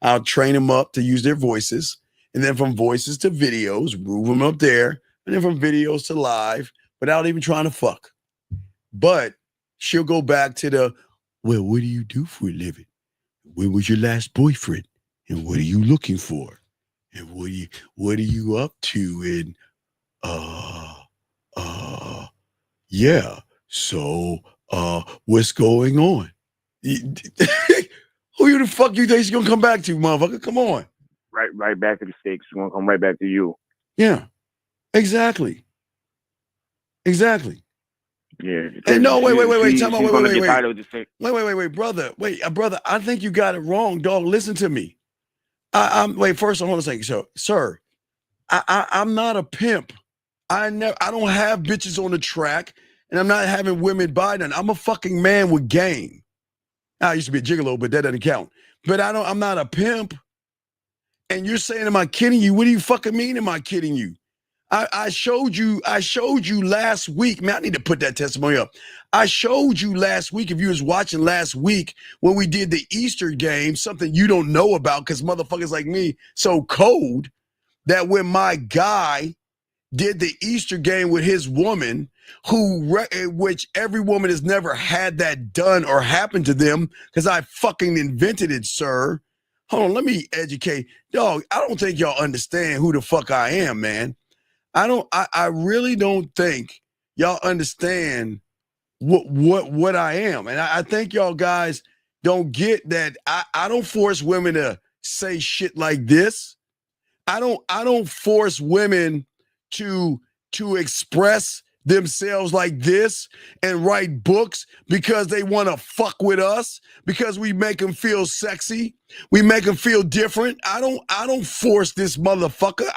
I'll train them up to use their voices. And then from voices to videos, move them up there. And then from videos to live without even trying to fuck. But she'll go back to well, what do you do for a living? When was your last boyfriend? And what are you looking for? And what are you up to? And yeah. So what's going on? Who the fuck you think she's gonna come back to, motherfucker? Come on. Right back to the stakes. She's gonna come right back to you. Yeah. Exactly. Yeah. Hey, no, wait. Time out. Wait, brother. Brother. I think you got it wrong, dog. Listen to me. First, I want to say, sir, I'm not a pimp. I don't have bitches on the track, and I'm not having women buy none. I'm a fucking man with game. Now, I used to be a gigolo, but that doesn't count. But I'm not a pimp. And you're saying, am I kidding you? What do you fucking mean, am I kidding you? I showed you last week. Man, I need to put that testimony up. I showed you last week, if you was watching last week, when we did the Easter game, something you don't know about because motherfuckers like me so cold, that when my guy did the Easter game with his woman, which every woman has never had that done or happened to them, because I fucking invented it, sir. Hold on, let me educate. Dog, I don't think y'all understand who the fuck I am, man. I really don't think y'all understand what I am. And I think y'all guys don't get that I don't force women to say shit like this. I don't force women to express themselves like this and write books because they want to fuck with us, because we make them feel sexy, we make them feel different. I don't force this motherfucker.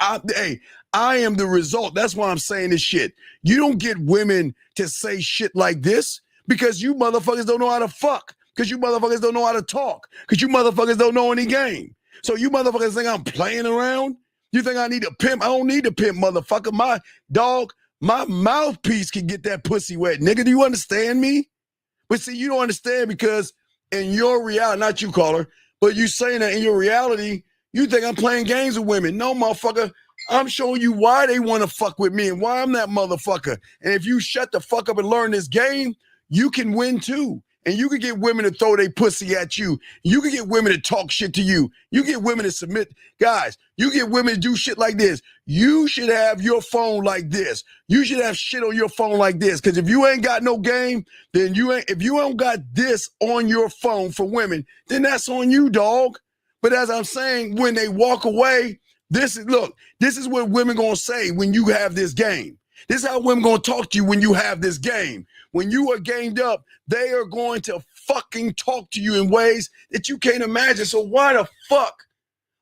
I am the result. That's why I'm saying this shit. You don't get women to say shit like this because you motherfuckers don't know how to fuck, because you motherfuckers don't know how to talk, because you motherfuckers don't know any game. So you motherfuckers think I'm playing around? You think I need to pimp? I don't need to pimp, motherfucker. My dog, my mouthpiece can get that pussy wet. Nigga, do you understand me? But see, you don't understand because in your reality, not you, caller, but you saying that in your reality, you think I'm playing games with women. No, motherfucker. I'm showing you why they want to fuck with me and why I'm that motherfucker. And if you shut the fuck up and learn this game, you can win too. And you can get women to throw their pussy at you. You can get women to talk shit to you. You get women to submit. Guys, you get women to do shit like this. You should have your phone like this. You should have shit on your phone like this. Because if you ain't got no game, then if you don't got this on your phone for women, then that's on you, dog. But as I'm saying, when they walk away, this is what women gonna say when you have this game. This is how women gonna talk to you when you have this game. When you are gamed up, they are going to fucking talk to you in ways that you can't imagine. So why the fuck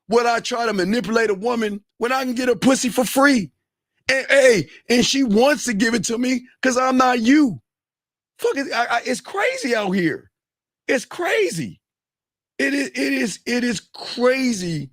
would I try to manipulate a woman when I can get her pussy for free? And she wants to give it to me because I'm not you. Fuck it, it's crazy out here. It's crazy. It is crazy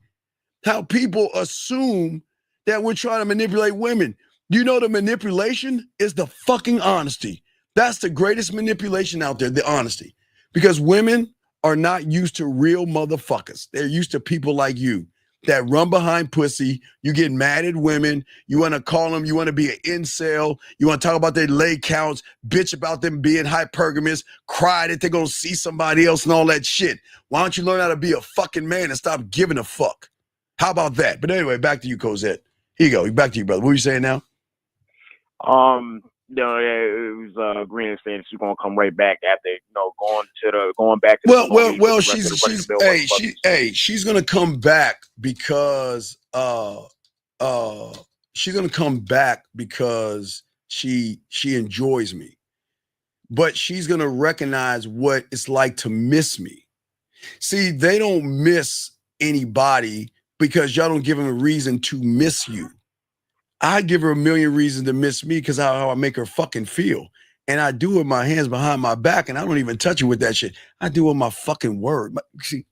how people assume that we're trying to manipulate women. You know, the manipulation is the fucking honesty. That's the greatest manipulation out there, the honesty. Because women are not used to real motherfuckers. They're used to people like you that run behind pussy. You get mad at women. You want to call them. You want to be an incel. You want to talk about their leg counts, bitch about them being hypergamous, cry that they're going to see somebody else and all that shit. Why don't you learn how to be a fucking man and stop giving a fuck? How about that? But anyway, back to you, Cosette. Here you go. Back to you, brother. What were you saying now? No, yeah, it was Green saying she's gonna come right back after going back to well, she's gonna come back because she's gonna come back because she enjoys me, but she's gonna recognize what it's like to miss me. See, they don't miss anybody because y'all don't give them a reason to miss you. I give her a million reasons to miss me because how I make her fucking feel. And I do it with my hands behind my back, and I don't even touch her with that shit. I do it with my fucking word. See,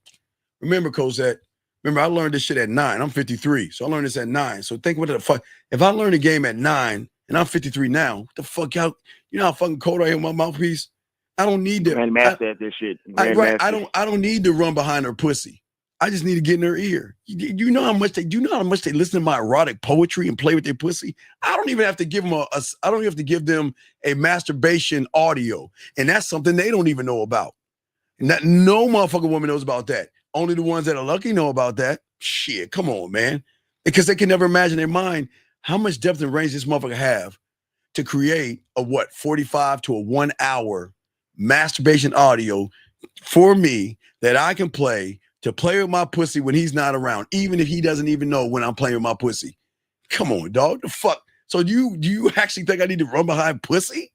remember, Cosette, I learned this shit at 9. I'm 53, so I learned this at 9. So think what the fuck. If I learned a game at 9 and I'm 53 now, what the fuck y'all, you know how fucking cold I am with my mouthpiece? I don't need to. Grandmaster at this shit. I don't need to run behind her pussy. I just need to get in her ear. You know how much they listen to my erotic poetry and play with their pussy? I don't even have to give them I don't even have to give them a masturbation audio. And that's something they don't even know about. And that no motherfucking woman knows about that. Only the ones that are lucky know about that. Shit, come on, man. Because they can never imagine in their mind how much depth and range this motherfucker have to create a 45 to a 1 hour masturbation audio for me that I can play to play with my pussy when he's not around, even if he doesn't even know when I'm playing with my pussy. Come on, dog. The fuck? So do you actually think I need to run behind pussy?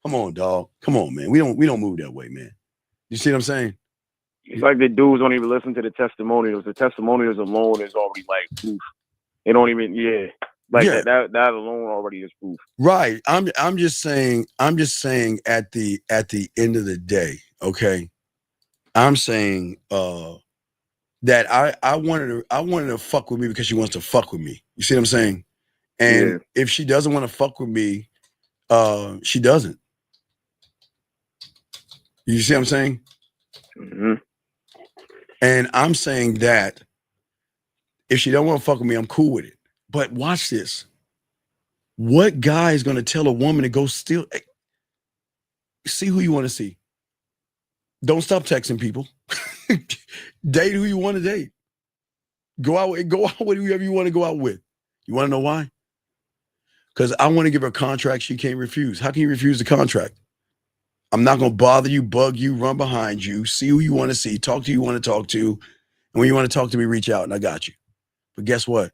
Come on, dog. Come on, man. We don't move that way, man. You see what I'm saying? It's like the dudes don't even listen to the testimonials. The testimonials alone is already like proof. They don't even, that alone already is proof. Right. I'm just saying at the end of the day, okay. I'm saying that I wanted her to fuck with me because she wants to fuck with me. You see what I'm saying? And if she doesn't want to fuck with me, she doesn't. You see what I'm saying? Mm-hmm. And I'm saying that if she don't want to fuck with me, I'm cool with it. But watch this. What guy is going to tell a woman to go steal? Hey, see who you want to see. Don't stop texting people. Date who you want to date. Go out with whoever you want to go out with. You want to know why? Because I want to give her a contract she can't refuse. How can you refuse the contract? I'm not going to bother you, bug you, run behind you, see who you want to see, talk to who you want to talk to. And when you want to talk to me, reach out and I got you. But guess what?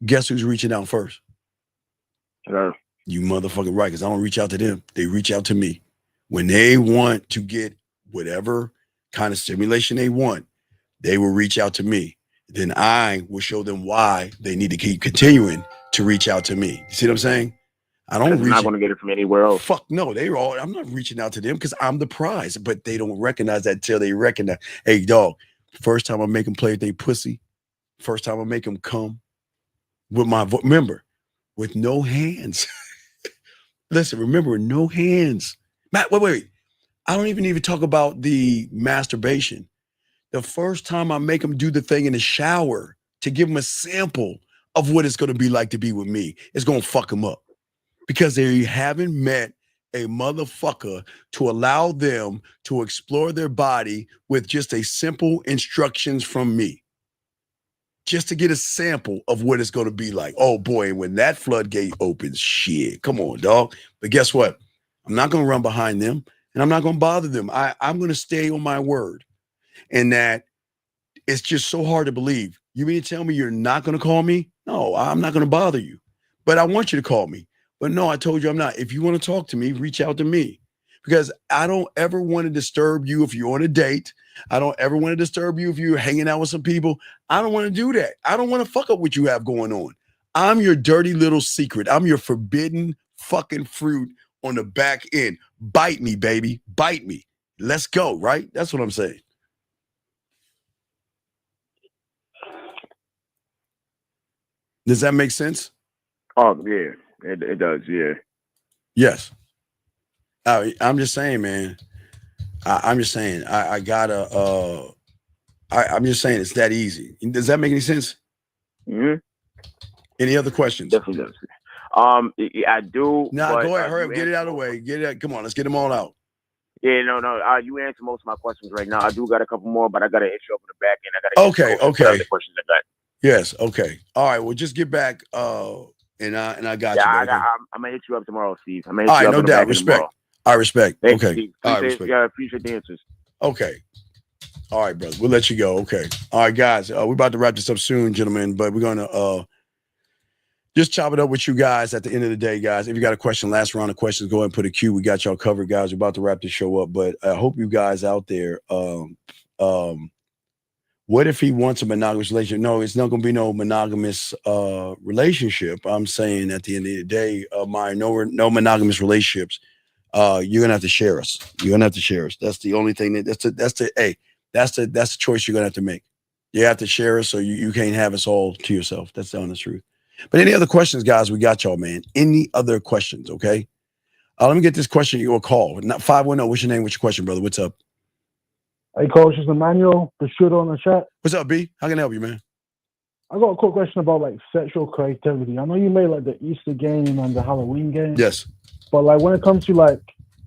Guess who's reaching out first? You motherfucking right, because I don't reach out to them. They reach out to me. When they want to get whatever kind of stimulation they want, they will reach out to me. Then I will show them why they need to keep continuing to reach out to me. You see what I'm saying? I don't reach. I'm not going to get it from anywhere else. Fuck no, I'm not reaching out to them because I'm the prize. But they don't recognize that till they recognize. Hey, dog, first time I make them play with they pussy, first time I make them come with my remember, with no hands. Listen, remember, no hands. Matt, wait. I don't even talk about the masturbation. The first time I make them do the thing in the shower to give them a sample of what it's going to be like to be with me, it's going to fuck them up because they haven't met a motherfucker to allow them to explore their body with just a simple instructions from me. Just to get a sample of what it's going to be like. Oh boy, and when that floodgate opens, shit, come on, dog. But guess what? I'm not going to run behind them and I'm not going to bother them. I'm going to stay on my word. And that it's just so hard to believe. You mean to tell me you're not going to call me? No, I'm not going to bother you. But I want you to call me. But no, I told you I'm not. If you want to talk to me, reach out to me. Because I don't ever want to disturb you if you're on a date. I don't ever want to disturb you if you're hanging out with some people. I don't want to do that. I don't want to fuck up what you have going on. I'm your dirty little secret. I'm your forbidden fucking fruit on the back end. Bite me, baby. Bite me. Let's go, right? That's what I'm saying. Does that make sense? Oh, yeah. It does, yeah. Yes. I'm just saying, man. I'm just saying, I gotta, I'm just saying it's that easy. Does that make any sense? Mm-hmm. Any other questions? Definitely does. I do. Nah, but, go ahead, hurry up, get it out of the way. Come on, let's get them all out. Yeah, no. You answered most of my questions right now. I do got a couple more, but I got to hit you up in the back end. I got to okay. The questions I got. Yes, okay. All right, well, just get back, and I got you, baby. I'm gonna hit you up tomorrow, Steve. I'm gonna hit you you up no doubt. Respect. I respect. Thanks, okay. Steve. All right, respect. Yeah, appreciate the answers. Okay. All right, brother. We'll let you go. Okay. All right, guys. We're about to wrap this up soon, gentlemen, but we're gonna just chop it up with you guys at the end of the day, guys. If you got a question, last round of questions, go ahead and put a Q. We got y'all covered, guys. We're about to wrap this show up, but I hope you guys out there. What if he wants a monogamous relationship? No, it's not going to be no monogamous relationship. I'm saying at the end of the day, no monogamous relationships. You're gonna have to share us. You're gonna have to share us. That's the only thing that's the choice you're gonna have to make. You have to share us, so you can't have us all to yourself. That's the honest truth. But any other questions, guys? We got y'all, man. Any other questions? Okay. Let me get this question. You a call. Not 510. What's your name? What's your question, brother? What's up? Hey, Coach, it's Emmanuel, the shooter on the chat. What's up, B? How can I help you, man? I got a quick question about like sexual creativity. I know you made like the Easter game and the Halloween game. Yes. But like when it comes to like,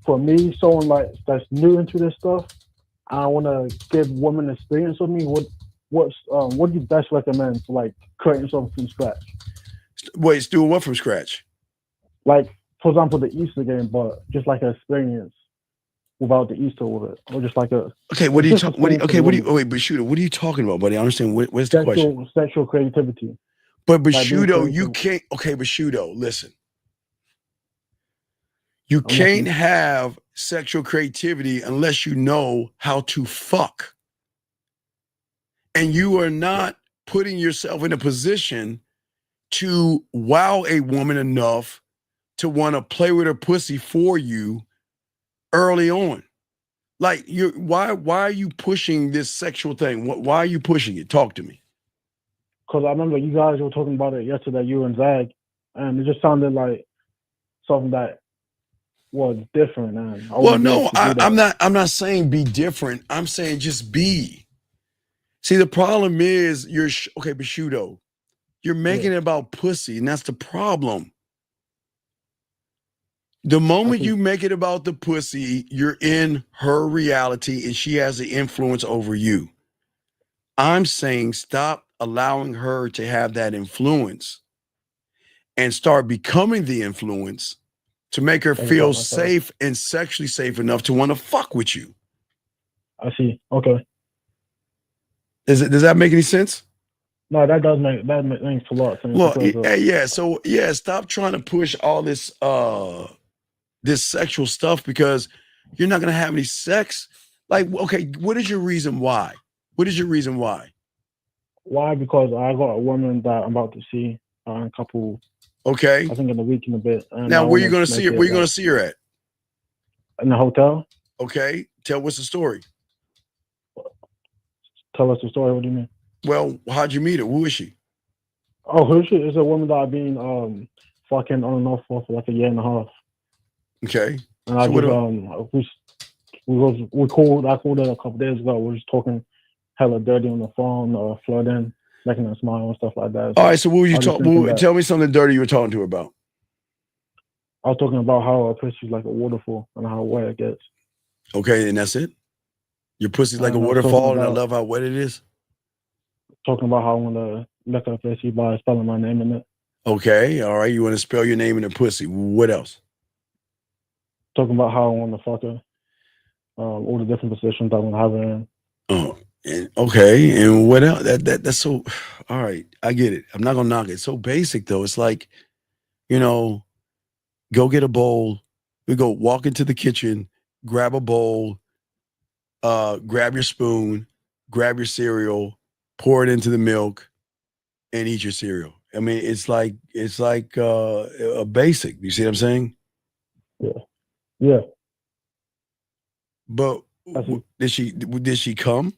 for me, someone like that's new into this stuff, I want to give women experience with me. What do you best recommend for like creating something from scratch? Wait, doing what from scratch? Like, for example, the Easter game, but just like an experience without the Easter with it, or just like a. Okay, what are you talking? Wait, but Shudo, what are you talking about, buddy? I understand. What's the question? Sexual creativity. But Shudo, you can't. Okay, but Shudo, listen. You can't have sexual creativity unless you know how to fuck. And you are not putting yourself in a position to wow a woman enough to want to play with her pussy for you early on. Like why are you pushing this sexual thing? Why are you pushing it? Talk to me. Because I remember you guys were talking about it yesterday, you and Zag, and it just sounded like something that was different. And Well, no, I'm not saying be different. I'm saying just be. See, the problem is okay, Bashudo, you're making it about pussy, and that's the problem. The moment you make it about the pussy, you're in her reality, and she has the influence over you. I'm saying stop allowing her to have that influence and start becoming the influence to make her feel safe and sexually safe enough to want to fuck with you. I see. Okay. Does that make any sense? No, that makes a lot of sense. Well, yeah. So yeah, stop trying to push all this this sexual stuff because you're not gonna have any sex. Like, okay, what is your reason why? What is your reason why? Why? Because I got a woman that I'm about to see in a couple. Okay. I think in a week and a bit. And now, where you gonna see her? Where you gonna see her at? In the hotel. Okay. What's the story? Tell us the story. What do you mean? Well, how'd you meet her? Who is she? Oh, who is she? It's a woman that I've been fucking on and off for like a year and a half. Okay. And I called her a couple days ago. We were just talking hella dirty on the phone, flirting, making her smile and stuff like that. All right, so what were you talking? Tell me something dirty you were talking to her about. I was talking about how her pussy's like a waterfall and how wet it gets. Okay, and that's it? Your pussy's like a waterfall, and I love how wet it is? Talking about how I want to lick her pussy by spelling my name in it. Okay, all right. You want to spell your name in her pussy. What else? Talking about how I want to fuck her. All the different positions I want to have her in. Oh, and okay. And what else? That's so, all right. I get it. I'm not going to knock it. It's so basic, though. It's like, go get a bowl. We go walk into the kitchen, grab a bowl, grab your spoon, grab your cereal, pour it into the milk, and eat your cereal. I mean, it's like a basic. You see what I'm saying? Yeah. Yeah. But did she come?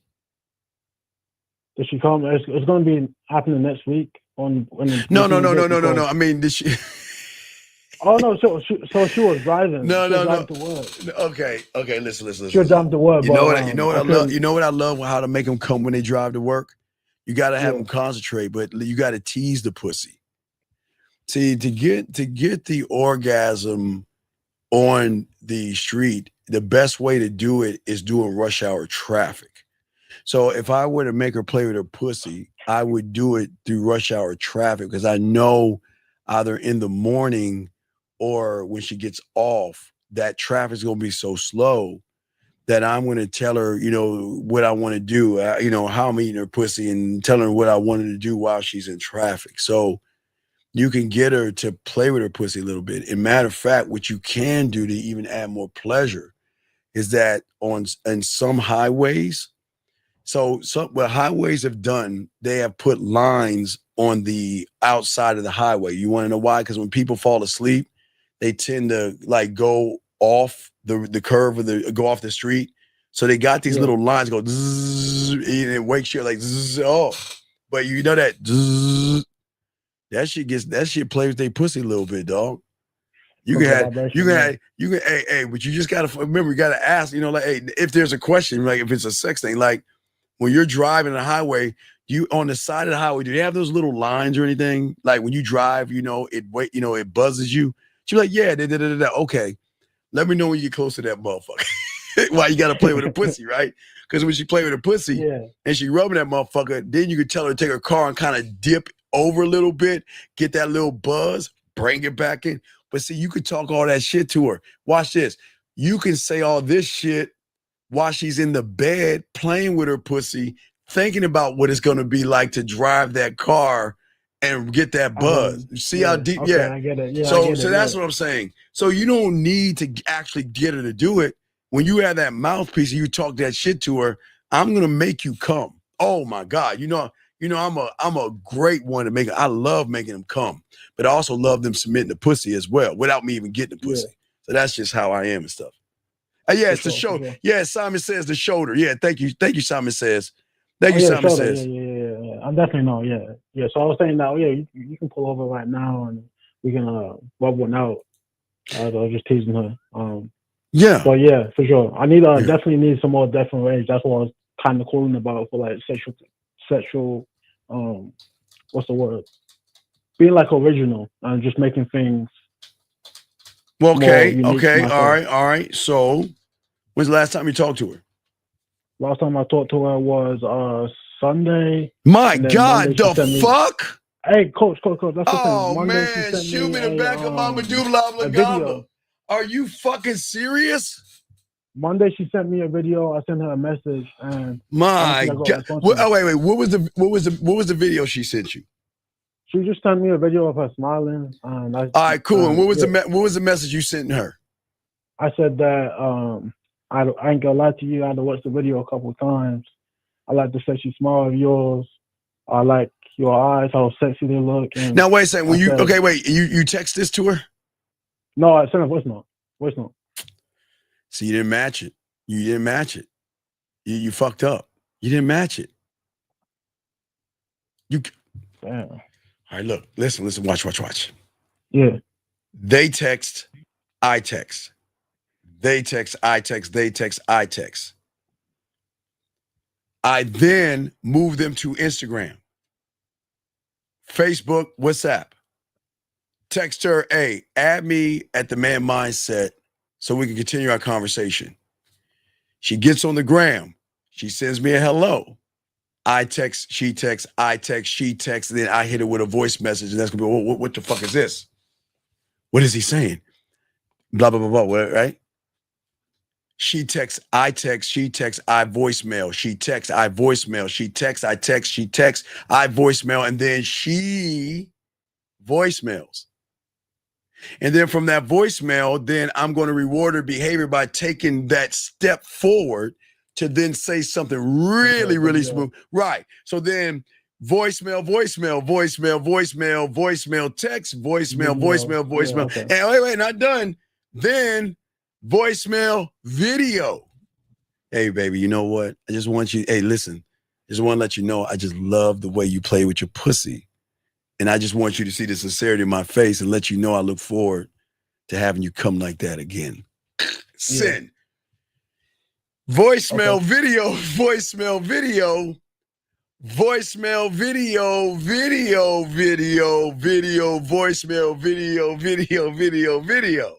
Did she come? It's going to be happening next week. No. I mean, did she? Oh no! So she was driving. No. To work. Okay. Listen. She was driving to work. You know what I love? You know what I love? How to make them come when they drive to work. You got to have them concentrate, but you got to tease the pussy. See, to get the orgasm on the street, the best way to do it is doing rush hour traffic. So if I were to make her play with her pussy, I would do it through rush hour traffic because I know either in the morning or when she gets off, that traffic's going to be so slow that I'm going to tell her, what I want to do, how I'm eating her pussy and telling her what I wanted to do while she's in traffic. So you can get her to play with her pussy a little bit. And matter of fact, what you can do to even add more pleasure is that in some highways, what highways have done, they have put lines on the outside of the highway. You want to know why? Because when people fall asleep, they tend to like go off the curve or go off the street. So they got these little lines go zzz, and it wakes you like zzz, oh. But you know that zzz, that shit plays with their pussy a little bit, dog. You can, but you just gotta remember, you gotta ask, hey, if there's a question, like if it's a sex thing, like when you're driving the highway, you on the side of the highway, do they have those little lines or anything? Like when you drive, it buzzes you. She's like, yeah, okay. Let me know when you get close to that motherfucker. Why you gotta play with her pussy, right? Because when she play with her pussy and she rubbing that motherfucker, then you could tell her to take her car and kind of dip over a little bit, get that little buzz, bring it back in. But see, you could talk all that shit to her. Watch this. You can say all this shit while she's in the bed playing with her pussy, thinking about what it's going to be like to drive that car and get that buzz. See how deep? Okay, I get it. Yeah, so that's what I'm saying. So you don't need to actually get her to do it. When you have that mouthpiece and you talk that shit to her, I'm going to make you come. Oh my God. I'm a great one to make it. I love making them come, but I also love them submitting the pussy as well without me even getting the pussy. So that's just how I am and stuff. Yeah, it's the shoulder. Sure. Yeah, Simon Says the shoulder. Yeah, thank you, Simon Says. Thank you, Simon Says. Yeah. I'm definitely know. Yeah. So I was saying now, you can pull over right now and we can rub one out. I was just teasing her. Yeah. But yeah, for sure. I need definitely need some more definite ways. That's what I was kind of calling about for like sexual. What's the word? Being like original and just making things. Well, okay. All right. So, when's the last time you talked to her? Last time I talked to her was Sunday. My God, the fuck! Hey, coach, that's the thing. Monday, man, shoot me the back of Mama Dubla Gamba. Are you fucking serious? Monday she sent me a video. I sent her a message, and my God! Wait. What was the video she sent you? She just sent me a video of her smiling. All right, cool. And what was the message you sent her? I said that I ain't gonna lie to you. I had to watch the video a couple of times. I like the sexy smile of yours. I like your eyes, how sexy they look. And now wait a second. You text this to her? No, I sent a voice note. See, you didn't match it. You fucked up. You didn't match it. Damn. All right, look, listen, watch. Yeah. They text, I text. They text, I text. They text, I text. I then move them to Instagram, Facebook, WhatsApp. Text her, hey, add me at the Man Mindset so we can continue our conversation. She gets on the gram. She sends me a hello. I text, she texts, I text, she texts, and then I hit her with a voice message, and that's gonna be, what the fuck is this? What is he saying? Blah, blah, blah, blah, right? She texts, I text, she texts, I voicemail. She texts, I voicemail. She texts, I text, she texts, I voicemail, and then she voicemails. And then from that voicemail, then I'm going to reward her behavior by taking that step forward to then say something really smooth. Right. So then voicemail, text, voicemail. Okay. And wait, not done. Then voicemail, video. Hey, baby, you know what? I just want you, hey, listen, just want to let you know I just love the way you play with your pussy. And I just want you to see the sincerity in my face and let you know I look forward to having you come like that again. Send. Voicemail, video, voicemail, video, voicemail, video, voicemail, video.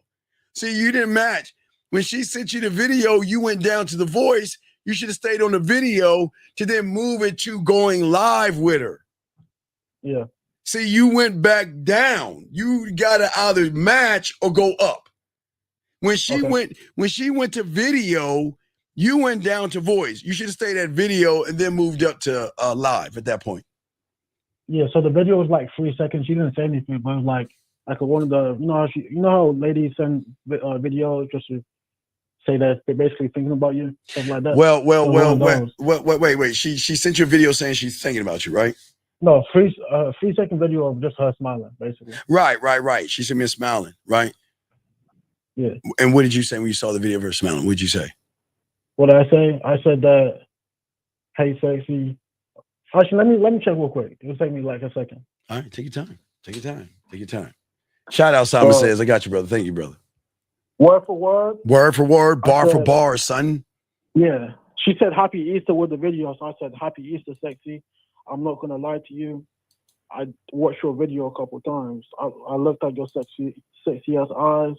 See, you didn't match. When she sent you the video, you went down to the voice. You should have stayed on the video to then move it to going live with her. Yeah. See, you went back down. You got to either match or go up. When she went to video, you went down to voice. You should have stayed at video and then moved up to live at that point. Yeah, so the video was like 3 seconds. She didn't say anything, but it was like one of the, you know how ladies send videos just to say that they're basically thinking about you, stuff like that. Well, wait. She sent you a video saying she's thinking about you, right? No, 3-second video of just her smiling, basically. Right. She sent me a smiling, right? Yeah. And what did you say when you saw the video of her smiling? What did you say? What did I say? I said that, hey, sexy. Actually, let me check real quick. It'll take me like a second. All right, take your time. Shout out, Simon Says. I got you, brother. Thank you, brother. Word for word. Word for word. Bar for bar, son. Yeah. She said Happy Easter with the video, so I said Happy Easter, sexy. I'm not gonna lie to you. I watched your video a couple times. I looked at your sexy ass eyes,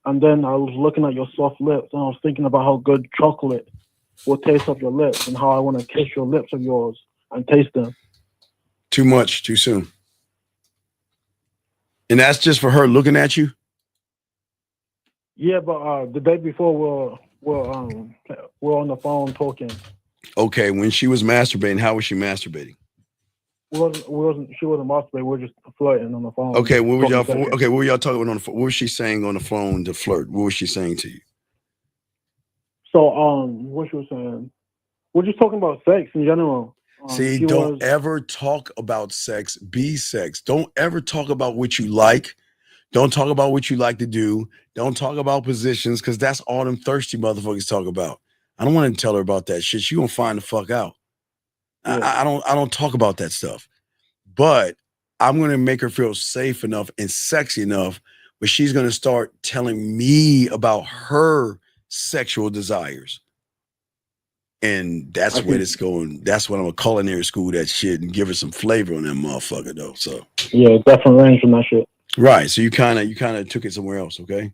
and then I was looking at your soft lips, and I was thinking about how good chocolate will taste of your lips, and how I want to kiss your lips of yours and taste them. Too much, too soon. And that's just for her looking at you? Yeah, but the day before we're on the phone talking. Okay, when she was masturbating, how was she masturbating? She wasn't masturbating. We were just flirting on the phone. Okay, what were y'all talking about on the phone? What was she saying on the phone to flirt? What was she saying to you? So, what she was saying? We're just talking about sex in general. See, don't ever talk about sex. Be sex. Don't ever talk about what you like. Don't talk about what you like to do. Don't talk about positions, because that's all them thirsty motherfuckers talk about. I don't want to tell her about that shit. She gonna find the fuck out. Yeah. I don't talk about that stuff. But I'm gonna make her feel safe enough and sexy enough where she's gonna start telling me about her sexual desires. And that's where it's going. That's when I'm a culinary school that shit and give her some flavor on that motherfucker though. So yeah, definitely range from that shit. Right. So you kind of took it somewhere else, okay?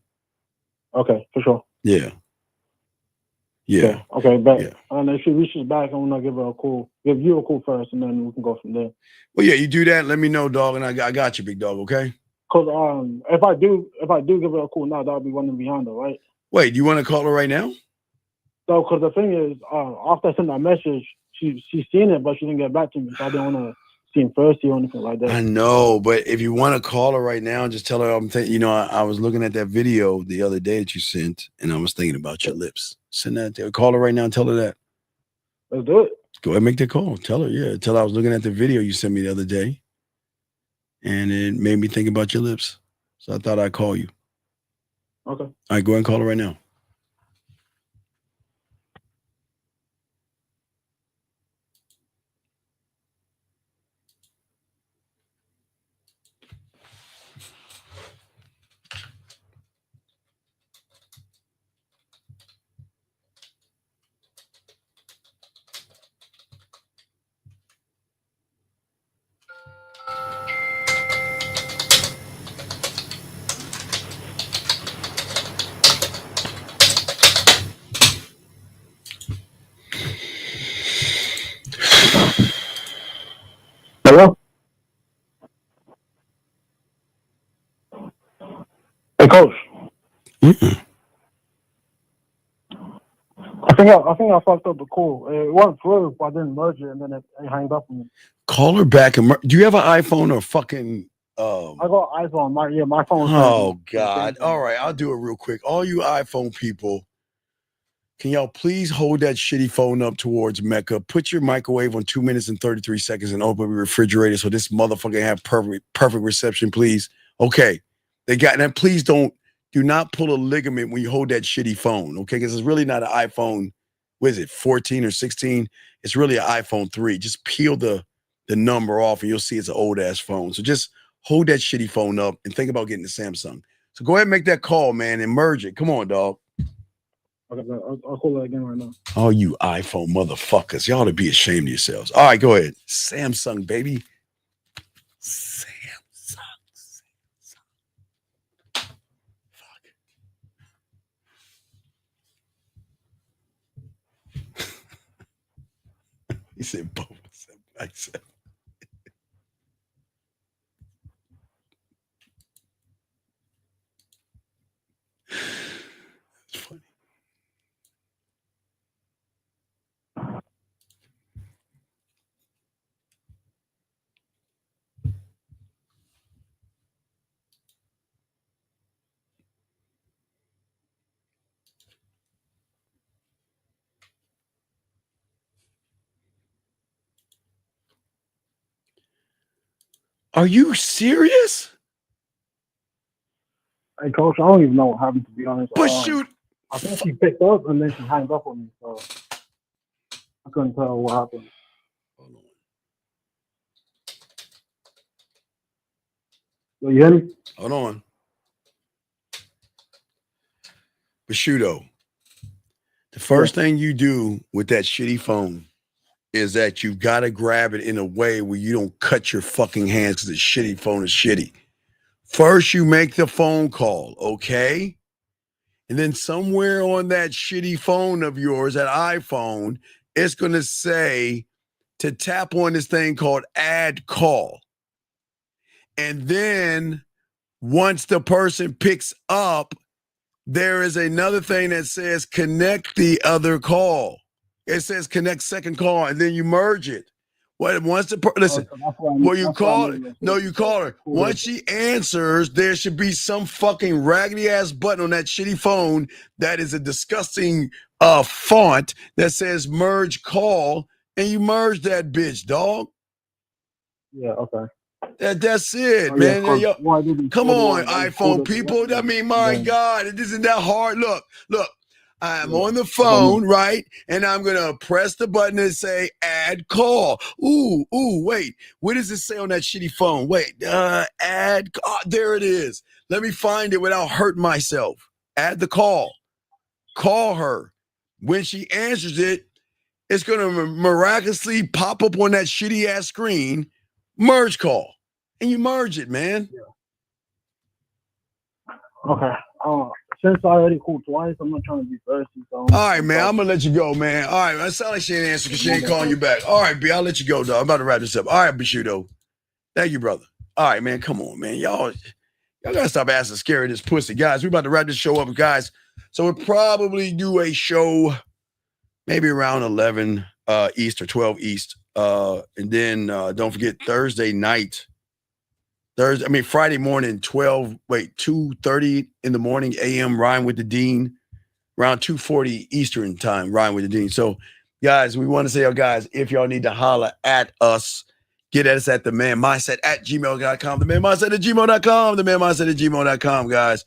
Okay, for sure. Yeah. Yeah. Okay, bet. Yeah. And if she reaches back, I'm gonna give you a call first, and then we can go from there. Well, yeah, you do that. Let me know, dog, and I got you, big dog. Okay. Cause if I do give her a call now, that'll be running behind her, right? Wait, do you want to call her right now? So, cause the thing is, after I sent that message, she's seen it, but she didn't get back to me. So I didn't want to seem thirsty or anything like that. I know, but if you want to call her right now, just tell her I was looking at that video the other day that you sent, and I was thinking about your lips. Send that there. Call her right now and tell her that. Let's do it. Go ahead and make that call. Tell her, yeah. Tell her I was looking at the video you sent me the other day, and it made me think about your lips. So I thought I'd call you. Okay. All right, go ahead and call her right now. Hello? Hey, Coach. Mm-mm. I think I fucked up the call. It went through, but I didn't merge it, and then it hanged up on me. Call her back and do you have an iPhone or fucking? I got iPhone. My phone. Oh God! All right, I'll do it real quick. All you iPhone people, can y'all please hold that shitty phone up towards Mecca? Put your microwave on 2 minutes and 33 seconds and open the refrigerator so this motherfucker have perfect reception, please. Okay, they got that. Please do not pull a ligament when you hold that shitty phone, okay? Because it's really not an iPhone. What is it, 14 or 16? It's really an iPhone 3. Just peel the number off and you'll see it's an old ass phone. So just hold that shitty phone up and think about getting the Samsung. So go ahead and make that call, man, and merge it. Come on, dog. Okay, I'll call that again right now. Oh, you iPhone motherfuckers. Y'all ought to be ashamed of yourselves. All right, go ahead. Samsung, baby. Samsung. Fuck. He said both. I said. It's funny. Are you serious? Hey, Coach, I don't even know what happened, to be honest. But shoot. I think she picked up and then she hanged up on me, so I couldn't tell what happened. Hold on. You hear me? Hold on. Bashudo, the first thing you do with that shitty phone is that you've got to grab it in a way where you don't cut your fucking hands because the shitty phone is shitty. First, you make the phone call, okay? And then somewhere on that shitty phone of yours, that iPhone, it's going to say to tap on this thing called add call. And then once the person picks up, there is another thing that says connect the other call. It says connect second call, and then you merge it. Once the listen, you call it. No, you call her. Once she answers, there should be some fucking raggedy ass button on that shitty phone that is a disgusting font that says merge call, and you merge that bitch, dog. Yeah, okay. That's it, man. Yo, come on, iPhone people. I mean, my God, it isn't that hard. Look. I'm on the phone, right? And I'm going to press the button and say, add call. Ooh, wait. What does it say on that shitty phone? Wait, add, there it is. Let me find it without hurting myself. Add the call. Call her. When she answers it, it's going to miraculously pop up on that shitty ass screen, merge call. And you merge it, man. Okay. Since I already called twice, I'm not trying to be thirsty. So all right, man. I'm going to let you go, man. All right. That sounds like she ain't answering because she ain't calling you back. All right, B. I'll let you go, dog. I'm about to wrap this up. All right, Bishudo. Thank you, brother. All right, man. Come on, man. Y'all got to stop asking scary this pussy. Guys, we're about to wrap this show up, guys. So we'll probably do a show maybe around 11 East or 12 East. And then don't forget Friday morning, 2:30 in the morning, a.m., Rhyme with the Dean, around 2:40 Eastern time, Rhyme with the Dean. So, guys, we want to say, guys, if y'all need to holler at us, get at us at themanmindset@gmail.com, themanmindset@gmail.com, themanmindset@gmail.com, guys.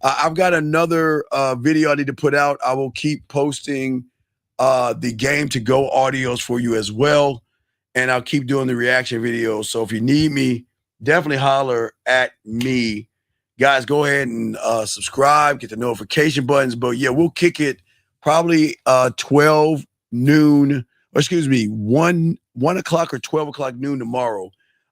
I've got another video I need to put out. I will keep posting the Game to Go audios for you as well, and I'll keep doing the reaction videos. So if you need me, definitely holler at me. Guys, go ahead and subscribe, get the notification buttons. But yeah, we'll kick it probably 12 noon, or excuse me, 1 o'clock or 12 o'clock noon tomorrow.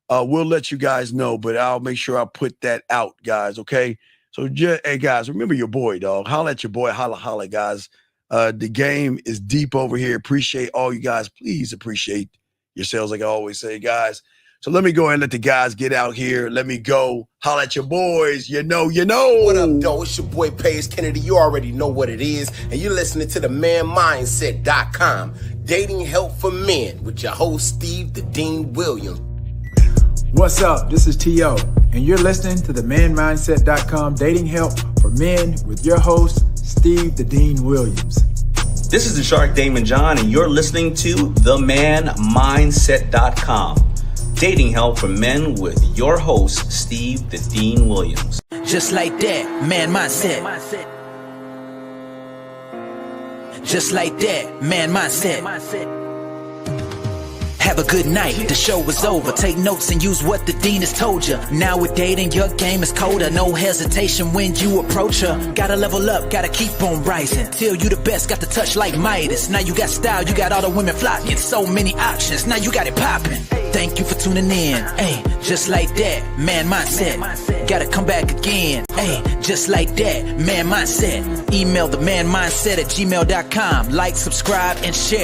We'll let you guys know, but I'll make sure I put that out, guys, okay? So, hey, guys, remember your boy, dog. Holla at your boy. Holla, guys. The game is deep over here. Appreciate all you guys. Please appreciate yourselves, like I always say, guys. So let me go ahead and let the guys get out here. Let me go. Holla at your boys. You know. What up, though? It's your boy, Paige Kennedy. You already know what it is. And you're listening to the manmindset.com. Dating help for men with your host, Steve the Dean Williams. What's up? This is T.O. And you're listening to the manmindset.com dating help for men with your host, Steve the Dean Williams. This is the Shark Damon John, and you're listening to themanmindset.com. Dating help for men with your host, Steve the Dean Williams. Just like that, man mindset. Just like that, man mindset. Have a good night, the show is over. Take notes and use what the dean has told you. Now with dating, your game is colder. No hesitation when you approach her. Gotta level up, gotta keep on rising. Till you the best, got the touch like Midas. Now you got style, you got all the women flocking. So many options, now you got it popping. Thank you for tuning in. Hey, just like that, man mindset. Gotta come back again. Hey, just like that, man mindset. Email the manmindset@gmail.com. Like, subscribe, and share.